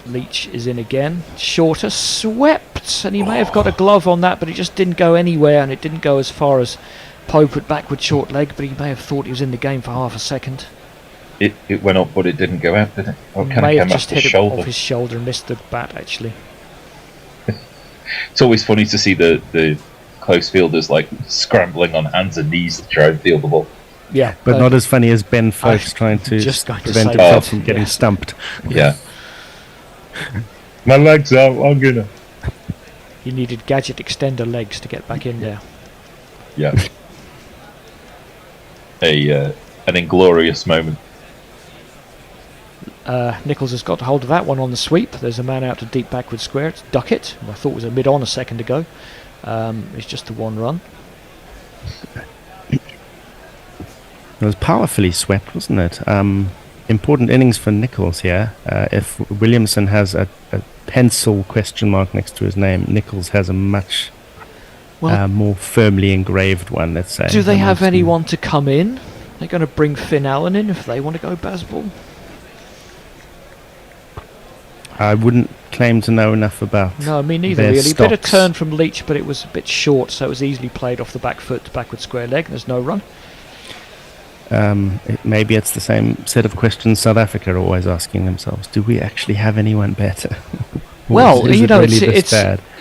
Leach is in again. Shorter, swept, and he may have got a glove on that, but it just didn't go anywhere, and it didn't go as far as Poe put backward short leg, but he may have thought he was in the game for half a second. It went up, but it didn't go out, did it? May have just hit it off his shoulder and missed the bat, actually. It's always funny to see the close fielders like scrambling on hands and knees to try and field the ball. Yeah, but not as funny as Ben Folks trying to prevent himself from getting stumped. Yeah. My legs are long enough. He needed gadget extender legs to get back in there. Yeah. An inglorious moment. Nichols has got hold of that one on the sweep. There's a man out to deep backward square. It's Duckett, who I thought was a mid-on a second ago. It's just the one run. It was powerfully swept, wasn't it? Important innings for Nichols here. If Williamson has a pencil question mark next to his name, Nichols has a much more firmly engraved one, let's say. Do they have anyone to come in? They're going to bring Finn Allen in if they want to go Bazball. I wouldn't claim to know enough about. No, me neither, really. Stocks. A bit of turn from Leach, but it was a bit short, so it was easily played off the back foot to backward square leg. There's no run. Maybe it's the same set of questions South Africa are always asking themselves. Do we actually have anyone better? Well, is you know, really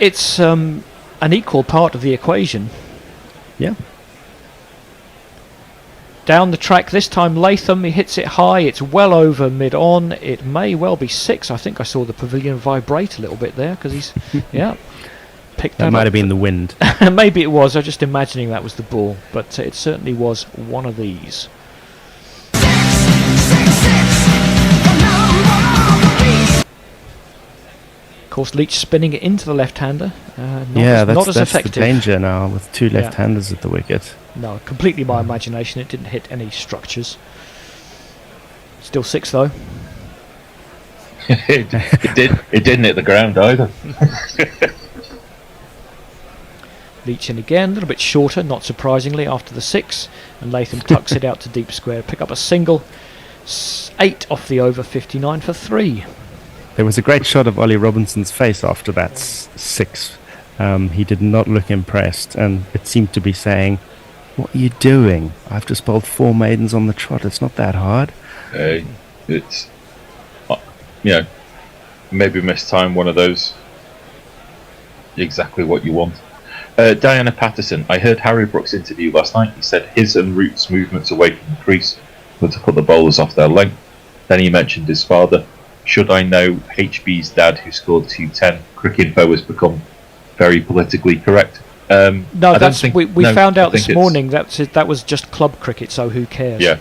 it's an equal part of the equation. Yeah. Down the track this time, Latham, he hits it high, it's well over mid-on, it may well be 6. I think I saw the pavilion vibrate a little bit there, because he's, picked that might have been the wind. Maybe it was, I was just imagining that was the ball, but it certainly was one of these. Of course, Leach spinning it into the left-hander, not as effective. The danger now, with two left-handers at the wicket. No, completely my imagination. It didn't hit any structures. Still 6 though. it didn't hit the ground either. Leach in again, a little bit shorter, not surprisingly, after the 6, and Latham tucks it out to deep square. Pick up a single. 8 off the over, 59 for 3. There was a great shot of Ollie Robinson's face after that 6. He did not look impressed, and it seemed to be saying, "What are you doing? I've just bowled 4 maidens on the trot. It's not that hard." It's, maybe missed time, one of those. Exactly what you want. Diana Patterson, I heard Harry Brook's interview last night. He said his and Root's movements away from the crease were to put the bowlers off their length. Then he mentioned his father. Should I know HB's dad, who scored 210? Cricinfo has become very politically correct. No, we found out this morning that was just club cricket, so who cares? Yeah.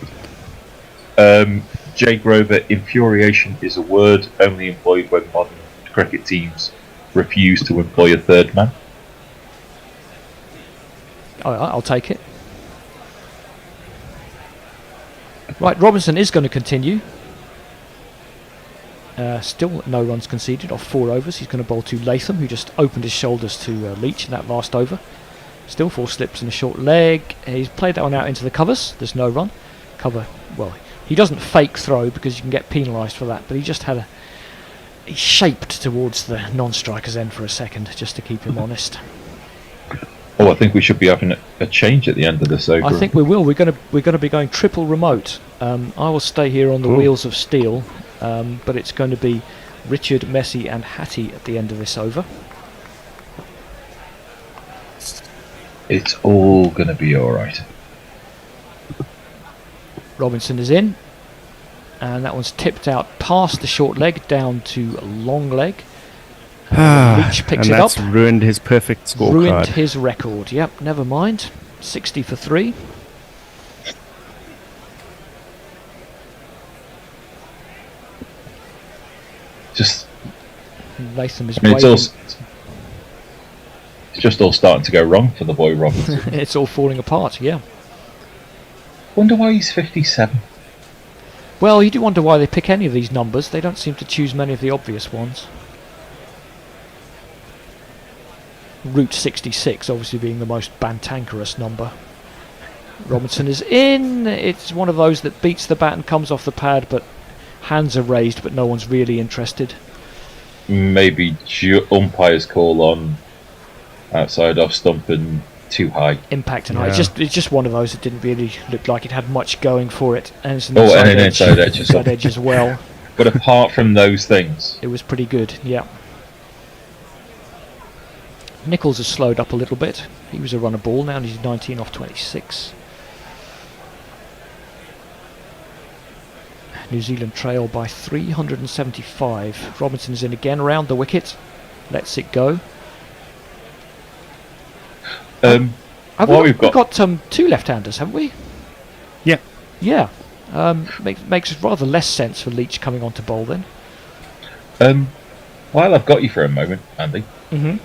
Jay Grover, infuriation is a word only employed when modern cricket teams refuse to employ a third man. I'll take it. Right, Robinson is going to continue. Still no runs conceded off 4 overs. He's going to bowl to Latham, who just opened his shoulders to Leach in that last over. Still 4 slips and a short leg. He's played that one out into the covers. There's no run. Well, he doesn't fake throw because you can get penalised for that, but he just had he shaped towards the non-striker's end for a second just to keep him honest. Oh, I think we should be having a change at the end of this over. I think we will. We're going to be going triple remote. I will stay here on the wheels of steel, but it's going to be Richard, Messi, and Hattie at the end of this over. It's all going to be all right. Robinson is in, and that one's tipped out past the short leg down to long leg. Leach picks and it up. that's ruined his perfect scorecard. Ruined his record. Yep, never mind. 60 for 3. Just Latham is it's just all starting to go wrong for the boy Robinson. It's all falling apart, yeah. Wonder why he's 57. Well, you do wonder why they pick any of these numbers. They don't seem to choose many of the obvious ones. Route 66 obviously being the most bantankerous number. Robinson is in. It's one of those that beats the bat and comes off the pad, but hands are raised, but no one's really interested. Maybe umpire's call on outside off stump and too high. Impact and high. It's just one of those that didn't really look like it had much going for it. And it's an inside edge as well. But apart from those things, it was pretty good, yeah. Nichols has slowed up a little bit. He was a runner ball, now he's 19 off 26. New Zealand trail by 375. Robinson's in again, round the wicket. Lets it go. We've got 2 left-handers, haven't we? Yeah. Yeah. Makes rather less sense for Leach coming on to bowl then. While I've got you for a moment, Andy. Mm-hmm.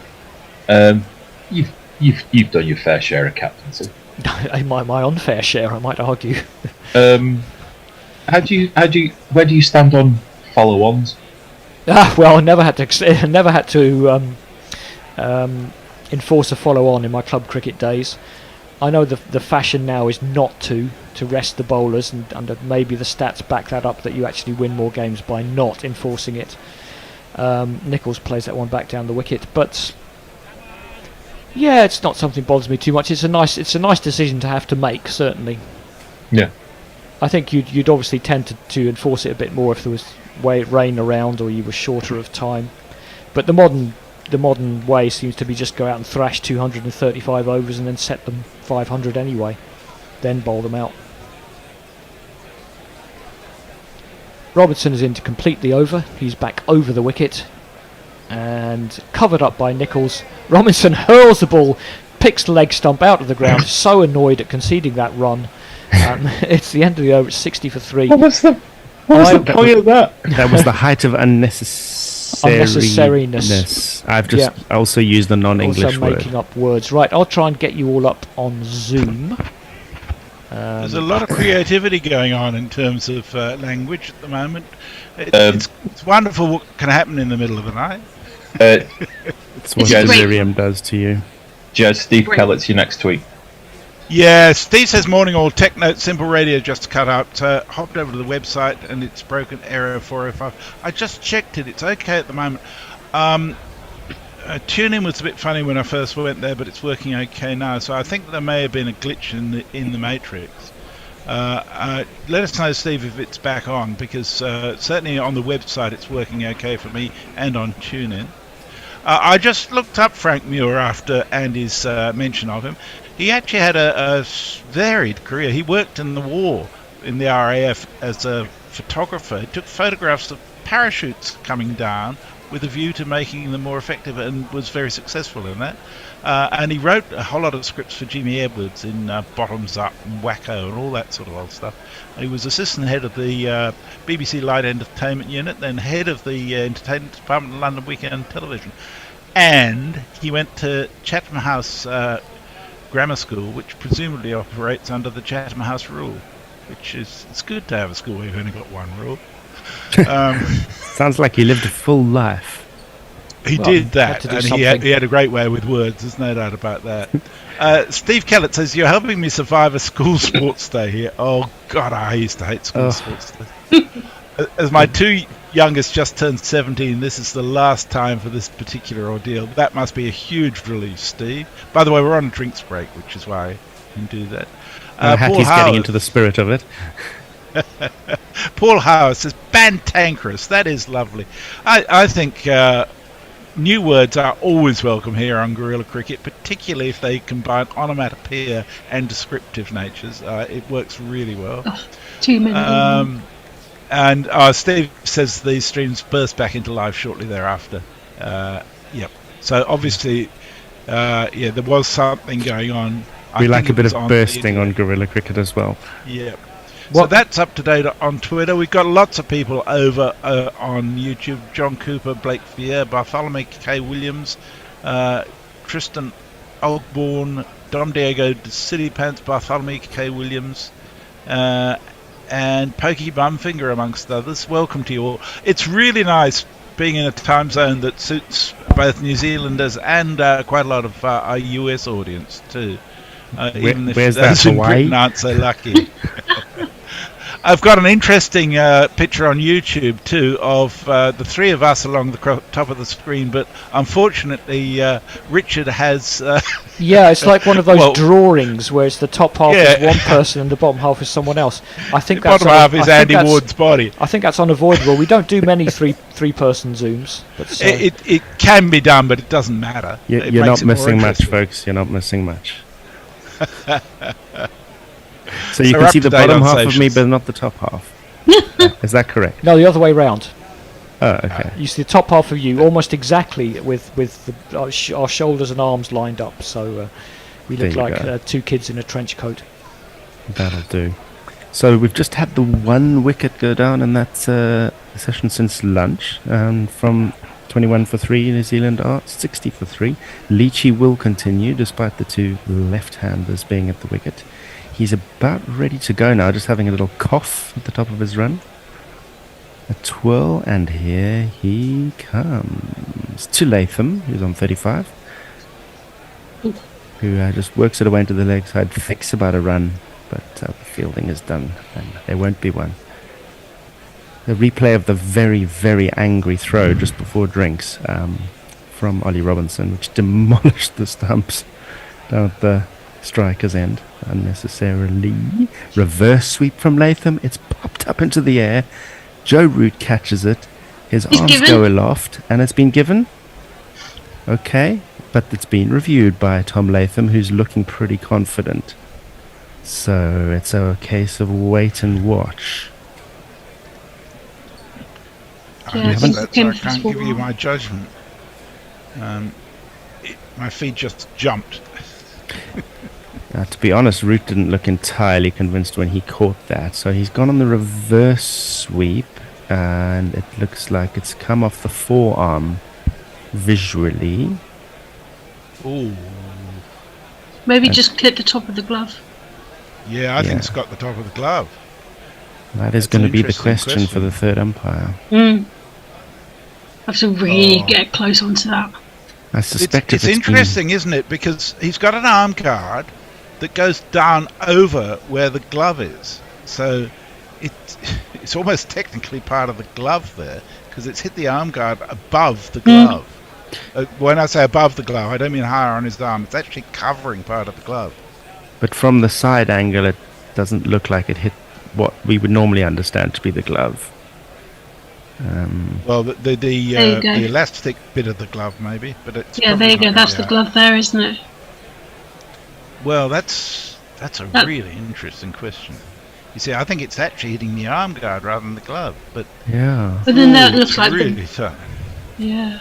You've done your fair share of captaincy. my unfair share, I might argue. Where do you stand on follow-ons? Well, I never had to enforce a follow-on in my club cricket days. I know the fashion now is not to rest the bowlers, and maybe the stats back that up, that you actually win more games by not enforcing it. Nichols plays that one back down the wicket, but yeah, it's not something that bothers me too much. It's a nice decision to have to make, certainly. Yeah. I think you'd obviously tend to enforce it a bit more if there was rain around or you were shorter of time. But the modern way seems to be just go out and thrash 235 overs and then set them 500 anyway, then bowl them out. Robertson is in to complete the over. He's back over the wicket and covered up by Nichols. Robinson hurls the ball, picks the leg stump out of the ground, so annoyed at conceding that run. It's the end of the over. It's 60 for 3. What was the point of that? That was the height of unnecessariness. I've just also used the non-English word. Also making up words. Right, I'll try and get you all up on Zoom. There's a lot of creativity going on in terms of language at the moment. It's wonderful what can happen in the middle of the night. It's what Miriam does to you. Jez, Steve Kellett's your next tweet. Yeah, Steve says morning all, tech note, simple radio just cut out. Hopped over to the website and it's broken, error 405. I just checked it, it's okay at the moment. Tune-in was a bit funny when I first went there, but it's working okay now. So I think there may have been a glitch in the matrix. Let us know, Steve, if it's back on, because certainly on the website it's working okay for me and on TuneIn. I just looked up Frank Muir after Andy's mention of him. He actually had a varied career. He worked in the war in the RAF as a photographer. He took photographs of parachutes coming down with a view to making them more effective, and was very successful in that. And he wrote a whole lot of scripts for Jimmy Edwards in Bottoms Up and Wacko and all that sort of old stuff. And he was assistant head of the BBC Light Entertainment Unit, then head of the Entertainment Department of London Weekend Television. And he went to Chatham House Grammar School, which presumably operates under the Chatham House rule, which is, it's good to have a school where you've only got one rule. Sounds like he lived a full life. He did that, and he had a great way with words, there's no doubt about that. Steve Kellett says, you're helping me survive a school sports day here. Oh, God, I used to hate school sports days. As my two youngest just turned 17, this is the last time for this particular ordeal. That must be a huge relief, Steve. By the way, we're on a drinks break, which is why I can do that. Hattie's getting into the spirit of it. Paul Howard says, Bantankerous. That is lovely. I think new words are always welcome here on Guerrilla Cricket, particularly if they combine onomatopoeia and descriptive natures. It works really well. Oh, too many. And Steve says these streams burst back into life shortly thereafter. Yep. So obviously, there was something going on. We like a bit of bursting on Guerrilla Cricket as well. Yep. So that's up to date on Twitter. We've got lots of people over on YouTube. John Cooper, Blake Fier, Bartholomew K. Williams, Tristan Ogborn, Dom Diego de City Pants, Bartholomew K. Williams, and Pokey Bumfinger, amongst others. Welcome to you all. It's really nice being in a time zone that suits both New Zealanders and quite a lot of our US audience too. Even if those in Britain aren't so lucky. I've got an interesting picture on YouTube too of the three of us along the top of the screen, but unfortunately Richard has... yeah, it's like one of those drawings where it's the top half is one person and the bottom half is someone else. I think the bottom half is Andy Ward's body. I think that's unavoidable. We don't do many three-person Zooms. But, it can be done, but it doesn't matter. You're not missing much, folks. You're not missing much. So you can see the bottom half of me, but not the top half. Is that correct? No, the other way round. Oh, okay. You see the top half of you almost exactly with our shoulders and arms lined up. So we look like two kids in a trench coat. That'll do. So we've just had the one wicket go down, and that's a session since lunch. From 21 for 3, New Zealand are 60 for 3. Leachy will continue despite the two left-handers being at the wicket. He's about ready to go now, just having a little cough at the top of his run. A twirl, and here he comes. To Latham, who's on 35. Who just works it away into the leg side, thinks about a run, but the fielding is done, and there won't be one. The replay of the very, very angry throw just before drinks from Ollie Robinson, which demolished the stumps down at the striker's end unnecessarily. Reverse sweep from Latham. It's popped up into the air. Joe Root catches it. His arms go aloft, and it's been given. Okay, but it's been reviewed by Tom Latham, who's looking pretty confident. So it's a case of wait and watch. I can't give you my judgment. My feet just jumped. To be honest, Root didn't look entirely convinced when he caught that. So he's gone on the reverse sweep, and it looks like it's come off the forearm visually. Ooh. Maybe just clip the top of the glove. Yeah, I think it's got the top of the glove. That is going to be the question for the third umpire. I have to really get close onto that. I suspect it's interesting, isn't it? Because he's got an arm guard that goes down over where the glove is. So it's almost technically part of the glove there, because it's hit the arm guard above the glove. When I say above the glove, I don't mean higher on his arm. It's actually covering part of the glove. But from the side angle, it doesn't look like it hit what we would normally understand to be the glove. Well, the There you go. elastic bit of the glove, maybe, but it's Yeah, there you go. That's the glove there, isn't it? Well, that's a really interesting question. You see, I think it's actually hitting the arm guard rather than the glove, but Yeah. But then that it's looks like really tough. Yeah.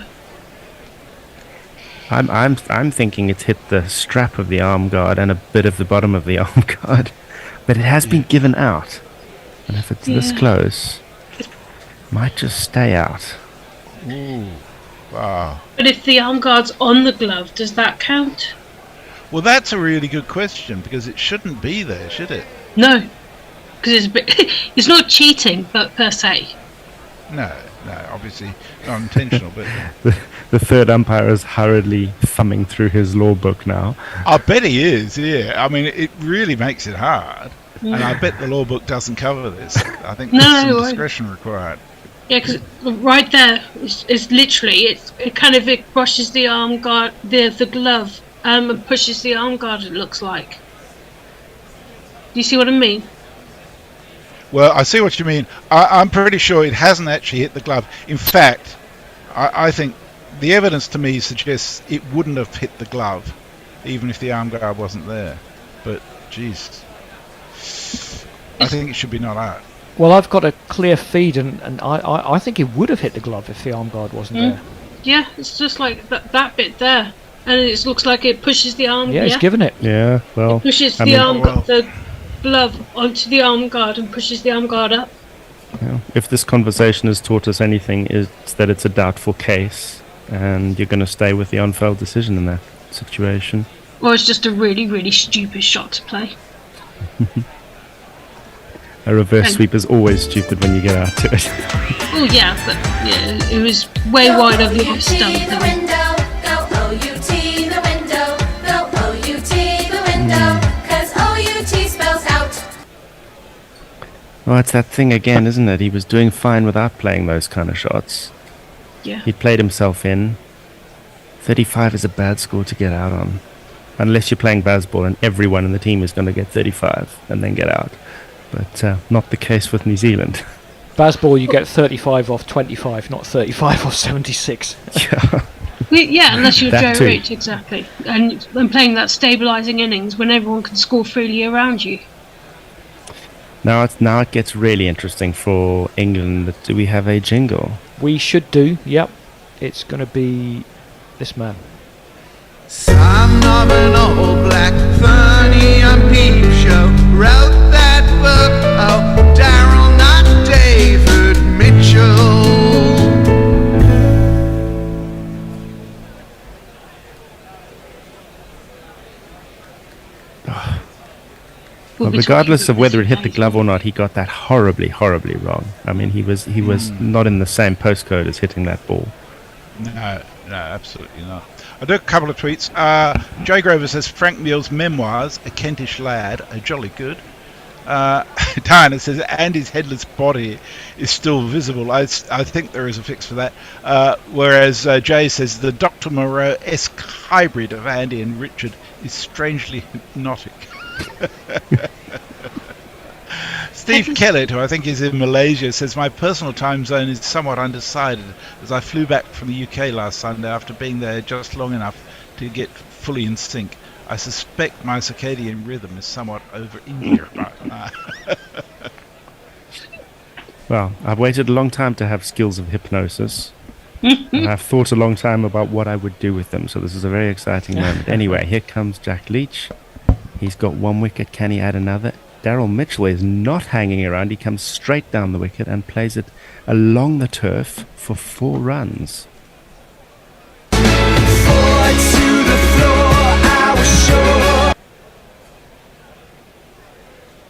I'm thinking it's hit the strap of the arm guard and a bit of the bottom of the arm guard, but it has been given out, and if it's this Yeah. close, it might just stay out. Ooh, wow. But if the arm guard's on the glove, does that count? Well, that's a really good question because it shouldn't be there, should it? No, because it's a bit, it's not cheating, but per se. No, obviously not intentional, but The third umpire is hurriedly thumbing through his law book now. I bet he is. Yeah, I mean, it really makes it hard, and I bet the law book doesn't cover this. I think there's some discretion required. Yeah, because right there is literally it brushes the arm guard, the glove, and pushes the arm guard. It looks like. Do you see what I mean? Well, I see what you mean. I'm pretty sure it hasn't actually hit the glove. In fact, I think the evidence to me suggests it wouldn't have hit the glove, even if the arm guard wasn't there. But, jeez, I think it should be not out. Well, I've got a clear feed, and I think it would have hit the glove if the arm guard wasn't there. Yeah, it's just like that bit there, and it looks like it pushes the arm. Yeah, it's given it. Yeah, well, It pushes I the mean- the glove onto the arm guard and pushes the arm guard up. Yeah. If this conversation has taught us anything, it's that it's a doubtful case, and you're going to stay with the on-field decision in that situation. Or it's just a really, really stupid shot to play. A reverse And- sweep is always stupid when you get out to it. Oh yeah, but yeah, it was way wide of the off stump. the window, go OUT the window, go OUT the window, 'cause OUT spells out. Well, it's that thing again, isn't it? He was doing fine without playing those kind of shots. Yeah. He played himself in. 35 is a bad score to get out on. Unless you're playing baseball and everyone in the team is going to get 35 and then get out. But not the case with New Zealand. Baseball, you get 35 off 25, not 35 off 76. Yeah, unless you're That Joe too. Root, exactly. And playing that stabilising innings when everyone can score freely around you. Now it gets really interesting for England. Do we have a jingle? We should do, yep. It's going to be this man. Son of an old black funny on peep show wrote that book. Oh, Daryl, not David Mitchell. Well, regardless of whether it hit the glove or not, he got that horribly, horribly wrong. I mean, he was not in the same postcode as hitting that ball. No, absolutely not. I'll do a couple of tweets. Jay Grover says, Frank Muir's memoirs, A Kentish Lad, are jolly good. Diana says, Andy's headless body is still visible. I think there is a fix for that. Whereas Jay says, the Dr. Moreau-esque hybrid of Andy and Richard is strangely hypnotic. Steve Kellett, who I think is in Malaysia, says my personal time zone is somewhat undecided as I flew back from the UK last Sunday after being there just long enough to get fully in sync. I suspect my circadian rhythm is somewhat over India right now. Well, I've waited a long time to have skills of hypnosis. And I've thought a long time about what I would do with them, so this is a very exciting moment. Anyway, here comes Jack Leach. He's got one wicket. Can he add another? Daryl Mitchell is not hanging around. He comes straight down the wicket and plays it along the turf for 4 runs.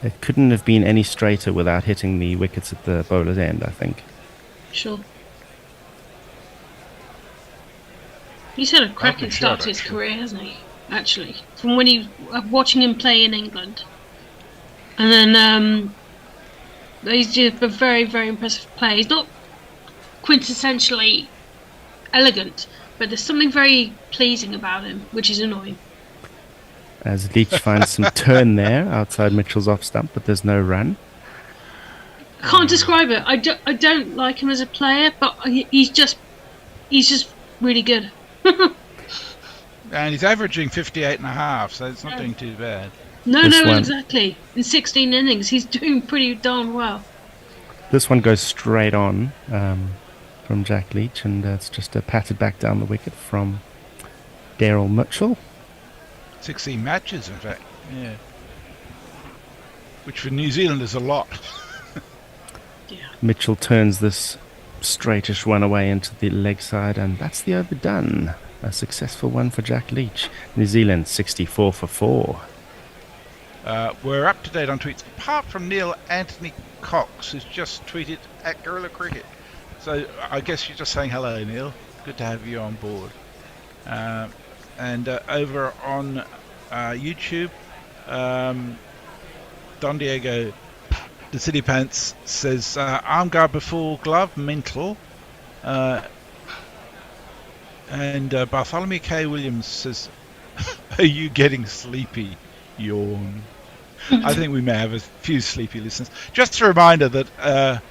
It couldn't have been any straighter without hitting the wickets at the bowler's end, I think. Sure. He's had a cracking start to his career, hasn't he? Actually, from when he watching him play in England, and then he's just a very, very impressive player. He's not quintessentially elegant, but there's something very pleasing about him, which is annoying. As Leach finds some turn there outside Mitchell's off stump, but there's no run. I can't describe it. I don't like him as a player, but he's just really good. And he's averaging 58.5, so it's not doing too bad. No, exactly. In 16 innings, he's doing pretty darn well. This one goes straight on from Jack Leach, and it's just patted back down the wicket from Daryl Mitchell. 16 matches, in fact. Yeah. Which for New Zealand is a lot. Mitchell turns this straightish one away into the leg side, and that's the over done. A successful one for Jack Leach. New Zealand 64 for 4. We're up to date on tweets, apart from Neil Anthony Cox, who's just tweeted at Gorilla Cricket. So I guess you're just saying hello, Neil. Good to have you on board. And over on YouTube, Don Diego, the City Pants, says arm guard before glove, mental. And Bartholomew K. Williams says, are you getting sleepy? Yawn. I think we may have a few sleepy listeners. Just a reminder that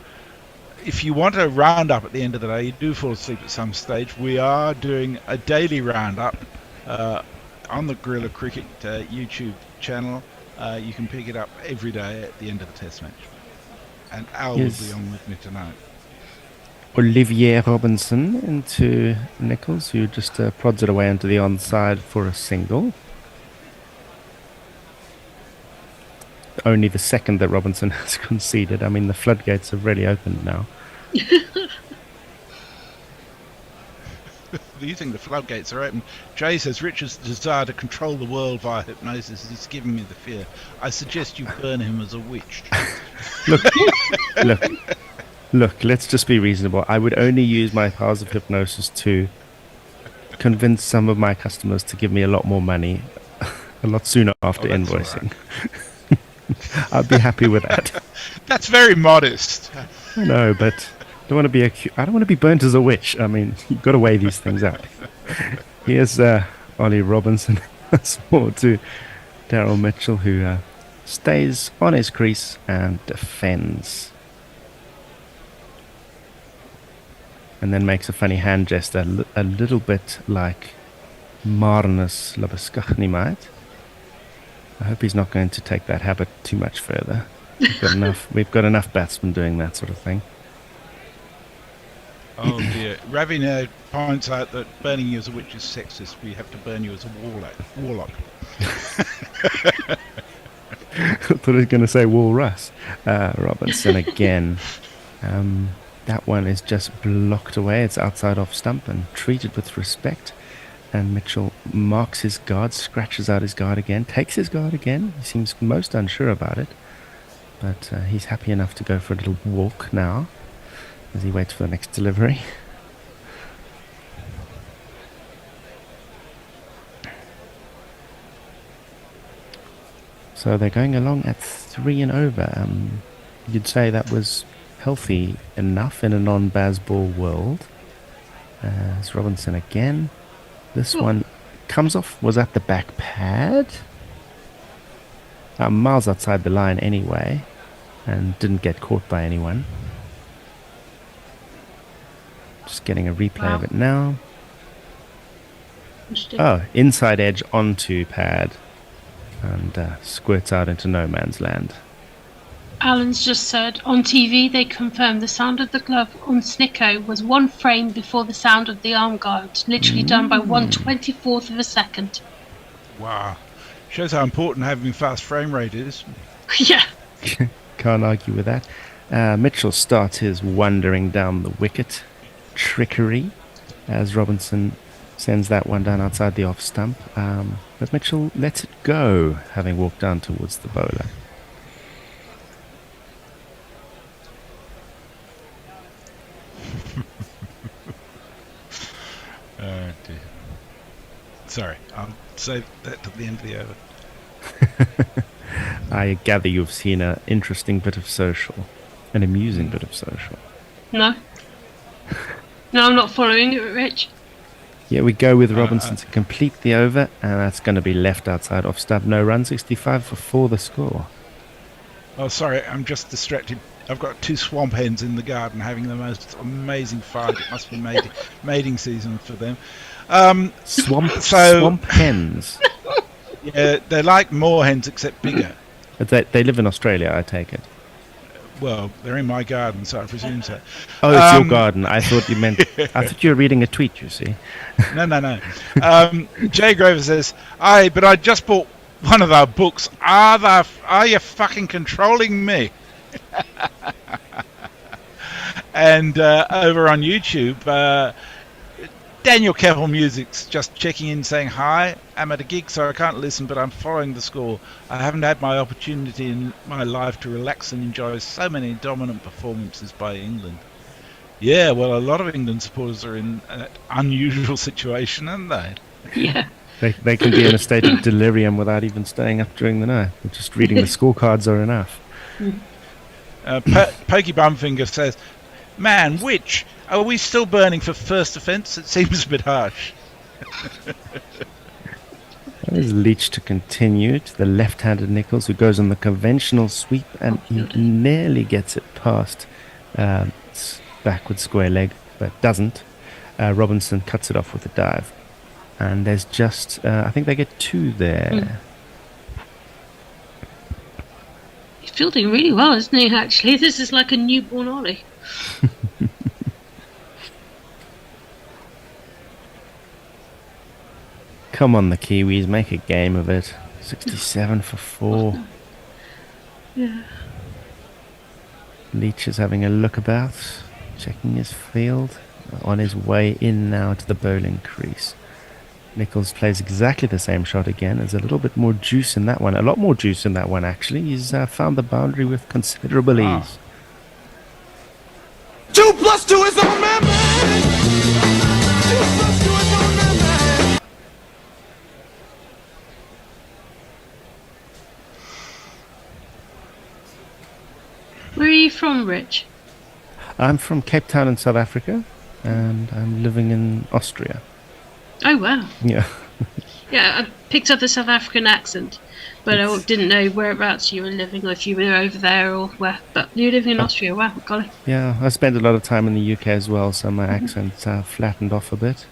if you want a roundup at the end of the day, you do fall asleep at some stage. We are doing a daily roundup on the Gorilla Cricket YouTube channel. You can pick it up every day at the end of the Test match. And Al will be on with me tonight. Olivier Robinson into Nichols, who just prods it away into the onside for a single. Only the second that Robinson has conceded. I mean, the floodgates have really opened now. You think the floodgates are open? Jay says Richard's desire to control the world via hypnosis is giving me the fear. I suggest you burn him as a witch. Look, let's just be reasonable. I would only use my powers of hypnosis to convince some of my customers to give me a lot more money a lot sooner after invoicing. Right. I'd be happy with that. That's very modest. No, but I don't want to be burnt as a witch. I mean, you've got to weigh these things out. Here's Ollie Robinson more to Daryl Mitchell, who stays on his crease and defends. And then makes a funny hand gesture, a little bit like Marnus Labuskachnimaat. I hope he's not going to take that habit too much further. We've got enough batsmen doing that sort of thing. Oh dear. Ravi now points out that burning you as a witch is sexist. We have to burn you as a warlock. I thought he was going to say walrus. Robinson again. That one is just blocked away. It's outside off stump and treated with respect. And Mitchell marks his guard, scratches out his guard again, takes his guard again. He seems most unsure about it. But he's happy enough to go for a little walk now as he waits for the next delivery. So they're going along at 3 and over. You'd say that was healthy enough in a non-Bazball world. It's Robinson again. This one comes off, was at the back pad. Miles outside the line anyway, and didn't get caught by anyone. Just getting a replay of it now. Oh, inside edge onto pad, and squirts out into no man's land. Alan's just said, on TV they confirmed the sound of the glove on Snicko was 1 frame before the sound of the arm guard, literally done by 1/24th of a second. Wow. Shows how important having fast frame rate is. Yeah. Can't argue with that. Mitchell starts his wandering down the wicket. Trickery as Robinson sends that one down outside the off stump. But Mitchell lets it go, having walked down towards the bowler. Oh dear. Sorry, I'll save that to the end of the over. I gather you've seen an interesting bit of social, an amusing bit of social. No. No, I'm not following it, Rich. Yeah, we go with Robinson to complete the over, and that's going to be left outside off stump. No run, 65 for 4 the score. Oh, sorry, I'm just distracted. I've got 2 swamp hens in the garden having the most amazing fight. It must be mating season for them. Swamp hens. Yeah, they're like moor hens except bigger. They live in Australia, I take it. Well, they're in my garden, so I presume so. Oh, it's your garden. I thought you meant. I thought you were reading a tweet. You see. No. Jay Grover says, but I just bought one of our books. Are you fucking controlling me? And over on YouTube, Daniel Keppel Music's just checking in saying, hi, I'm at a gig so I can't listen, but I'm following the score. I haven't had my opportunity in my life to relax and enjoy so many dominant performances by England. Yeah, well, a lot of England supporters are in an unusual situation, aren't they? Yeah. They can be in a state of delirium without even staying up during the night. Just reading the scorecards are enough. Pokey Bumfinger says, man, which? Are we still burning for first offence? It seems a bit harsh. That is Leach to continue to the left-handed Nichols, who goes on the conventional sweep, and he nearly gets it past backward square leg, but doesn't. Robinson cuts it off with a dive. And there's just, I think they get 2 there. He's fielding really well, isn't he, actually? This is like a newborn Ollie. Come on, the Kiwis, make a game of it. 67 for 4. Yeah. Leach is having a look about, checking his field, on his way in now to the bowling crease. Nichols plays exactly the same shot again. There's a little bit more juice in that one. A lot more juice in that one, actually. He's found the boundary with considerable ease. 2 + 2 is our man. 2 + 2 is our man. Where are you from, Rich? I'm from Cape Town in South Africa, and I'm living in Austria. Oh, wow. Yeah. Yeah, I picked up the South African accent, but I didn't know whereabouts you were living, or if you were over there or where. But you're living in Austria, wow, got it. Yeah, I spent a lot of time in the UK as well, so my accent's flattened off a bit.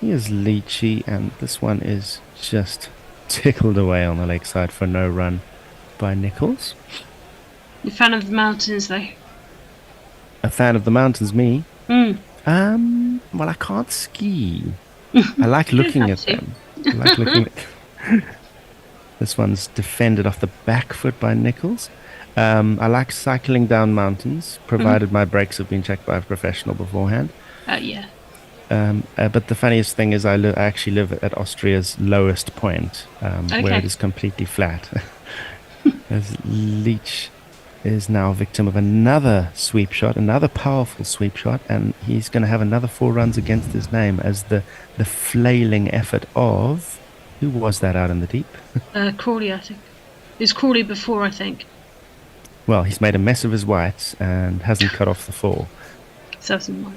Here's Leachy, and this one is just tickled away on the leg side for no run by Nichols. You're a fan of the mountains, though? A fan of the mountains, me? Well, I can't ski. I like looking at them. I like looking at This one's defended off the back foot by Nichols. I like cycling down mountains, provided my brakes have been checked by a professional beforehand. Yeah. But the funniest thing is I actually live at Austria's lowest point, where it is completely flat. As Leach is now a victim of another sweep shot, another powerful sweep shot, and he's going to have another 4 runs against his name as the flailing effort of... Who was that out in the deep? Crawley, I think. It was Crawley before, I think. Well, he's made a mess of his whites and hasn't cut off the 4. Serves him right.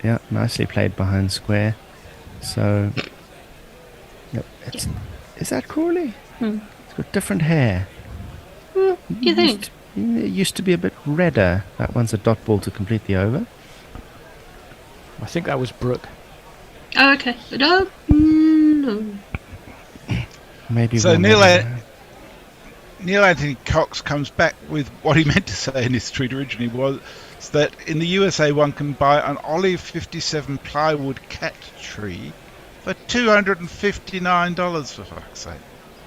Yeah, nicely played behind square. So, yep, is that Crawley? It's got different hair. You think? It used to be a bit redder. That one's a dot ball to complete the over. I think that was Brook. Oh, okay. But no. Maybe. So Neil Anthony Cox comes back with what he meant to say in his tweet originally was that in the USA one can buy an Olive 57 plywood cat tree for $259 for fuck's sake.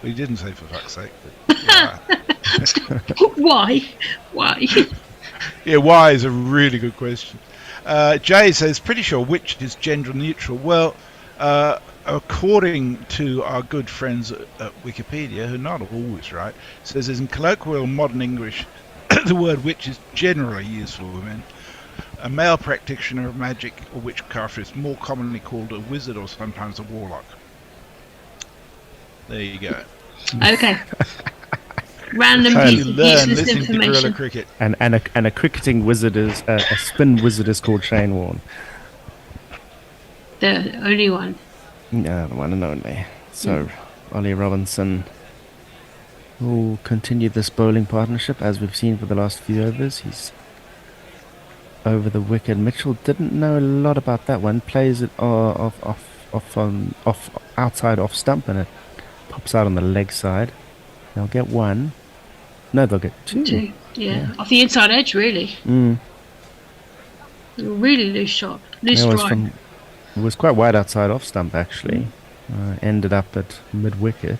Well, he didn't say for fuck's sake. But, yeah. Why? Yeah, why is a really good question. Jay says, pretty sure which is gender neutral. Well, according to our good friends at Wikipedia, who are not always right, says in colloquial modern English, the word witch is generally used for women. A male practitioner of magic or witchcraft is more commonly called a wizard or sometimes a warlock. There you go. Okay. Random piece of useless information. Cricket. And a cricketing wizard is a spin wizard is called Shane Warne. the only one. Yeah, the one and only. So, Ollie Robinson will continue this bowling partnership as we've seen for the last few overs. He's over the wicket. Mitchell didn't know a lot about that one. Plays it off outside off stump, and it pops out on the leg side. They'll get one. No, they'll get two. Yeah. Off the inside edge, really. Really loose shot. Loose strike. It was quite wide outside off stump, actually. Ended up at mid wicket.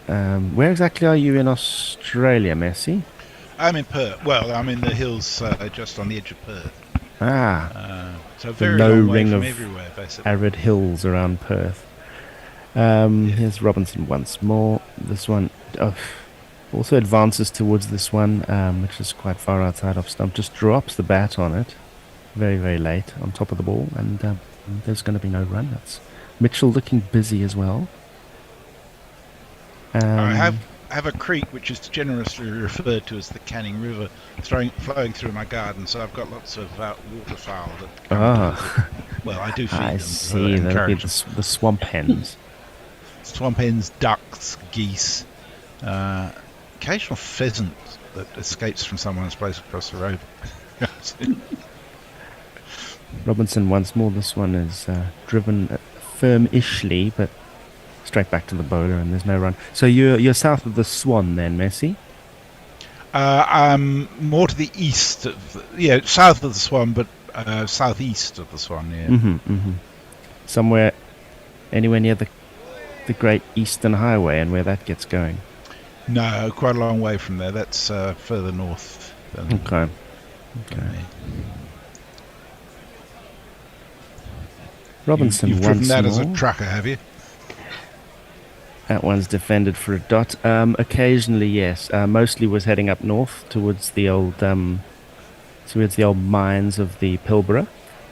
Where exactly are you in Australia, Messi? I'm in Perth. Well, I'm in the hills just on the edge of Perth. So the very low long way ring from of everywhere, basically. arid hills around Perth. Here's Robinson once more. This one also advances towards this one, which is quite far outside off stump. Just drops the bat on it, very, very late on top of the ball, and there's going to be no run. That's Mitchell looking busy as well. I have a creek which is generously referred to as the Canning River, flowing through my garden. So I've got lots of waterfowl that come to visit. Well, I do feed them. I see. That'll be the swamp hens. Swamp hens, ducks, geese, occasional pheasant that escapes from someone's place across the road. Robinson once more. This one is driven firm-ishly, but straight back to the bowler, and there's no run. So you're south of the Swan then, Messi? I'm more to the east south of the Swan, but southeast of the Swan. Somewhere, anywhere near the Great Eastern Highway and where that gets going? No, quite a long way from there. That's further north. Okay. Robinson You've once driven that more. as a trucker, have you? That one's defended for a dot. Occasionally, yes. Mostly was heading up north towards the old mines of the Pilbara,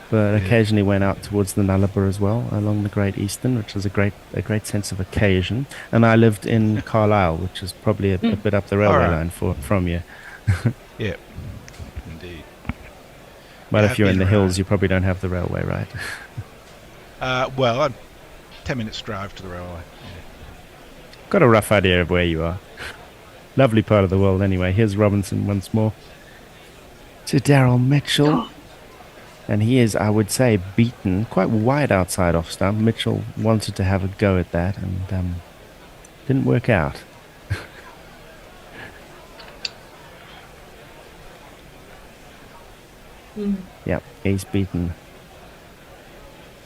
but occasionally went out towards the Nullarbor as well, along the Great Eastern, which is a great sense of occasion. And I lived in Carlisle, which is probably a bit up the railway line from you. Yeah, indeed. But if you're in the hills, you probably don't have the railway, right? Well, I'm 10 minutes drive to the railway. Got a rough idea of where you are. Lovely part of the world anyway. Here's Robinson once more to Daryl Mitchell. And he is, I would say, beaten quite wide outside off stump. Mitchell wanted to have a go at that and didn't work out. Yep, he's beaten.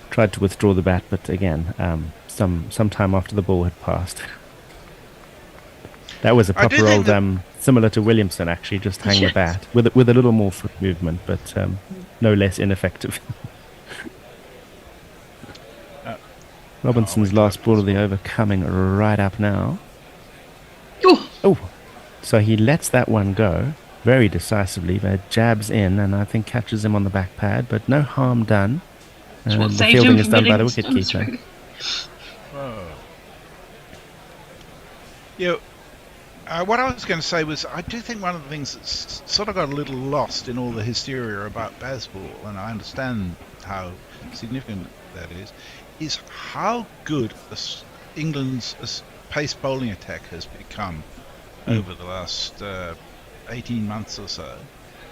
Tried to withdraw the bat, but again, some time after the ball had passed. That was a proper old, similar to Williamson actually, just hang the bat with a little more foot movement, but no less ineffective. Robinson's last ball of the over coming right up now. Oh, so he lets that one go very decisively, but jabs in and I think catches him on the back pad, but no harm done. The fielding is done by the wicketkeeper. What I was going to say was I do think one of the things that's sort of got a little lost in all the hysteria about baseball, and I understand how significant that is how good England's pace bowling attack has become over the last 18 months or so.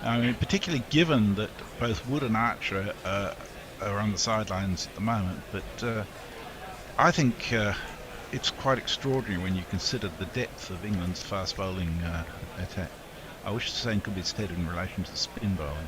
I mean, particularly given that both Wood and Archer are on the sidelines at the moment, but I think it's quite extraordinary when you consider the depth of England's fast bowling attack. I wish the same could be said in relation to spin bowling.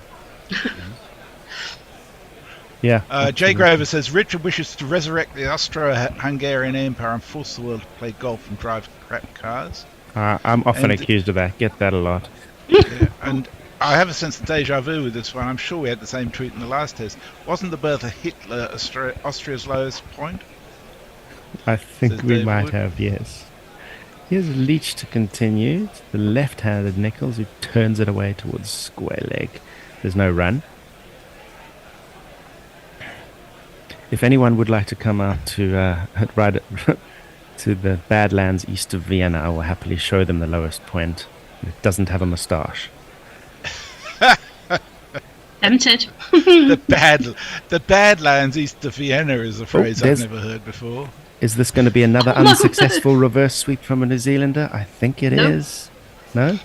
Yeah. Jay Grover says Richard wishes to resurrect the Austro-Hungarian Empire and force the world to play golf and drive crap cars. I'm often accused of that. Get that a lot. Yeah, and I have a sense of deja vu with this one. I'm sure we had the same tweet in the last test. Wasn't the birth of Hitler Austria's lowest point? I think we might have, yes. Here's Leach to continue. The left-handed Nichols who turns it away towards square leg. There's no run. If anyone would like to come out to ride to the Badlands east of Vienna, I will happily show them the lowest point. It doesn't have a moustache. Tempted. The Badlands east of Vienna is a phrase I've there's- never heard before. Is this going to be another Oh, no. unsuccessful reverse sweep from a New Zealander? I think it No. is. No?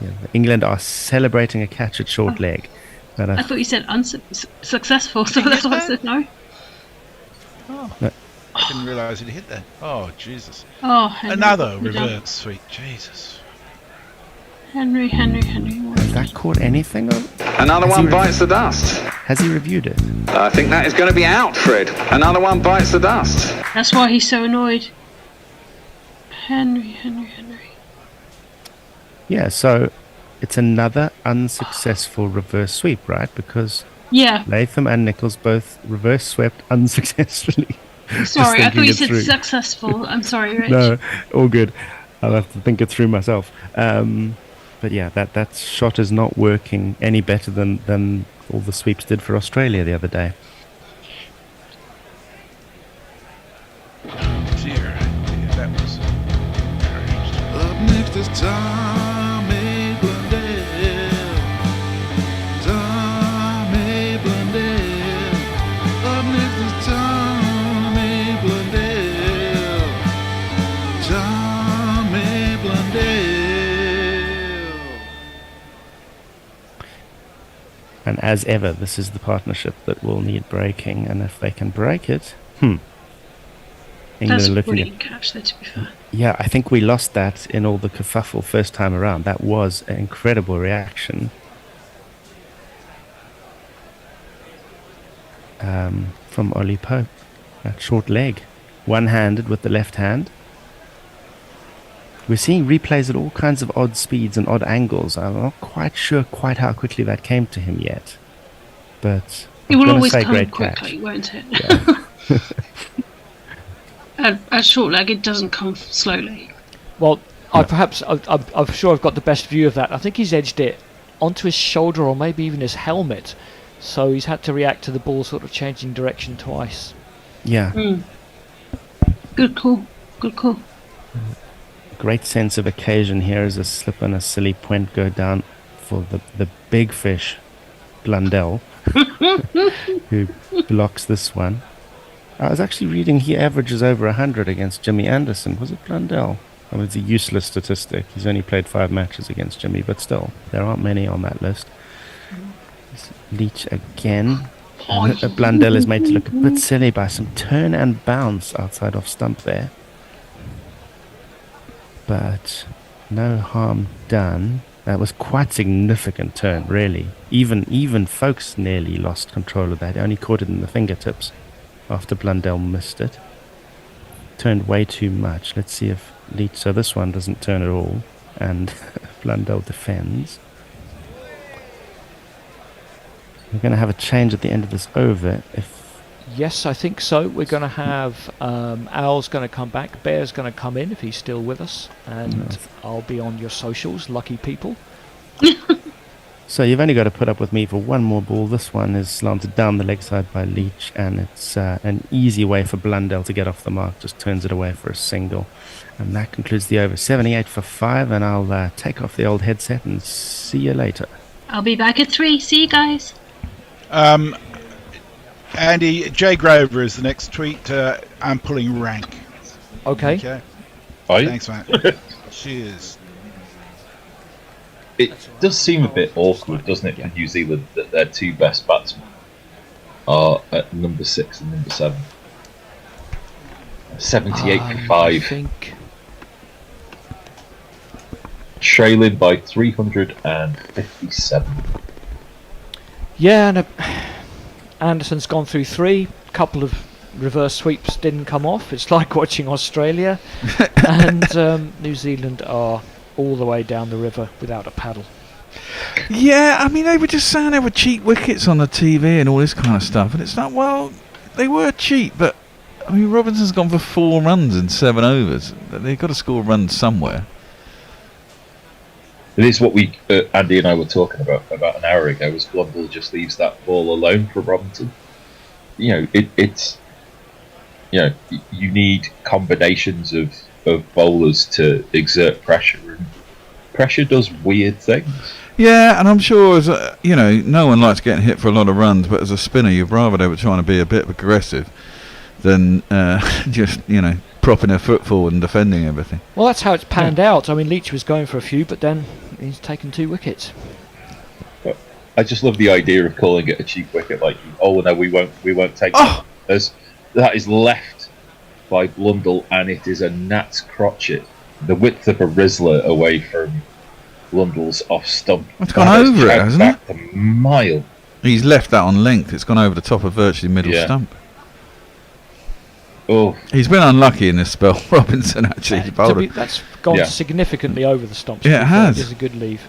Yeah, England are celebrating a catch at short leg. But I thought you said unsuccessful, so that's why I said no. No. I didn't realise he'd hit that. Oh, Jesus. Oh, Henry. Another You're done. reverse sweep. Jesus. Henry. Has that caught anything? Or Another has one he bites the dust. Has he reviewed it? I think that is going to be out, Fred. Another one bites the dust. That's why he's so annoyed. Henry. Yeah, so it's another unsuccessful reverse sweep, right? Because Yeah. Latham and Nichols both reverse swept unsuccessfully. Just Sorry, I thought thinking you it said through. successful. I'm sorry, Rich. No, all good. I'll have to think it through myself. But yeah, that shot is not working any better than all the sweeps did for Australia the other day. Dear, that was very interesting. Up next is Tommy Blundell. Tommy Blundell. Up next is Tommy Blundell. Tommy Blundell. And as ever, this is the partnership that will need breaking, and if they can break it, England That's are a looking brilliant at. catch there, to be fair. Yeah, I think we lost that in all the kerfuffle first time around. That was an incredible reaction. From Ollie Pope. That short leg. One-handed with the left hand. We're seeing replays at all kinds of odd speeds and odd angles. I'm not quite sure quite how quickly that came to him yet. But It I'm will gonna always say come great quickly, catch. won't it? At short leg, it doesn't come slowly. Well, I'm sure I've got the best view of that. I think he's edged it onto his shoulder or maybe even his helmet. So he's had to react to the ball sort of changing direction twice. Yeah. Good call. Good call. Great sense of occasion here as a slip and a silly point go down for the big fish, Blundell, who blocks this one. I was actually reading he averages over 100 against Jimmy Anderson. Was it Blundell? I mean, it's a useless statistic. He's only played 5 matches against Jimmy, but still, there aren't many on that list. Leach again. And Blundell is made to look a bit silly by some turn and bounce outside off stump there. But no harm done. That was quite significant turn, really. Even Folks nearly lost control of that. He only caught it in the fingertips after Blundell missed it. Turned way too much. Let's see if Leach... So this one doesn't turn at all. And Blundell defends. We're going to have a change at the end of this over. Yes, I think so. We're going to have Al's going to come back. Bear's going to come in if he's still with us. And I'll be on your socials, lucky people. So you've only got to put up with me for one more ball. This one is slanted down the leg side by Leach, and it's an easy way for Blundell to get off the mark. Just turns it away for a single. And that concludes the over. 78 for 5, and I'll take off the old headset and see you later. I'll be back at 3. See you guys. Andy, Jay Grover is the next tweet. I'm pulling rank. Okay. Thanks, Matt. Cheers. It does seem a bit awkward, doesn't it, for New Zealand that their 2 best batsmen are at number 6 and number 7. 78 for 5. Trailing by 357. Yeah, and Anderson's gone through 3. Couple of reverse sweeps didn't come off. It's like watching Australia. And New Zealand are all the way down the river without a paddle. Yeah, I mean, they were just saying they were cheap wickets on the TV and all this kind of stuff. And it's like, well, they were cheap, but I mean, Robinson's gone for 4 runs in 7 overs. They've got to score runs somewhere. It is what we, Andy and I were talking about an hour ago, was Blundell just leaves that ball alone for Robinson. You know, it's, you know, you need combinations of bowlers to exert pressure, and pressure does weird things. Yeah, and I'm sure as no one likes getting hit for a lot of runs, but as a spinner, you'd rather they were trying to be a bit aggressive than just propping their foot forward and defending everything. Well, that's how it's panned out. I mean, Leach was going for a few, but then he's taken 2 wickets. But I just love the idea of calling it a cheap wicket, like, oh no, we won't take that. As that is left by Blundell, and it is a gnat's crotchet, the width of a Rizzler away from Blundell's off stump. It's gone over it, hasn't it? A mile. He's left that on length. It's gone over the top of virtually middle stump. Oh, he's been unlucky in this spell, Robinson. Actually, that's gone significantly over the stumps. Yeah, it has. It is a good leave.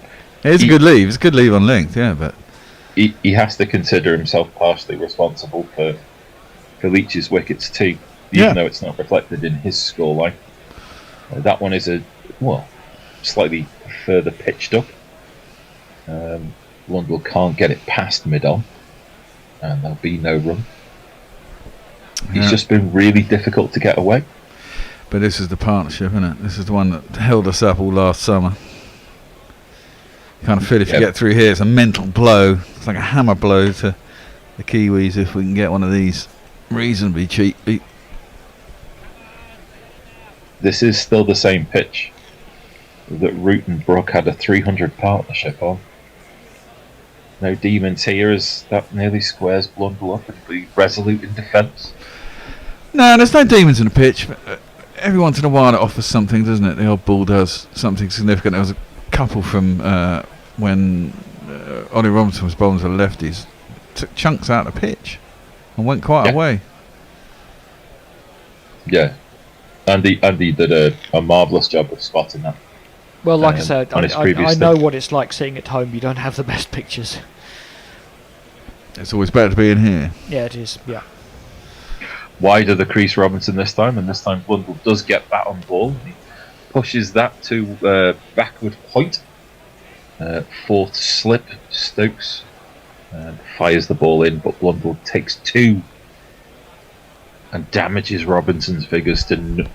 It is a good leave. It's a good leave on length. Yeah, but he has to consider himself partially responsible for Leach's wickets too, even though it's not reflected in his scoreline. That one is slightly further pitched up. Blundell can't get it past mid-on, and there'll be no run. It's just been really difficult to get away. But this is the partnership, isn't it? This is the one that held us up all last summer. You kind of feel if you get through here, it's a mental blow. It's like a hammer blow to the Kiwis if we can get one of these reasonably cheap. This is still the same pitch that Root and Brook had a 300 partnership on. No demons here, as that nearly squares Blundell up and be resolute in defence. No, there's no demons in the pitch. Every once in a while it offers something, doesn't it? The old ball does something significant. There was a couple from when Ollie Robinson was bowling to the lefties, took chunks out of the pitch and went quite away. Yeah, Andy did a marvellous job of spotting that. Well, like I said, I know what it's like sitting at home. You don't have the best pictures. It's always better to be in here. Yeah, it is. Yeah. Wide of the crease Robinson this time, and this time Blundell does get bat on ball. He pushes that to backward point. Fourth slip, Stokes fires the ball in, but Blundell takes 2 and damages Robinson's figures to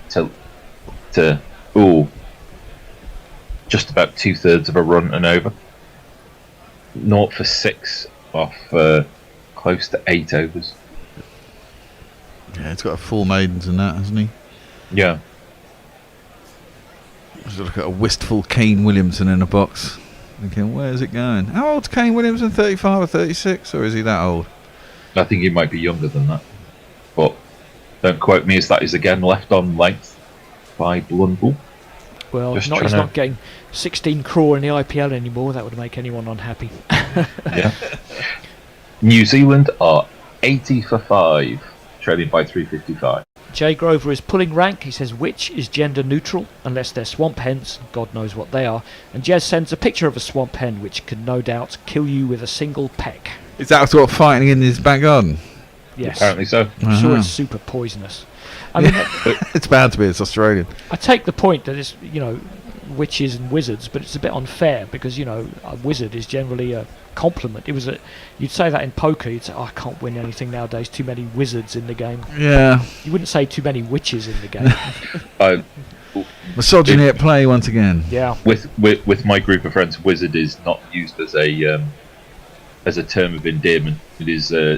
just about 2/3 of a run and over. 0 for 6 off close to 8 overs. Yeah, he's got a 4 maidens in that, hasn't he? Yeah. Just look at a wistful Kane Williamson in a box. Thinking, where's it going? How old's Kane Williamson? 35 or 36? Or is he that old? I think he might be younger than that. But don't quote me, as that is again left on length by Blundell. Well, he's not getting 16 crore in the IPL anymore. That would make anyone unhappy. Yeah. New Zealand are 80 for 5, trailing by 355. Jay Grover is pulling rank. He says which is gender neutral unless they're swamp hens. God knows what they are. And Jez sends a picture of a swamp hen which can no doubt kill you with a single peck. Is that sort of fighting in his back garden? Yes. Apparently so. I'm sure it's super poisonous. I mean, it's bound to be. It's Australian. I take the point that it's, witches and wizards, but it's a bit unfair because, a wizard is generally a compliment. You'd say that in poker. You'd say, I can't win anything nowadays. Too many wizards in the game. Yeah. You wouldn't say too many witches in the game. Misogyny at play once again. Yeah. With my group of friends, wizard is not used as a term of endearment. It's a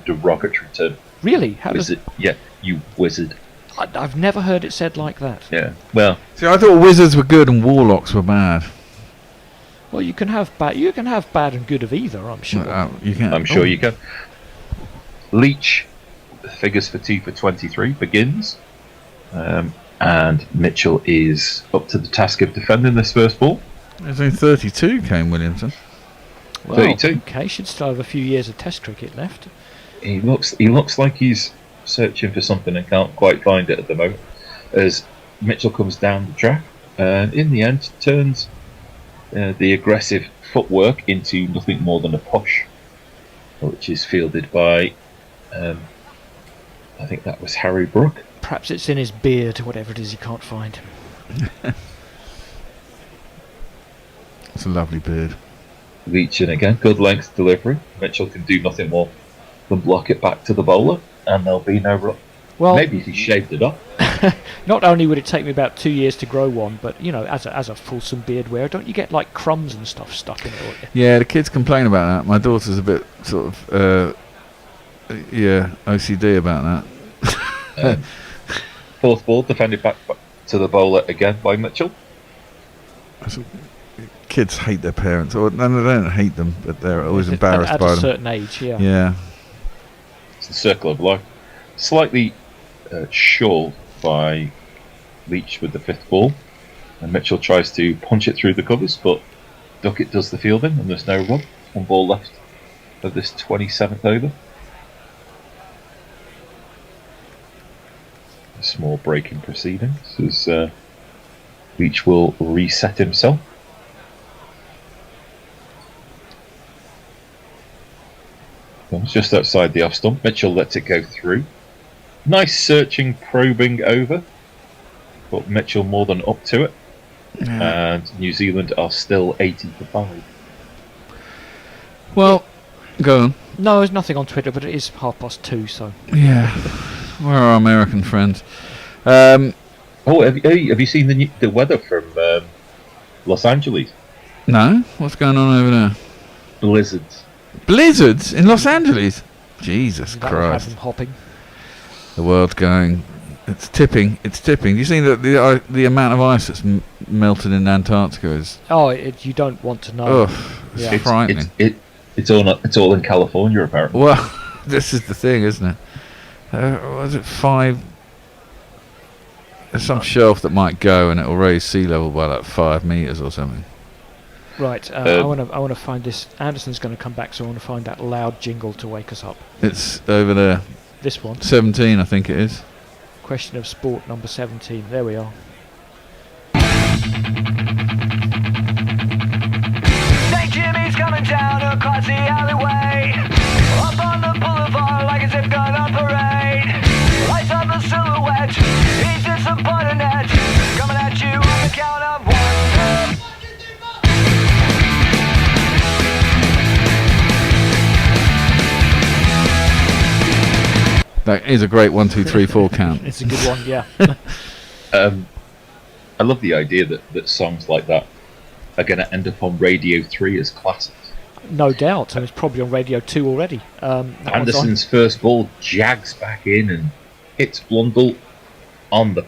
derogatory term. Really? How wizard? Yeah, you wizard. I've never heard it said like that. Yeah. Well, see, I thought wizards were good and warlocks were bad. Well, you can have bad. You can have bad and good of either. I'm sure. You can. I'm sure you can. Leach figures for 2 for 23 begins, and Mitchell is up to the task of defending this first ball. There's only 32, Kane Williamson. Well, 32. Okay, should still have a few years of Test cricket left. He looks like he's searching for something and can't quite find it at the moment. As Mitchell comes down the track, and in the end turns the aggressive footwork into nothing more than a push, which is fielded by, I think that was Harry Brook. Perhaps it's in his beard, whatever it is he can't find. It's a lovely beard. Reaching again, good length delivery. Mitchell can do nothing more than block it back to the bowler, and there'll be no run. Well, maybe if he shaved it off. Not only would it take me about 2 years to grow one, but as a fulsome beard wearer, don't you get like crumbs and stuff stuck in it? Yeah, the kids complain about that. My daughter's a bit sort of OCD about that. Fourth ball defended back to the bowler again by Mitchell. Kids hate their parents, or no, they don't hate them, but they're always embarrassed at by a them. certain age. Yeah. It's the circle of life. Slightly short by Leach with the 5th ball, and Mitchell tries to punch it through the covers, but Duckett does the fielding, and there's no run. 1 ball left of this 27th over. A small break in proceedings as Leach will reset himself. It's just outside the off stump. Mitchell lets it go through. Nice searching, probing over, but Mitchell more than up to it. Yeah. And New Zealand are still 80 for 5. Well, go on. No, there's nothing on Twitter, but it is 2:30, so. Yeah. Where are our American friends? Have you seen the weather from Los Angeles? No? What's going on over there? Blizzards. Blizzards in Los Angeles? Jesus That would have Christ. them hopping. The world's going. It's tipping. Do you see that the amount of ice that's melted in Antarctica is? Oh, you don't want to know. Oh, it's frightening. It's all in California apparently. Well, this is the thing, isn't it? Was it 5? There's some shelf that might go and it will raise sea level by like 5 meters or something. Right, I want to find this. Anderson's going to come back, so I want to find that loud jingle to wake us up. It's over there. This one. 17, I think it is. Question of sport number 17. There we are. St. Jimmy's coming down across the alleyway. Up on the boulevard like a zip gun on parade. Lights up a silhouette. He's in some butter net. Coming at you on the count of 1, 2. That is a great 1, 2, 3, 4 count. It's a good one, yeah. I love the idea that songs like that are going to end up on Radio 3 as classics. No doubt, and it's probably on Radio 2 already. Anderson's first ball jags back in and hits Blundell on the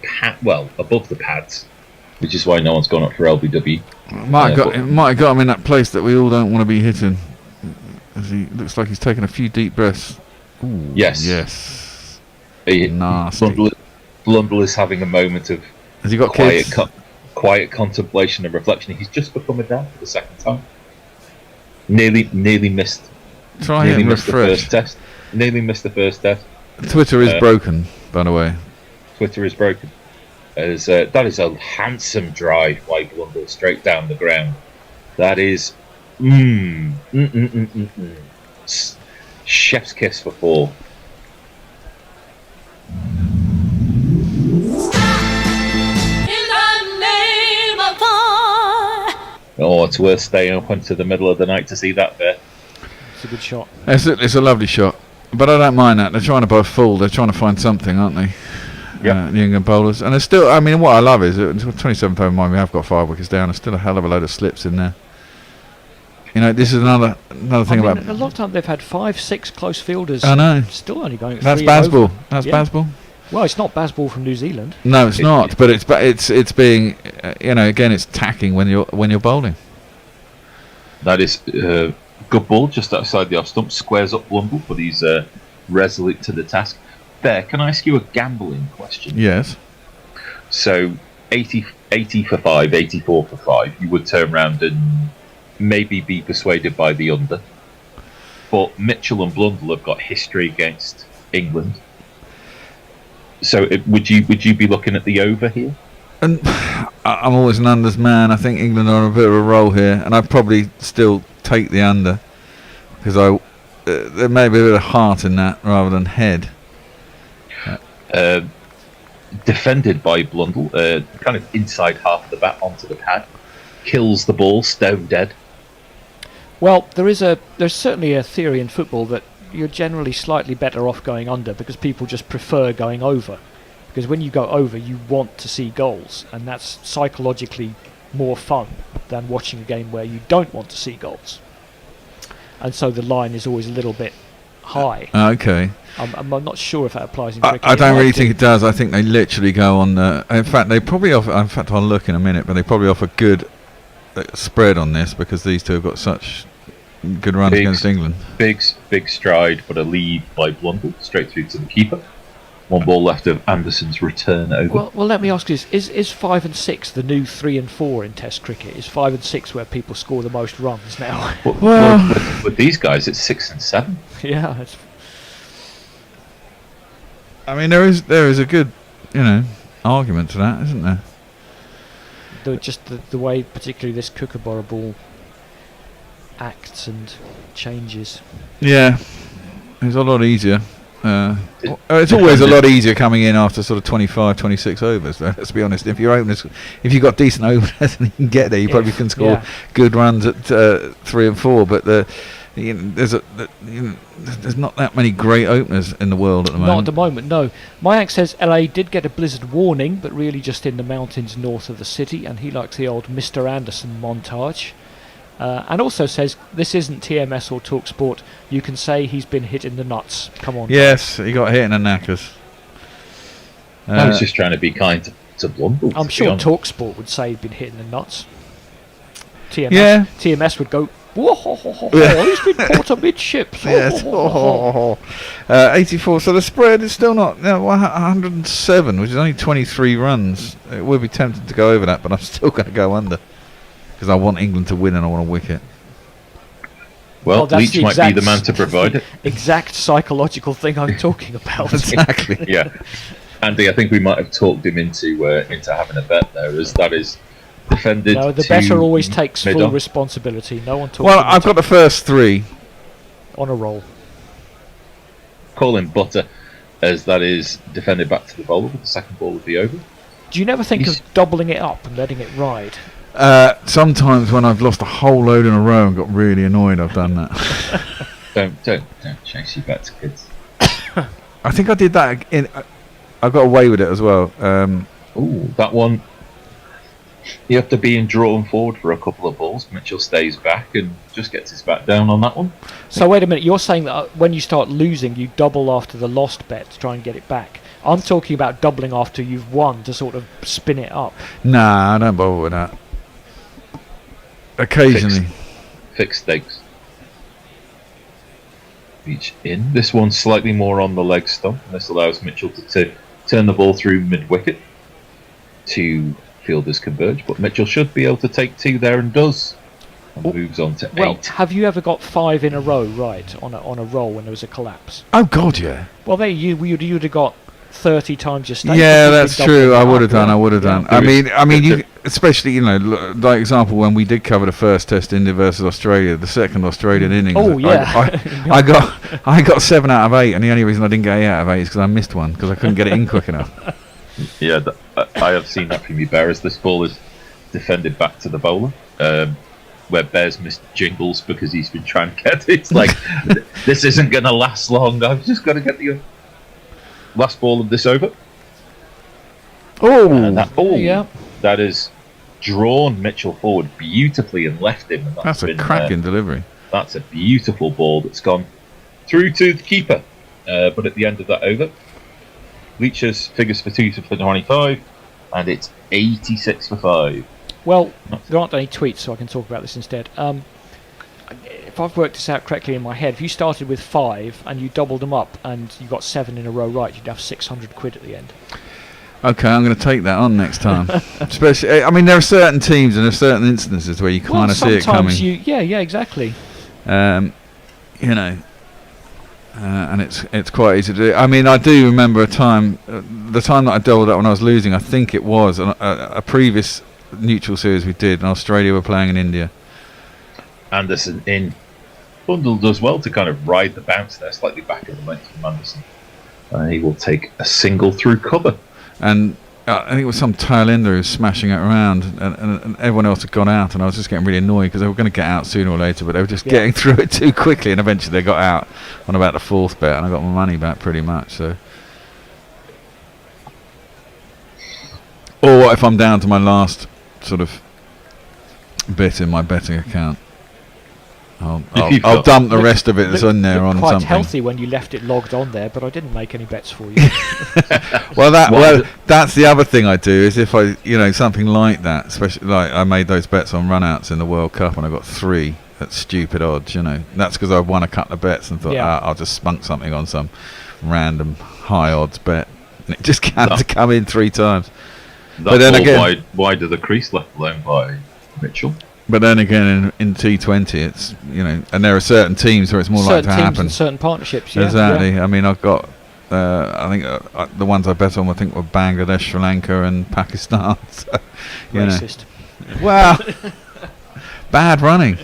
above the pads, which is why no one's gone up for LBW. It might have got him in that place that we all don't want to be hitting. As he looks like he's taking a few deep breaths. Ooh, yes. Nasty. Blundell is having a moment of Has he got quiet, kids? Quiet contemplation and reflection. He's just become a dad for the 2nd time. Nearly missed. Nearly missed the refresh. first test. Nearly missed the first test. Twitter is broken, by the way. Twitter is broken. That is a handsome drive by Blundell straight down the ground. That is chef's kiss for 4. Oh, it's worth staying up into the middle of the night to see that there. It's a good shot. It's a lovely shot. But I don't mind that. They're trying to both fool. They're trying to find something, aren't they? Yeah. The England bowlers. And there's still, I mean, what I love is, 27th over mine, we have got 5 wickets down. There's still a hell of a load of slips in there. This is another thing about... A lot of time they've had 5, 6 close fielders. I know. Still only going at That's 3 Bazball. over. That's Yeah. Bazball. Well, it's not Bazball from New Zealand. No, it's not. But it's being, again, it's tacking when you're bowling. That is good ball just outside the off stump. Squares up Blundell, but he's resolute to the task. There, can I ask you a gambling question? Yes. So, 80 for 5, 84 for 5. You would turn around and maybe be persuaded by the under. But Mitchell and Blundell have got history against England. So, would you be looking at the over here? And I'm always an unders man. I think England are on a bit of a roll here, and I'd probably still take the under because there may be a bit of heart in that rather than head. Defended by Blundell, kind of inside half of the bat onto the pad, kills the ball, stone dead. Well, there's certainly a theory in football that you're generally slightly better off going under because people just prefer going over. Because when you go over, you want to see goals, and that's psychologically more fun than watching a game where you don't want to see goals. And so the line is always a little bit high. Okay. I'm not sure if that applies in cricket. I don't really think it does. I think they literally go on. In fact, they probably offer. In fact, I'll look in a minute, but they probably offer good spread on this because these two have got such good runs against England. Big stride, but a lead by Blundell straight through to the keeper. One ball left of Anderson's return over. Well, let me ask you this: is 5 and 6 the new 3 and 4 in Test cricket? Is 5 and 6 where people score the most runs now? Well, with these guys, it's 6 and 7. Yeah. I mean, there is a good, argument to that, isn't there? The way, particularly this Kookaburra ball acts and changes. Yeah, it's a lot easier. It's always a lot easier coming in after sort of 25, 26 overs, though, let's be honest. If you've got decent openers and you can get there, you probably can score good runs at 3 and 4. But there's not that many great openers in the world at the moment. Not at the moment, no. Mayank says LA did get a blizzard warning, but really just in the mountains north of the city, and he likes the old Mr. Anderson montage. And also says, this isn't TMS or TalkSport. You can say he's been hit in the nuts. Come on. Yes, he got hit in the knackers. I was just trying to be kind to Blundell. I'm sure TalkSport would say he'd been hit in the nuts. TMS would go, he's been caught amidships. Yes. 84. So the spread is still not 107, which is only 23 runs. It would be tempted to go over that, but I'm still going to go under. Because I want England to win and I want a wicket. Well, Leach might be the man to provide it. Exact psychological thing I'm talking about. Exactly. Yeah, Andy, I think we might have talked him into having a bet there, as that is defended. No, the bettor always takes full responsibility. No one talks. Well, I've got the first 3 on a roll. Call him butter, as that is defended back to the bowler with the second ball of the over. Do you never think of doubling it up and letting it ride? Sometimes when I've lost a whole load in a row and got really annoyed, I've done that. don't chase your bets, kids. I think I did that. I got away with it as well. That one. You have to be in drawn forward for a couple of balls. Mitchell stays back and just gets his bat down on that one. So wait a minute, you're saying that when you start losing, you double after the lost bet to try and get it back. I'm talking about doubling after you've won to sort of spin it up. Nah, I don't bother with that. Occasionally. Fixed stakes. Reach in. This one's slightly more on the leg stump, and this allows Mitchell to turn the ball through mid-wicket. 2 fielders converge, but Mitchell should be able to take 2 there and does. And moves on to 8. Well, have you ever got 5 in a row right on a roll when there was a collapse? Oh God, yeah. Well, there you'd have got 30 times your stake. Yeah, that's true. I would have done. I mean, you especially like example when we did cover the first Test India versus Australia, the second Australian innings. Oh yeah. I got 7 out of 8, and the only reason I didn't get 8 out of 8 is because I missed one because I couldn't get it in quick enough. Yeah, I have seen that from you, Bear, as this ball is defended back to the bowler. Where Bear's missed jingles because he's been trying to get it. It's like, this isn't going to last long. I've just got to get the last ball of this over. That is drawn Mitchell forward beautifully and left him. And that's a cracking delivery. That's a beautiful ball that's gone through to the keeper. But at the end of that over, Leach's figures for 2 for 25, and it's 86 for 5. Well, there aren't any tweets, so I can talk about this instead. If I've worked this out correctly in my head, if you started with 5 and you doubled them up and you got 7 in a row right, you'd have 600 quid at the end. Okay, I'm going to take that on next time. Especially, I mean, there are certain teams and there are certain instances where you kind of see it coming. Yeah, exactly. And it's quite easy to do. I mean, I do remember the time that I doubled up when I was losing. I think it was a previous neutral series we did, and Australia were playing in India. Anderson in. Bundle does well to kind of ride the bounce there, slightly back in the length from Anderson. He will take a single through cover. And I think it was some tail ender who was smashing it around, and everyone else had gone out, and I was just getting really annoyed because they were going to get out sooner or later, but they were just getting through it too quickly, and eventually they got out on about the 4th bet, and I got my money back pretty much. So, or what if I'm down to my last sort of bit in my betting account? I'll dump the rest of it that's in there on quite something. Healthy when you left it logged on there, but I didn't make any bets for you. well, that's the other thing I do is if I, something like that, especially like I made those bets on runouts in the World Cup and I got 3 at stupid odds. That's because I won a couple of bets and thought I'll just spunk something on some random high odds bet, and it just had to come in 3 times. But then again, why do the crease left alone by Mitchell? But then again, in T20, it's and there are certain teams where it's more likely to happen. Certain partnerships, exactly. I mean, I've got, I think the ones I bet on, I think were Bangladesh, Sri Lanka, and Pakistan. So, Racist. Wow. Bad running.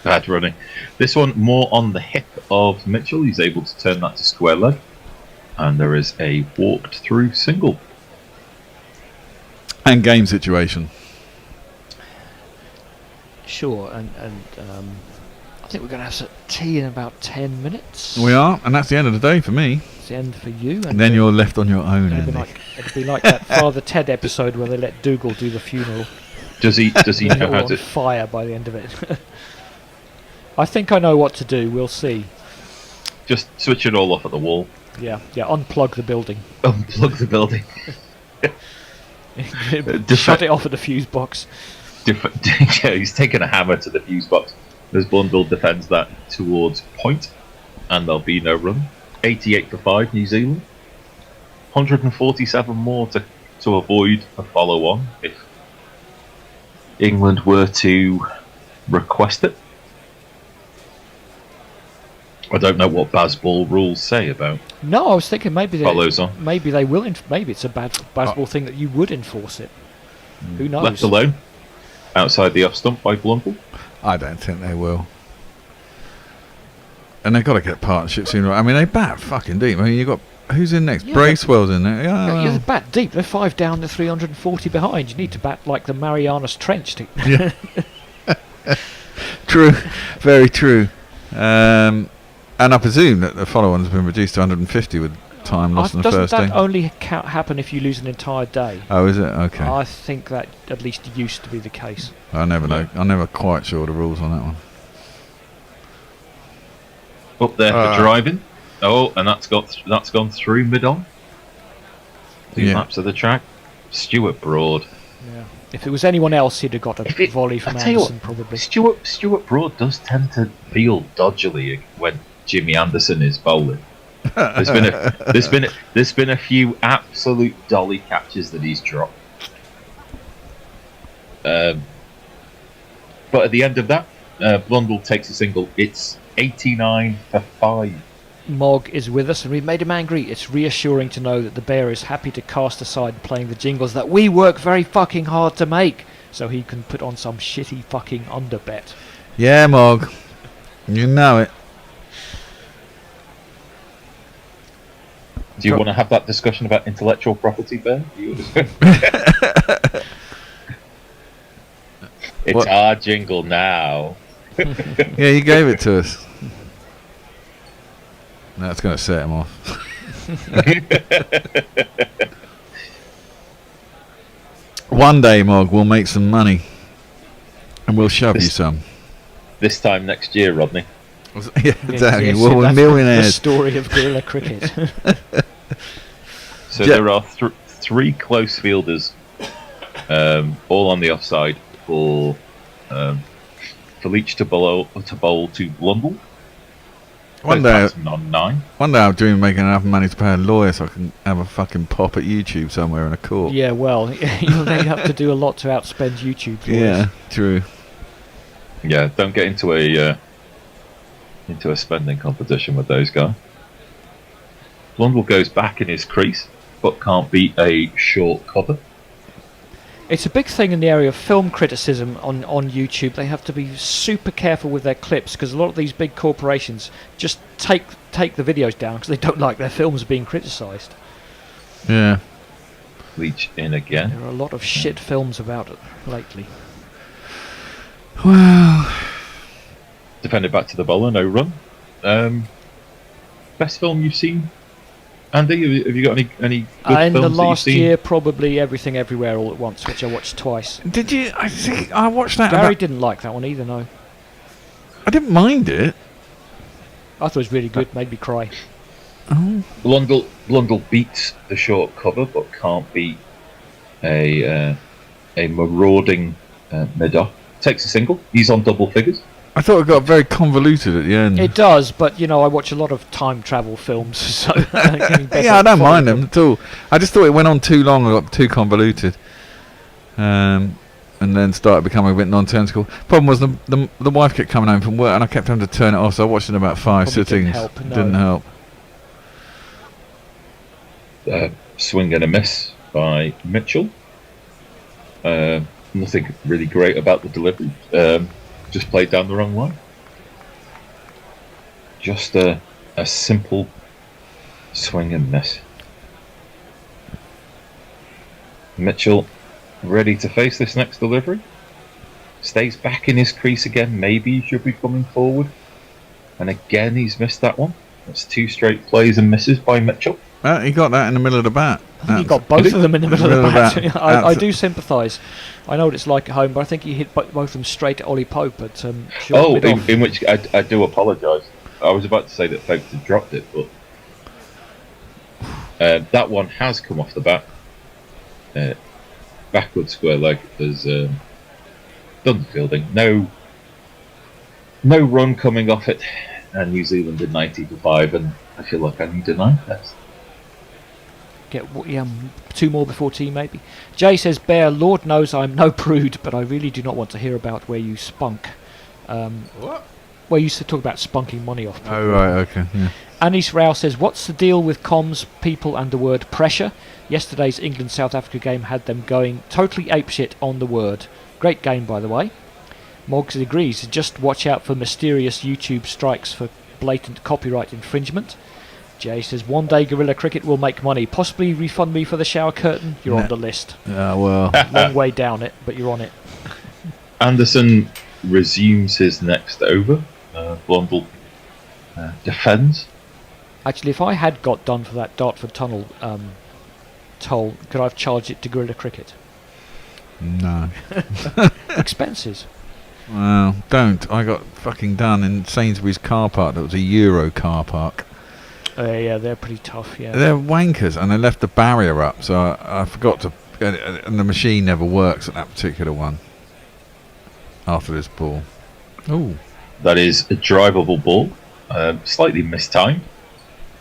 Bad running. This one more on the hip of Mitchell. He's able to turn that to square leg, and there is a walked through single. And game situation. Sure, and I think we're going to have some tea in about 10 minutes. We are, and that's the end of the day for me. It's the end for you. And then you're left on your own, Andy. It'll be like that Father Ted episode where they let Dougal do the funeral. Does he know how on to... fire by the end of it. I think I know what to do, we'll see. Just switch it all off at the wall. Yeah, unplug the building. Unplug the building. Shut it off at the fuse box. He's taken a hammer to the fuse box. As Blundell defends that towards point, and there'll be no run. 88 for 5, New Zealand. 147 more to avoid a follow-on if England were to request it. I don't know what Bazball rules say about. No, I was thinking maybe follows on. Maybe they will. Maybe it's a Bazball thing that you would enforce it. Who knows? Left alone. Outside the off stump by Blundell? I don't think they will. And they've got to get partnerships sooner. I mean, they bat fucking deep. I mean, you've got... Who's in next? Bracewell's in there. You bat deep. They're 5 down, they're 340 behind. You need to bat like the Marianas Trench. True. Very true. And I presume that the follow-on's been reduced to 150 with time lost on the first day. Doesn't that only happen if you lose an entire day? Oh, is it? Okay. I think that at least used to be the case. I never know. I'm never quite sure the rules on that one. Up there for driving. Oh, and that's gone through mid-on. 2 laps of the track. Stuart Broad. Yeah. If it was anyone else, he'd have got a volley from Anderson, probably. Stuart Broad does tend to feel dodgily when Jimmy Anderson is bowling. There's been a few absolute dolly catches that he's dropped. But at the end of that, Blundell takes a single. It's 89 for 5. Mog is with us and we've made him angry. It's reassuring to know that the bear is happy to cast aside playing the jingles that we work very fucking hard to make, so he can put on some shitty fucking underbet. Yeah, Mog. You know it. Do you want to have that discussion about intellectual property, Ben? It's our jingle now. Yeah, you gave it to us. That's going to set him off. One day, Mog, we'll make some money. And we'll shove you some. This time next year, Rodney. Yeah, exactly. Well, we're millionaires. The story of guerrilla cricket. So there are 3 close fielders, all on the offside for Leach to bowl to Blundell. One day I'll dream of making enough money to pay a lawyer so I can have a fucking pop at YouTube somewhere in a court. Yeah, well, you'll then have to do a lot to outspend YouTube lawyers. Yeah, true. Yeah, don't get into a spending competition with those guys. Blundell goes back in his crease, but can't beat a short cover. It's a big thing in the area of film criticism on YouTube. They have to be super careful with their clips because a lot of these big corporations just take the videos down because they don't like their films being criticised. Yeah. Leach in again. There are a lot of shit films about it lately. Well, Defended back to the bowler, no run. Best film you've seen, Andy? Have you got any good In the films that you've last seen? year, probably Everything Everywhere All at Once, which I watched twice. Did you? I think I watched that. Gary didn't like that one either, no. I didn't mind it. I thought it was really good, made me cry. Oh. Blundell beats the short cover, but can't beat a marauding mid-off. Takes a single. He's on double figures. I thought it got very convoluted at the end. It does, but I watch a lot of time travel films, so Yeah, I don't mind them at all. I just thought it went on too long and got too convoluted, and then started becoming a bit nonsensical. Problem was the wife kept coming home from work, and I kept having to turn it off. So I watched it in about 5 sittings. Didn't help. Swing and a miss by Mitchell. Nothing really great about the delivery. Just played down the wrong line. Just a simple swing and miss. Mitchell ready to face this next delivery. Stays back in his crease again. Maybe he should be coming forward. And again he's missed that one. That's 2 straight plays and misses by Mitchell. Well, he got that in the middle of the bat. I think he got both of them in the middle of the bat. I do sympathise. I know what it's like at home, but I think he hit both of them straight at Ollie Pope. But in which I do apologise. I was about to say that Folks had dropped it, but that one has come off the bat. Backward square leg has done the fielding. No run coming off it, and New Zealand did 90 for 5, and I feel like I need a 9 test. Get 2 more before tea, maybe. Jay says, Bear, Lord knows I'm no prude, but I really do not want to hear about where you spunk. What? Well, you used to talk about spunking money off people. Oh, right, okay. Yeah. Anis Rao says, what's the deal with comms, people, and the word pressure? Yesterday's England-South Africa game had them going totally apeshit on the word. Great game, by the way. Moggs agrees. Just watch out for mysterious YouTube strikes for blatant copyright infringement. Jay says, one day Guerrilla Cricket will make money. Possibly refund me for the shower curtain. You're on the list. Well. Long way down it, but you're on it. Anderson resumes his next over. Blundell defends. Actually, if I had got done for that Dartford Tunnel toll, could I have charged it to Guerrilla Cricket? No. Expenses. Well, don't. I got fucking done in Sainsbury's car park. That was a Euro car park. Yeah, they're pretty tough, yeah. They're wankers, and they left the barrier up, so I forgot to... And the machine never works at that particular one. After this ball. Ooh. That is a drivable ball. Slightly mistimed.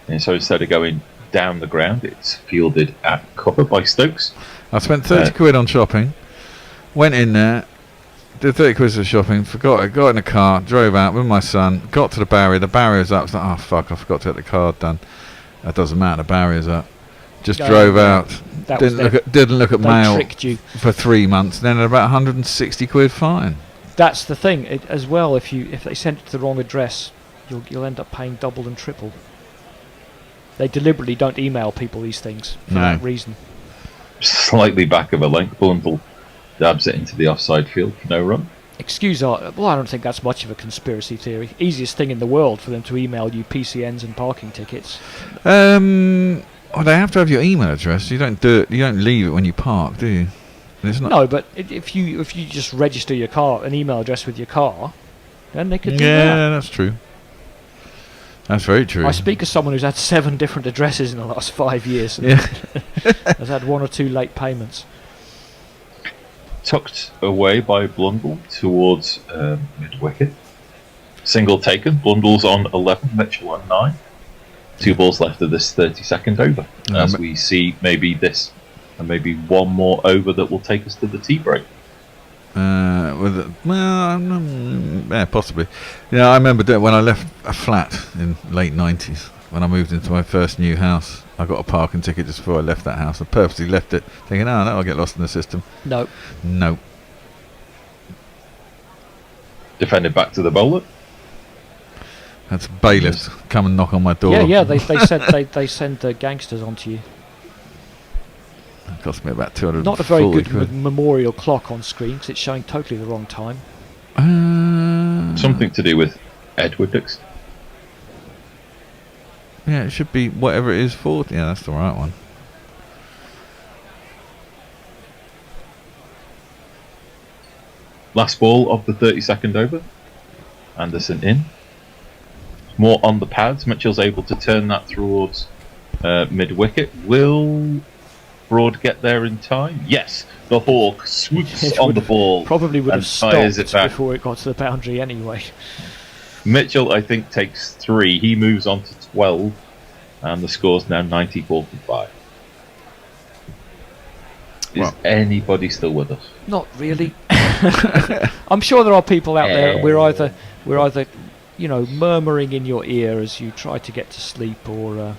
And so instead of going down the ground, it's fielded at cover by Stokes. I spent 30 quid on shopping. Went in there. Did 30 quid of shopping, forgot it, got in a car, drove out with my son, got to the barrier's up, so oh fuck, I forgot to get the card done. That doesn't matter, the barrier's up. Just drove out, didn't look at mail for 3 months, then at about 160 quid fine. That's the thing, as well, if they send it to the wrong address, you'll end up paying double and triple. They deliberately don't email people these things for that reason. Slightly back of a length, Blundell dabs it into the offside field for no run. Well, I don't think that's much of a conspiracy theory. Easiest thing in the world for them to email you PCNs and parking tickets. Well, they have to have your email address. You don't do it. You don't leave it when you park, do you? It's not. No, but if you just register your car, an email address with your car, then they could do that. Yeah, that's true. That's very true. I speak as someone who's had 7 different addresses in the last 5 years. And has had 1 or 2 late payments. Tucked away by Blundell towards mid-wicket. Single taken. Blundell's on 11, Mitchell on 9. 2 balls left of this 32nd over. As we see maybe this and maybe one more over that will take us to the tea break. Yeah, possibly. Yeah, I remember when I left a flat in late 90s, when I moved into my first new house. I got a parking ticket just before I left that house. I purposely left it, thinking, no, I'll get lost in the system. No. Defended back to the bowler. That's bailiffs come and knock on my door. Yeah, they send the gangsters onto you. cost me about 240 Not a very good quid. memorial clock on screen because it's showing totally the wrong time. Something to do with Edwards. Yeah, it should be whatever it is, 40. Yeah, that's the right one. Last ball of the 32nd over. Anderson in. More on the pads. Mitchell's able to turn that towards mid-wicket. Will Broad get there in time? Yes. The Hawk swoops on the ball. Probably would and have fires stopped it back. before it got to the boundary anyway. Mitchell, I think, takes 3. He moves on to 12. And the score's now 90-45. Is anybody still with us? Not really. I'm sure there are people out there. We're either murmuring in your ear as you try to get to sleep, or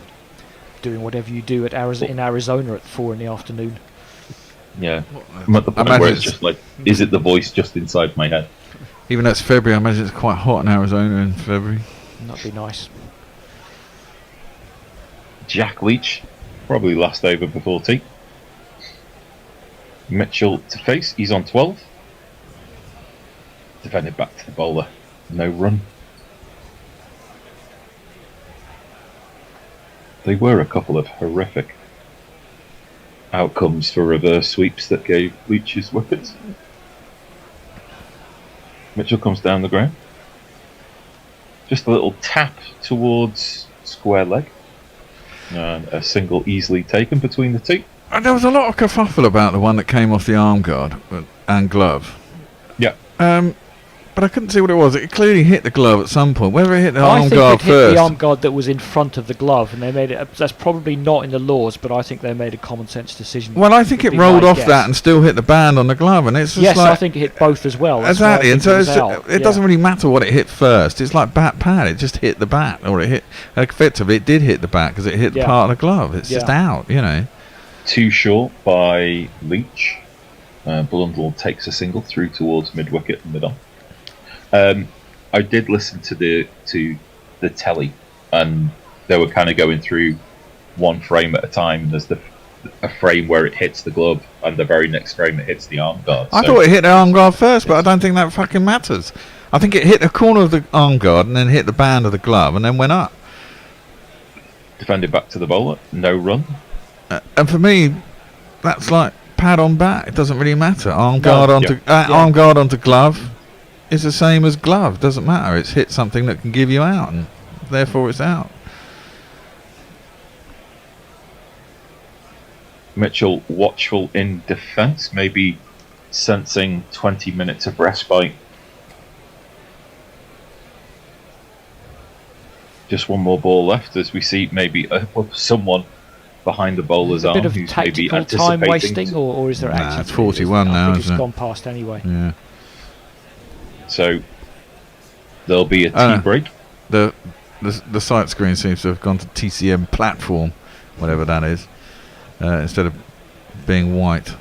doing whatever you do in Arizona at 4 in the afternoon. Yeah, I'm at the point where it's just like, is it the voice just inside my head? Even though it's February, I imagine it's quite hot in Arizona in February. That'd be nice. Jack Leach, probably last over before tea. Mitchell to face, he's on 12. Defended back to the bowler, no run. They were a couple of horrific outcomes for reverse sweeps that gave Leach's wickets. Mitchell comes down the ground. Just a little tap towards square leg. And a single easily taken between the two. And there was a lot of kerfuffle about the one that came off the arm guard and glove. Yeah. But I couldn't see what it was. It clearly hit the glove at some point. Whether it hit the arm I guard think it hit first. the arm guard that was in front of the glove, and they made it. That's probably not in the laws, but I think they made a common sense decision. Well, I think would it be rolled my off guess. that and still hit the band on the glove, and it's just Yes, like, I think it hit both as well. That's why I exactly, and think so it was out. it doesn't really matter what it hit first. It's like bat pad. It just hit the bat, or it hit. Effectively, it did hit the bat because it hit the part of the glove. It's just out, Too short by Leach. Blundell takes a single through towards mid-wicket and mid-on. I did listen to the telly, and they were kind of going through one frame at a time. There's a frame where it hits the glove, and the very next frame it hits the arm guard. I thought it hit the arm guard first, but I don't think that fucking matters. I think it hit the corner of the arm guard and then hit the band of the glove and then went up. Defended back to the bowler, no run. And for me, that's like pad on bat. It doesn't really matter. Arm guard onto glove is the same as glove. Doesn't matter. It's hit something that can give you out, and therefore it's out. Mitchell watchful in defence, maybe sensing 20 minutes of respite. Just one more ball left as we see maybe someone behind the bowler's A arm bit of who's maybe tactical time anticipating. wasting, or is there actually? It's 41 now, I think isn't it's it? gone past anyway. Yeah. So there'll be a tea break. The sight screen seems to have gone to TCM platform, whatever that is, instead of being white.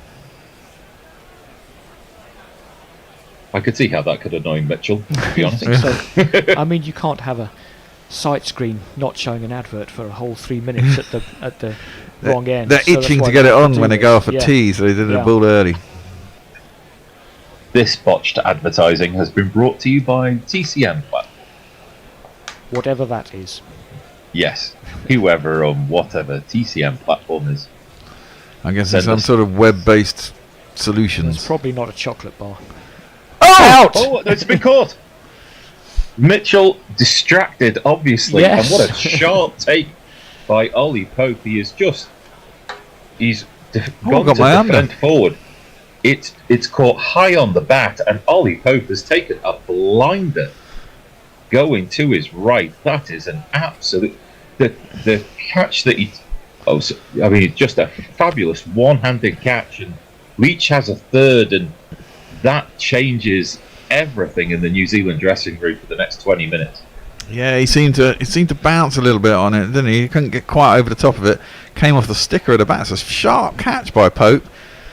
I could see how that could annoy Mitchell, to be honest. I think so. I mean, you can't have a sight screen not showing an advert for a whole 3 minutes at the wrong end. They're so that's itching why to get they it have on do when they this. go off a tee, so they did the ball early. This botched advertising has been brought to you by TCM platform. Whatever that is. Yes, whoever or whatever TCM platform is. I guess it's some sort of web-based solutions. It's probably not a chocolate bar. Out! Oh, it's been caught. Mitchell distracted, obviously, Yes. and what a sharp take by Ollie Pope. He's gone got to my under. defend forward. It's caught high on the bat, and Ollie Pope has taken a blinder going to his right. That is an absolute the catch that just a fabulous one-handed catch, and Leach has a third, and that changes everything in the New Zealand dressing room for the next 20 minutes. Yeah, he seemed to bounce a little bit on it, didn't he? He couldn't get quite over the top of it. Came off the sticker of the bat. It's a sharp catch by Pope.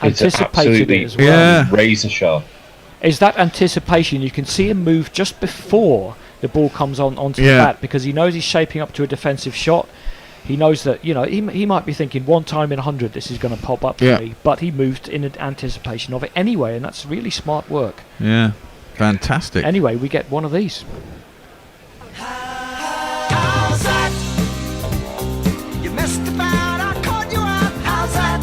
Anticipated it as well. Yeah. Razor sharp. Is that anticipation? You can see him move just before the ball comes onto the bat, because he knows he's shaping up to a defensive shot. he knows that, he might be thinking 1 time in 100 this is going to pop up for me, but he moved in anticipation of it anyway, and that's really smart work. Yeah, fantastic. Anyway, we get one of these. How's that? You missed about, I caught you out. How's that?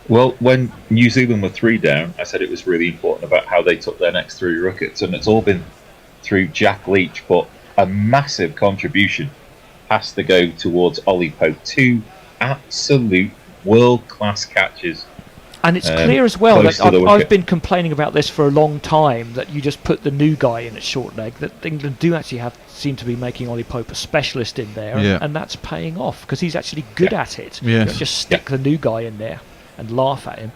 Well, when New Zealand were 3 down, I said it was really important about how they took their next 3 wickets, and it's all been through Jack Leach, but a massive contribution has to go towards Ollie Pope. 2 absolute world-class catches. And it's clear as well that I've wicket. been complaining about this for a long time, that you just put the new guy in at short leg, that England do actually seem to be making Ollie Pope a specialist in there, and that's paying off because he's actually good at it. Yes. You don't just stick the new guy in there and laugh at him.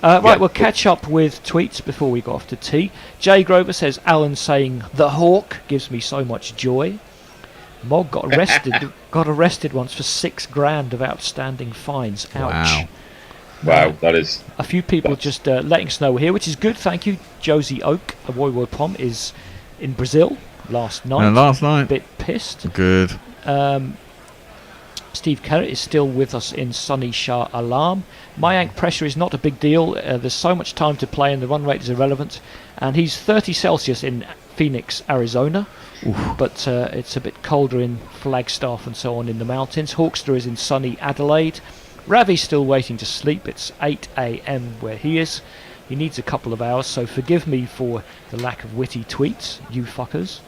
Right, we'll catch up with tweets before we go off to tea. Jay Grover says, Alan saying "the hawk" gives me so much joy. Mog got arrested once for $6,000 of outstanding fines. Ouch. Wow, that is... A few people just letting us know here, which is good. Thank you. Josie Oak of Woy Pom is in Brazil last night. Bit pissed. Good. Steve Kerrett is still with us in sunny Shah Alam. Mayank pressure is not a big deal. There's so much time to play and the run rate is irrelevant. And he's 30 Celsius in Phoenix, Arizona. But it's a bit colder in Flagstaff and so on in the mountains. Hawkster is in sunny Adelaide. Ravi's still waiting to sleep. It's 8 a.m. where he is. He needs a couple of hours, so forgive me for the lack of witty tweets, you fuckers.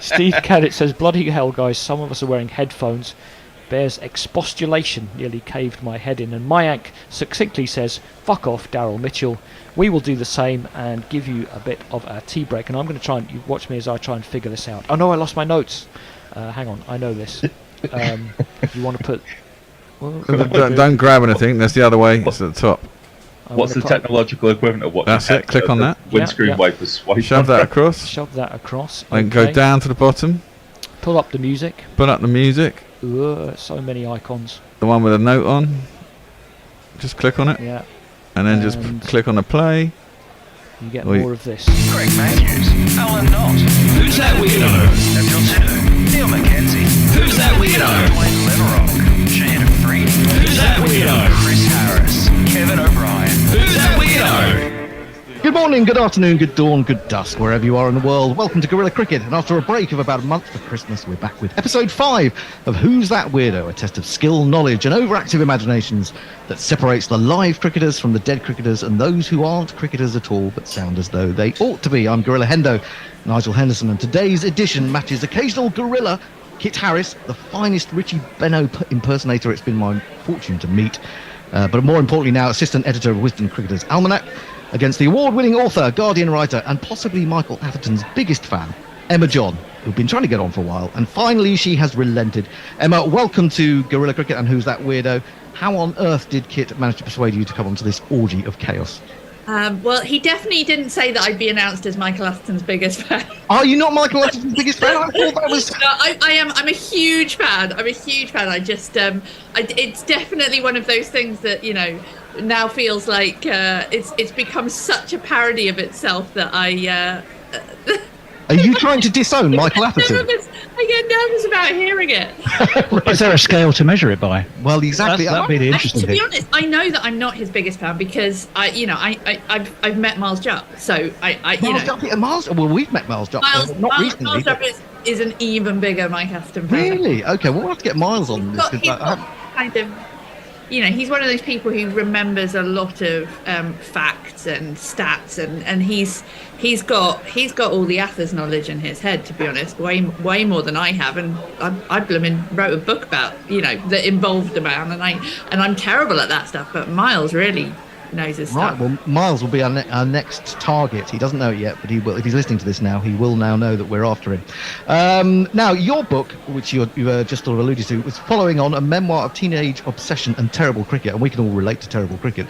Steve Caddett says, bloody hell guys, some of us are wearing headphones. Bear's expostulation nearly caved my head in, and Mayank succinctly says, fuck off Daryl Mitchell, we will do the same and give you a bit of a tea break. And I'm going to try and, you watch me as I try and figure this out. Oh no, I lost my notes. Hang on, I know this. You want to put... Don't grab anything, that's the other way, it's at the top. What's the technological equivalent of what? That's it, click on that. Windscreen wipers swipe. Shove that across. Shove that across. Then go down to the bottom. Pull up the music. Pull up the music. Ooh, so many icons. The one with a note on. Just click on it. Yeah. And then just click on the play. You get more of this. Craig Matthews, Alan Knott. Who's that weirdo? Neville Titto, Neil Mackenzie. Who's that weirdo? Wayne Leverock, Shane Freed. Who's that weirdo? Chris Harris, Kevin O'Brien. Who's that weirdo? Good morning, good afternoon, good dawn, good dusk, wherever you are in the world. Welcome to Gorilla Cricket, and after a break of about a month for Christmas, we're back with episode 5 of Who's That Weirdo, a test of skill, knowledge, and overactive imaginations that separates the live cricketers from the dead cricketers and those who aren't cricketers at all but sound as though they ought to be. I'm Gorilla Hendo, Nigel Henderson, and today's edition matches occasional gorilla Kit Harris, the finest Richie Benaud impersonator it's been my fortune to meet, but more importantly now, assistant editor of Wisden Cricketer's Almanac, against the award-winning author, Guardian writer, and possibly Michael Atherton's biggest fan, Emma John, who've been trying to get on for a while, and finally she has relented. Emma, welcome to Gorilla Cricket and Who's That Weirdo. How on earth did Kit manage to persuade you to come onto this orgy of chaos? Well, he definitely didn't say that I'd be announced as Michael Atherton's biggest fan. Are you not Michael Atherton's biggest fan? I thought that was... No, I am. I'm a huge fan. I'm a huge fan. I just, it's definitely one of those things that, you know, now feels like it's become such a parody of itself that I... Are you trying to disown Michael Atherton? I get nervous about hearing it. Is there a scale to measure it by? Well, exactly. That'd be the interesting To be thing. honest, I know that I'm not his biggest fan because I've met Miles Jupp, so Miles Jupp, well, we've met Miles Jupp, not recently. Miles Jupp is an even bigger Mike Atherton fan. Really? Okay, well, we'll have to get Miles on this. He's got kind of, you know, he's one of those people who remembers a lot of facts and stats, and he's got all the Athers knowledge in his head, to be honest, way more than I have, and I blooming wrote a book about, you know, that involved the man, and I'm terrible at that stuff, but Miles really knows his Right, stuff. well, Miles will be our next target. He doesn't know it yet, but he will. If he's listening to this now, he will now know that we're after him. Now, your book, which you just sort of alluded to, was following on a memoir of teenage obsession and terrible cricket, and we can all relate to terrible cricket.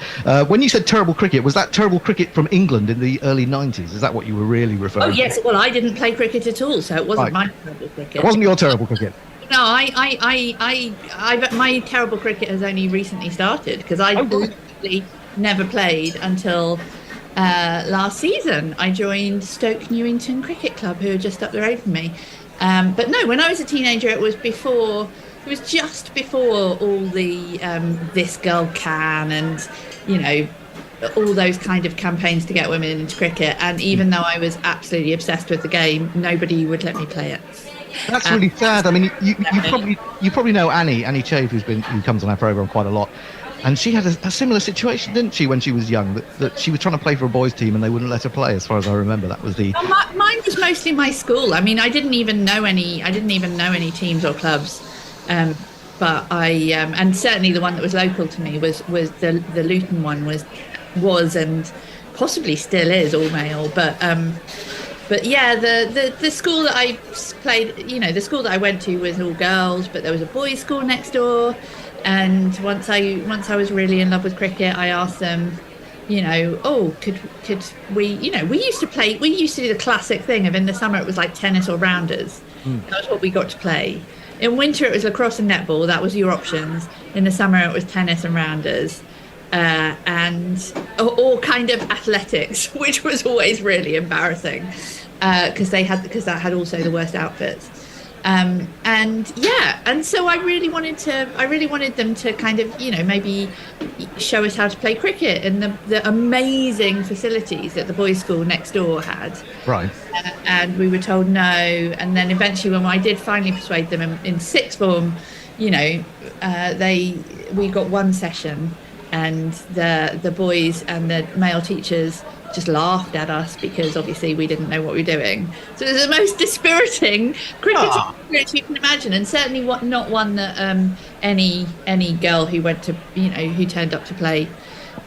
When you said terrible cricket, was that terrible cricket from England in the early 90s? Is that what you were really referring to? Oh yes, well, I didn't play cricket at all, so it wasn't Right. my terrible cricket. It wasn't your terrible cricket. No, my terrible cricket has only recently started because I literally never played until last season. I joined Stoke Newington Cricket Club, who are just up the road from me, But no, when I was a teenager, it was just before all the This Girl Can and, all those kind of campaigns to get women into cricket. And even though I was absolutely obsessed with the game, nobody would let me play it. That's really sad. I mean, you probably know Annie Chave, who comes on our program quite a lot, and she had a similar situation, didn't she, when she was young? That she was trying to play for a boys' team and they wouldn't let her play. As far as I remember, that was the. Well, mine was mostly my school. I mean, I didn't even know any teams or clubs, but I and certainly the one that was local to me was the Luton one was and possibly still is all male, but yeah, the school that I played, the school that I went to was all girls, but there was a boys' school next door. And once I was really in love with cricket, I asked them, could we, we used to do the classic thing of in the summer it was like tennis or rounders. That was what we got to play. In winter it was lacrosse and netball. That was your options. In the summer it was tennis and rounders. Or kind of athletics, which was always really embarrassing because that had also the worst outfits. And so I really wanted them to kind of maybe show us how to play cricket in the amazing facilities that the boys' school next door had. Right. And we were told no, and then eventually when I did finally persuade them in sixth form, we got one session. And the boys and the male teachers just laughed at us because obviously we didn't know what we were doing. So it was the most dispiriting cricket experience you can imagine, and certainly not one that any girl who went to who turned up to play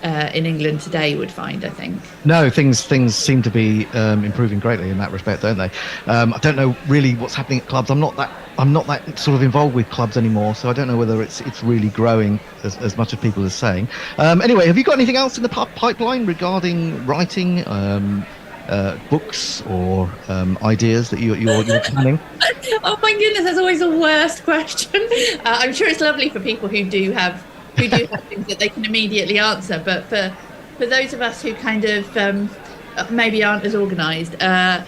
in England today would find, I think. No, things seem to be improving greatly in that respect, don't they? I don't know really what's happening at clubs. I'm not that sort of involved with clubs anymore, so I don't know whether it's really growing as much as people are saying. Anyway, have you got anything else in the pipeline regarding writing, books or ideas that you're planning? Oh my goodness, that's always the worst question. I'm sure it's lovely for people who do have things that they can immediately answer, but for those of us who kind of maybe aren't as organised, I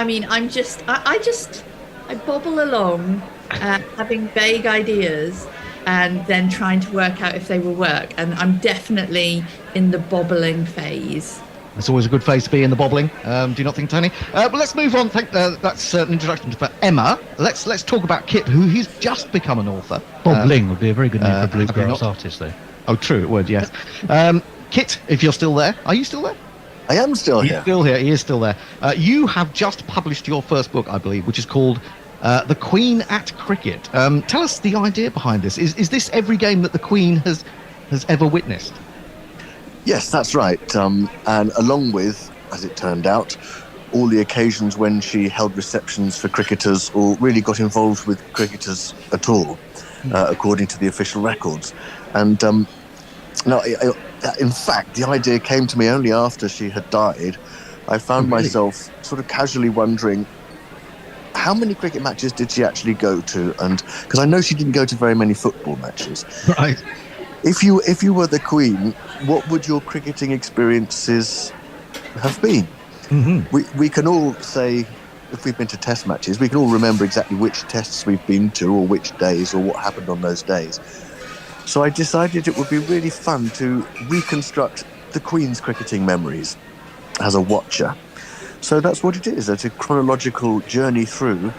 mean, I bobble along, having vague ideas and then trying to work out if they will work, and I'm definitely in the bobbling phase. It's always a good phase to be in, the bobbling. Do you not think, Tony? But let's move on. That's an introduction for Emma. Let's talk about Kit, who he's just become an author. Bobbling would be a very good name for a bluegrass artist, though. Oh, true, it would, yes. Kit, if you're still there, are you still there? I am still here. He's still here. He is still there. You have just published your first book, I believe, which is called The Queen at Cricket. Tell us the idea behind this. Is this every game that the Queen has ever witnessed? Yes, that's right. And along with, as it turned out, all the occasions when she held receptions for cricketers or really got involved with cricketers at all, according to the official records. And in fact, the idea came to me only after she had died. I found myself sort of casually wondering, how many cricket matches did she actually go to? And because I know she didn't go to very many football matches. Right. If you were the Queen, what would your cricketing experiences have been? Mm-hmm. We can all say, if we've been to test matches, we can all remember exactly which tests we've been to or which days or what happened on those days. So I decided it would be really fun to reconstruct the Queen's cricketing memories as a watcher. So that's what it is. It's a chronological journey through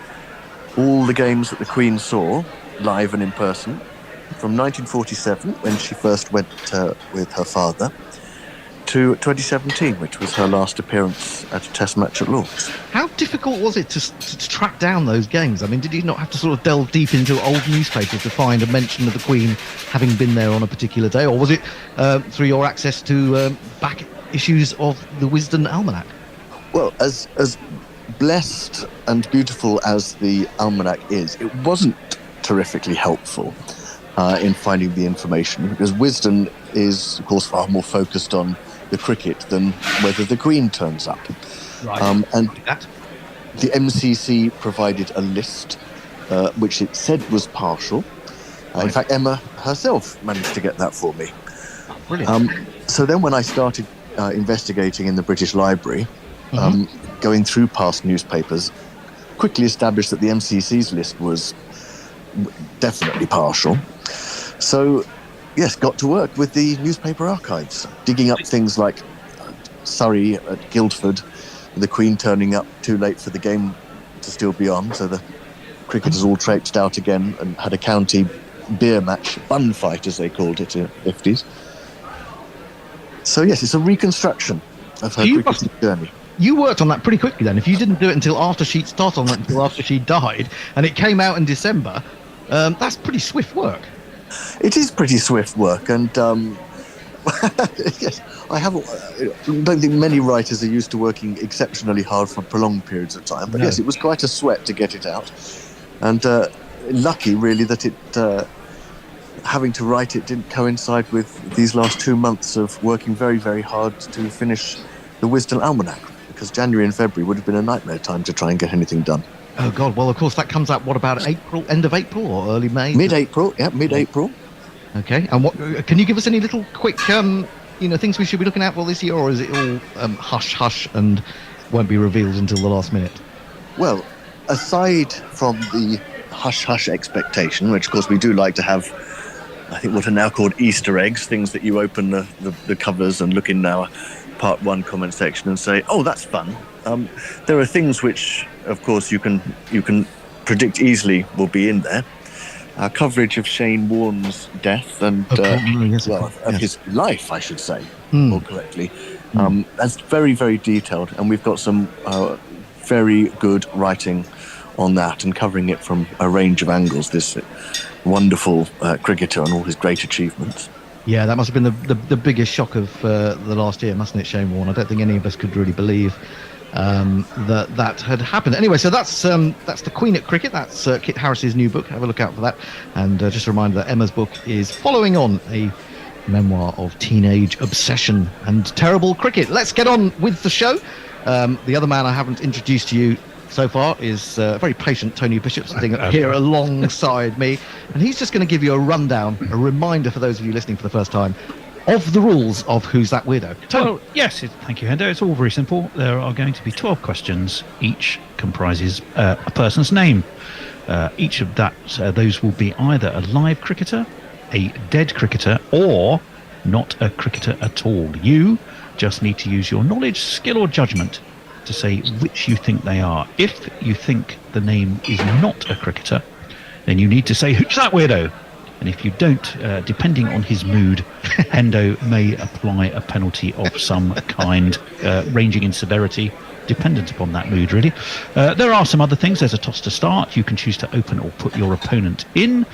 all the games that the Queen saw, live and in person, from 1947, when she first went with her father, to 2017, which was her last appearance at a test match at Lord's. How difficult was it to track down those games? I mean, did you not have to sort of delve deep into old newspapers to find a mention of the Queen having been there on a particular day? Or was it through your access to back issues of the Wisden Almanac? Well, as blessed and beautiful as the Almanac is, it wasn't terrifically helpful in finding the information, because Wisden is, of course, far more focused on the cricket than whether the Queen turns up. Right. And the MCC provided a list, which it said was partial. In fact, Emma herself managed to get that for me. Oh, brilliant. So then when I started investigating in the British Library, going through past newspapers, quickly established that the MCC's list was definitely partial. So, yes, got to work with the newspaper archives, digging up things like Surrey at Guildford, the Queen turning up too late for the game to still be on, so the cricketers all traipsed out again and had a county beer match, bun fight as they called it in the 50s. So yes, it's a reconstruction of her cricketing journey. You worked on that pretty quickly then. If you didn't do it until after she'd started on it, until after she died, and it came out in December, that's pretty swift work. It is pretty swift work, and yes, I don't think many writers are used to working exceptionally hard for prolonged periods of time. But yes, it was quite a sweat to get it out, and lucky really that it having to write it didn't coincide with these last 2 months of working very, very hard to finish the Wisden Almanac, because January and February would have been a nightmare time to try and get anything done. Oh God! Well, of course that comes out. What about April? End of April or early May? Mid-April. Yeah, mid-April. Okay. And what? Can you give us any little quick, things we should be looking out for this year, or is it all hush hush and won't be revealed until the last minute? Well, aside from the hush hush expectation, which of course we do like to have, I think what are now called Easter eggs, things that you open the covers and look in our Part 1 comment section and say, oh, that's fun. There are things which, of course, you can predict easily will be in there. Our coverage of Shane Warne's death and of his life, I should say, more correctly. That's very, very detailed, and we've got some very good writing on that and covering it from a range of angles. This wonderful cricketer and all his great achievements. Yeah, that must have been the biggest shock of the last year, mustn't it, Shane Warne? I don't think any of us could really believe that had happened. Anyway, so that's the Queen at Cricket. That's Kit Harris's new book. Have a look out for that. And just a reminder that Emma's book is following on a memoir of teenage obsession and terrible cricket. Let's get on with the show. The other man I haven't introduced to you so far is very patient Tony Bishop, sitting here alongside me, and he's just going to give you a rundown, a reminder for those of you listening for the first time, of the rules of Who's That Weirdo. Tony. Well, yes, thank you, Hendo. It's all very simple. There are going to be 12 questions. Each comprises a person's name. Each of those will be either a live cricketer, a dead cricketer, or not a cricketer at all. You just need to use your knowledge, skill, or judgment to say which you think they are. If you think the name is not a cricketer, then you need to say, who's that weirdo? And if you don't, depending on his mood, Hendo may apply a penalty of some kind, ranging in severity, dependent upon that mood, really. There are some other things. There's a toss to start. You can choose to open or put your opponent in.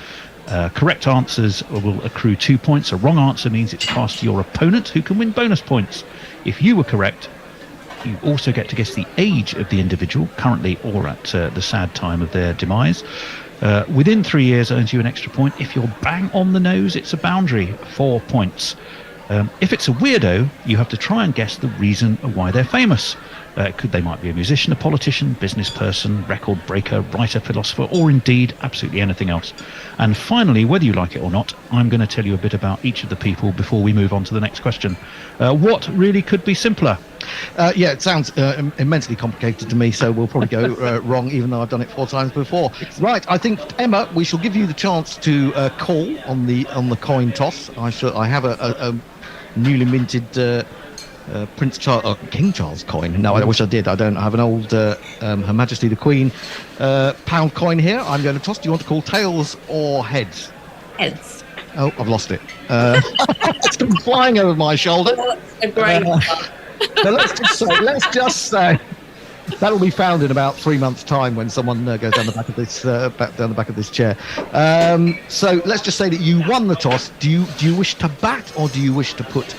Correct answers will accrue 2 points. A wrong answer means it's passed to your opponent, who can win bonus points. If you were correct, you also get to guess the age of the individual, currently or at the sad time of their demise. Within 3 years earns you an extra point. If you're bang on the nose, it's a boundary, 4 points. If it's a weirdo, you have to try and guess the reason why they're famous. They might be a musician, a politician, business person, record breaker, writer, philosopher, or indeed absolutely anything else. And finally, whether you like it or not, I'm going to tell you a bit about each of the people before we move on to the next question. What really could be simpler? Yeah, it sounds immensely complicated to me, so we'll probably go wrong, even though I've done it 4 times before. Right, I think, Emma, we shall give you the chance to call on the coin toss. I have a newly minted Prince Charles, King Charles coin. No, I wish I did. I don't. I have an old Her Majesty the Queen pound coin here. I'm going to toss. Do you want to call tails or heads? Heads. Oh, I've lost it. It's been flying over my shoulder. A great so let's just say that'll be found in about 3 months' time when someone goes down the back of this down the back of this chair. So let's just say that you won the toss. Do you wish to bat, or do you wish to put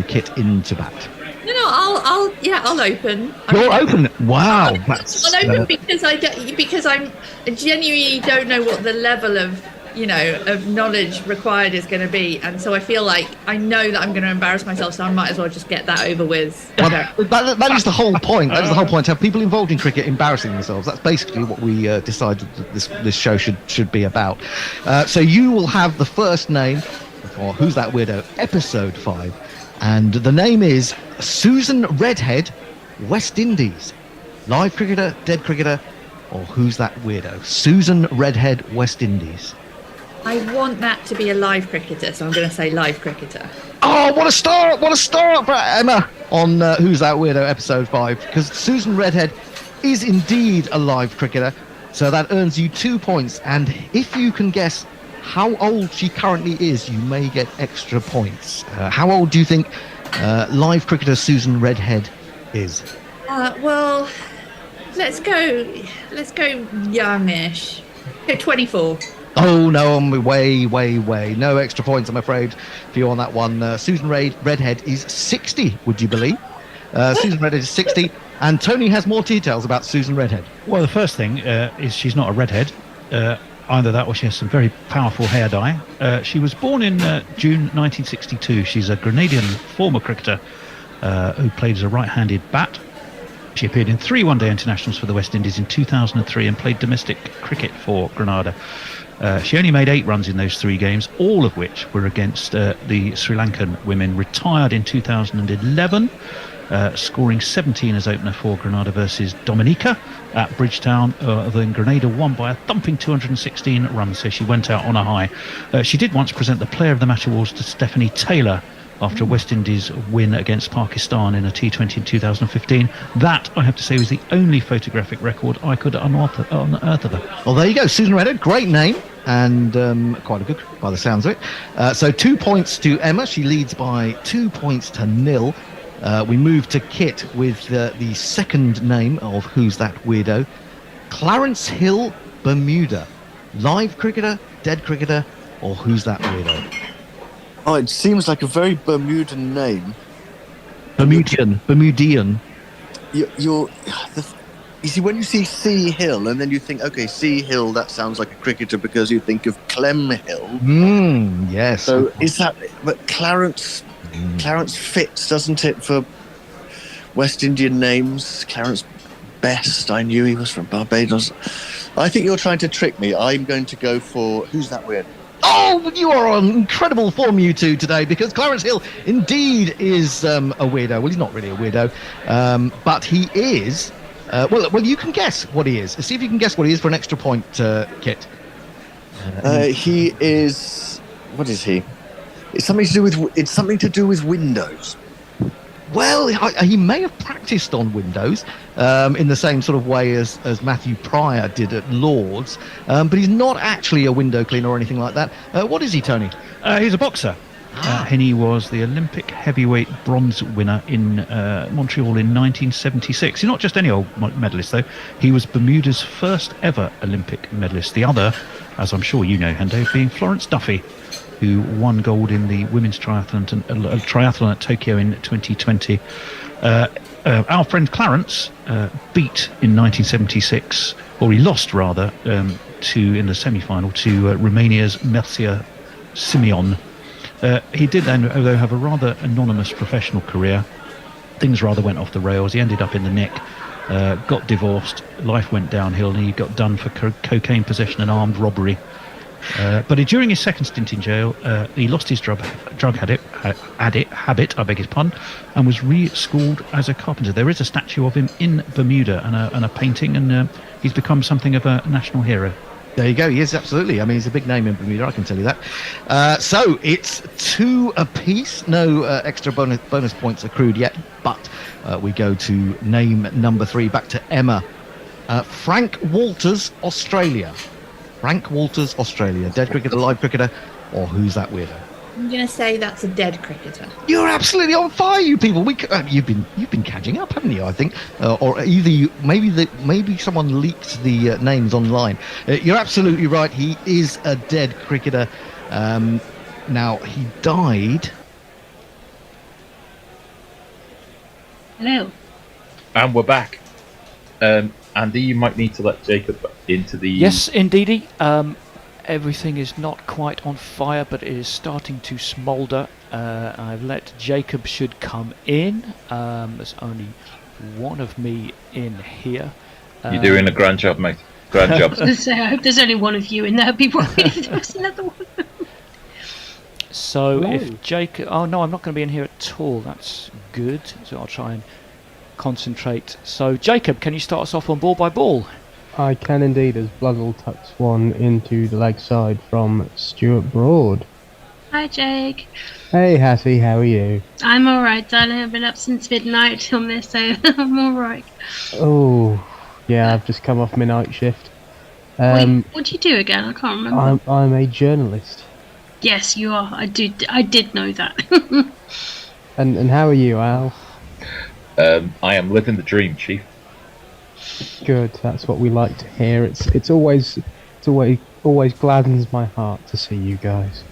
Kit into bat? No, I'll open. You're open. Wow, I'll open because I genuinely don't know what the level of knowledge required is going to be, and so I feel like I know that I'm going to embarrass myself, so I might as well just get that over with. Well, that is the whole point. That is the whole point. To have people involved in cricket embarrassing themselves. That's basically what we decided that this show should be about. So you will have the first name for Who's That Weirdo, episode 5, and the name is Susan Redhead, West Indies. Live cricketer, dead cricketer, or who's that weirdo? Susan Redhead, West Indies. I want that to be a live cricketer, so I'm going to say live cricketer. Oh, what a start! What a start for Emma on Who's That Weirdo, episode 5. Because Susan Redhead is indeed a live cricketer, so that earns you 2 points. And if you can guess how old she currently is, you may get extra points. How old do you think live cricketer Susan Redhead is? Well, let's go youngish. Go 24. Oh no, I'm way. No extra points, I'm afraid, for you on that one. Susan Redhead is 60, would you believe? Susan Redhead is 60, and Tony has more details about Susan Redhead. Well, the first thing is she's not a redhead. Either that or she has some very powerful hair dye. She was born in June 1962. She's a Grenadian former cricketer who played as a right-handed bat. She appeared in 3 one-day internationals for the West Indies in 2003 and played domestic cricket for Grenada. She only made 8 runs in those 3 games, all of which were against the Sri Lankan women. Retired in 2011, scoring 17 as opener for Grenada versus Dominica at Bridgetown. Then Grenada won by a thumping 216 runs, so she went out on a high. She did once present the Player of the Match awards to Stephanie Taylor after a West Indies win against Pakistan in a T20 in 2015. That, I have to say, was the only photographic record I could unearth of her. Well, there you go, Susan Redhead, great name, and quite a good, by the sounds of it. So 2 points to Emma, she leads by 2 points to 0. We move to Kit with the second name of Who's That Weirdo? Clarence Hill, Bermuda. Live cricketer, dead cricketer, or who's that weirdo? Oh, it seems like a very Bermudan name. Bermudian. You see, when you see C Hill, and then you think, okay, C Hill, that sounds like a cricketer because you think of Clem Hill. Yes. So is that? But Clarence fits, doesn't it, for West Indian names? Clarence Best. I knew he was from Barbados. I think you're trying to trick me. I'm going to go for who's that weird? Oh, you are on incredible form, you two, today, because Clarence Hill indeed is a weirdo. Well, he's not really a weirdo, but he is. Well, you can guess what he is. See if you can guess what he is for an extra point, Kit. He is. What is he? It's something to do with Windows. Well, he may have practiced on Windows in the same sort of way as Matthew Pryor did at Lord's, but he's not actually a window cleaner or anything like that. What is he, Tony? He's a boxer. And he was the Olympic heavyweight bronze winner in Montreal in 1976. He's not just any old medalist, though. He was Bermuda's first ever Olympic medalist. The other, as I'm sure you know, Hendo, being Florence Duffy, who won gold in the women's triathlon at Tokyo in 2020. Our friend Clarence beat in 1976, or he lost rather, in the semi-final to Romania's Mircea Simeon. He did then, although, have a rather anonymous professional career. Things rather went off the rails. He ended up in the nick, got divorced, life went downhill, and he got done for cocaine possession and armed robbery. But during his second stint in jail, he lost his drug habit, I beg his pardon, and was re-schooled as a carpenter. There is a statue of him in Bermuda and a painting, and he's become something of a national hero. There you go. He is, absolutely. I mean, he's a big name in Bermuda, I can tell you that. So it's 2 apiece. No extra bonus points accrued yet, but we go to name number 3, back to Emma. Frank Walters, Australia. Frank Walters, Australia. Dead cricketer, live cricketer, or who's that weirdo? I'm going to say that's a dead cricketer. You're absolutely on fire, you people. You've been catching up, haven't you? I think, or either maybe someone leaked the names online. You're absolutely right. He is a dead cricketer. Now he died. Hello. And we're back. Andy, you might need to let Jacob into the... Yes, indeedy. Everything is not quite on fire, but it is starting to smoulder. I've let Jacob should come in. There's only one of me in here. You're doing a grand job, mate. Grand job. I hope there's only one of you in there. People there's another one. So if Jacob... Oh, no, I'm not going to be in here at all. That's good. So I'll try and concentrate. So, Jacob, can you start us off on ball by ball? I can indeed, as Blundell tucks one into the leg side from Stuart Broad. Hi, Jake. Hey, Hattie, how are you? I'm alright, darling. I've been up since midnight on this, so I'm alright. Oh, yeah, I've just come off my night shift. Wait, what do you do again? I can't remember. I'm a journalist. Yes, you are. I did know that. And how are you, Al? I am living the dream, Chief. Good, that's what we like to hear. It's always gladdens my heart to see you guys.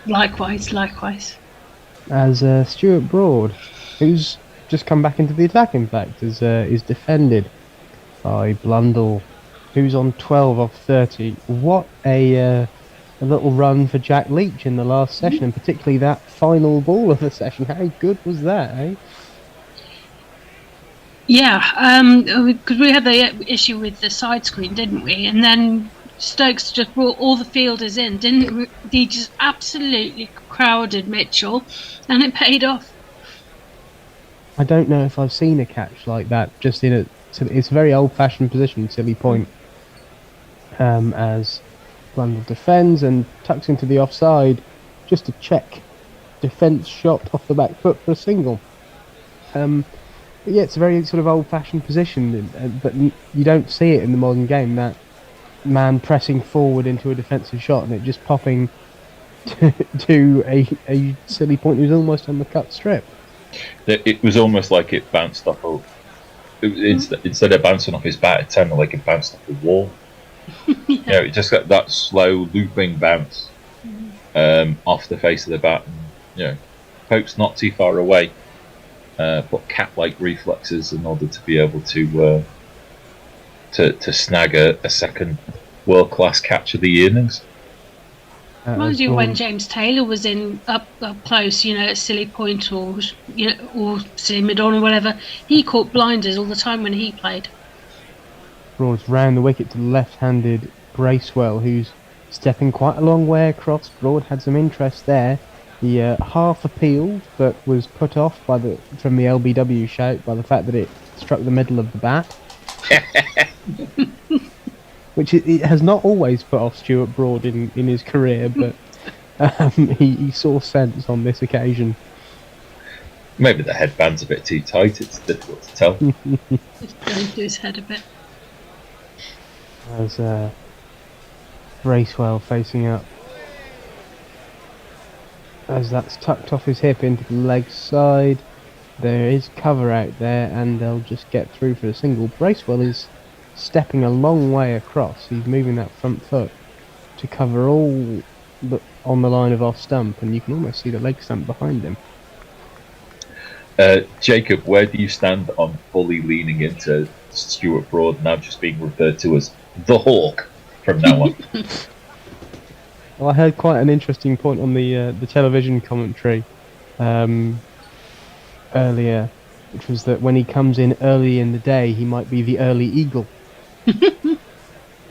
Likewise. As Stuart Broad, who's just come back into the attack, in fact, is defended by Blundell, who's on 12 off 30. What a little run for Jack Leach in the last session, and particularly that final ball of the session. How good was that, eh? Yeah, because we had the issue with the side screen, didn't we? And then Stokes just brought all the fielders in, didn't he? Just absolutely crowded Mitchell, and it paid off. I don't know if I've seen a catch like that, just in it's a very old-fashioned position, silly point, as Blundell defends and tucks into the offside, just a check defence shot off the back foot for a single. But yeah, it's a very sort of old-fashioned position, but you don't see it in the modern game, that man pressing forward into a defensive shot and it just popping to a silly point who's almost on the cut strip. It was almost like it bounced off instead of bouncing off his bat, it sounded like it bounced off the wall. Yeah. It just got that slow looping bounce off the face of the bat. And, Pope's not too far away, but cat-like reflexes in order to be able to snag a second world-class catch of the innings. Reminds you when James Taylor was in up close, at Silly Point or Silly Mid-on or whatever. He caught blinders all the time when he played. Broad's round the wicket to the left-handed Bracewell, who's stepping quite a long way across. Broad had some interest there. He half appealed, but was put off from the LBW shout by the fact that it struck the middle of the bat. Which it has not always put off Stuart Broad in his career, but he saw sense on this occasion. Maybe the headband's a bit too tight, it's difficult to tell. Just going through his head a bit. As Bracewell facing up. As that's tucked off his hip into the leg side. There is cover out there, and they'll just get through for a single. Bracewell is stepping a long way across. He's moving that front foot to cover all on the line of off stump, and you can almost see the leg stump behind him. Jacob, where do you stand on fully leaning into Stuart Broad, now just being referred to as the Hawk from now on? Well, I heard quite an interesting point on the television commentary earlier, which was that when he comes in early in the day, he might be the early eagle.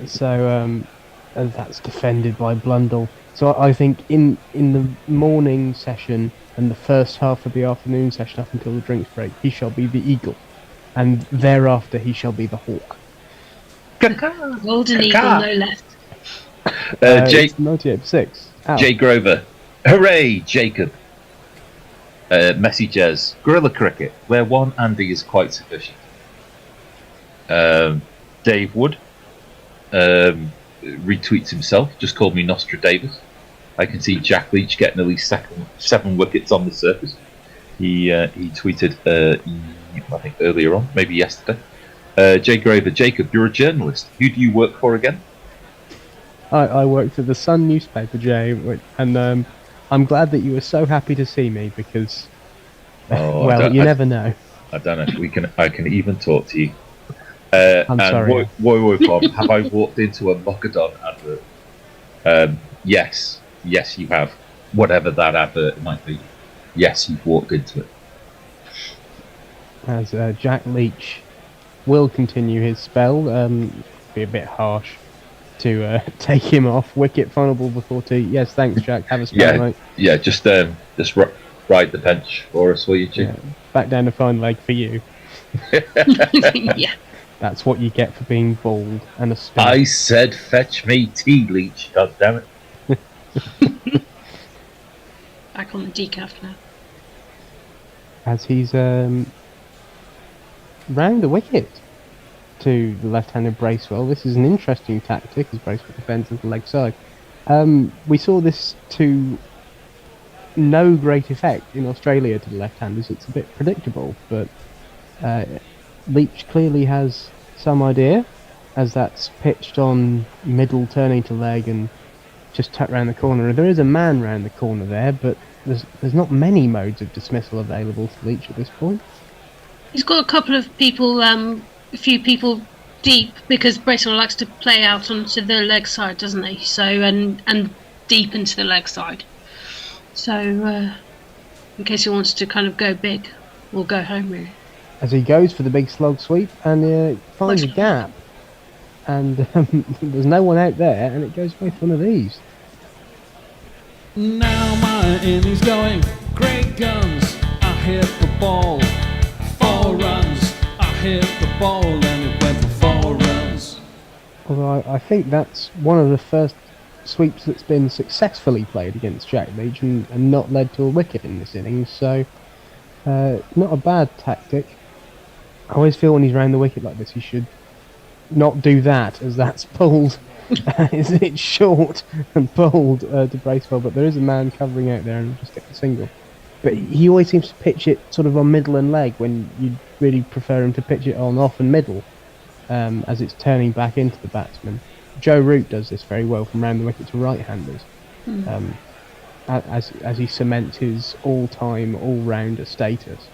So and that's defended by Blundell. So I think in the morning session and the first half of the afternoon session up until the drinks break, he shall be the eagle, and thereafter he shall be the hawk. Golden eagle, no less. Jake 98.6. Jay Grover, hooray, Jacob. Messy Jez, Gorilla Cricket, where one Andy is quite sufficient. Dave Wood retweets himself, just called me Nostradamus. I can see Jack Leach getting at least 7 wickets on the surface. He tweeted, I think earlier on, maybe yesterday. Jay Grover, Jacob, you're a journalist. Who do you work for again? I work for the Sun newspaper, Jay, and I'm glad that you were so happy to see me because, you never know. I don't know if I can even talk to you. I'm sorry. Woy Bob, have I walked into a Mockadon advert? Yes, you have. Whatever that advert might be. Yes, you've walked into it. As Jack Leach will continue his spell, be a bit harsh to take him off. Wicket, final ball before 2. Yes, thanks, Jack. Have a spell, mate. Yeah, just ride the bench for us, will you, Chief? Back down to fine leg for you. Yeah. That's what you get for being bald and a spinner. I said, fetch me tea, Leach. God damn it. Back on the decaf now. As he's round the wicket to the left-handed Bracewell. This is an interesting tactic as Bracewell defends at the leg side. We saw this to no great effect in Australia to the left-handers. It's a bit predictable, but Leach clearly has some idea, as that's pitched on middle, turning to leg and just tucked round the corner. There is a man round the corner there, but there's not many modes of dismissal available to Leach at this point. He's got a couple of people, a few people deep, because Bracewell likes to play out onto the leg side, doesn't he? So and deep into the leg side. So in case he wants to kind of go big or go home, really. As he goes for the big slog sweep and finds a gap, and there's no one out there, and it goes away for one of these. Now my innings going, great guns. I hit the ball, 4 runs. I hit the ball and it went for 4 runs. Although I think that's one of the first sweeps that's been successfully played against Jack Leach and not led to a wicket in this innings, so not a bad tactic. I always feel when he's round the wicket like this he should not do that, as that's pulled. It's short and pulled to Bracewell, but there is a man covering out there and just get the single. But he always seems to pitch it sort of on middle and leg when you'd really prefer him to pitch it on off and middle, as it's turning back into the batsman. Joe Root does this very well from round the wicket to right-handers, as he cements his all-time, all-rounder status.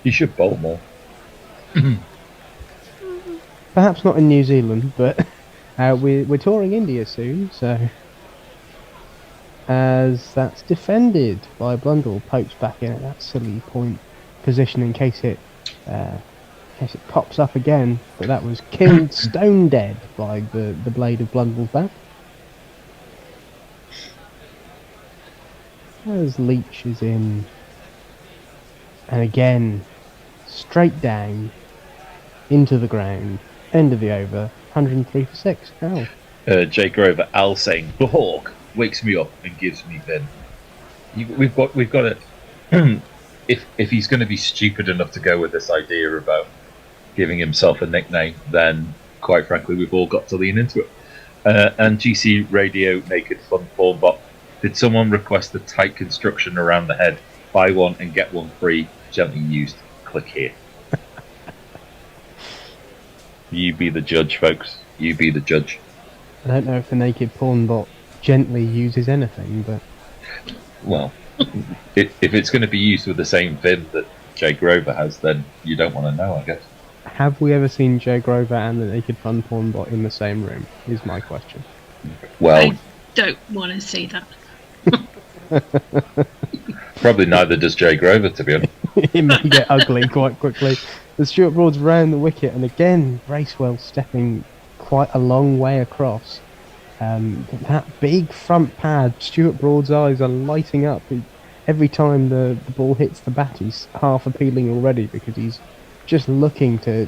You should bowl more. Perhaps not in New Zealand, but we're touring India soon, so... As that's defended by Blundell, pokes back in at that silly point position in case it pops up again, but that was killed stone dead by the blade of Blundell's bat. As Leach is in, and again straight down into the ground, end of the over, 103 for 6. Ow. Jay Grover, Al saying, the Hawk wakes me up and gives me vim. We've got it. If he's going to be stupid enough to go with this idea about giving himself a nickname, then quite frankly we've all got to lean into it. And GC Radio Naked Fun Porn Bot, did someone request a tight construction around the head? Buy one and get one free, gently used. Click here. You be the judge, folks. You be the judge. I don't know if the Naked Porn Bot gently uses anything, but... Well, if it's going to be used with the same vim that Jay Grover has, then you don't want to know, I guess. Have we ever seen Jay Grover and the Naked Fun Porn Bot in the same room, is my question. Well, I don't want to see that. probably neither does Jay Grover, to be honest. It may get ugly quite quickly. The Stuart Broad's round the wicket, and again, Bracewell stepping quite a long way across. That big front pad, Stuart Broad's eyes are lighting up. Every time the ball hits the bat, he's half appealing already because he's just looking to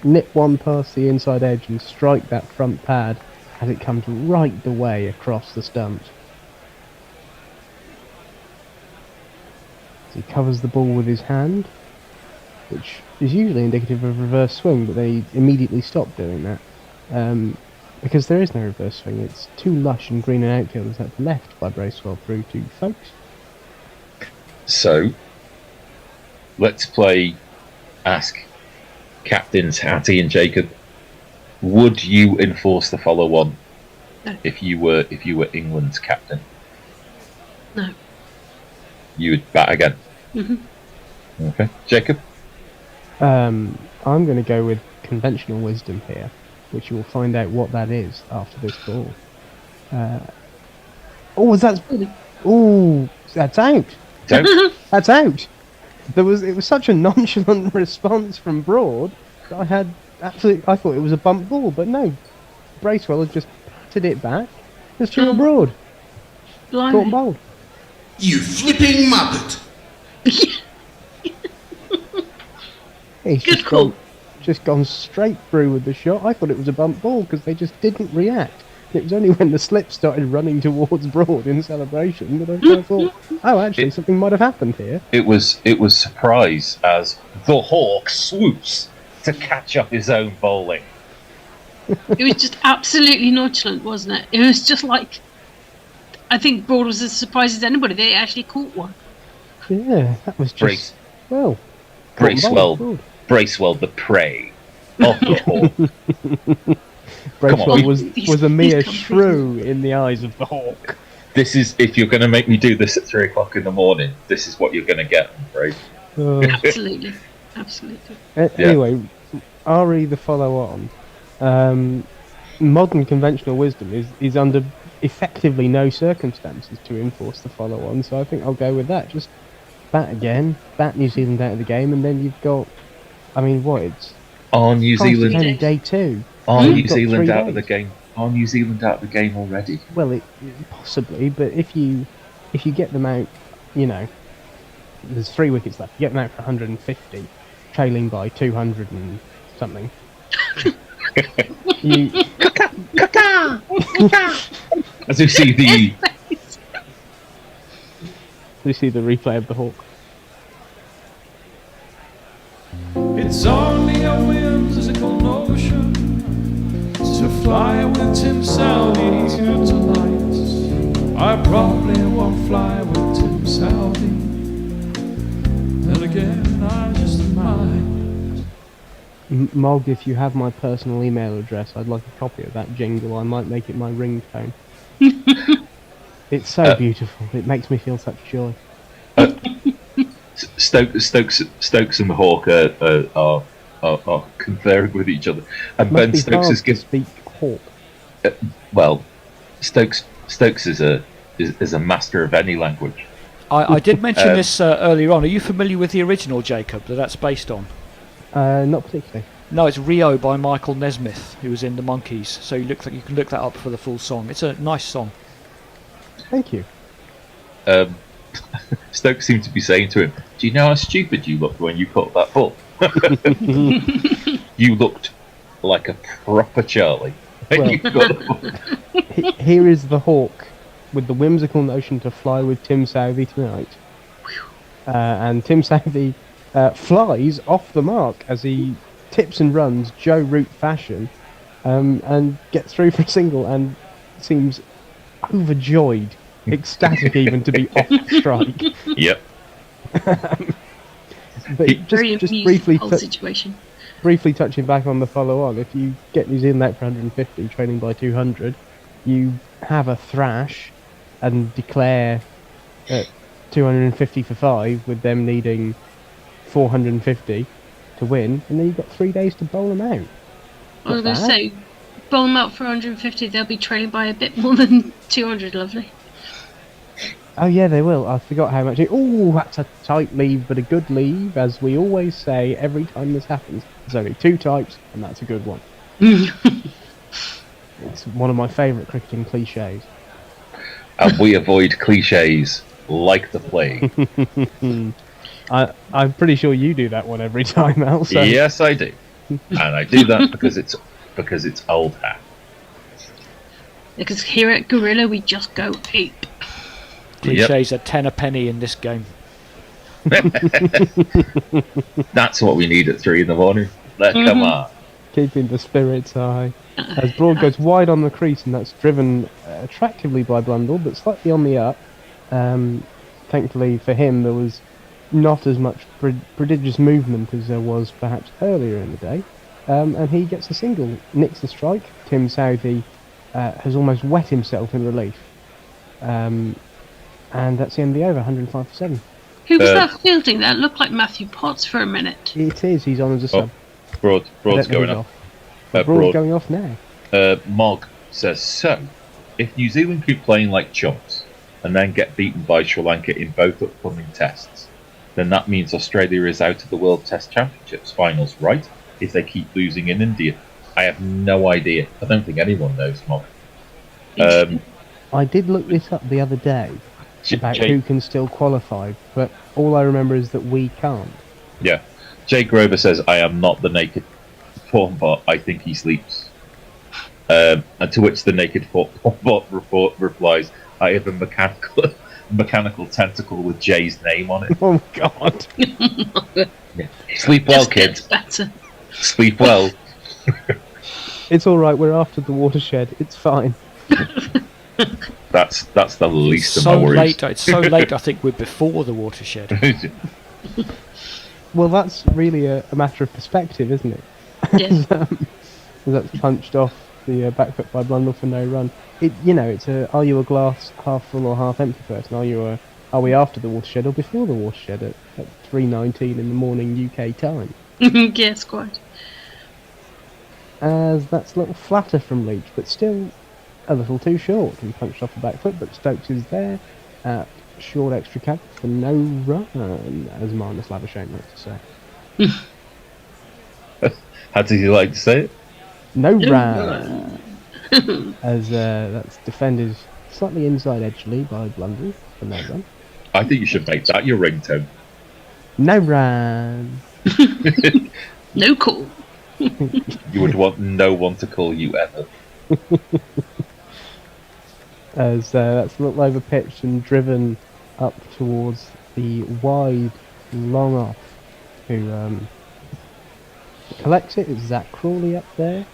nip one past the inside edge and strike that front pad as it comes right the way across the stumps. So he covers the ball with his hand, which is usually indicative of reverse swing, but they immediately stopped doing that. Because there is no reverse swing, it's too lush and green and outfielders that's left by Bracewell through to Stokes. So, let's play Ask Captains Hattie and Jacob. Would you enforce the follow-on if you were England's captain? No. You would bat again? Mm-hmm. Okay. Jacob? I'm going to go with conventional wisdom here, which you will find out what that is after this ball. That's out. That's out. It was such a nonchalant response from Broad that I thought it was a bump ball, but no. Bracewell had just patted it back. It's Stuart Broad. Caught and bowled. You flipping muppet! He's just gone straight through with the shot. I thought it was a bump ball because they just didn't react. It was only when the slip started running towards Broad in celebration that I thought, oh, actually, something might have happened here. It was surprise as the Hawk swoops to catch up his own bowling. It was just absolutely nonchalant, wasn't it? It was just like, I think Broad was as surprised as anybody. They actually caught one. Yeah, that was just Bracewell the prey of the Hawk. Bracewell was a mere shrew in the eyes of the Hawk. This is, if you're going to make me do this at 3 o'clock in the morning, this is what you're going to get, I'm afraid. Absolutely. Absolutely. Anyway, RE the follow-on. Modern conventional wisdom is under effectively no circumstances to enforce the follow-on, so I think I'll go with that. Just bat again, bat New Zealand out of the game, and then you've got, I mean, what, it's... On New Zealand... Day 2. Are New Zealand out of the game? Are New Zealand out of the game already? Well, possibly, but if you get them out, you know, there's 3 wickets left. You get them out for 150, trailing by 200 and something. As you see the replay of the Hawk. It's only a whimsical notion to fly with Tim Salvi here tonight. I probably won't fly with Tim Salvi. Then again, I just might. Mog, if you have my personal email address, I'd like a copy of that jingle. I might make it my ringtone. It's so beautiful. It makes me feel such joy. Stokes and the Hawk are conferring with each other, and Must Ben be Stokes hard is to speak Hawk. Well, Stokes is a master of any language. I did mention this earlier on. Are you familiar with the original, Jacob, that's based on? Not particularly. No, it's Rio by Michael Nesmith, who was in the Monkees. So you can look that up for the full song. It's a nice song. Thank you. Stokes seemed to be saying to him, "Do you know how stupid you looked when you caught that ball? You looked like a proper Charlie." Well, You got the ball. Here is the Hawk with the whimsical notion to fly with Tim Southey tonight. And Tim Southey flies off the mark as he tips and runs Joe Root fashion and gets through for a single and seems overjoyed, ecstatic even to be off strike. Yep. But just briefly, situation. Briefly touching back on the follow-on, if you get New Zealand out for 150, trailing by 200, you have a thrash and declare 250 for 5 with them needing 450 to win, and then you've got 3 days to bowl them out. I was going to say, bowl them out for 150, they'll be trailing by a bit more than 200, lovely. Oh yeah, they will. I forgot how much. Oh, that's a tight leave, but a good leave, as we always say every time this happens. There's only 2 types, and that's a good one. It's one of my favourite cricketing cliches. And we avoid cliches like the plague. I'm pretty sure you do that one every time, Al. So. Yes, I do, and I do that because it's old hat. Because here at Gorilla we just go ape. Cliches are 10 a penny in this game. That's what we need at 3 in the morning. Come on. Keeping the spirits high. As Broad goes wide on the crease, and that's driven attractively by Blundell, but slightly on the up. Thankfully for him, there was not as much prodigious movement as there was perhaps earlier in the day. And he gets a single, nicks the strike. Tim Southey has almost wet himself in relief. And that's the end of the over, 105 for 7. Who was that fielding? That looked like Matthew Potts for a minute. It is, he's on as a sub. Broad's going off. Broad's going off now. Mog says, so, if New Zealand keep playing like chumps and then get beaten by Sri Lanka in both upcoming tests, then that means Australia is out of the World Test Championships finals, right? If they keep losing in India. I have no idea. I don't think anyone knows, Mog. I did look this up the other day about who can still qualify, but all I remember is that we can't. Yeah. Jake Grover says, "I am not the naked porn bot. I think he sleeps." And to which the naked porn bot replies, "I have a mechanical tentacle with Jay's name on it." Oh God! Sleep well, kids. Better. Sleep well. It's all right. We're after the watershed. It's fine. That's the least of so my worries. late. It's so late. I think we're before the watershed. Well, that's really a matter of perspective, isn't it? Yes. That's punched off the back foot by Blundell for no run. It's are you a glass half full or half empty person? Are we after the watershed or before the watershed at 3:19 in the morning UK time? Yes, quite. As that's a little flatter from Leach, but still a little too short and punched off the back foot. But Stokes is there at short extra cap for no run, as Marnus Lavashane likes to say. How did you like to say it? No run. As that's defended slightly inside edgely by Blundell for no run. I think you should make that your ringtone. No run. No call. You would want no one to call you ever. As that's a little over pitched and driven up towards the wide long off, who collects it. It's Zach Crawley up there,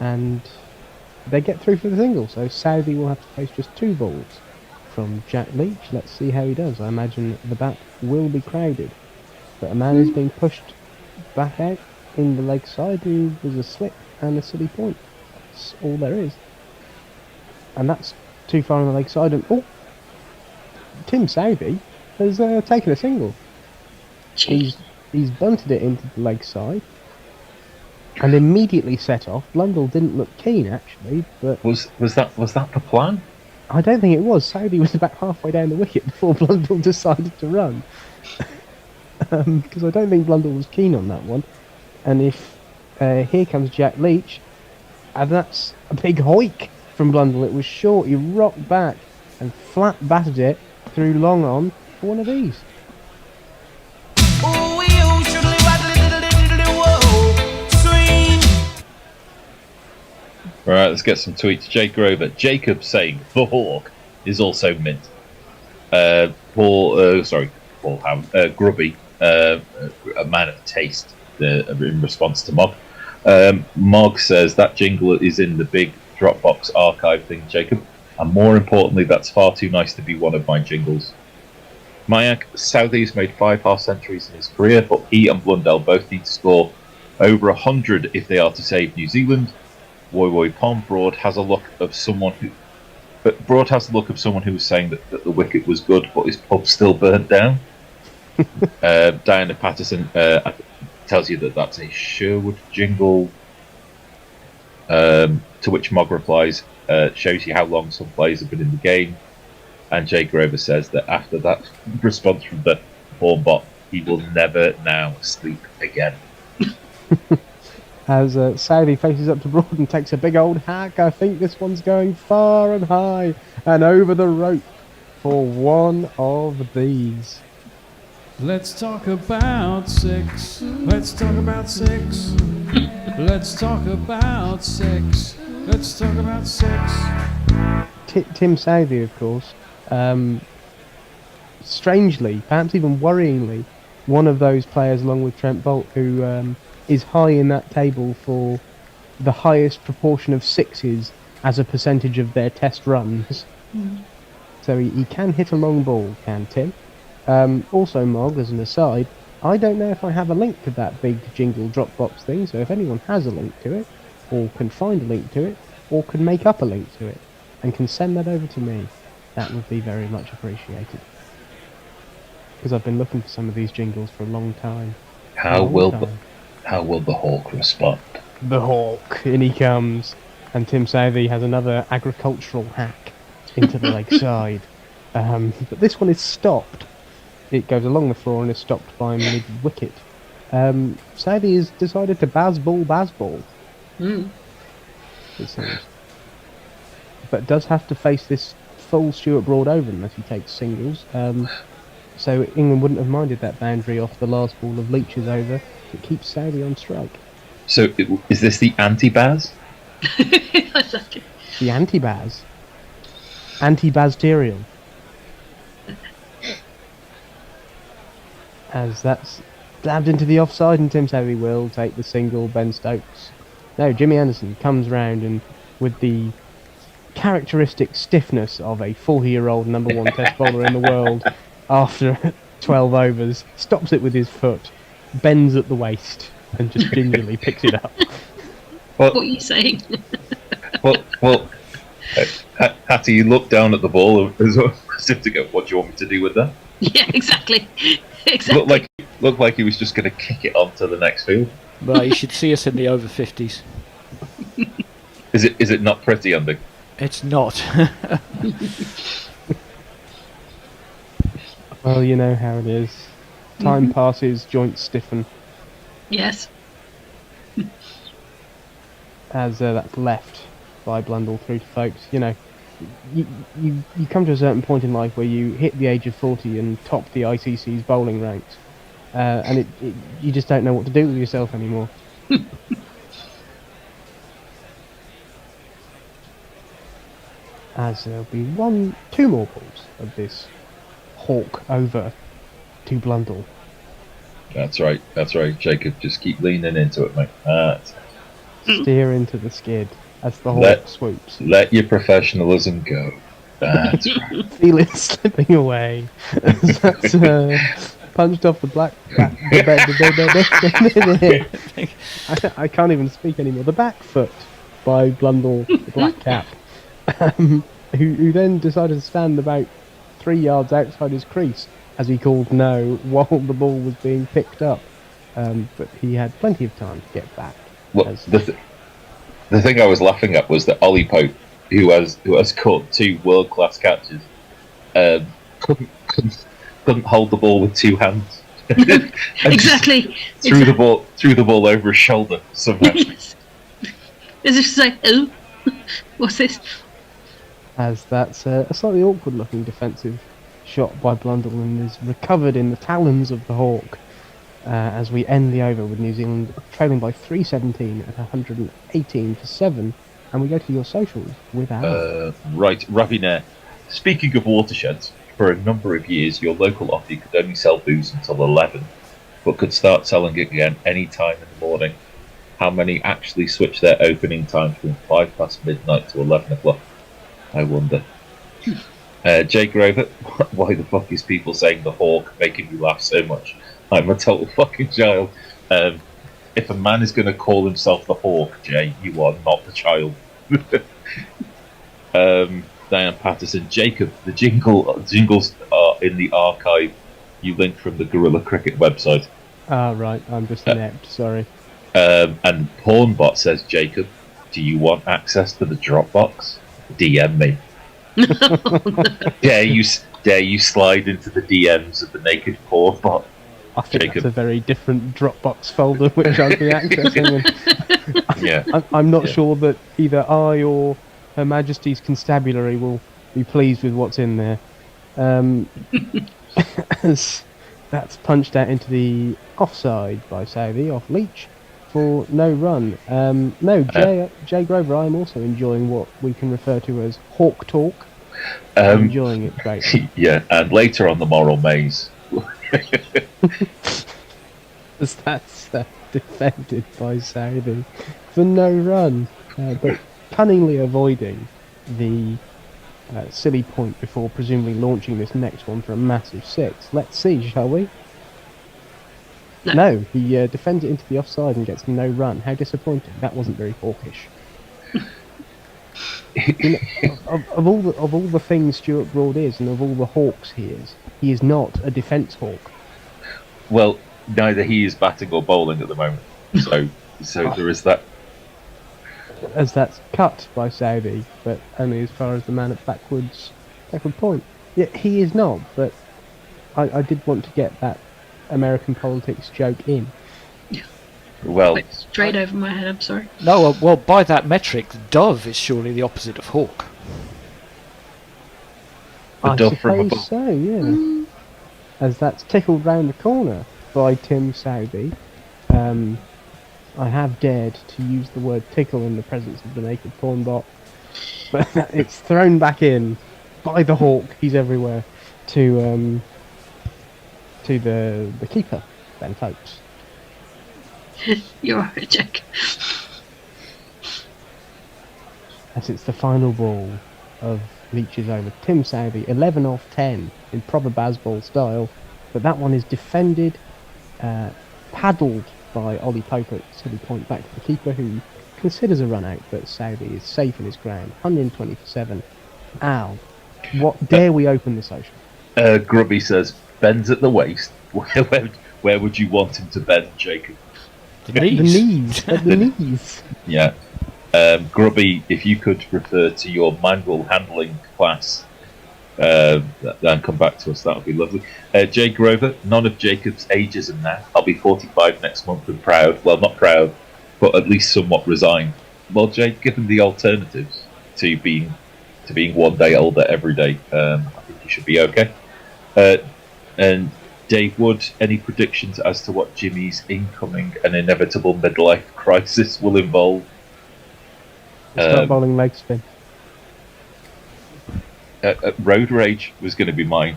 and they get through for the single. So Southey will have to face just 2 balls from Jack Leach. Let's see how he does. I imagine the bat will be crowded, but a man is being pushed back out in the leg side, and there's a slip and a silly point. That's all there is. And that's too far on the leg side. And Tim Southey has taken a single. He's bunted it into the leg side and immediately set off. Blundell didn't look keen actually, but was that the plan? I don't think it was. Southey was about halfway down the wicket before Blundell decided to run. Because I don't think Blundell was keen on that one. And if here comes Jack Leach, and that's a big hoik from Blundell. It was short. He rocked back and flat batted it through long on for one of these. Alright, let's get some tweets. Jake Grover. Jacob saying the Hawk is also mint. Grubby, a man of taste, in response to Mog. Mog says that jingle is in the big Dropbox archive thing, Jacob. And more importantly, that's far too nice to be one of my jingles. Mayak, Southey's made 5 half centuries in his career, but he and Blundell both need to score over 100 if they are to save New Zealand. Woy Pom Broad has a look of someone who was saying that the wicket was good, but his pub still burnt down. Diana Patterson tells you that that's a Sherwood jingle. To which Mog replies, shows you how long some players have been in the game. And Jay Grover says that after that response from the porn bot, he will never now sleep again. As Southey faces up to Broad and takes a big old hack. I think this one's going far and high and over the rope for one of these. Let's talk about 6. Let's talk about 6. Let's talk about 6. Let's talk about 6. Tim Southey, of course, strangely, perhaps even worryingly, one of those players along with Trent Bolt who is high in that table for the highest proportion of 6s as a percentage of their test runs. So he can hit a long ball, can Tim? Also, Mog, as an aside, I don't know if I have a link to that big jingle Dropbox thing, so if anyone has a link to it, or can find a link to it, or can make up a link to it, and can send that over to me, that would be very much appreciated. Because I've been looking for some of these jingles for a long time. How will the Hawk respond? The Hawk, in he comes, and Tim Southey has another agricultural hack into the leg side. But this one is stopped. It goes along the floor and is stopped by mid-wicket. Southey has decided to basball. It seems. But does have to face this full Stuart Broad over unless he takes singles. So England wouldn't have minded that boundary off the last ball of Leach's over. It keeps Saudi on strike. So is this the anti-Baz? The anti-Baz. Anti-Bazterial. As that's stabbed into the offside, and Tim Saudi will take the single. Ben Stokes. No, Jimmy Anderson comes round and with the characteristic stiffness of a 40-year-old number one test bowler in the world after 12 overs, stops it with his foot, bends at the waist, and just gingerly picks it up. What are you saying? Well, Hattie, you look down at the ball as if to go, what do you want me to do with that? Yeah, exactly. Exactly. Looked like he was just going to kick it onto the next field. Well, you should see us in the over 50s. Is it not pretty, Andy? It's not. Well, you know how it is. Time passes, joints stiffen. Yes. As that's left by Blundell through to Folks. You know, you come to a certain point in life where you hit the age of 40 and top the ICC's bowling ranks, and you just don't know what to do with yourself anymore. As there'll be two more balls of this hawk over to Blundell. That's right, Jacob. Just keep leaning into it, mate. Steer into the skid as the hawk swoops. Let your professionalism go. That's right. Feel it slipping away. As that's punched off the black. I can't even speak anymore. The back foot by Blundell, the black cap, who then decided to stand about 3 yards outside his crease as he called no while the ball was being picked up. But he had plenty of time to get back. Well, the thing I was laughing at was that Ollie Pope, who has caught two world-class catches, couldn't hold the ball with two hands. Exactly. Threw the ball over his shoulder somehow. Yes. As if to say, oh, what's this? As that's a slightly awkward-looking defensive shot by Blundell and is recovered in the talons of the hawk. As we end the over with New Zealand trailing by 317 at 118 for 7, and we go to your socials with Alan. Right, Ravinair. Speaking of watersheds, for a number of years your local offie could only sell booze until 11, but could start selling it again any time in the morning. How many actually switch their opening time from 5 past midnight to 11 o'clock? I wonder. Jay Grover, why the fuck is people saying the hawk making me laugh so much? I'm a total fucking child. If a man is going to call himself the hawk, Jay, you are not the child. Diane Patterson, Jacob, the jingles are in the archive you linked from the Gorilla Cricket website. Right, I'm just inept, sorry. And Pornbot says, Jacob, do you want access to the Dropbox? DM me. Dare you slide into the DMs of the naked Pornbot? I think that's a very different Dropbox folder which I'll be accessing. I'm not sure that either I or Her Majesty's Constabulary will be pleased with what's in there. As that's punched out into the offside by Saudi off Leach for no run. Jay Grover, I'm also enjoying what we can refer to as hawk talk. I'm enjoying it greatly. Yeah, and later on the Moral Maze. As that's defended by Saudi for no run, but cunningly avoiding the silly point before presumably launching this next one for a massive 6. Let's see, shall we? No, he defends it into the offside and gets no run. How disappointing. That wasn't very hawkish. You know, of all the things Stuart Broad is, and of all the hawks he is not a defence hawk. Well, neither he is batting or bowling at the moment, so there is that. As that's cut by Saudi, but only as far as the man at backward point. Yeah, he is not, but I did want to get that American politics joke in. Well, went straight over my head, I'm sorry. No, well, by that metric, dove is surely the opposite of hawk. I suppose so, yeah. as that's tickled round the corner by Tim Southey. I have dared to use the word tickle in the presence of the naked porn bot, but it's thrown back in by the hawk. He's everywhere to the keeper, Ben Stokes. You're right, Jack. As it's the final ball of Leach's over. Tim Southey, 11 off 10 in proper baseball style, but that one is defended, paddled by Ollie Pope at silly point back to the keeper, who considers a run out, but Southey is safe in his ground. 120 for 7. Al, what dare we open the social? Grubby says, bends at the waist. Where would you want him to bend, Jacob? The knees. The knees. At the knees. Yeah. Grubby, if you could refer to your manual handling class and come back to us, that would be lovely. Jay Grover, none of Jacob's ageism now. I'll be 45 next month and proud. Well, not proud, but at least somewhat resigned. Well, Jay, given the alternatives to being 1 day older every day, I think you should be okay. And Dave Wood, any predictions as to what Jimmy's incoming and inevitable midlife crisis will involve? Start bowling leg spin. Road rage was going to be mine.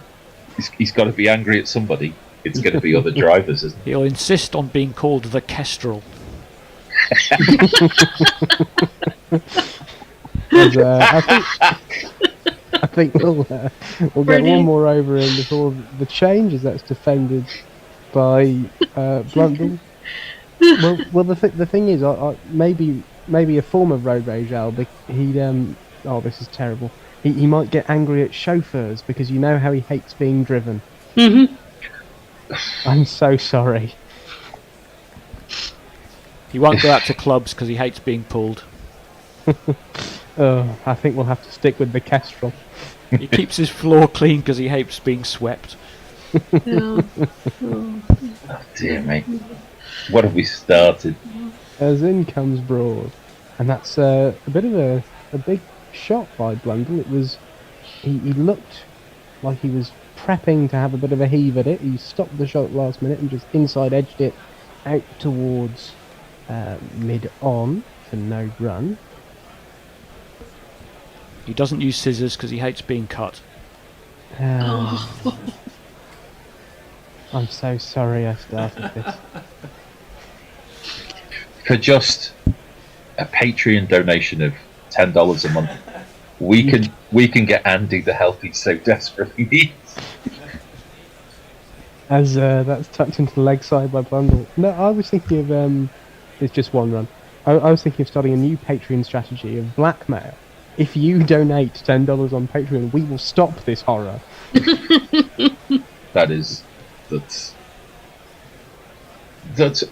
He's got to be angry at somebody. It's going to be other drivers, isn't it? He'll insist on being called the Kestrel. I think we'll get one more over in before the change, as that's defended by Blundell. Well, the thing is, maybe a form of road rage, Al. He'd oh, this is terrible. He might get angry at chauffeurs because you know how he hates being driven. Mm-hmm. I'm so sorry. He won't go out to clubs because he hates being pulled. Oh, I think we'll have to stick with the Kestrel. He keeps his floor clean because he hates being swept. Yeah. Oh dear me. What have we started? As in comes Broad, and that's a bit of a big shot by Blundell. It was he looked like he was prepping to have a bit of a heave at it. He stopped the shot last minute and just inside edged it out towards mid on for no run. He doesn't use scissors because he hates being cut. I'm so sorry I started this. For just a Patreon donation of $10 a month, we can get Andy the health he so desperately needs. As that's tucked into the leg side by Blundell. No, I was thinking of it's just one run. I was thinking of starting a new Patreon strategy of blackmail. If you donate $10 on Patreon, we will stop this horror. That's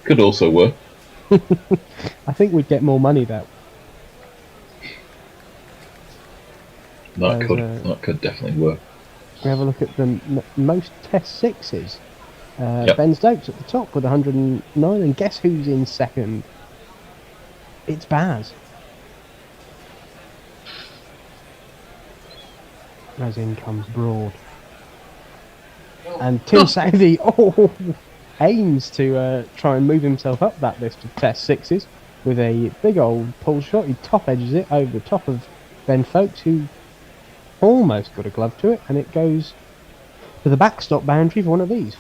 could also work. I think we'd get more money that way. That could definitely work. We have a look at the most Test sixes. Yep. Ben Stokes at the top with 109, and guess who's in second? It's Baz. As in comes Broad. And Tim Southey aims to try and move himself up that list of Test sixes with a big old pull shot. He top edges it over the top of Ben Stokes, who almost got a glove to it, and it goes to the backstop boundary for one of these.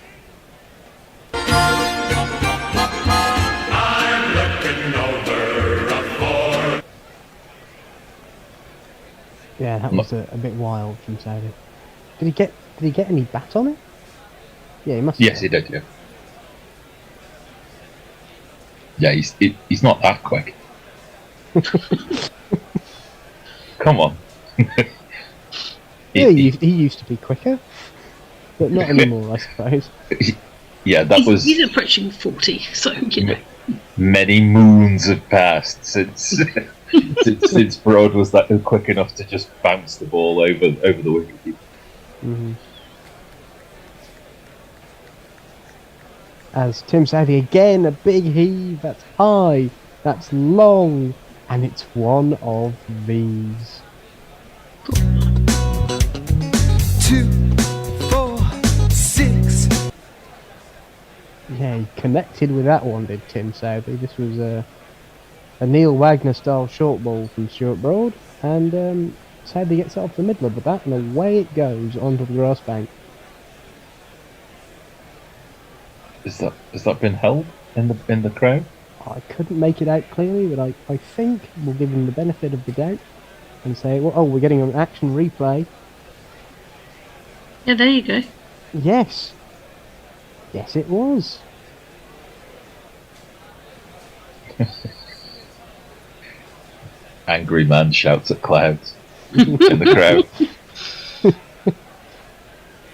Yeah, that was a bit wild from Southey. Did he get any bat on it? Yeah, he must. Yes, he did. Yeah. Yeah, he's not that quick. Come on. Yeah, he used to be quicker, but not anymore, I suppose. Yeah, that was. He's approaching 40, so you know. Many moons have passed since since Broad was that quick enough to just bounce the ball over the wicket. Mm-hmm. As Tim Southey again, a big heave. That's high, that's long, and it's one of these. 2, 4, 6, connected with that one, did Tim Southey. This was a Neil Wagner style short ball from Stuart Broad, and Southey gets it off the middle of the bat, and away it goes onto the grass bank. Has that been held in the crowd? I couldn't make it out clearly, but I think we'll give him the benefit of the doubt and say, well, oh, we're getting an action replay. Yeah, there you go. Yes. Yes, it was. Angry man shouts at clouds in the crowd.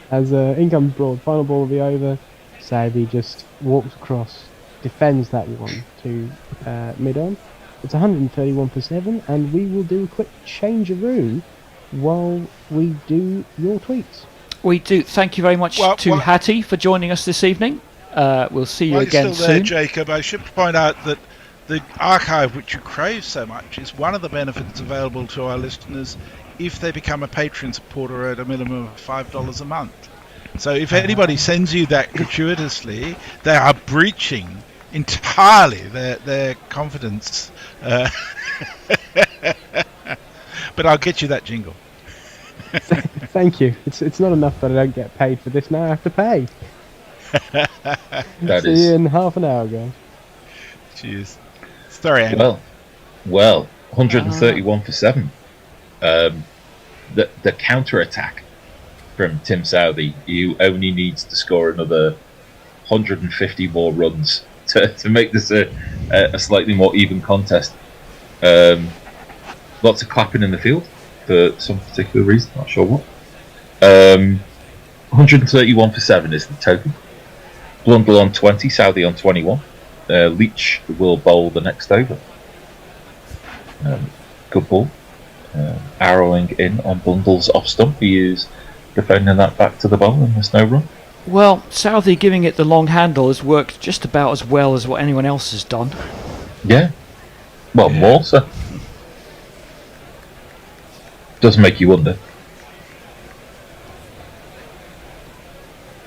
As in comes Broad, final ball of the over. Southey just walks across, defends that one to mid-on. It's 131 for 7, and we will do a quick change of room while we do your tweets. We do. Thank you very much to Hattie for joining us this evening. We'll see you again you're still there, soon. Jacob, I should point out that the archive, which you crave so much, is one of the benefits available to our listeners if they become a Patreon supporter at a minimum of $5 a month. So if anybody sends you that gratuitously, they are breaching entirely their confidence. But I'll get you that jingle. Thank you. It's not enough that I don't get paid for this. Now I have to pay. See you in half an hour, guys. Cheers. Sorry, Andy. Well, 131 for 7. The counter attack from Tim Southey, you only needs to score another 150 more runs to make this a slightly more even contest. Lots of clapping in the field for some particular reason, not sure what. 131 for 7 is the total. Blundell on 20, Southey on 21. Leach will bowl the next over. Good ball. Arrowing in on Blundell's off stump. He is defending that back to the bowl and there's no run. Well, Southey giving it the long handle has worked just about as well as what anyone else has done. Yeah. Well, more so. Does make you wonder.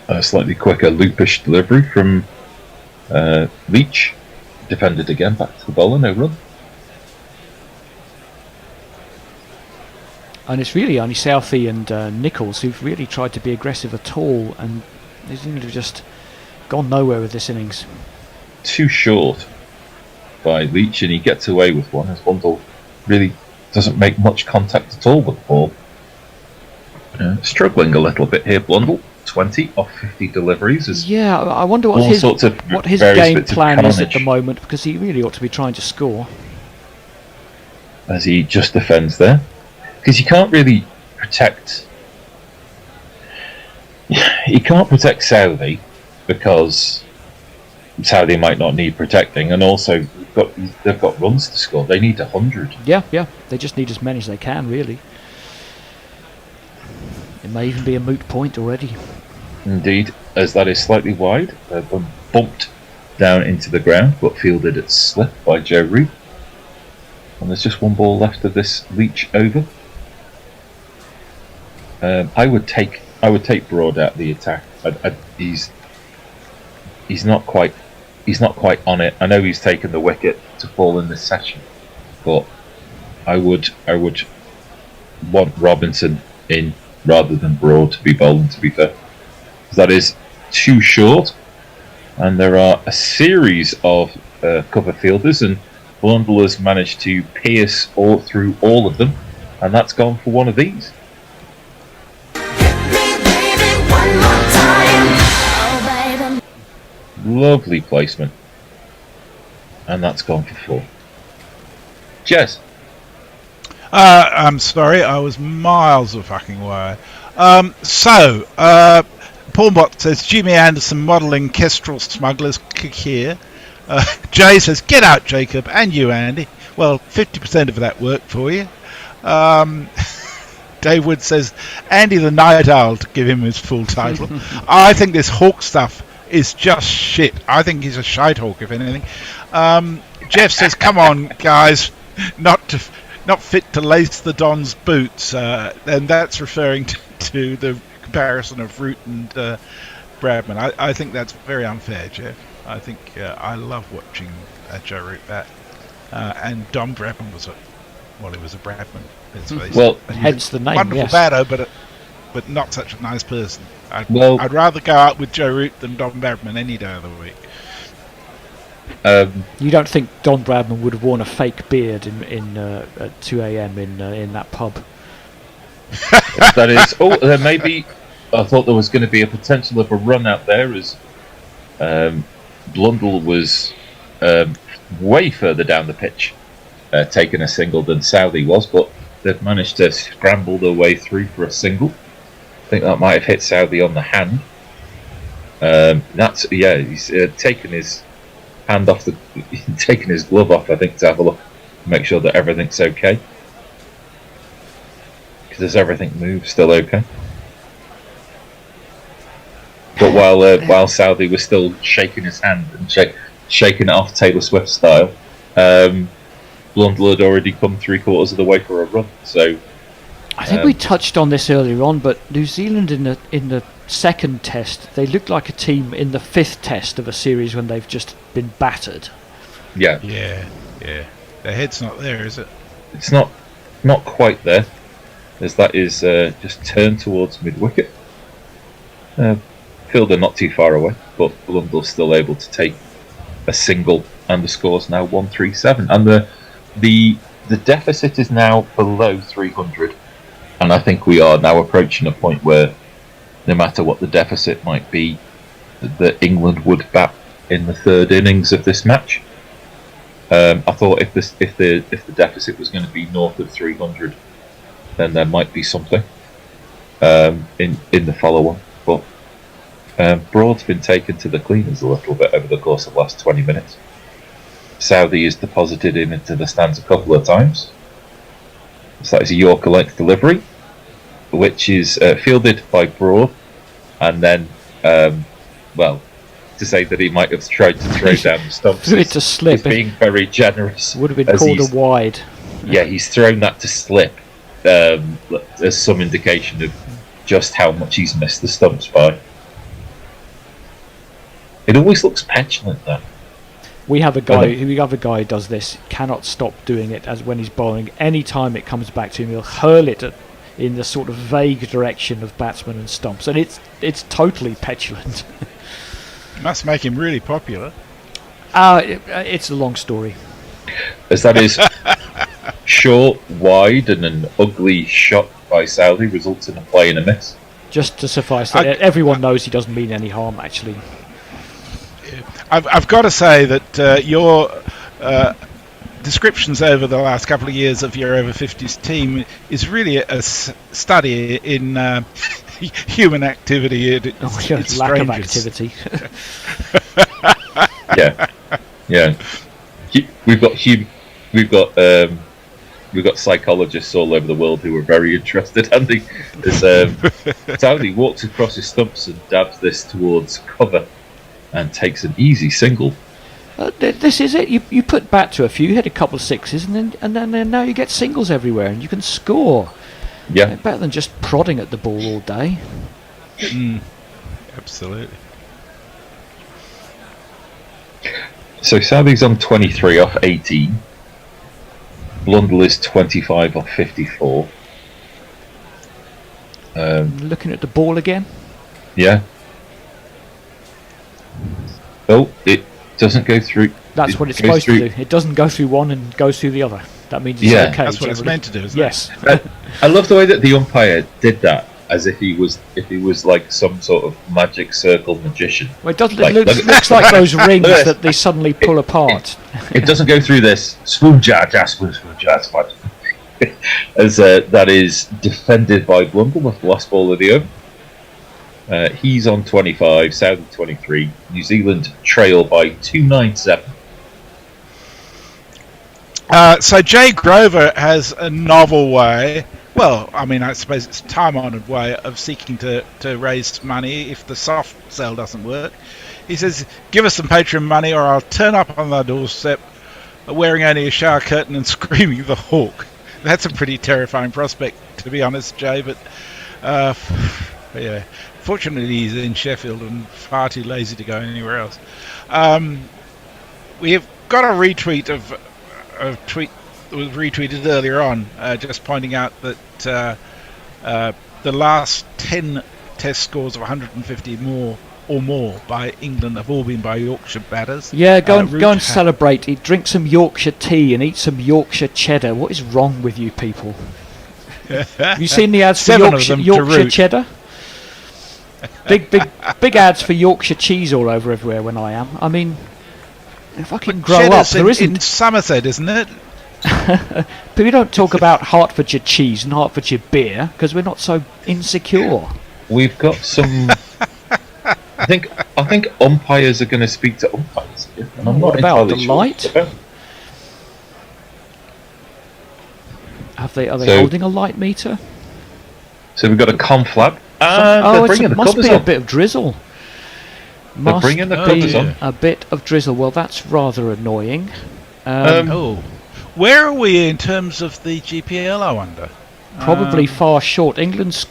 A slightly quicker loopish delivery from Leach. Defended again, back to the bowler, no run. And it's really only Southey and Nichols who've really tried to be aggressive at all, and they seem to have just gone nowhere with this innings. Too short by Leach, and he gets away with one as Blundell really doesn't make much contact at all with the ball. Struggling a little bit here, Blundell. 20 off 50 deliveries. Yeah, I wonder what his game plan is at the moment, because he really ought to be trying to score. As he just defends there. Because you can't really protect... You can't protect Southey, because Southey might not need protecting, and also they've got runs to score. They need 100. Yeah, they just need as many as they can, really. It may even be a moot point already. Indeed, as that is slightly wide. They've been bumped down into the ground, but fielded at slip by Joe Reed. And there's just one ball left of this Leach over. I would take Broad out of the attack. He's not quite on it. I know he's taken the wicket to fall in this session, but I would want Robinson in rather than Broad to be bowling, to be fair. That is too short, and there are a series of cover fielders, and Blundell has managed to pierce through all of them, and that's gone for one of these. Lovely placement, and that's gone for 4. Jez. I'm sorry, I was miles of fucking wire. Paulbot says Jimmy Anderson modelling Kestrel smugglers kick here. Jay says get out, Jacob, and you, Andy. Well, 50% of that worked for you. Dave Wood says Andy the Night Owl, to give him his full title. I think this Hawk stuff is just shit. I think he's a shite hawk, if anything. Jeff says, come on, guys, not fit to lace the Don's boots. And that's referring to the comparison of Root and Bradman. I think that's very unfair, Jeff. I think I love watching Joe Root bat. And Don Bradman was he was a Bradman. Let's face it. Well, And hence he's the a name, wonderful yes. batter, but not such a nice person. Well- I'd rather go out with Joe Root than Don Bradman any day of the week. You don't think Don Bradman would have worn a fake beard at 2 a.m. in that pub? That is. Oh, there may be. I thought there was going to be a potential of a run out there as Blundell was way further down the pitch, taking a single than Southey was, but they've managed to scramble their way through for a single. I think that might have hit Southey on the hand. He's taken his hand off taken his glove off, I think, to have a look, make sure that everything's okay. Because does everything move still okay? But while Southey was still shaking his hand and shaking it off Taylor Swift style, Blundell had already come 3/4 of the way for a run. So I think we touched on this earlier on, but New Zealand in the second test, they looked like a team in the fifth test of a series when they've just been battered. Yeah. Their head's not there, is it? It's not quite there, as that is just turned towards mid-wicket. Fielder not too far away, but Blundell's still able to take a single, and the score's now 137. And the deficit is now below 300, and I think we are now approaching a point where, no matter what the deficit might be, that England would bat in the third innings of this match. I thought if the deficit was going to be north of 300, then there might be something in the follow-on. But Broad's been taken to the cleaners a little bit over the course of the last 20 minutes. Southey is deposited into the stands a couple of times. So that is a Yorker length delivery, which is fielded by Broad, and then, to say that he might have tried to throw down the stumps It's a slip. is being very generous. Would have been as called a he's- wide. Yeah, he's thrown that to slip as some indication of just how much he's missed the stumps by. It always looks petulant, though. We have a guy who does this, cannot stop doing it as when he's bowling. Any time it comes back to him, he'll hurl it in the sort of vague direction of batsmen and stumps, and it's totally petulant. Must make him really popular. It's a long story. As that is short, wide, and an ugly shot by Southey results in a play and a miss. Just to suffice that, everyone knows he doesn't mean any harm, actually. I've got to say that your descriptions over the last couple of years of your over 50s team is really a study in human activity. It's lack of strangers. activity. Yeah. We've got psychologists all over the world who are very interested. Andy, Southey walks across his stumps and dabs this towards cover, and takes an easy single. This is it. You put bat to a few, hit a couple of sixes, and then now you get singles everywhere, and you can score. Yeah. Better than just prodding at the ball all day. Absolutely. So Southey's on 23 off 18. Blundell is 25 off 54. Looking at the ball again. Yeah. Oh, it doesn't go through. That's what it's supposed to do. It doesn't go through one and goes through the other. That means it's okay. That's what it's generally. meant to do, isn't yes. it? I love the way that the umpire did that, as if he was like some sort of magic circle magician. Well, it does, Like, looks like those rings that they suddenly pull apart. It doesn't go through this spoon jar, as that is defended by Blundell with the last ball of the over. He's on 25, Southey 23. New Zealand trail by 297. So Jay Grover has a novel way. Well, I mean, I suppose it's a time-honoured way of seeking to raise money if the soft sell doesn't work. He says, "Give us some Patreon money, or I'll turn up on the doorstep, wearing only a shower curtain and screaming the hawk." That's a pretty terrifying prospect, to be honest, Jay. But Yeah. Fortunately, he's in Sheffield and far too lazy to go anywhere else. We have got a retweet of a tweet that was retweeted earlier on, just pointing out that the last 10 Test scores of 150 or more by England have all been by Yorkshire batters. Yeah, go and celebrate. Drink some Yorkshire tea and eat some Yorkshire cheddar. What is wrong with you people? Have you seen the ads for Yorkshire cheddar? Big ads for Yorkshire cheese all over everywhere when I am. I mean, fucking grow up. There isn't in Somerset, isn't it? But we don't talk about Hertfordshire cheese and Hertfordshire beer because we're not so insecure. We've got some. I think umpires are going to speak to umpires. And I'm What not about the entirely sure. light? Are they So- holding a light meter? So we've got a conflab. It must be a bit of drizzle. They're bringing the covers on. A bit of drizzle. Well, that's rather annoying. Where are we in terms of the GPL, I wonder? Probably far short. England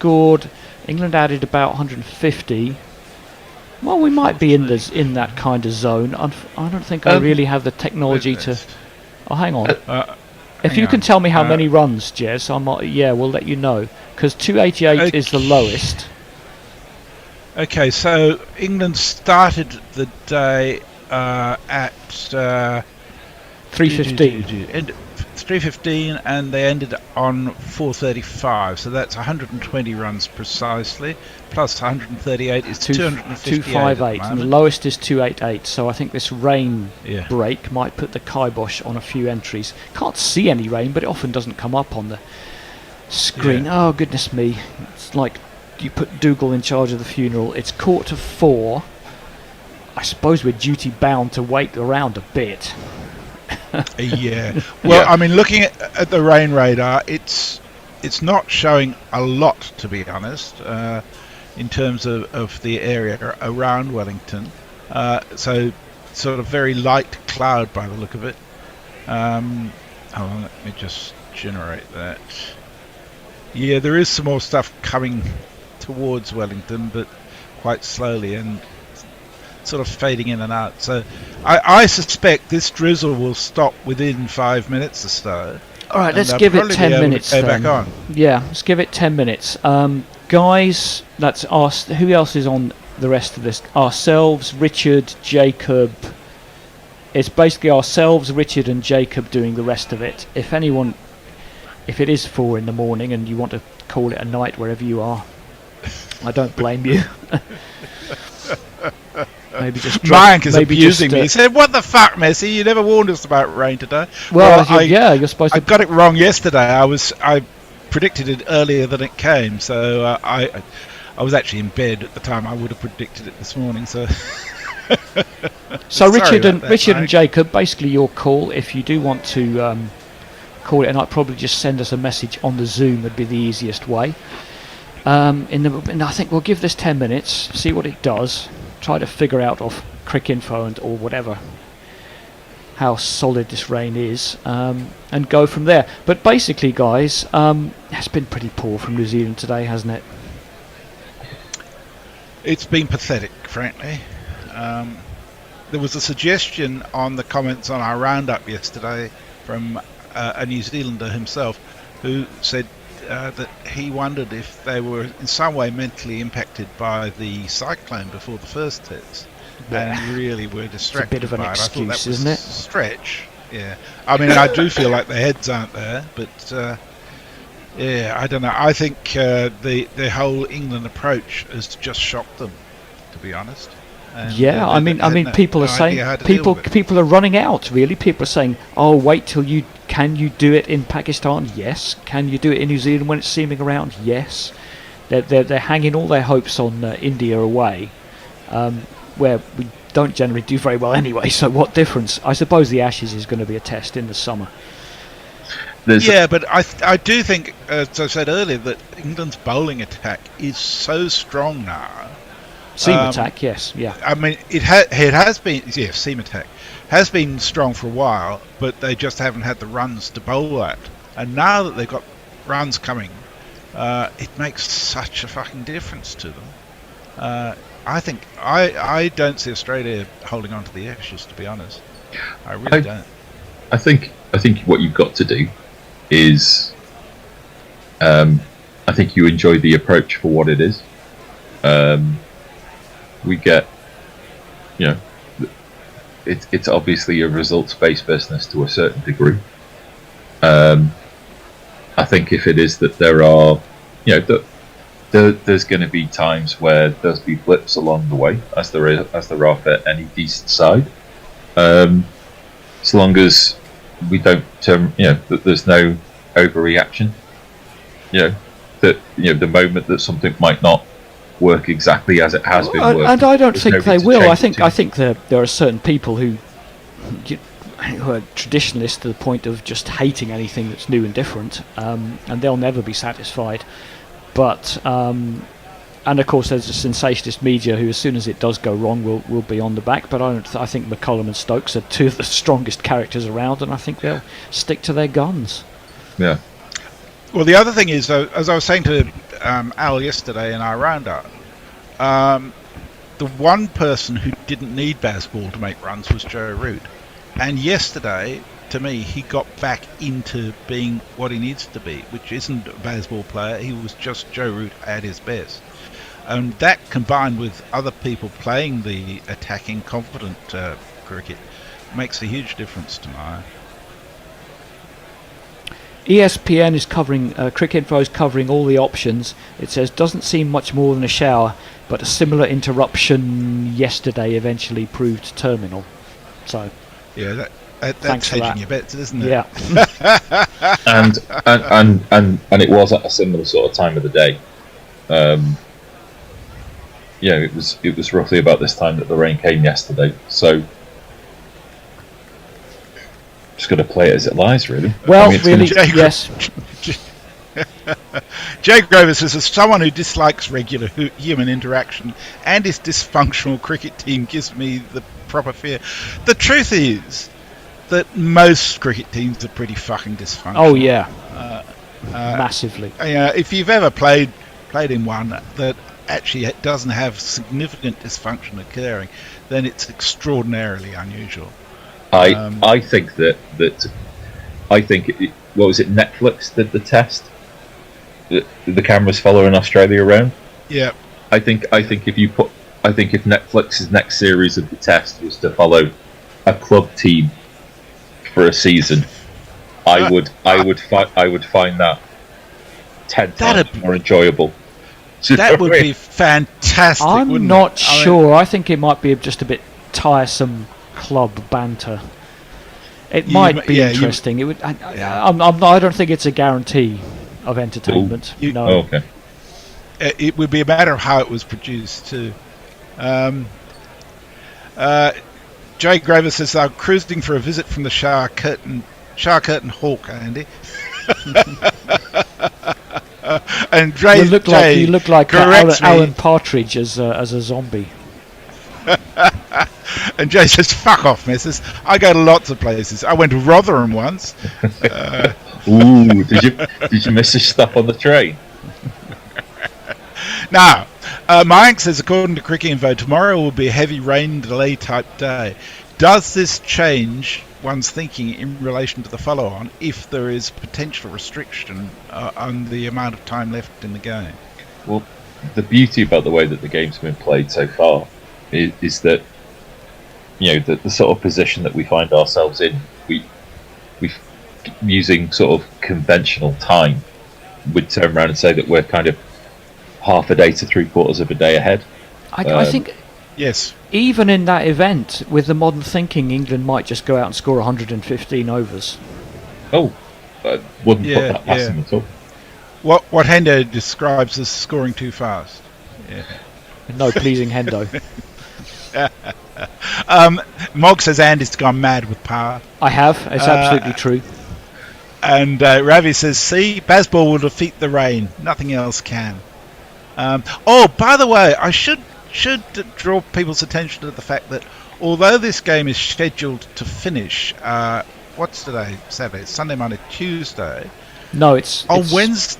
added about 150. Well, we might be in that kind of zone. I don't think I really have the technology to. Oh, hang on. If you can tell me how many runs, Jez, we'll let you know. Because 288 is the lowest. Okay, so England started the day at 3:15. 3:15, and they ended on 4:35. So that's 120 runs precisely. Plus 138 is 258. 258, and the lowest is 288. So I think this rain break might put the kibosh on a few entries. Can't see any rain, but it often doesn't come up on the screen. Yeah. Oh goodness me! It's like you put Dougal in charge of the funeral. It's 4:45. I suppose we're duty bound to wait around a bit. Yeah. Well, I mean, looking at the rain radar, it's not showing a lot, to be honest, in terms of the area around Wellington. So sort of very light cloud by the look of it. Hold on, let me just generate that. Yeah, there is some more stuff coming towards Wellington, but quite slowly and sort of fading in and out. So I suspect this drizzle will stop within 5 minutes or so. All right, let's give it 10 minutes then. then. Back on. Yeah, let's give it 10 minutes. Guys, that's us. Who else is on the rest of this? Ourselves, Richard, Jacob. It's basically ourselves, Richard and Jacob doing the rest of it. If it is 4 in the morning and you want to call it a night wherever you are, I don't blame you. Maybe just Mike is abusing me. He said, "What the fuck, Messi? You never warned us about rain today." Well, you're supposed to. I got it wrong yesterday. I predicted it earlier than it came, so I was actually in bed at the time. I would have predicted it this morning. So, so Richard and Jacob, basically your call. If you do want to call it, and I'd probably just send us a message on the Zoom. Would be the easiest way. And I think we'll give this 10 minutes, see what it does. Try to figure out off Cricinfo or whatever how solid this rain is, and go from there. But basically, guys, it's been pretty poor from New Zealand today, hasn't it? It's been pathetic, frankly. There was a suggestion on the comments on our roundup yesterday from a New Zealander himself who said that he wondered if they were in some way mentally impacted by the cyclone before the first test, and really were distracted. It's a bit of an by excuse, it. I thought that isn't was it? A stretch. Yeah, I mean, I do feel like their heads aren't there, but yeah, I don't know. I think the whole England approach has just shocked them, to be honest. And, yeah, I mean, people are saying people are running out. Really, people are saying, "Oh, wait till you can you do it in Pakistan?" Yes. Can you do it in New Zealand when it's seeming around? Yes. They're hanging all their hopes on India away, where we don't generally do very well anyway. So what difference? I suppose the Ashes is going to be a test in the summer. But I do think, as I said earlier, that England's bowling attack is so strong now. Seam attack, yes, yeah. I mean, it has been, yes, seam attack has been strong for a while, but they just haven't had the runs to bowl at. And now that they've got runs coming, it makes such a fucking difference to them. I think I don't see Australia holding on to the Ashes, to be honest. I really don't. I think what you've got to do is, I think you enjoy the approach for what it is. We get, it's obviously a results-based business to a certain degree. I think if it is that there are, there's going to be times where there's be blips along the way, as there are for any decent side. So long as we don't, that there's no overreaction. That the moment that something might not work exactly as it has been working, and I don't think they will. I think there are certain people who are traditionalists to the point of just hating anything that's new and different, and they'll never be satisfied. But and of course there's a sensationalist media who, as soon as it does go wrong, will be on the back. But I think McCullum and Stokes are two of the strongest characters around, and I think they'll stick to their guns. Yeah. Well, the other thing is, though, as I was saying to Al yesterday in our roundup, the one person who didn't need Bazball to make runs was Joe Root. And yesterday, to me, he got back into being what he needs to be, which isn't a Bazball player. He was just Joe Root at his best. And that, combined with other people playing the attacking, confident cricket, makes a huge difference to my... ESPN is covering, Cricinfo is covering all the options. It says, doesn't seem much more than a shower, but a similar interruption yesterday eventually proved terminal. So, yeah, that's hedging your bets, isn't it? Yeah. and it was at a similar sort of time of the day. It was roughly about this time that the rain came yesterday. So. Just got to play it as it lies, really. Well, really, yes. Jay Grover says, as someone who dislikes regular human interaction and his dysfunctional cricket team gives me the proper fear. The truth is that most cricket teams are pretty fucking dysfunctional. Oh, yeah. Massively. If you've ever played in one that actually doesn't have significant dysfunction occurring, then it's extraordinarily unusual. I think that what was it? Netflix did the test. The cameras following Australia around. Yeah. I think if Netflix's next series of the test was to follow a club team for a season, I would find that 10 times more enjoyable. That would be fantastic. I'm not sure. I think it might be just a bit tiresome club banter. It might be interesting. It would. I don't think it's a guarantee of entertainment. No. Oh, okay. It would be a matter of how it was produced too. Jay Grover says they're cruising for a visit from the Shower Curtain Hawk, Andy. And Dre, you look like Alan Partridge as a zombie. And Jay says, fuck off, missus. I go to lots of places. I went to Rotherham once. Ooh, did you miss your stop on the train? Now, Mayank says, according to Cricinfo, tomorrow will be a heavy rain delay type day. Does this change one's thinking in relation to the follow-on if there is potential restriction on the amount of time left in the game? Well, the beauty about the way that the game's been played so far is that, the sort of position that we find ourselves in, we using sort of conventional time, would turn around and say that we're kind of half a day to 3/4 of a day ahead. I think. Yes. Even in that event, with the modern thinking, England might just go out and score 115 overs. Oh, I wouldn't put that past them at all. What Hendo describes as scoring too fast. Yeah. No pleasing Hendo. Mog says Andy's gone mad with power. I have. It's absolutely true. And Ravi says, see, Bazball will defeat the rain. Nothing else can. By the way, I should draw people's attention to the fact that although this game is scheduled to finish, what's today? Saturday, Sunday, Monday, Tuesday. No, it's on Wednesday.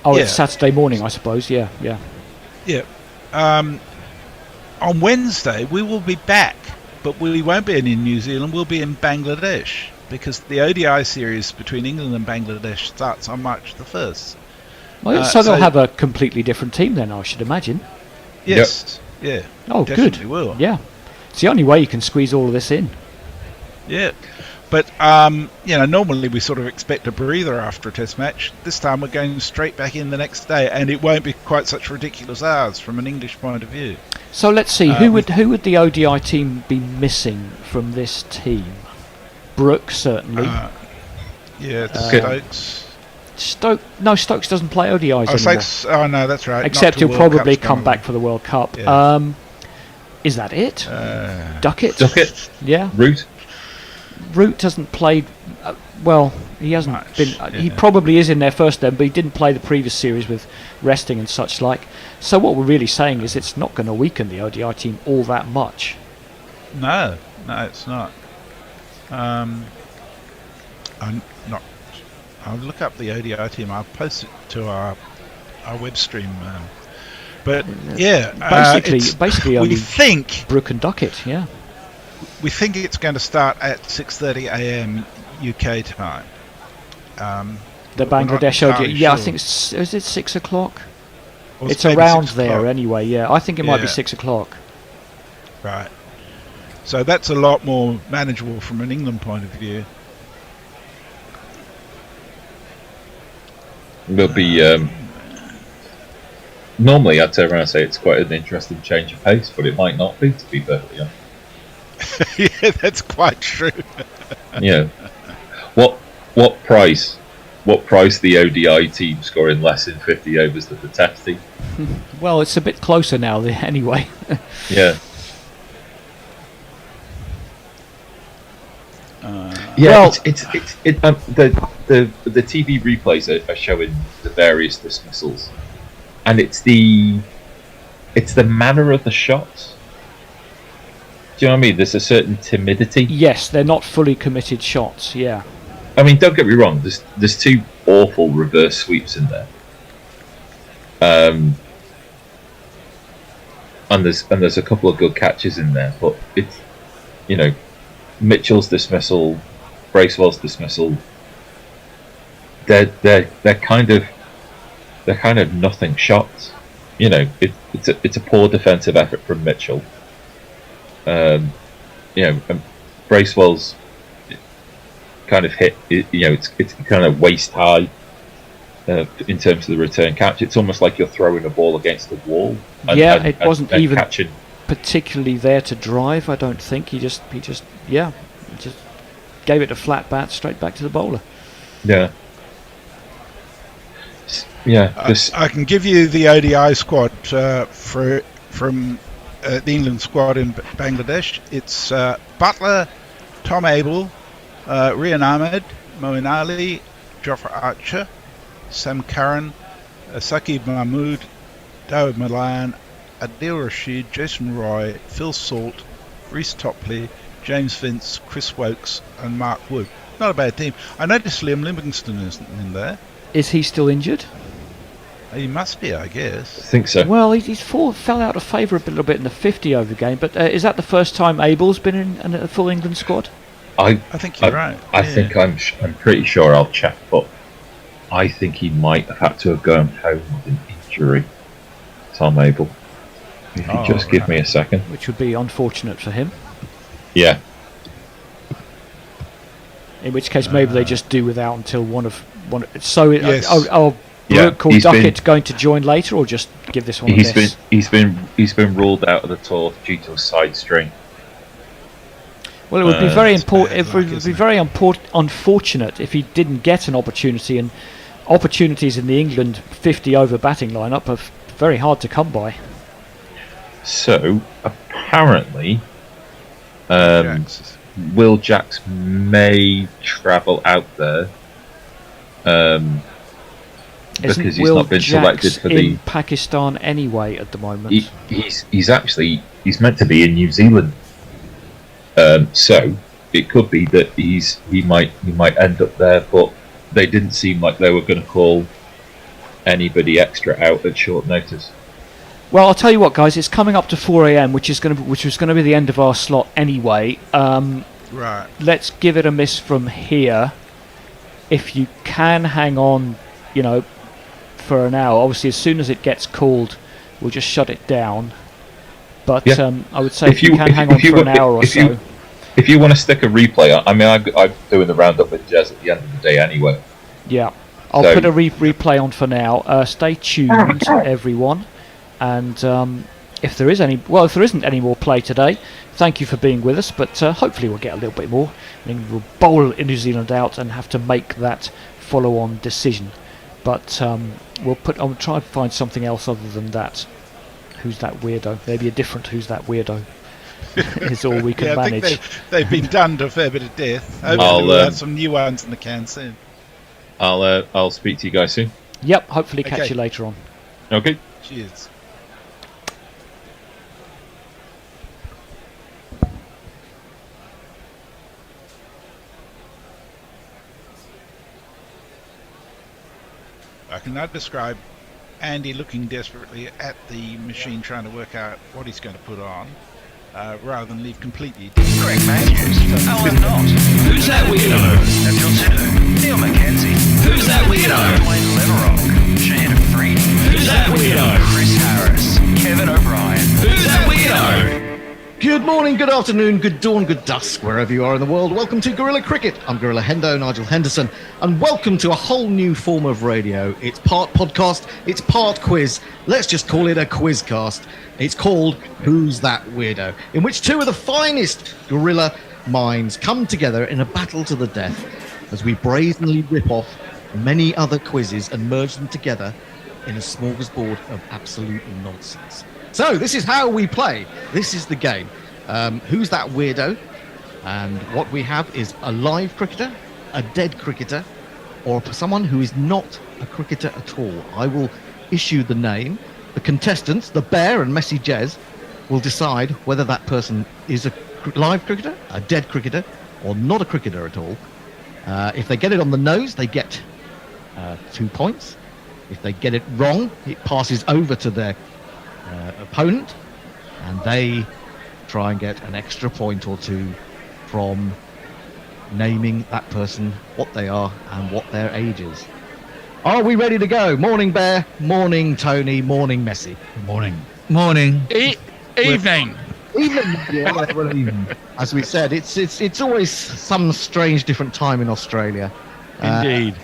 Oh, it's Saturday morning, I suppose. Yeah. Yeah. On Wednesday, we will be back, but we won't be in New Zealand. We'll be in Bangladesh because the ODI series between England and Bangladesh starts on March the 1st. Well, so they'll have a completely different team then, I should imagine. Yes. Yeah. Oh, definitely good. Will. Yeah. It's the only way you can squeeze all of this in. Yeah. But, normally we sort of expect a breather after a test match. This time we're going straight back in the next day, and it won't be quite such ridiculous hours from an English point of view. So let's see, who would the ODI team be missing from this team? Brook, certainly. Stokes. Stokes doesn't play ODIs anymore. Stokes, no, that's right. Except he'll probably come back for the World Cup. Yeah. Is that it? Duckett? Yeah. Root hasn't played. He hasn't been. He probably is in there first then, but he didn't play the previous series with resting and such like. So what we're really saying is it's not going to weaken the ODI team all that much. No, it's not. I'm not. I'll look up the ODI team. I'll post it to our web stream. Basically, we think Brook and Duckett. Yeah. We think it's going to start at 6:30 a.m. UK time. The Bangladesh ODI. Yeah, I think is it 6 o'clock? It's around there anyway. Yeah, I think it might be 6 o'clock. Right. So that's a lot more manageable from an England point of view. There'll be. Normally, I'd turn around and say it's quite an interesting change of pace, but it might not be, to be perfectly honest. Yeah, that's quite true. Yeah. What price? What price the ODI team scoring less than 50 overs than the Test team? Well, it's a bit closer now, anyway. Yeah. The TV replays are showing the various dismissals, and it's the manner of the shots. Do you know what I mean? There's a certain timidity. Yes, they're not fully committed shots. Yeah. I mean, don't get me wrong. There's two awful reverse sweeps in there. And there's a couple of good catches in there, but it's Mitchell's dismissal, Bracewell's dismissal. They're kind of nothing shots. It's a poor defensive effort from Mitchell. Bracewell's kind of hit. It's kind of waist high in terms of the return catch. It's almost like you're throwing a ball against the wall. It wasn't even catching. Particularly there to drive. I don't think he just gave it a flat bat straight back to the bowler. Yeah. I can give you the ODI squad from the England squad in Bangladesh. It's Butler, Tom Abel, Rian Ahmed, Moeen Ali, Jofra Archer, Sam Curran, Saqib Mahmood, David Milan, Adil Rashid, Jason Roy, Phil Salt, Reece Topley, James Vince, Chris Wokes and Mark Wood. Not a bad team. I noticed Liam Livingston isn't in there. Is he still injured? He must be, I guess. I think so. Well, he's fell out of favour a little bit in the 50 over game, but is that the first time Abel's been in a full England squad? I think you're right. I think I'm pretty sure. I'll check, but I think he might have had to have gone home with an injury. Tom Abel. If you just give me a second. Which would be unfortunate for him. Yeah. In which case, maybe they just do without until one. So, yes. Brook or Duckett going to join later, or just give this one a miss? He's been ruled out of the tour due to a side strain. Well, it would be very important. It would be very unfortunate if he didn't get an opportunity, and opportunities in the England 50 over batting lineup are very hard to come by. So apparently, Will Jacks may travel out there because he's not been selected for in Pakistan anyway at the moment. He's meant to be in New Zealand. So it could be that he might end up there, but they didn't seem like they were going to call anybody extra out at short notice. Well, I'll tell you what, guys. It's coming up to 4 a.m., which was going to be the end of our slot anyway. Right. Let's give it a miss from here. If you can hang on, for an hour. Obviously, as soon as it gets called, we'll just shut it down. But I would say if you can hang on for an hour or so. If you want to stick a replay on, I'm doing the roundup with Jez at the end of the day anyway. Yeah, I'll put a replay on for now. Stay tuned, everyone. And if there isn't any more play today, thank you for being with us. But hopefully we'll get a little bit more. England will bowl New Zealand out and have to make that follow-on decision. But I'll try and find something else other than that. Who's that weirdo? Maybe a different Who's that weirdo is all we can manage. I think they've been done to a fair bit of death. Hopefully we'll have some new ones in the can soon. I'll speak to you guys soon. Yep, hopefully catch you later on. Okay. Cheers. I can now describe Andy looking desperately at the machine trying to work out what he's going to put on, rather than leave completely. Greg Matthews, Alan Knott. Who's that weirdo? Daniel Tiddo, Neil Mackenzie. Who's that weirdo? Wayne Leverock, Shane Freed. Who's that weirdo? Chris Harris, Kevin O'Brien. Who's that weirdo? Good morning, good afternoon, good dawn, good dusk, wherever you are in the world. Welcome to Gorilla Cricket. I'm Gorilla Hendo, Nigel Henderson, and welcome to a whole new form of radio. It's part podcast, it's part quiz. Let's just call it a quizcast. It's called Who's That Weirdo?, in which two of the finest gorilla minds come together in a battle to the death as we brazenly rip off many other quizzes and merge them together in a smorgasbord of absolute nonsense. So this is how we play. This is the game. Who's that weirdo? And what we have is a live cricketer, a dead cricketer, or someone who is not a cricketer at all. I will issue the name. The contestants, the Bear and Messy Jez, will decide whether that person is a live cricketer, a dead cricketer, or not a cricketer at all. If they get it on the nose, they get 2 points. If they get it wrong, it passes over to their opponent, and they try and get an extra point or two from naming that person, what they are and what their age is. Are we ready to go? Morning Bear, morning Tony, morning Messi. Morning. Morning. Evening. Evening. As we said, it's always some strange different time in Australia. Indeed.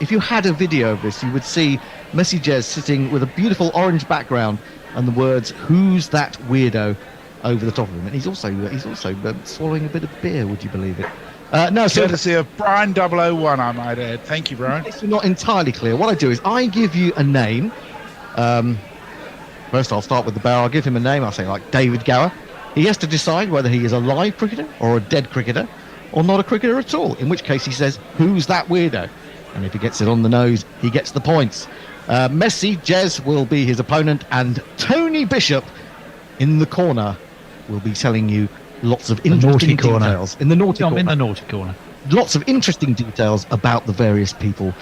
If you had a video of this, you would see Messy Jez sitting with a beautiful orange background and the words "Who's that weirdo?" over the top of him, and he's also swallowing a bit of beer. Would you believe it? Courtesy of Brian 001, I might add. Thank you, Brian. If you're not entirely clear, what I do is I give you a name. First, I'll start with the Bear. I'll give him a name. I'll say like David Gower. He has to decide whether he is a live cricketer or a dead cricketer, or not a cricketer at all. In which case, he says, "Who's that weirdo?" And if he gets it on the nose, he gets the points. Messi, Jez will be his opponent, and Tony Bishop in the corner will be telling you lots of interesting details. In the naughty corner. I'm in the naughty corner. Lots of interesting details about the various people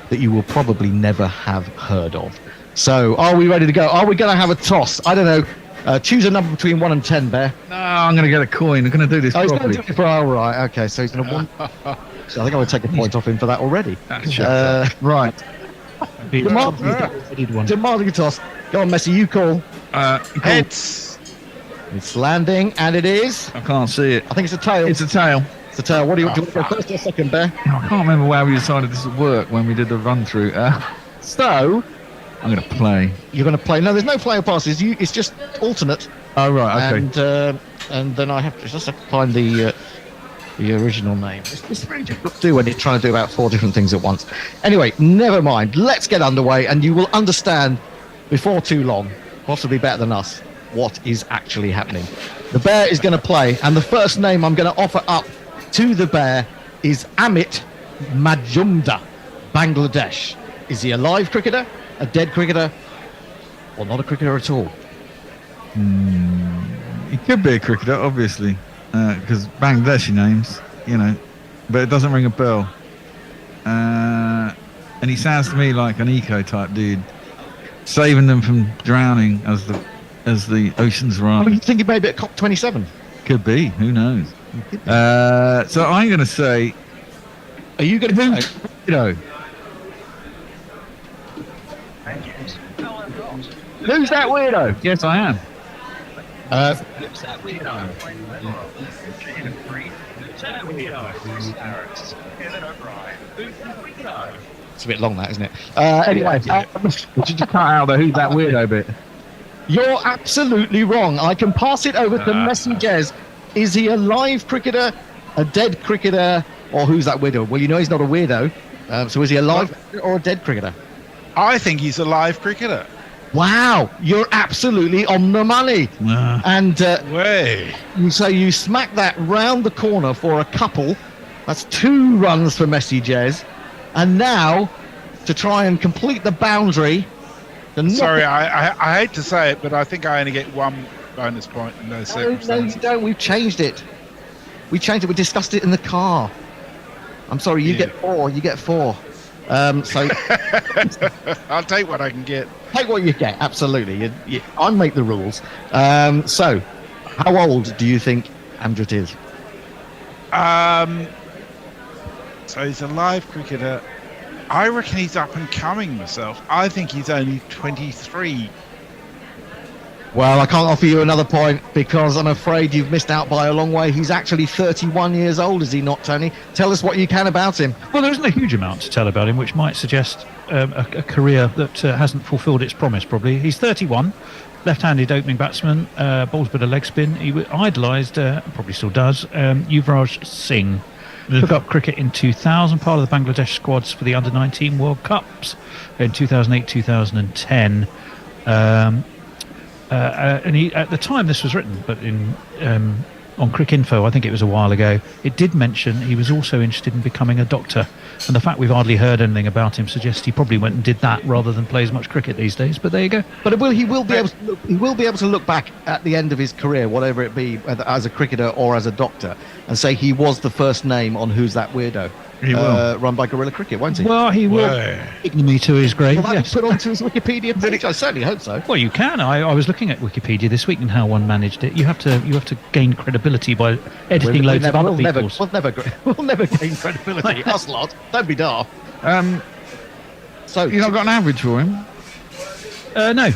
that you will probably never have heard of. So, are we ready to go? Are we going to have a toss? I don't know. Choose a number between 1 and 10, Bear. No, I'm going to get a coin. I'm going to do this He's properly. going to do it right. Okay, so he's going to want... So I think I would take a point off him for that already. Right. Demanding a toss. Go on, Messi, you call. Heads. It's landing, and it is. I can't see it. I think it's a tail. It's a tail. It's a tail. What do you want to go first or second, Bear? I can't remember where we decided this would work when we did the run through. So, I'm going to play. You're going to play. No, there's no play or passes. It's just alternate. Oh right, okay. And then I have to find the original name. It's very difficult to do when you're trying to do about 4 different things at once. Anyway, never mind. Let's get underway, and you will understand before too long, possibly better than us, what is actually happening. The Bear is going to play, and the first name I'm going to offer up to the Bear is Amit Majumdar, Bangladesh. Is he a live cricketer, a dead cricketer, or not a cricketer at all? He could be a cricketer, obviously, because Bangladeshi names, but it doesn't ring a bell. and he sounds to me like an eco type dude, saving them from drowning as the oceans rise. You think he may be at COP27? Could be. Who knows? So I'm going to say. Are you going to say? Who's that weirdo? Yes, I am. Who's that weirdo? It's a bit long, that, isn't it? Anyway, would you just cut out the who's that weirdo bit? You're absolutely wrong. I can pass it over to messages. Is he a live cricketer, a dead cricketer, or who's that weirdo? Well, you know he's not a weirdo. So is he a live cricketer or a dead cricketer? I think he's a live cricketer. Wow, you're absolutely on the money. And so you smack that round the corner for a couple. That's 2 runs for Messi Jez. And now, to try and complete the boundary. Sorry, I hate to say it, but I think I only get 1 bonus point in those circumstances. No, you don't. We've changed it. We discussed it in the car. I'm sorry, you get 4. You get 4. So I'll take what I can get. Take what you get, absolutely. I make the rules. So, how old do you think Amjad is? So he's a live cricketer. I reckon he's up and coming myself. I think he's only 23. Well, I can't offer you another point because I'm afraid you've missed out by a long way. He's actually 31 years old, is he not, Tony? Tell us what you can about him. Well, there isn't a huge amount to tell about him, which might suggest a career that hasn't fulfilled its promise, probably. He's 31, left-handed opening batsman, bowls a bit of leg spin. He idolised, probably still does, Yuvraj Singh. Took up cricket in 2000, part of the Bangladesh squads for the Under-19 World Cups in 2008, 2010. And he, at the time this was written, but on Cricinfo, I think it was a while ago, it did mention he was also interested in becoming a doctor. And the fact we've hardly heard anything about him suggests he probably went and did that rather than play as much cricket these days. But there you go. But he will be able to look back at the end of his career, whatever it be, whether as a cricketer or as a doctor, and say he was the first name on Who's That Weirdo? He will. Run by Guerrilla Cricket, won't he? Well, he will. Ignominy to his grave. Will that Yes. be put onto his Wikipedia page? I certainly hope so. Well, you can. I was looking at Wikipedia this week and how one managed it. You have to gain credibility by editing loads of other people's. We'll never gain credibility. Us lot. Don't be daft. So you've not got an average for him? No.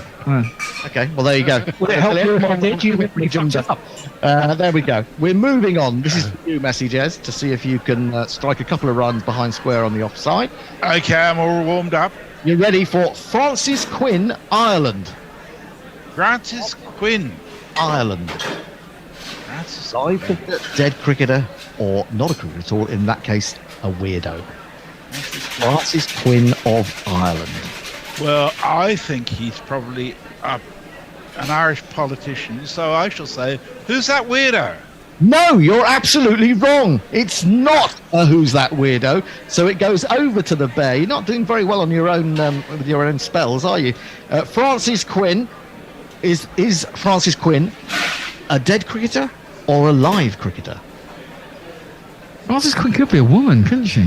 Okay, well there you go. Would it help you if I did? You really jumped up. There we go. We're moving on. This is for you, messages, to see if you can strike a couple of runs behind square on the offside. Okay, I'm all warmed up. You're ready for Francis Quinn, Ireland. Francis Quinn, Ireland. Live cricketer, dead cricketer, or not a cricketer at all, in that case, a weirdo. Francis Quinn of Ireland. Well, I think he's probably an Irish politician, so I shall say, who's that weirdo? No, you're absolutely wrong. It's not a Who's That Weirdo. So it goes over to the bear. You're not doing very well on your own with your own spells, are you? Francis Quinn is Francis Quinn a dead cricketer or a live cricketer? Francis Quinn could be a woman, couldn't she?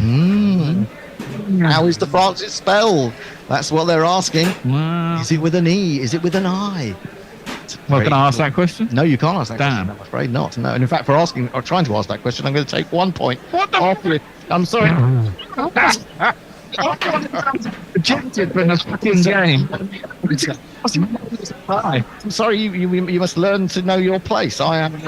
How is the Francis spelled? That's what they're asking. Wow. Is it with an E? Is it with an I? Well, can I ask that question? No, you can't ask that Damn. question. I'm afraid not. No. And in fact, for asking or trying to ask that question, I'm going to take 1 point. What the? Off it. I'm sorry. Rejected from the fucking game. I'm sorry. You must learn to know your place. I am.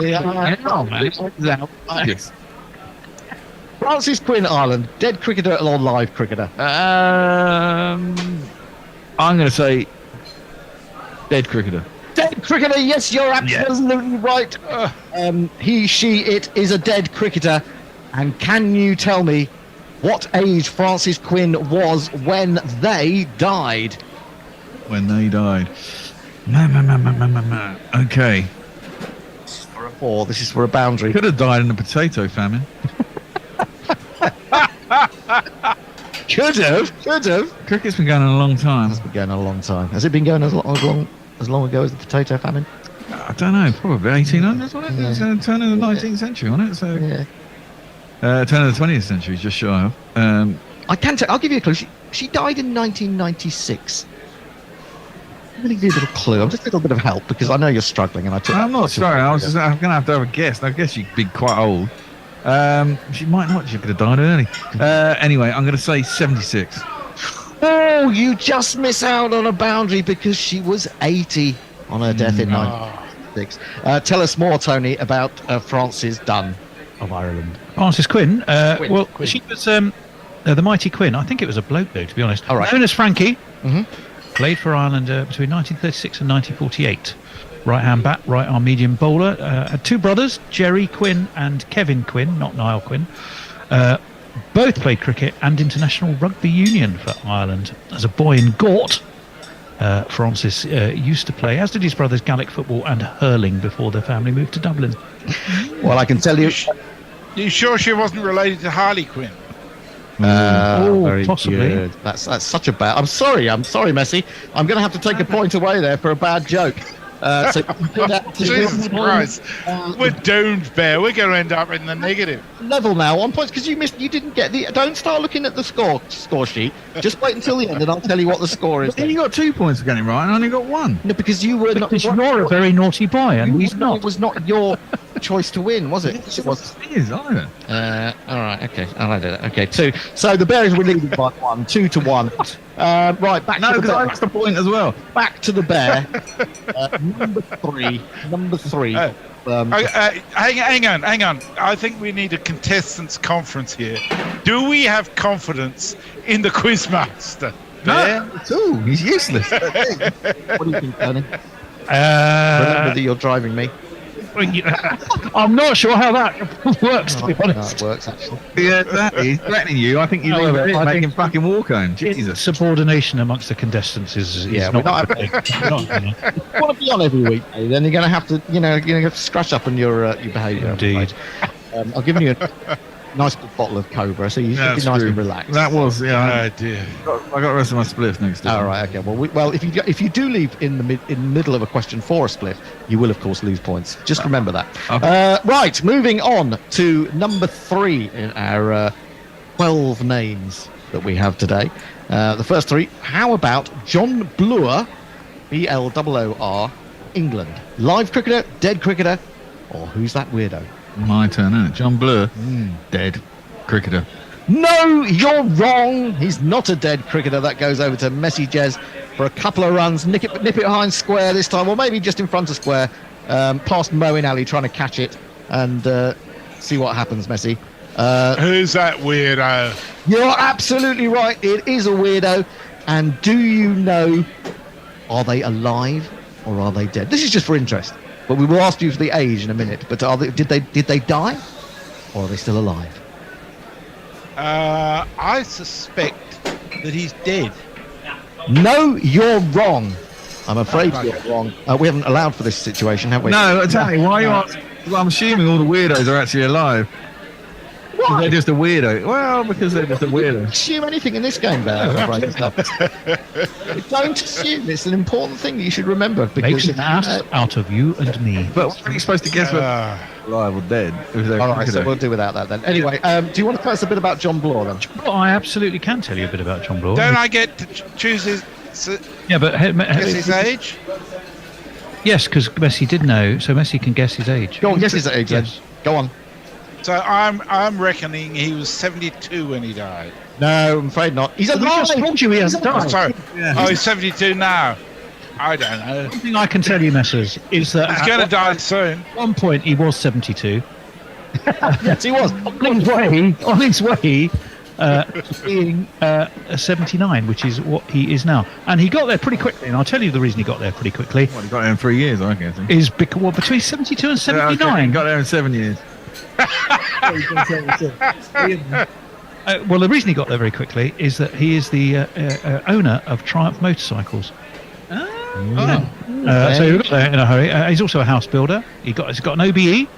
Francis Quinn, Ireland, dead cricketer or live cricketer? I'm going to say dead cricketer. Dead cricketer, yes, you're absolutely right. He, she, it is a dead cricketer. And can you tell me what age Francis Quinn was when they died? When they died. Okay. For a 4, this is for a boundary. Could have died in a potato famine. Could have. Cricket's been going on a long time. It's been going on a long time. Has it been going as long ago as the potato famine? I don't know. Probably 1800s, wasn't it? Yeah. It's turn of the 19th century, wasn't it? So, turn of the 20th century, just shy of. I can tell. I'll give you a clue. She died in 1996. I'm going to give you a little clue. I'm just a little bit of help because I know you're struggling, and I'm not struggling. I'm going to have to have a guess. I guess she'd be quite old. She might not. She could have died early. Anyway, I'm going to say 76. Oh, you just miss out on a boundary because she was 80 on her death in 1996. Tell us more, Tony, about Frances Dunn of Ireland. Frances Quinn. Quinn. She was the mighty Quinn. I think it was a bloke, though, to be honest. All right. Known as Frankie. Mm-hmm. Played for Ireland between 1936 and 1948. Right-hand bat, right-arm medium bowler. Had two brothers, Jerry Quinn and Kevin Quinn, not Niall Quinn. Both played cricket and international rugby union for Ireland. As a boy in Gort, Francis used to play, as did his brothers, Gaelic football and hurling before their family moved to Dublin. Well, I can tell you... You sure she wasn't related to Harley Quinn? Very possibly. good. That's such a bad... I'm sorry, Messi. I'm going to have to take a point away there for a bad joke. So Jesus Christ. We're doomed, Bear. We're going to end up in the negative. Level now on points because you didn't get the... Don't start looking at the score sheet. Just wait until the end and I'll tell you what the score is. Then you got 2 points for getting it right and I only got 1. No, because you were not... Because you're a very naughty boy and he's not. It was not your choice to win, was it? It was. It is either. All right, okay. I did it. Okay, 2. So the Bears were leading by 1, 2-1. Right, back to the because Bear. I lost a point as well. Back to the Bear. Number 3. Hang on. I think we need a contestants conference here. Do we have confidence in the quizmaster? No, at all. He's useless. What do you think, Tony? Remember that you're driving me. I'm not sure how that works, to be honest. No, it works, actually. Yeah, exactly. He's threatening you. I think you leave it, make him fucking walk home. Jesus. Subordination amongst the contestants is not not you want to be on every week, then you're going to have to, you're going to have to scratch up on your behaviour. Indeed. I'll give you a nice big bottle of Cobra, so you should be nice and relaxed. That was, Oh dear. I got the rest of my spliff next to All right, okay. Well, if you do leave in the middle of a question for a split, you will of course lose points. Just remember that. Okay. Right, moving on to number 3 in our 12 names that we have today. The first 3. How about John Bloor, Bloor, England? Live cricketer, dead cricketer, or who's that weirdo? My turn, isn't it? John Bloor, dead cricketer. No, you're wrong. He's not a dead cricketer. That goes over to Messi Jez for a couple of runs. Nip it behind square this time, or maybe just in front of square. Past Moeen Ali trying to catch it and see what happens, Messi. Who's that weirdo? You're absolutely right. It is a weirdo. And do you know, are they alive or are they dead? This is just for interest. But we will ask you for the age in a minute. But did they die, or are they still alive? I suspect that he's dead. No, you're wrong. I'm afraid you're wrong. We haven't allowed for this situation, have we? No, tell me, why are you asking? Well, I'm assuming all the weirdos are actually alive. Why? They're just a weirdo. Well, because they're just a weirdo. Assume anything in this game, Bear. Don't assume. It's an important thing that you should remember. Because, Makes an ass out of you and me. But what are you supposed to guess whether alive or dead? All right, so we'll do without that then. Anyway, do you want to tell us a bit about John Bloor then? Well, I absolutely can tell you a bit about John Bloor. Don't I get to choose his... Yeah, but guess his age? Yes, because Messi did know, so Messi can guess his age. Go on, guess his age. Yes. Go on. So I'm reckoning he was 72 when he died. No, I'm afraid not. He's alive. I just told you he hasn't died. Sorry. Yeah. Oh, he's 72 now. I don't know. One thing I can tell you, Messers, is that he's going to die soon. At one point, he was 72. Yes, he was. On his way being 79, which is what he is now. And he got there pretty quickly, and I'll tell you the reason he got there pretty quickly. Well, he got there in 3 years, I guess. Is because, well, between 72 and 79. Yeah, okay. He got there in 7 years. Well, the reason he got there very quickly is that he is the owner of Triumph Motorcycles. So he got there in a hurry. He's also a house builder. He's got an OBE.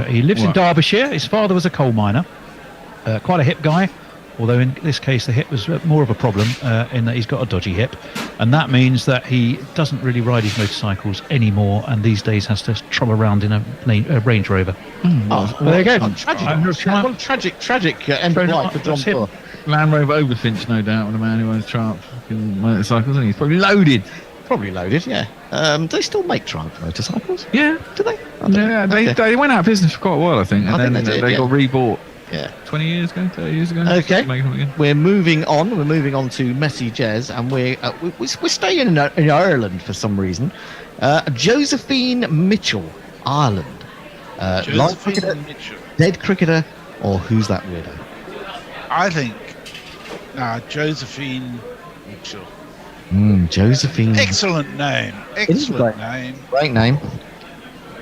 He lives in Derbyshire. His father was a coal miner. Quite a hip guy. although in this case the hip was more of a problem in that he's got a dodgy hip, and that means that he doesn't really ride his motorcycles anymore, and these days has to troll around in a Range Rover. Well, there you go. Tragic end of life for John Poor. Land Rover Overfinch, no doubt, with a man who owns Triumph fucking motorcycles, and he's probably loaded. Yeah. Do they still make Triumph motorcycles? Yeah. Do they? Yeah, they went out of business for quite a while, I think, and then they did, got rebought. Yeah. 20 years ago, 30 years ago. Okay. Make them again. We're moving on. We're moving on to Messy Jez, and we're staying in Ireland for some reason. Josephine Mitchell, Ireland. Live cricketer, Mitchell. dead cricketer, or who's that weirdo? I think Josephine Mitchell. Josephine. Excellent name. Excellent name. Great name.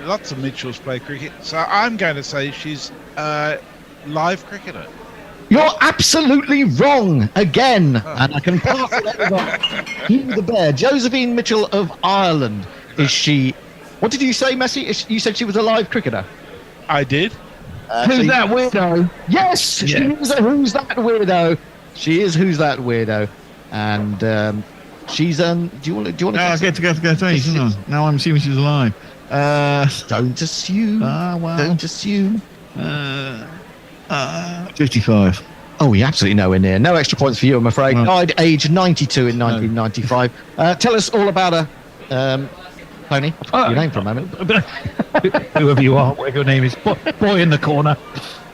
Lots of Mitchells play cricket, so I'm going to say she's a live cricketer. You're absolutely wrong again, and I can pass it over to the bear. Josephine Mitchell of Ireland. Is she? What did you say, Messi? You said she was a live cricketer. I did. Who's that weirdo? Yes, she is a Who's That Weirdo. She is Who's That Weirdo, and she's do you want to? No, I get to go. Now I'm assuming she's alive. Don't assume. Well. Don't assume. 55. Oh, you're absolutely nowhere near. No extra points for you, I'm afraid. Died aged 92 in 1995. Tell us all about her, Tony. Your name for a moment. Whoever you are, whatever your name is, boy in the corner.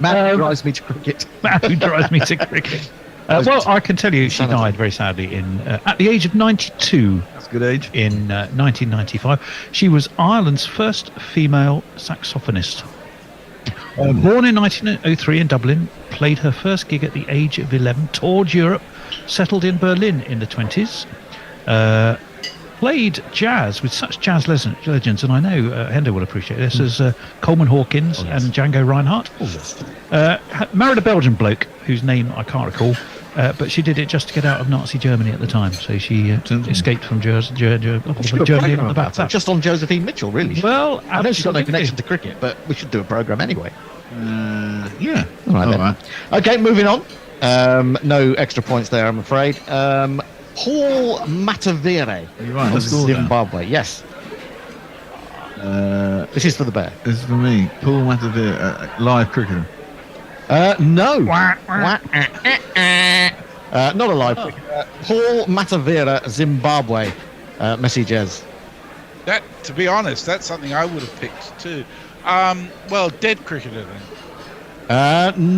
Man who drives me to cricket. Man who drives me to cricket. Well, I can tell you, she died very sadly at the age of 92. That's a good age. In 1995, she was Ireland's first female saxophonist. Born in 1903 in Dublin, played her first gig at the age of 11, toured Europe, settled in Berlin in the 20s, played jazz with such jazz legends, and I know Hendo will appreciate this, as Coleman Hawkins and Django Reinhardt. Married a Belgian bloke whose name I can't recall, but she did it just to get out of Nazi Germany at the time, so she escaped from Germany about that. Just on Josephine Mitchell, really. Well, I know she's got no connection to cricket, but we should do a programme anyway. Yeah. All right. Okay, moving on. No extra points there, I'm afraid. Paul Matavire of Zimbabwe. Yes. This is for the bear. This is for me. Paul Matavire, live cricketer. No. Not a live cricketer. Paul Matavire, Zimbabwe. Messages. That, to be honest, that's something I would have picked too. Well, dead cricketer then.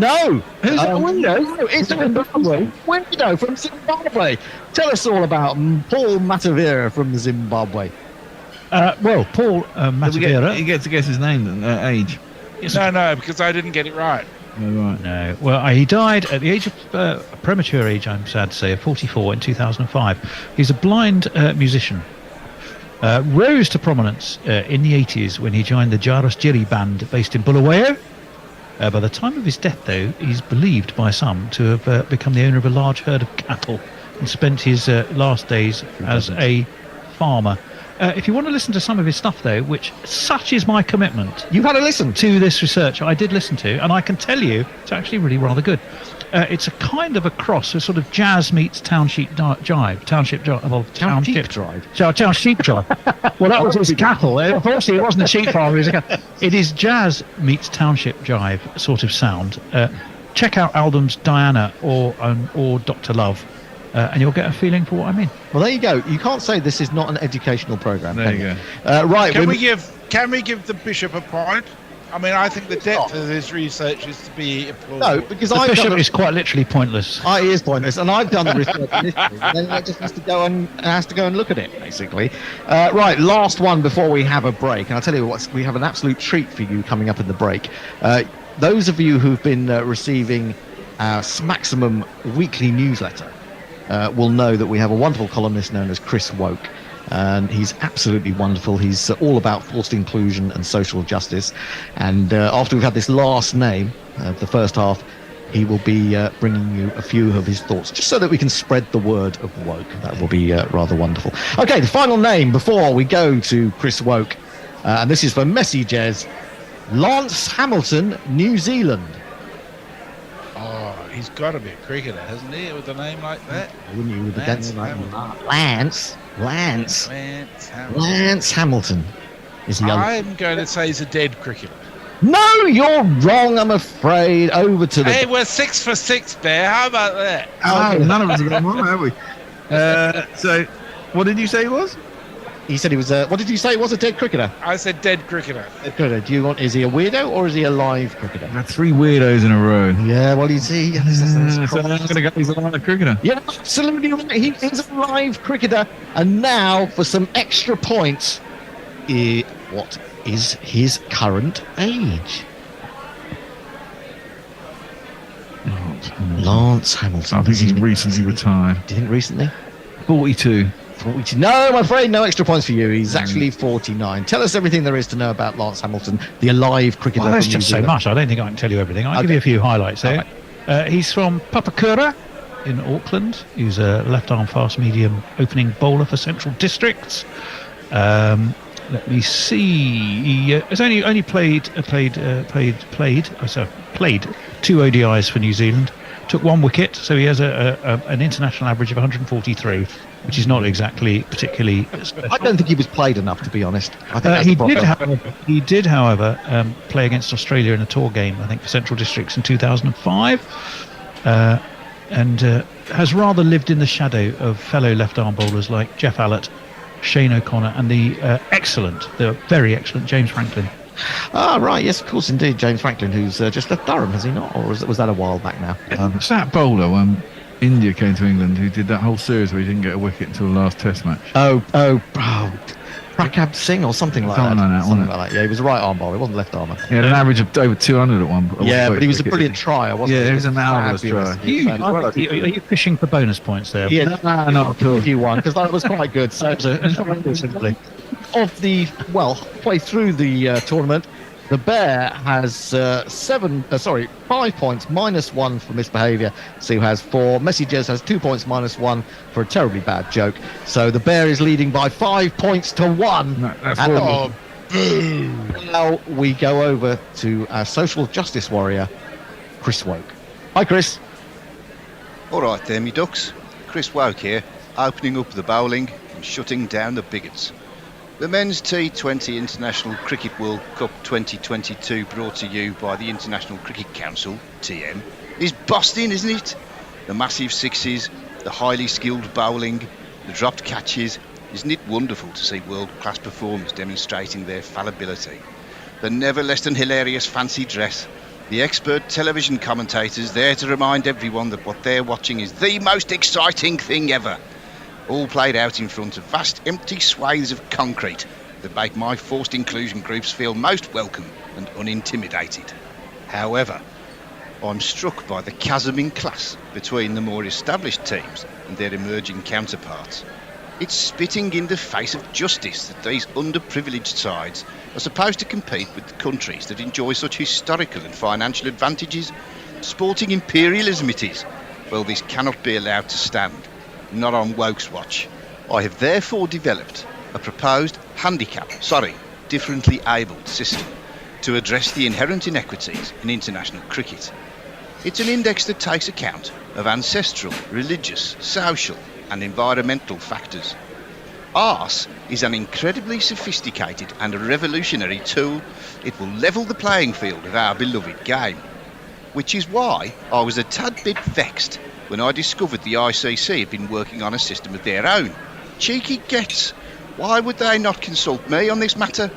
No. Who's a window? No, it's a Zimbabwe. Window from Zimbabwe. Tell us all about Paul Matavire from Zimbabwe. Well, Paul Matavire. You get to guess his name and age. No, because I didn't get it right. Right. No. Well, he died at the age of a premature age, I'm sad to say, of 44 in 2005. He's a blind musician. Rose to prominence in the 80s when he joined the Jaros Jiri band based in Bulawayo. By the time of his death, though, he's believed by some to have become the owner of a large herd of cattle and spent his last days as a farmer. If you want to listen to some of his stuff, though, which such is my commitment, you've had a listen to this research. I did listen to, and I can tell you, it's actually really rather good. It's a kind of a cross, a sort of jazz meets township jive. Township drive. Well, township jive. Well, that was his cattle. Unfortunately, it wasn't a sheep farm. It is jazz meets township jive sort of sound. Check out albums Diana or Dr. Love. And you'll get a feeling for what I mean. Well, there you go. You can't say this is not an educational programme. There you go. Right. Can we give the bishop a point? I mean, I think the depth of his research is to be applauded. No, because the bishop is quite literally pointless. He is pointless, and I've done the research initially. Then I just has to go and look at it, basically. Right, last one before we have a break. And I'll tell you what, we have an absolute treat for you coming up in the break. Those of you who've been receiving our Smaximum weekly newsletter will know that we have a wonderful columnist known as Chris Woke. And he's absolutely wonderful. He's all about forced inclusion and social justice. And after we've had this last name, the first half, he will be bringing you a few of his thoughts, just so that we can spread the word of woke. That will be rather wonderful. Okay, the final name before we go to Chris Woke, and this is for Messy Jez, Lance Hamilton, New Zealand. He's got to be a cricketer, hasn't he, with a name like that? Wouldn't you with the Lance name like Hamilton. Lance Hamilton. Is he? I'm going to say he's a dead cricketer. No, you're wrong. I'm afraid. Over to the. Hey, we're 6 for 6, Bear. How about that? Oh, none of us have gone wrong, have we? So, what did you say he was? He said he was. What did you say? He was a dead cricketer. I said dead cricketer. Dead cricketer. Do you want? Is he a weirdo or is he a live cricketer? I've had 3 weirdos in a row. Yeah. Well, he's he. So I'm going to go. He's a live cricketer. Yeah, absolutely right. He is a live cricketer. And now for some extra points. What is his current age? Lance Hamilton. I think he's recently retired. Do you think recently? 42. 42. No, I'm afraid no extra points for you. He's actually 49. Tell us everything there is to know about Lance Hamilton, the alive cricketer. Well, that's from New just so Zealand. much. I don't think I can tell you everything. I'll give you a few highlights there. He's from Papakura in Auckland. He's a left-arm fast-medium opening bowler for Central Districts. Let me see. He has only played 2 ODIs for New Zealand. Took 1 wicket, so he has an international average of 143, which is not exactly particularly special. I don't think he was played enough, to be honest. I think He did, however, play against Australia in a tour game, I think, for Central Districts in 2005, and has rather lived in the shadow of fellow left-arm bowlers like Jeff Allott, Shane O'Connor, and the very excellent James Franklin. Ah, right, yes, of course, indeed. James Franklin, who's just left Durham, has he not? Or was that a while back now? It's that bowler when India came to England who did that whole series where he didn't get a wicket until the last Test match. Prakab Singh or something like that. Something like that. Yeah, he was a right arm bowler. He wasn't left armer. He had an average of over 200 at one. Yeah, but he was a brilliant trier, wasn't he? Yeah, he was a marvellous trier. Are you fishing for bonus points there? Yeah, no, not at all. You won because that was quite good. So, of the halfway through the tournament, the Bear has 5 points -1 for misbehaviour. Sue has 4. Messages has 2 points -1 for a terribly bad joke. So the Bear is leading by 5 points to 1. That's horrible. Now we go over to our social justice warrior, Chris Woke. Hi, Chris. All right there, me ducks. Chris Woke here, opening up the bowling and shutting down the bigots. The Men's T20 International Cricket World Cup 2022, brought to you by the International Cricket Council, TM, is busting, isn't it? The massive sixes, the highly skilled bowling, the dropped catches. Isn't it wonderful to see world-class performers demonstrating their fallibility? The never less than hilarious fancy dress, the expert television commentators there to remind everyone that what they're watching is the most exciting thing ever. All played out in front of vast empty swathes of concrete that make my forced inclusion groups feel most welcome and unintimidated. However, I'm struck by the chasm in class between the more established teams and their emerging counterparts. It's spitting in the face of justice that these underprivileged sides are supposed to compete with the countries that enjoy such historical and financial advantages. Sporting imperialism it is. Well, this cannot be allowed to stand. Not on Woke's watch. I have therefore developed a proposed differently abled system to address the inherent inequities in international cricket. It's an index that takes account of ancestral, religious, social and environmental factors. ARSE is an incredibly sophisticated and revolutionary tool. It will level the playing field of our beloved game, which is why I was a tad bit vexed when I discovered the ICC had been working on a system of their own. Cheeky gets. Why would they not consult me on this matter?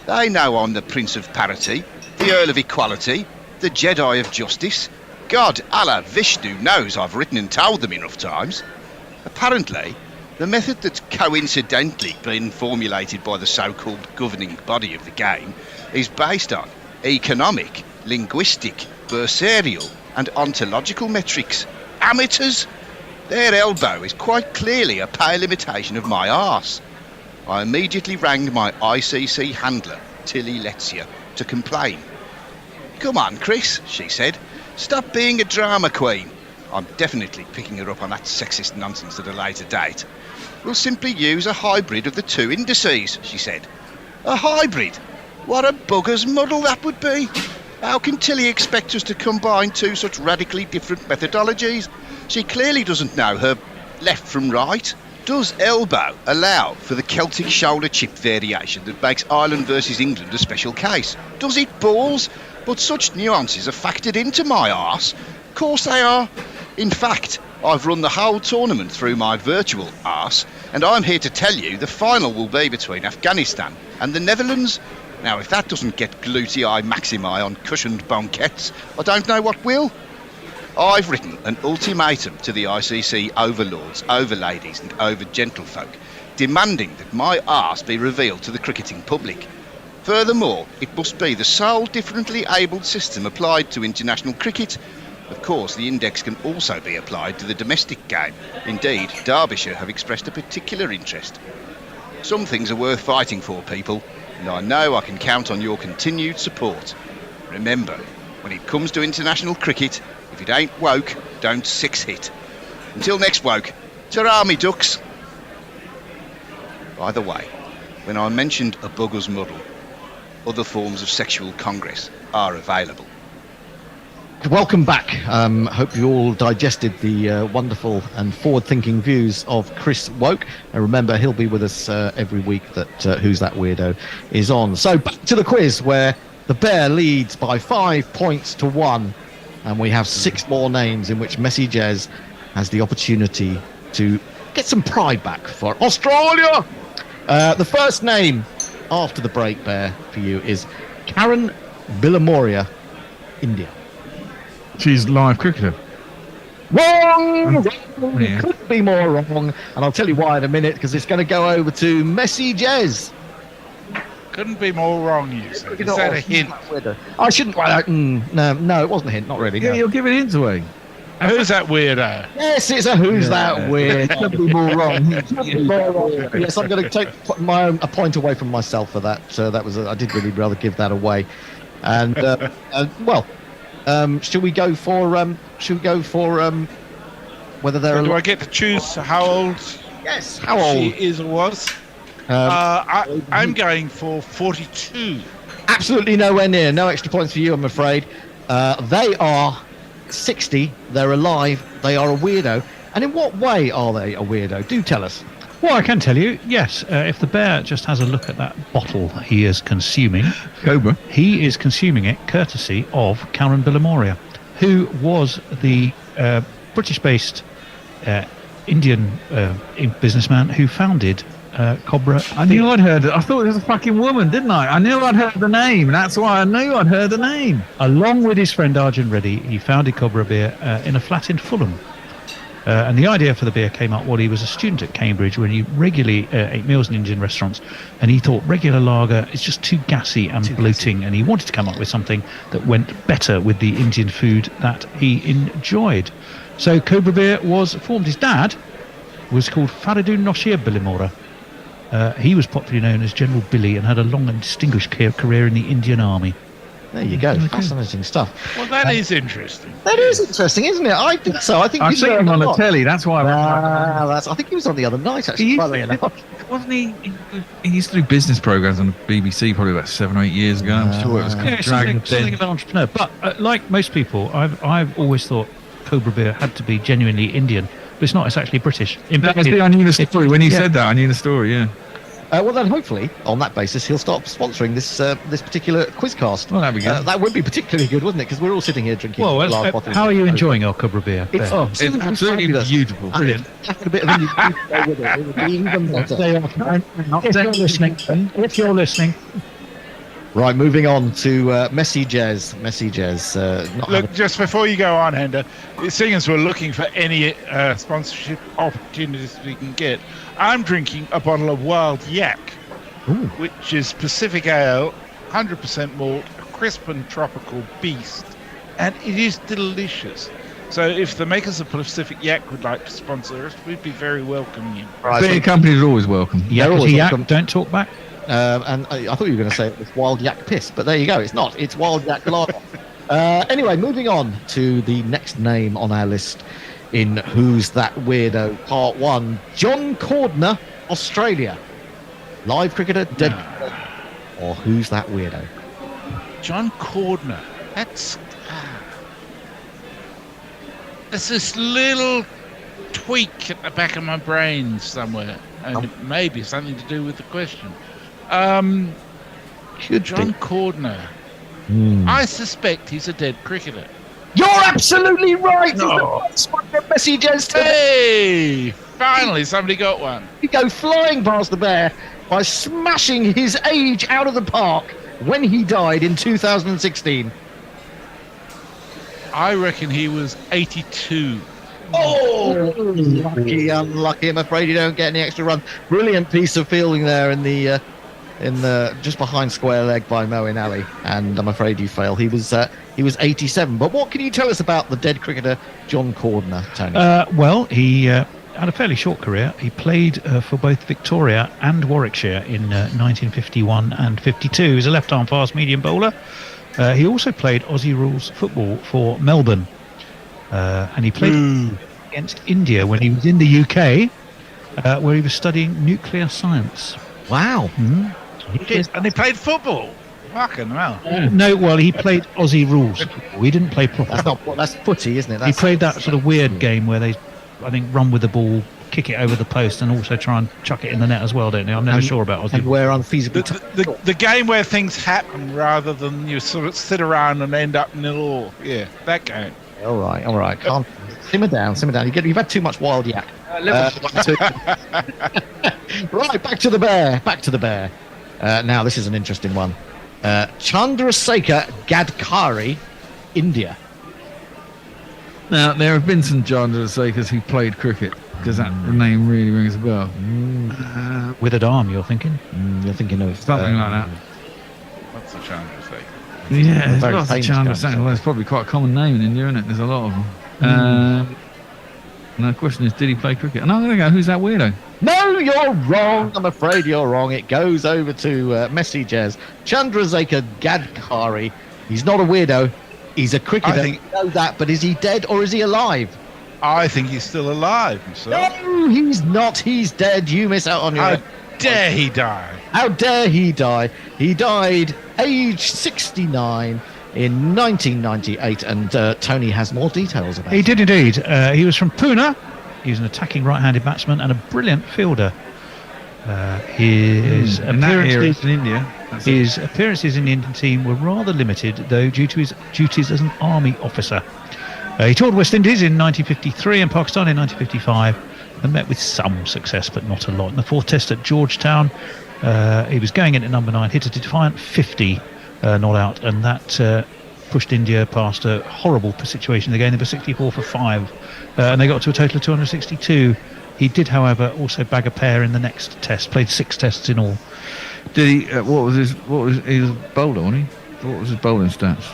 They know I'm the Prince of Parity, the Earl of Equality, the Jedi of Justice. God, Allah, Vishnu knows I've written and told them enough times. Apparently, the method that's coincidentally been formulated by the so-called governing body of the game is based on economic, linguistic, bursarial and ontological metrics. Amateurs! Their elbow is quite clearly a pale imitation of my arse. I immediately rang my ICC handler, Tilly Letsia, to complain. Come on, Chris, she said. Stop being a drama queen. I'm definitely picking her up on that sexist nonsense at a later date. We'll simply use a hybrid of the 2 indices, she said. A hybrid? What a bugger's muddle that would be. How can Tilly expect us to combine two such radically different methodologies? She clearly doesn't know her left from right. Does elbow allow for the Celtic shoulder chip variation that makes Ireland versus England a special case? Does it balls? But such nuances are factored into my arse. Of course they are. In fact, I've run the whole tournament through my virtual arse, and I'm here to tell you the final will be between Afghanistan and the Netherlands. Now, if that doesn't get gluteae maximi on cushioned banquettes, I don't know what will. I've written an ultimatum to the ICC overlords, overladies and over-gentlefolk, demanding that my arse be revealed to the cricketing public. Furthermore, it must be the sole differently abled system applied to international cricket. Of course, the index can also be applied to the domestic game. Indeed, Derbyshire have expressed a particular interest. Some things are worth fighting for, people, and I know I can count on your continued support. Remember, when it comes to international cricket, if it ain't woke, don't six-hit. Until next woke, ta-ra me ducks. By the way, when I mentioned a bugger's muddle, other forms of sexual congress are available. Welcome back. Hope you all digested the wonderful and forward-thinking views of Chris Woke. And remember, he'll be with us every week that Who's That Weirdo is on. So back to the quiz, where the Bear leads by 5 points to 1. And we have 6 more names in which Messi Jez has the opportunity to get some pride back for Australia. The first name after the break, Bear, for you is Karen Billamoria, India. She's live cricketer. Wrong! Yeah. Couldn't be more wrong. And I'll tell you why in a minute, because it's going to go over to Messi Jez. Couldn't be more wrong, you said. Is that a hint? I shouldn't. No, it wasn't a hint. Not really. Yeah, No. you'll give it hints away. Who's that weirdo? Yes, it's a Who's That Weird. Couldn't be more wrong. Yes, I'm going to take a point away from myself for that. That was I did really rather give that away. And should we go for whether they're? Do I get to choose how old? Yes, how old she is or was? I'm going for 42. Absolutely nowhere near. No extra points for you, I'm afraid. They are 60. They're alive. They are a weirdo. And in what way are they a weirdo? Do tell us. Well, I can tell you, yes. If the Bear just has a look at that bottle he is consuming, Cobra, he is consuming it courtesy of Karen Billamoria, who was the British-based Indian businessman who founded Cobra. I knew I'd heard it. I thought it was a fucking woman, didn't I? I knew I'd heard the name. That's why I knew I'd heard the name. Along with his friend Arjun Reddy, he founded Cobra Beer in a flat in Fulham. And the idea for the beer came up while he was a student at Cambridge, when he regularly ate meals in Indian restaurants, and he thought regular lager is just too gassy and bloating, and he wanted to come up with something that went better with the Indian food that he enjoyed. So Cobra Beer was formed. His dad was called Faridun Noshir Bilimora. He was popularly known as General Billy and had a long and distinguished career in the Indian Army. There you go. Fascinating stuff. Well, that is interesting. That is interesting, isn't it? I think so. I think I've seen him on the telly. That's why. I think he was on the other night, actually. Wasn't he? He used to do business programs on the BBC probably about 7 or 8 years ago. I'm sure it was kind of something of an entrepreneur. But like most people, I've always thought Cobra Beer had to be genuinely Indian, but it's not. It's actually British. I knew the story when you said that. I knew the story. Yeah. Well, then hopefully, on that basis, he'll start sponsoring this particular quizcast. Well, that'd be good. That would be particularly good, wouldn't it? Because we're all sitting here drinking. Well, how are you enjoing our Cobra Beer? It's absolutely beautiful. Brilliant. A bit of a with it. It would be even better. If you're listening. Right, moving on to Messi Jez. Messi Jez. Look, just before you go on, Hender, seeing as we're looking for any sponsorship opportunities we can get, I'm drinking a bottle of Wild Yak, which is Pacific Ale, 100% malt, a crisp and tropical beast, and it is delicious. So if the makers of Pacific Yak would like to sponsor us, we'd be very welcoming. Right, beer companies are always welcome. Yak, always welcome. Don't talk back. And I thought you were going to say it was Wild Yak Piss, but there you go. It's not. It's Wild Yak Lager. Anyway, moving on to the next name on our list in Who's That Weirdo Part 1. John Cordner, Australia. Live cricketer, dead or Who's That Weirdo? John Cordner. That's there's this little tweak at the back of my brain somewhere, and it may be something to do with the question. John Cordner. I suspect he's a dead cricketer. You're absolutely right. No. He's the first one from messages today. Hey! Finally, somebody got one. You go flying past the bear by smashing his age out of the park when he died in 2016. I reckon he was 82. Oh, lucky, unlucky. I'm afraid you don't get any extra run. Brilliant piece of fielding there in the just behind square leg by Moeen Ali, and I'm afraid you fail. He was 87. But what can you tell us about the dead cricketer John Cordner, Tony? Well, he had a fairly short career. He played for both Victoria and Warwickshire in 1951 and 52. He was a left-arm fast medium bowler. He also played Aussie rules football for Melbourne, and he played against India when he was in the UK, where he was studying nuclear science. Wow. He did, and he played football. Fucking hell. No, well, he played Aussie rules. He didn't play proper. That's footy, isn't it? He played that sort of weird game where they, I think, run with the ball, kick it over the post, and also try and chuck it in the net as well, don't they? I'm never sure about Aussie. And where unfeasibly the game where things happen rather than you sort of sit around and end up 0-0. Yeah, that game. All right. Can't simmer down. You've had too much wild yak. Right, back to the bear. Now this is an interesting one. Chandrasekhar Gadkari, India. Now there have been some Chandrasekhars who played cricket, because that name really rings a bell. Withered arm, you're thinking? You're thinking of something like that. What's a Chandrasekhar? Yeah, there's lots of Chandrasekhar. Well, it's probably quite a common name in India, isn't it? There's a lot of them. And the question is, did he play cricket? And I'm going to go, who's that weirdo? No, you're wrong. I'm afraid you're wrong. It goes over to messages. Chandrasekhar Gadkari. He's not a weirdo. He's a cricketer. I know that, but is he dead or is he alive? I think he's still alive. No, he's not. He's dead. You miss out on your... How dare he die? How dare he die? He died age 69 in 1998, and Tony has more details about it. He did indeed. He was from Pune. He was an attacking right-handed batsman and a brilliant fielder. His appearances in the Indian team were rather limited, though, due to his duties as an army officer. He toured West Indies in 1953 and Pakistan in 1955 and met with some success, but not a lot. In the fourth test at Georgetown, he was going in at number 9, hit a defiant 50 not out, and that pushed India past a horrible situation. They were 64 for 5, and they got to a total of 262. He did, however, also bag a pair in the next test. Played 6 tests in all. Did he? He was a bowler, wasn't he? What was his bowling stats?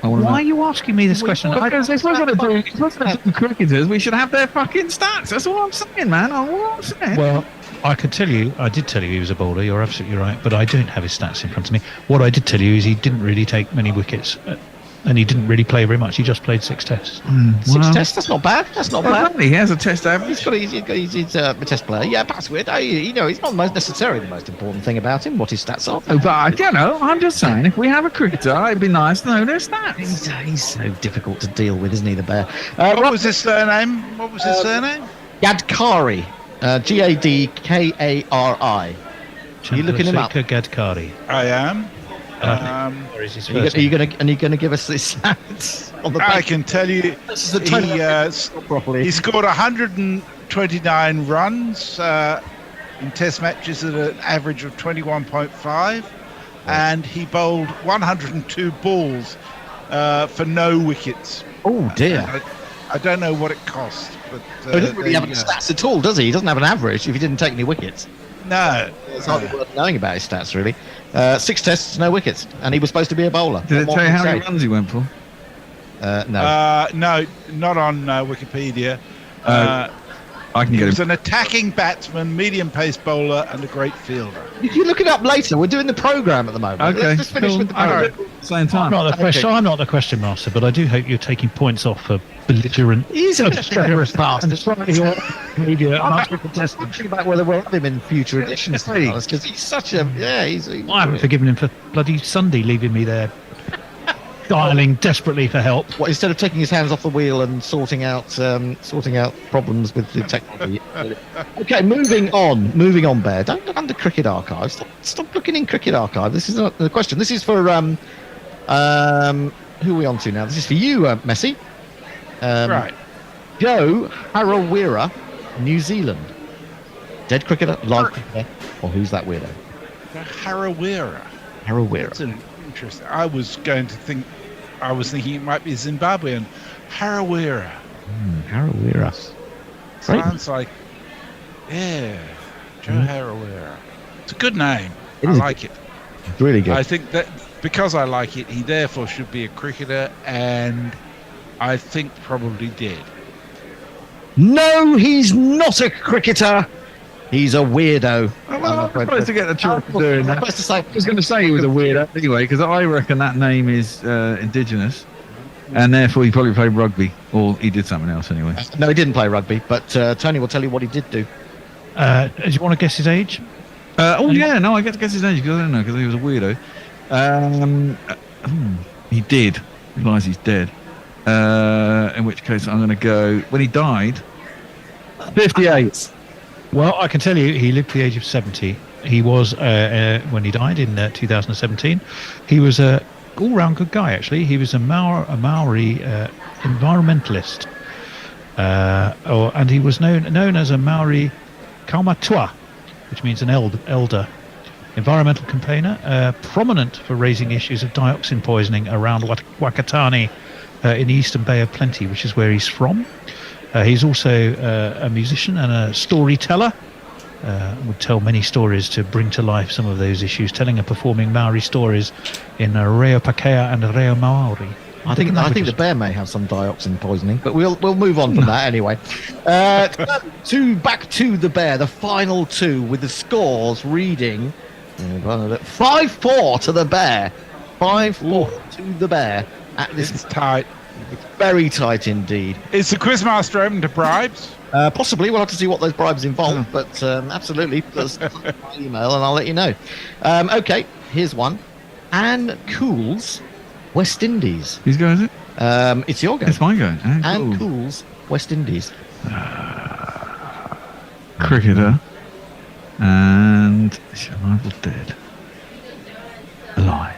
Why are you asking me this question? Because if we're going to do cricketers, we should have their fucking stats. That's all I'm saying, man. Well, I did tell you he was a bowler, you're absolutely right, but I don't have his stats in front of me. What I did tell you is he didn't really take many wickets, and he didn't really play very much. He just played 6 tests. 6 tests? That's not bad. He has a test average. He's a test player. Yeah, that's weird. It's not necessarily the most important thing about him, what his stats are. Oh, but I don't know. I'm just saying, if we have a cricketer, it'd be nice to know their stats. He's so difficult to deal with, isn't he, the bear? What was his surname? Gadkari. Gadkari. Are you looking him up? Gadkari. I am. Are you going to give us this stats on the back? I can tell you, he scored 129 runs in Test matches at an average of 21.5, and he bowled 102 balls for no wickets. Oh dear! I don't know what it cost, but he doesn't really have any stats at all, does he? He doesn't have an average if he didn't take any wickets. No, it's hardly worth knowing about his stats, really. 6 tests, no wickets, and he was supposed to be a bowler. Did it tell you how many runs he went for? No. No, not on Wikipedia. I can get him. He was an attacking batsman, medium-pace bowler, and a great fielder. If you look it up later, we're doing the programme at the moment. Okay, Let's just finish with the programme. Same time. I'm not the question master, but I do hope you're taking points off for belligerent. He's a treacherous bastard. Media. I'm thinking about whether we'll have him in future editions, because he's such a... I haven't forgiven him for bloody Sunday leaving me there dialing desperately for help. What, instead of taking his hands off the wheel and sorting out problems with the technology. Okay, moving on, Bear. Don't look under Cricket Archive. Stop looking in Cricket Archive. This is not the question. This is for who are we on to now? This is for you, Messi. Right. Joe Harawira, New Zealand. Dead cricketer, live cricketer, or who's that weirdo? Harawira. That's an interesting. I was thinking it might be Zimbabwean. Harawira. Harawira. Sounds like, yeah, Joe Harawira. It's a good name. I like it. It's really good. I think that because I like it, he therefore should be a cricketer, and I think probably did. No, he's not a cricketer. He's a weirdo. I'm supposed to get the choice of doing that. I was going to say he was a weirdo anyway, because I reckon that name is indigenous, and therefore he probably played rugby, or he did something else anyway. No, he didn't play rugby, but Tony will tell you what he did do. Do you want to guess his age? I get to guess his age because I don't know, because he was a weirdo. He did. Realise he's dead. In which case I'm going to go, when he died, 58. Well, I can tell you he lived to the age of 70. He was, when he died in 2017, he was a all-round good guy, actually. He was a Maori environmentalist. And he was known as a Maori kaumatua, which means an elder. Environmental campaigner, prominent for raising issues of dioxin poisoning around Wakatani in the Eastern Bay of Plenty, which is where he's from. He's also a musician and a storyteller. Would tell many stories to bring to life some of those issues, telling and performing Maori stories in Reo Pakea and Reo Maori. I think the bear may have some dioxin poisoning, but we'll move on from that anyway. Back to the bear, the final two with the scores reading 5-4 to the bear. 5-4 to the bear. It's tight. It's very tight indeed. Is the quizmaster open to bribes? Possibly. We'll have to see what those bribes involve, but absolutely. Just email and I'll let you know. Okay, here's one. Anne Cools, West Indies. Whose go is it? It's your go. It's my go. Anne Cools, West Indies. Cricketer. And is she alive or dead? Alive.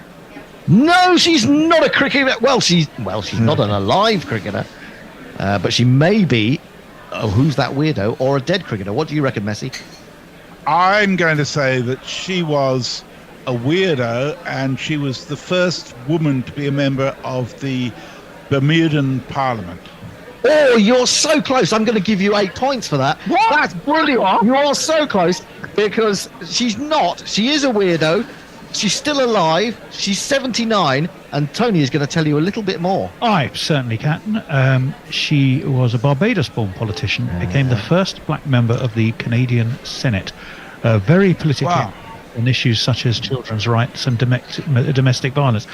No, she's not a cricketer. Well, she's not an alive cricketer, but she may be. Oh, who's that weirdo? Or a dead cricketer? What do you reckon, Messi? I'm going to say that she was a weirdo, and she was the first woman to be a member of the Bermudan Parliament. Oh, you're so close. I'm going to give you 8 points for that. What? That's brilliant. You are so close, because she's not. She is a weirdo. She's still alive. She's 79, and Tony is going to tell you a little bit more. I certainly can. She was a Barbados-born politician, became the first black member of the Canadian Senate, very politically on issues such as children's rights and domestic violence.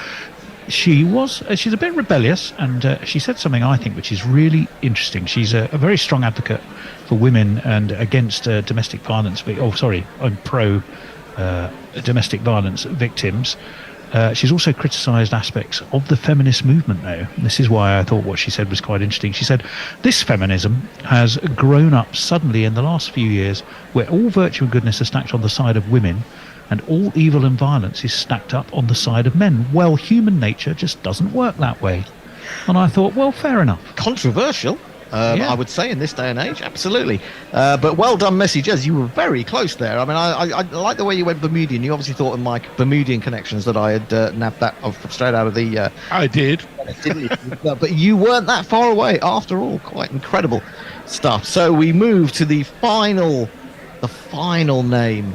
She's a bit rebellious, and she said something I think which is really interesting. She's a very strong advocate for women and against domestic violence. I'm pro domestic violence victims. She's also criticised aspects of the feminist movement now. This is why I thought what she said was quite interesting. She said, this feminism has grown up suddenly in the last few years where all virtue and goodness are stacked on the side of women and all evil and violence is stacked up on the side of men. Well, human nature just doesn't work that way. And I thought, well, fair enough. Controversial. I would say in this day and age, absolutely. But well done, Messi Jez. You were very close there. I mean, I like the way you went Bermudian. You obviously thought of my Bermudian connections that I had nabbed that straight out of the. I did. Didn't you? But you weren't that far away after all. Quite incredible stuff. So we move to the final name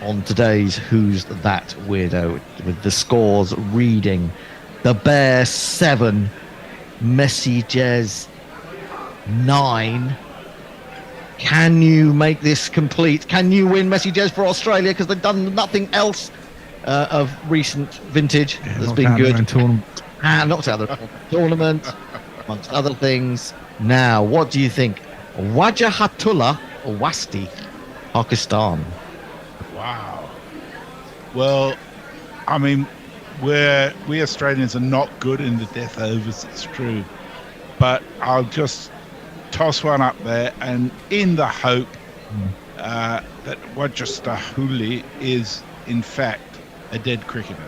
on today's Who's That Weirdo, with the scores reading: the Bear 7, Messi Jez 9. Can you make this complete? Can you win Messi Jez for Australia? Because they've done nothing else of recent vintage that's been good. Knocked out the tournament, amongst other things. Now, what do you think? Wajahatullah Wasti, Pakistan. Wow. Well, I mean, we Australians are not good in the death overs, it's true. But I'll just toss one up there, and in the hope that Wajastahuli is, in fact, a dead cricketer.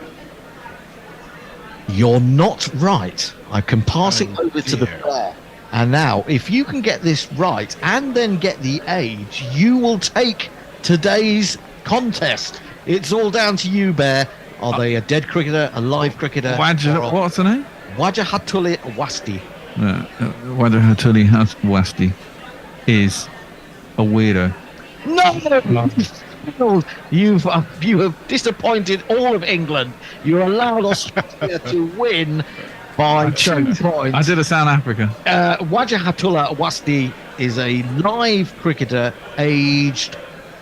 You're not right. I can pass it over to the Bear. And now, if you can get this right and then get the age, you will take today's contest. It's all down to you, Bear. Are they a dead cricketer, a live cricketer? What's the name? Wajahatuli Wasti. Wajahatuli Wasti is a weirdo. No! You have disappointed all of England. You allowed Australia to win by 2 points. I did a South Africa. Wajahatullah Wasti is a live cricketer aged...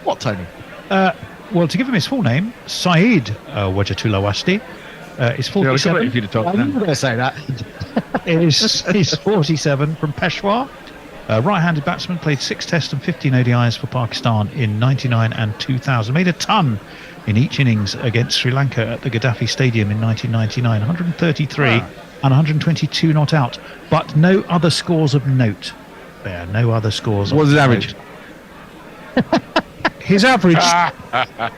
What, Tony? Well, to give him his full name, Saeed Wajatullah Wasti. Is 47. If you'd have told I knew you were going to say that. He's 47 from Peshawar. Right-handed batsman, played 6 Tests and 15 ODIs for Pakistan in 99 and 2000. Made a ton in each innings against Sri Lanka at the Gaddafi Stadium in 1999. 133 and 122 not out. But no other scores of note there. No other scores. What was his average? His average,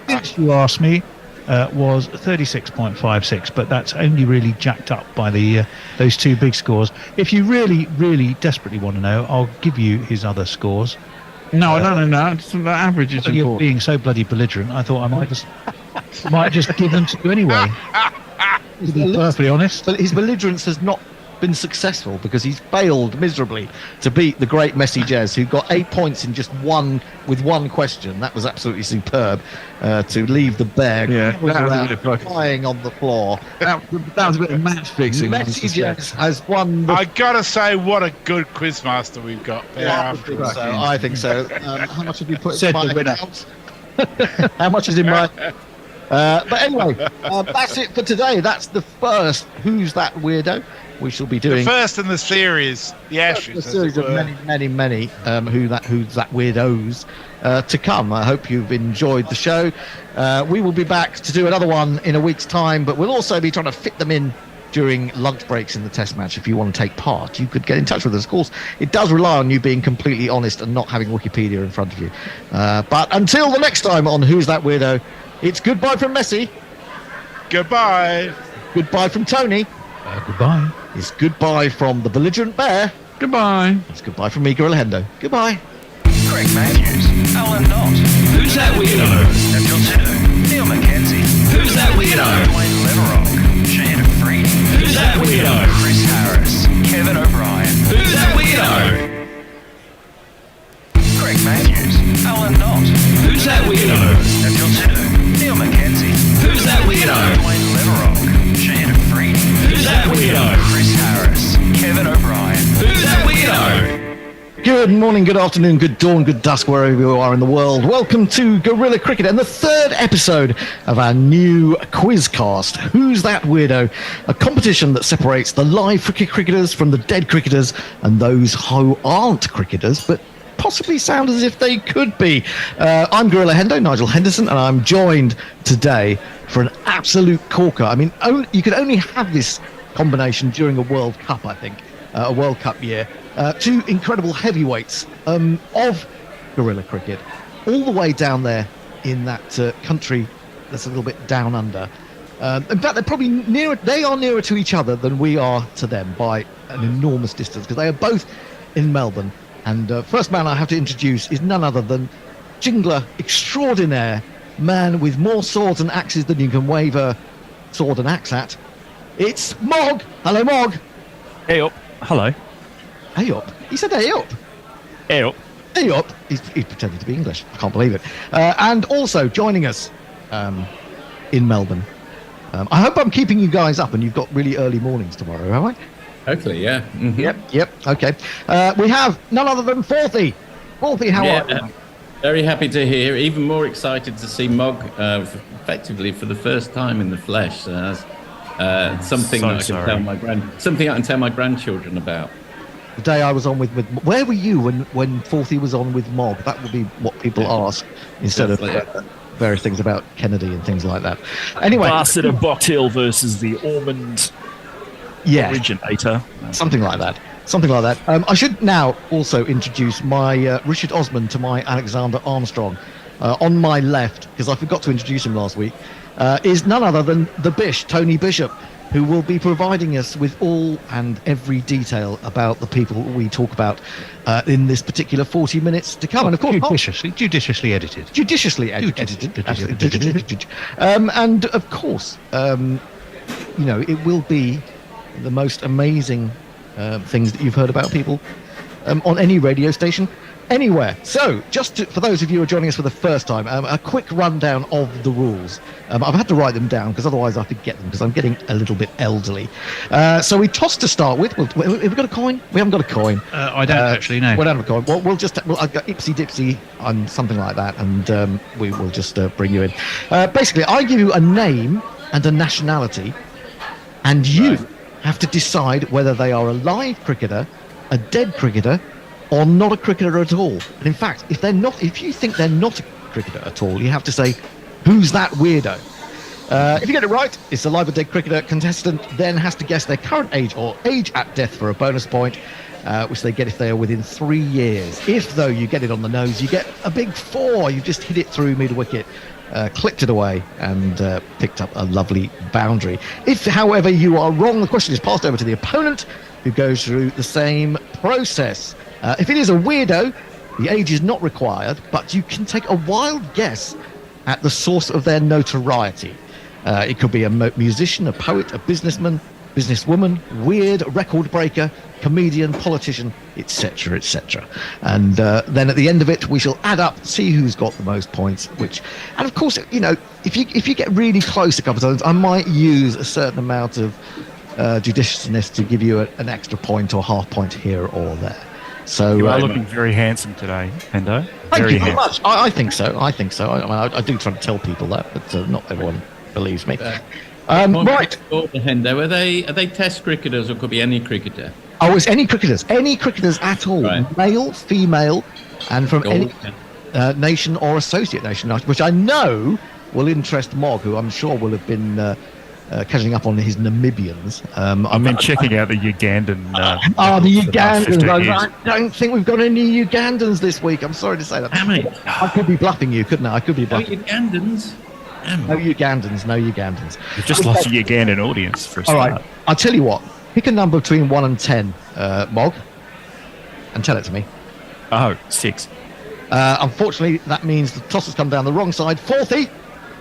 if you ask me, was 36.56, but that's only really jacked up by those 2 big scores. If you really, really desperately want to know, I'll give you his other scors. No. Just the average is important. You're being so bloody belligerent, I thought I might just give them to you anyway. To be perfectly honest. But his belligerence has not been successful because he's failed miserably to beat the great Messi Jez, who got 8 points in just one question. That was absolutely superb to leave the Bear flying on the floor. That was a bit of match fixing. Messi Jez has won. I gotta say, what a good quizmaster we've got there. I think so. How much have you put in my account? How much is in my... but anyway, that's it for today. That's the first Who's That Weirdo? We shall be doing the first in the series, the Ashes. A series of many Who's That Weirdos to come. I hope you've enjoyed the show. We will be back to do another one in a week's time, but we'll also be trying to fit them in during lunch breaks in the test match. If you want to take part, you could get in touch with us. Of course, it does rely on you being completely honest and not having Wikipedia in front of you. But until the next time on Who's That Weirdo, it's goodbye from Messi. Goodbye. Goodbye from Tony. Goodbye. It's goodbye from the belligerent Bear. Goodbye. It's goodbye from me, Gorilla Hendo. Goodbye. Craig Matthews, Alan Knott. Who's That Weirdo? Daniel Titto, Neil Mackenzie. Who's That Weirdo? Dwayne Leverock, Shane Freed. Who's That Weirdo? Chris Harris, Kevin O'Brien. Who's That Weirdo? Craig Matthews, Alan Knott. Who's That Weirdo? Daniel Titto, Neil Mackenzie. Who's That Weirdo? Dwayne Leverock, Shane Freed. Who's That Weirdo? Chris Harris, Kevin O'Brien. Who's That Weirdo? Good morning, good afternoon, good dawn, good dusk, wherever you are in the world. Welcome to Gorilla Cricket and the 3rd episode of our new quizcast, Who's That Weirdo? A competition that separates the live cricketers from the dead cricketers and those who aren't cricketers, but possibly sound as if they could be. I'm Gorilla Hendo, Nigel Henderson, and I'm joined today for an absolute corker. I mean, you could only have this combination during a World Cup, I think, a World Cup year. 2 incredible heavyweights of Gorilla Cricket, all the way down there in that country that's a little bit down under. In fact, they're probably nearer. They are nearer to each other than we are to them by an enormous distance, because they are both in Melbourne. And first man I have to introduce is none other than jingler extraordinaire, man with more swords and axes than you can wave a sword and axe at. It's Mog. Hello, Mog. Hey up. Hello. Hey up. He said hey up. Hey up. Hey up. He's pretending to be English. I can't believe it. And also joining us in Melbourne. I hope I'm keeping you guys up and you've got really early mornings tomorrow, have I? Hopefully, yeah. Mm-hmm. Yep. Okay. We have none other than Forthy. Forthy, how are you? Very happy to hear. Even more excited to see Mog effectively for the first time in the flesh. Something I can tell my grandchildren about. The day I was on with where were you when Forthy was on with Mog? That would be what people ask instead of various things about Kennedy and things like that. Anyway, Bastard of Box Hill versus the Ormond originator. Something like that. Something like that. I should now also introduce my Richard Osman to my Alexander Armstrong. On my left, because I forgot to introduce him last week, is none other than the Bish, Tony Bishop, who will be providing us with all and every detail about the people we talk about in this particular 40 minutes to come. And of course, judiciously edited. Judiciously edited. And of course, it will be the most amazing things that you've heard about people on any radio station anywhere. So, for those of you who are joining us for the first time, a quick rundown of the rules. I've had to write them down because otherwise I forget them because I'm getting a little bit elderly. So we toss to start with. Have we got a coin? We haven't got a coin. I don't actually know. We don't have a coin. Well, I've got Ipsy Dipsy and something like that, and we will just bring you in. Basically, I give you a name and a nationality, and you have to decide whether they are a live cricketer, a dead cricketer, or not a cricketer at all. And in fact, if you think they're not a cricketer at all, you have to say, who's that weirdo? If you get it right, it's a live or dead cricketer. Contestant then has to guess their current age or age at death for a bonus point, which they get if they are within 3 years. If, though, you get it on the nose, you get a big 4. You've just hit it through mid-wicket, clipped it away, and picked up a lovely boundary. If, however, you are wrong, the question is passed over to the opponent, who goes through the same process. If it is a weirdo, the age is not required, but you can take a wild guess at the source of their notoriety. It could be a musician, a poet, a businessman, businesswoman, weird, record breaker, comedian, politician, etc., etc. And then at the end of it, we shall add up, see who's got the most points. And of course, if you get really close a couple of times, I might use a certain amount of judiciousness to give you an extra point or half point here or there. So you are looking very handsome today, Hendo. Thank you very much. I think so. I do try to tell people that, but not everyone believes me. Right. Hendo, are they Test cricketers or could be any cricketer? Oh, it's any cricketers at all, male, female, and from any nation or associate nation, which I know will interest Mog, who I'm sure will have been catching up on his Namibians. I've been checking out the Ugandan. The Ugandans. I don't think we've got any Ugandans this week. I'm sorry to say that. How many? I could be bluffing you, couldn't I? I could be bluffing. Ugandans? No Ugandans. You've just lost a Ugandan audience for a start. All right. I'll tell you what. Pick a number between 1 and 10, Mog, and tell it to me. 6. Unfortunately, that means the toss has come down the wrong side. 40.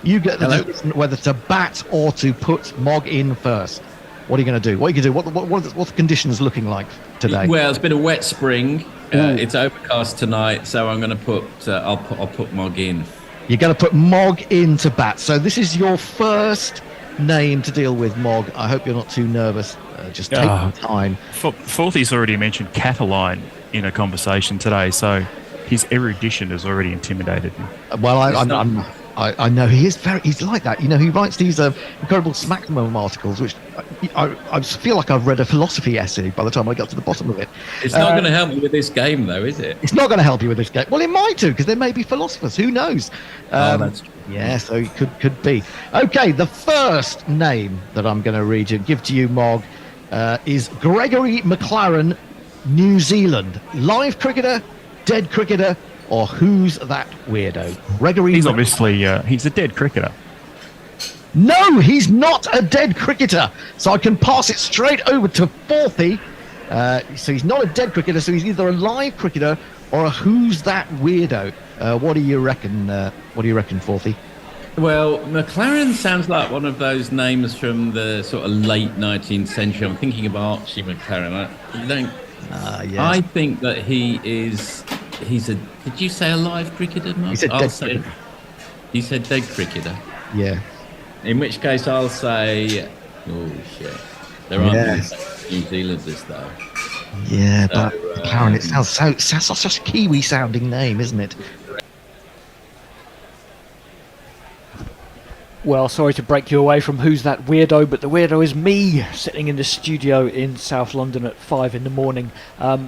You get the decision whether to bat or to put Mog in first. What are you going to do? What's the conditions looking like today? Well, it's been a wet spring. It's overcast tonight, so I'm going to put. I'll put Mog in. You're going to put Mog in to bat. So this is your first name to deal with, Mog. I hope you're not too nervous. Just take your time. Forthy's already mentioned Cataline in a conversation today, so his erudition has already intimidated me. Well, I know he's like that. He writes these incredible Smackman articles, which I feel like I've read a philosophy essay by the time I got to the bottom of it. It's not going to help you with this game, though, is it? It's not going to help you with this game. Well, it might do, because there may be philosophers. Who knows? That's true. Yeah, so it could be. Okay, the first name that I'm going to read and give to you, Mog, is Gregory McLaren, New Zealand. Live cricketer, dead cricketer, or who's that weirdo? Gregory. He's obviously he's a dead cricketer. No, he's not a dead cricketer. So I can pass it straight over to Forthy. So he's not a dead cricketer. So he's either a live cricketer or a who's that weirdo. What do you reckon? Forthy? Well, McLaren sounds like one of those names from the sort of late 19th century. I'm thinking of Archie McLaren. I think that he's a. Did you say a live cricketer, Mark? He said dead cricketer. He said dead cricketer. Yeah. In which case, I'll say, oh shit, there aren't New Zealanders though. Yeah, but McLaren, it sounds such a Kiwi-sounding name, isn't it? Well, sorry to break you away from who's that weirdo, but the weirdo is me, sitting in the studio in South London at 5 in the morning.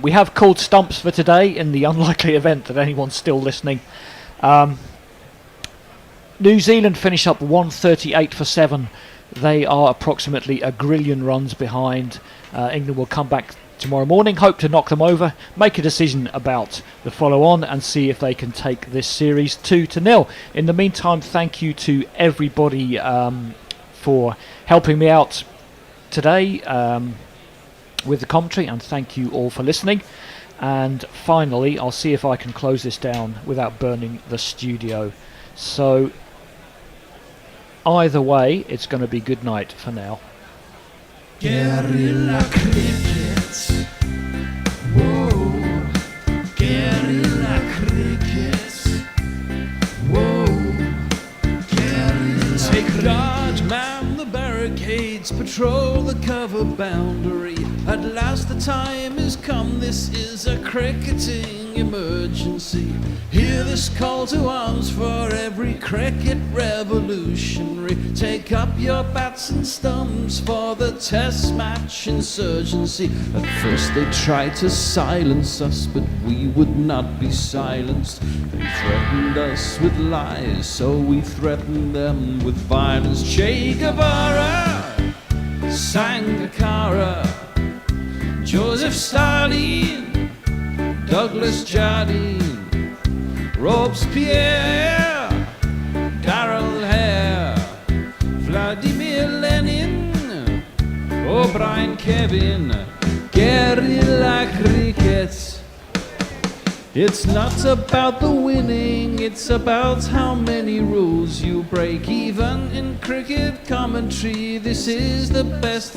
We have called stumps for today, in the unlikely event that anyone's still listening. New Zealand finish up 138 for 7. They are approximately a grillion runs behind. England will come back tomorrow morning, hope to knock them over, make a decision about the follow-on and see if they can take this series 2-0. In the meantime, thank you to everybody for helping me out today with the commentary, and thank you all for listening. And finally, I'll see if I can close this down without burning the studio. So either way, it's going to be good night for now. Guerrilla crickets. Whoa. Guerrilla crickets. Whoa. Guerrilla. Take guard, man the barricades, patrol the cover boundary. At last the time has come, this is a cricketing emergency. Hear this call to arms for every cricket revolutionary. Take up your bats and stumps for the test match insurgency. At first they tried to silence us, but we would not be silenced. They threatened us with lies, so we threatened them with violence. Che Guevara, Sangakkara, Joseph Stalin, Douglas Jardine, Robespierre, Darrell Hare, Vladimir Lenin, O'Brien Kevin, guerrilla cricket. It's not about the winning, it's about how many rules you break. Even in cricket commentary, this is the best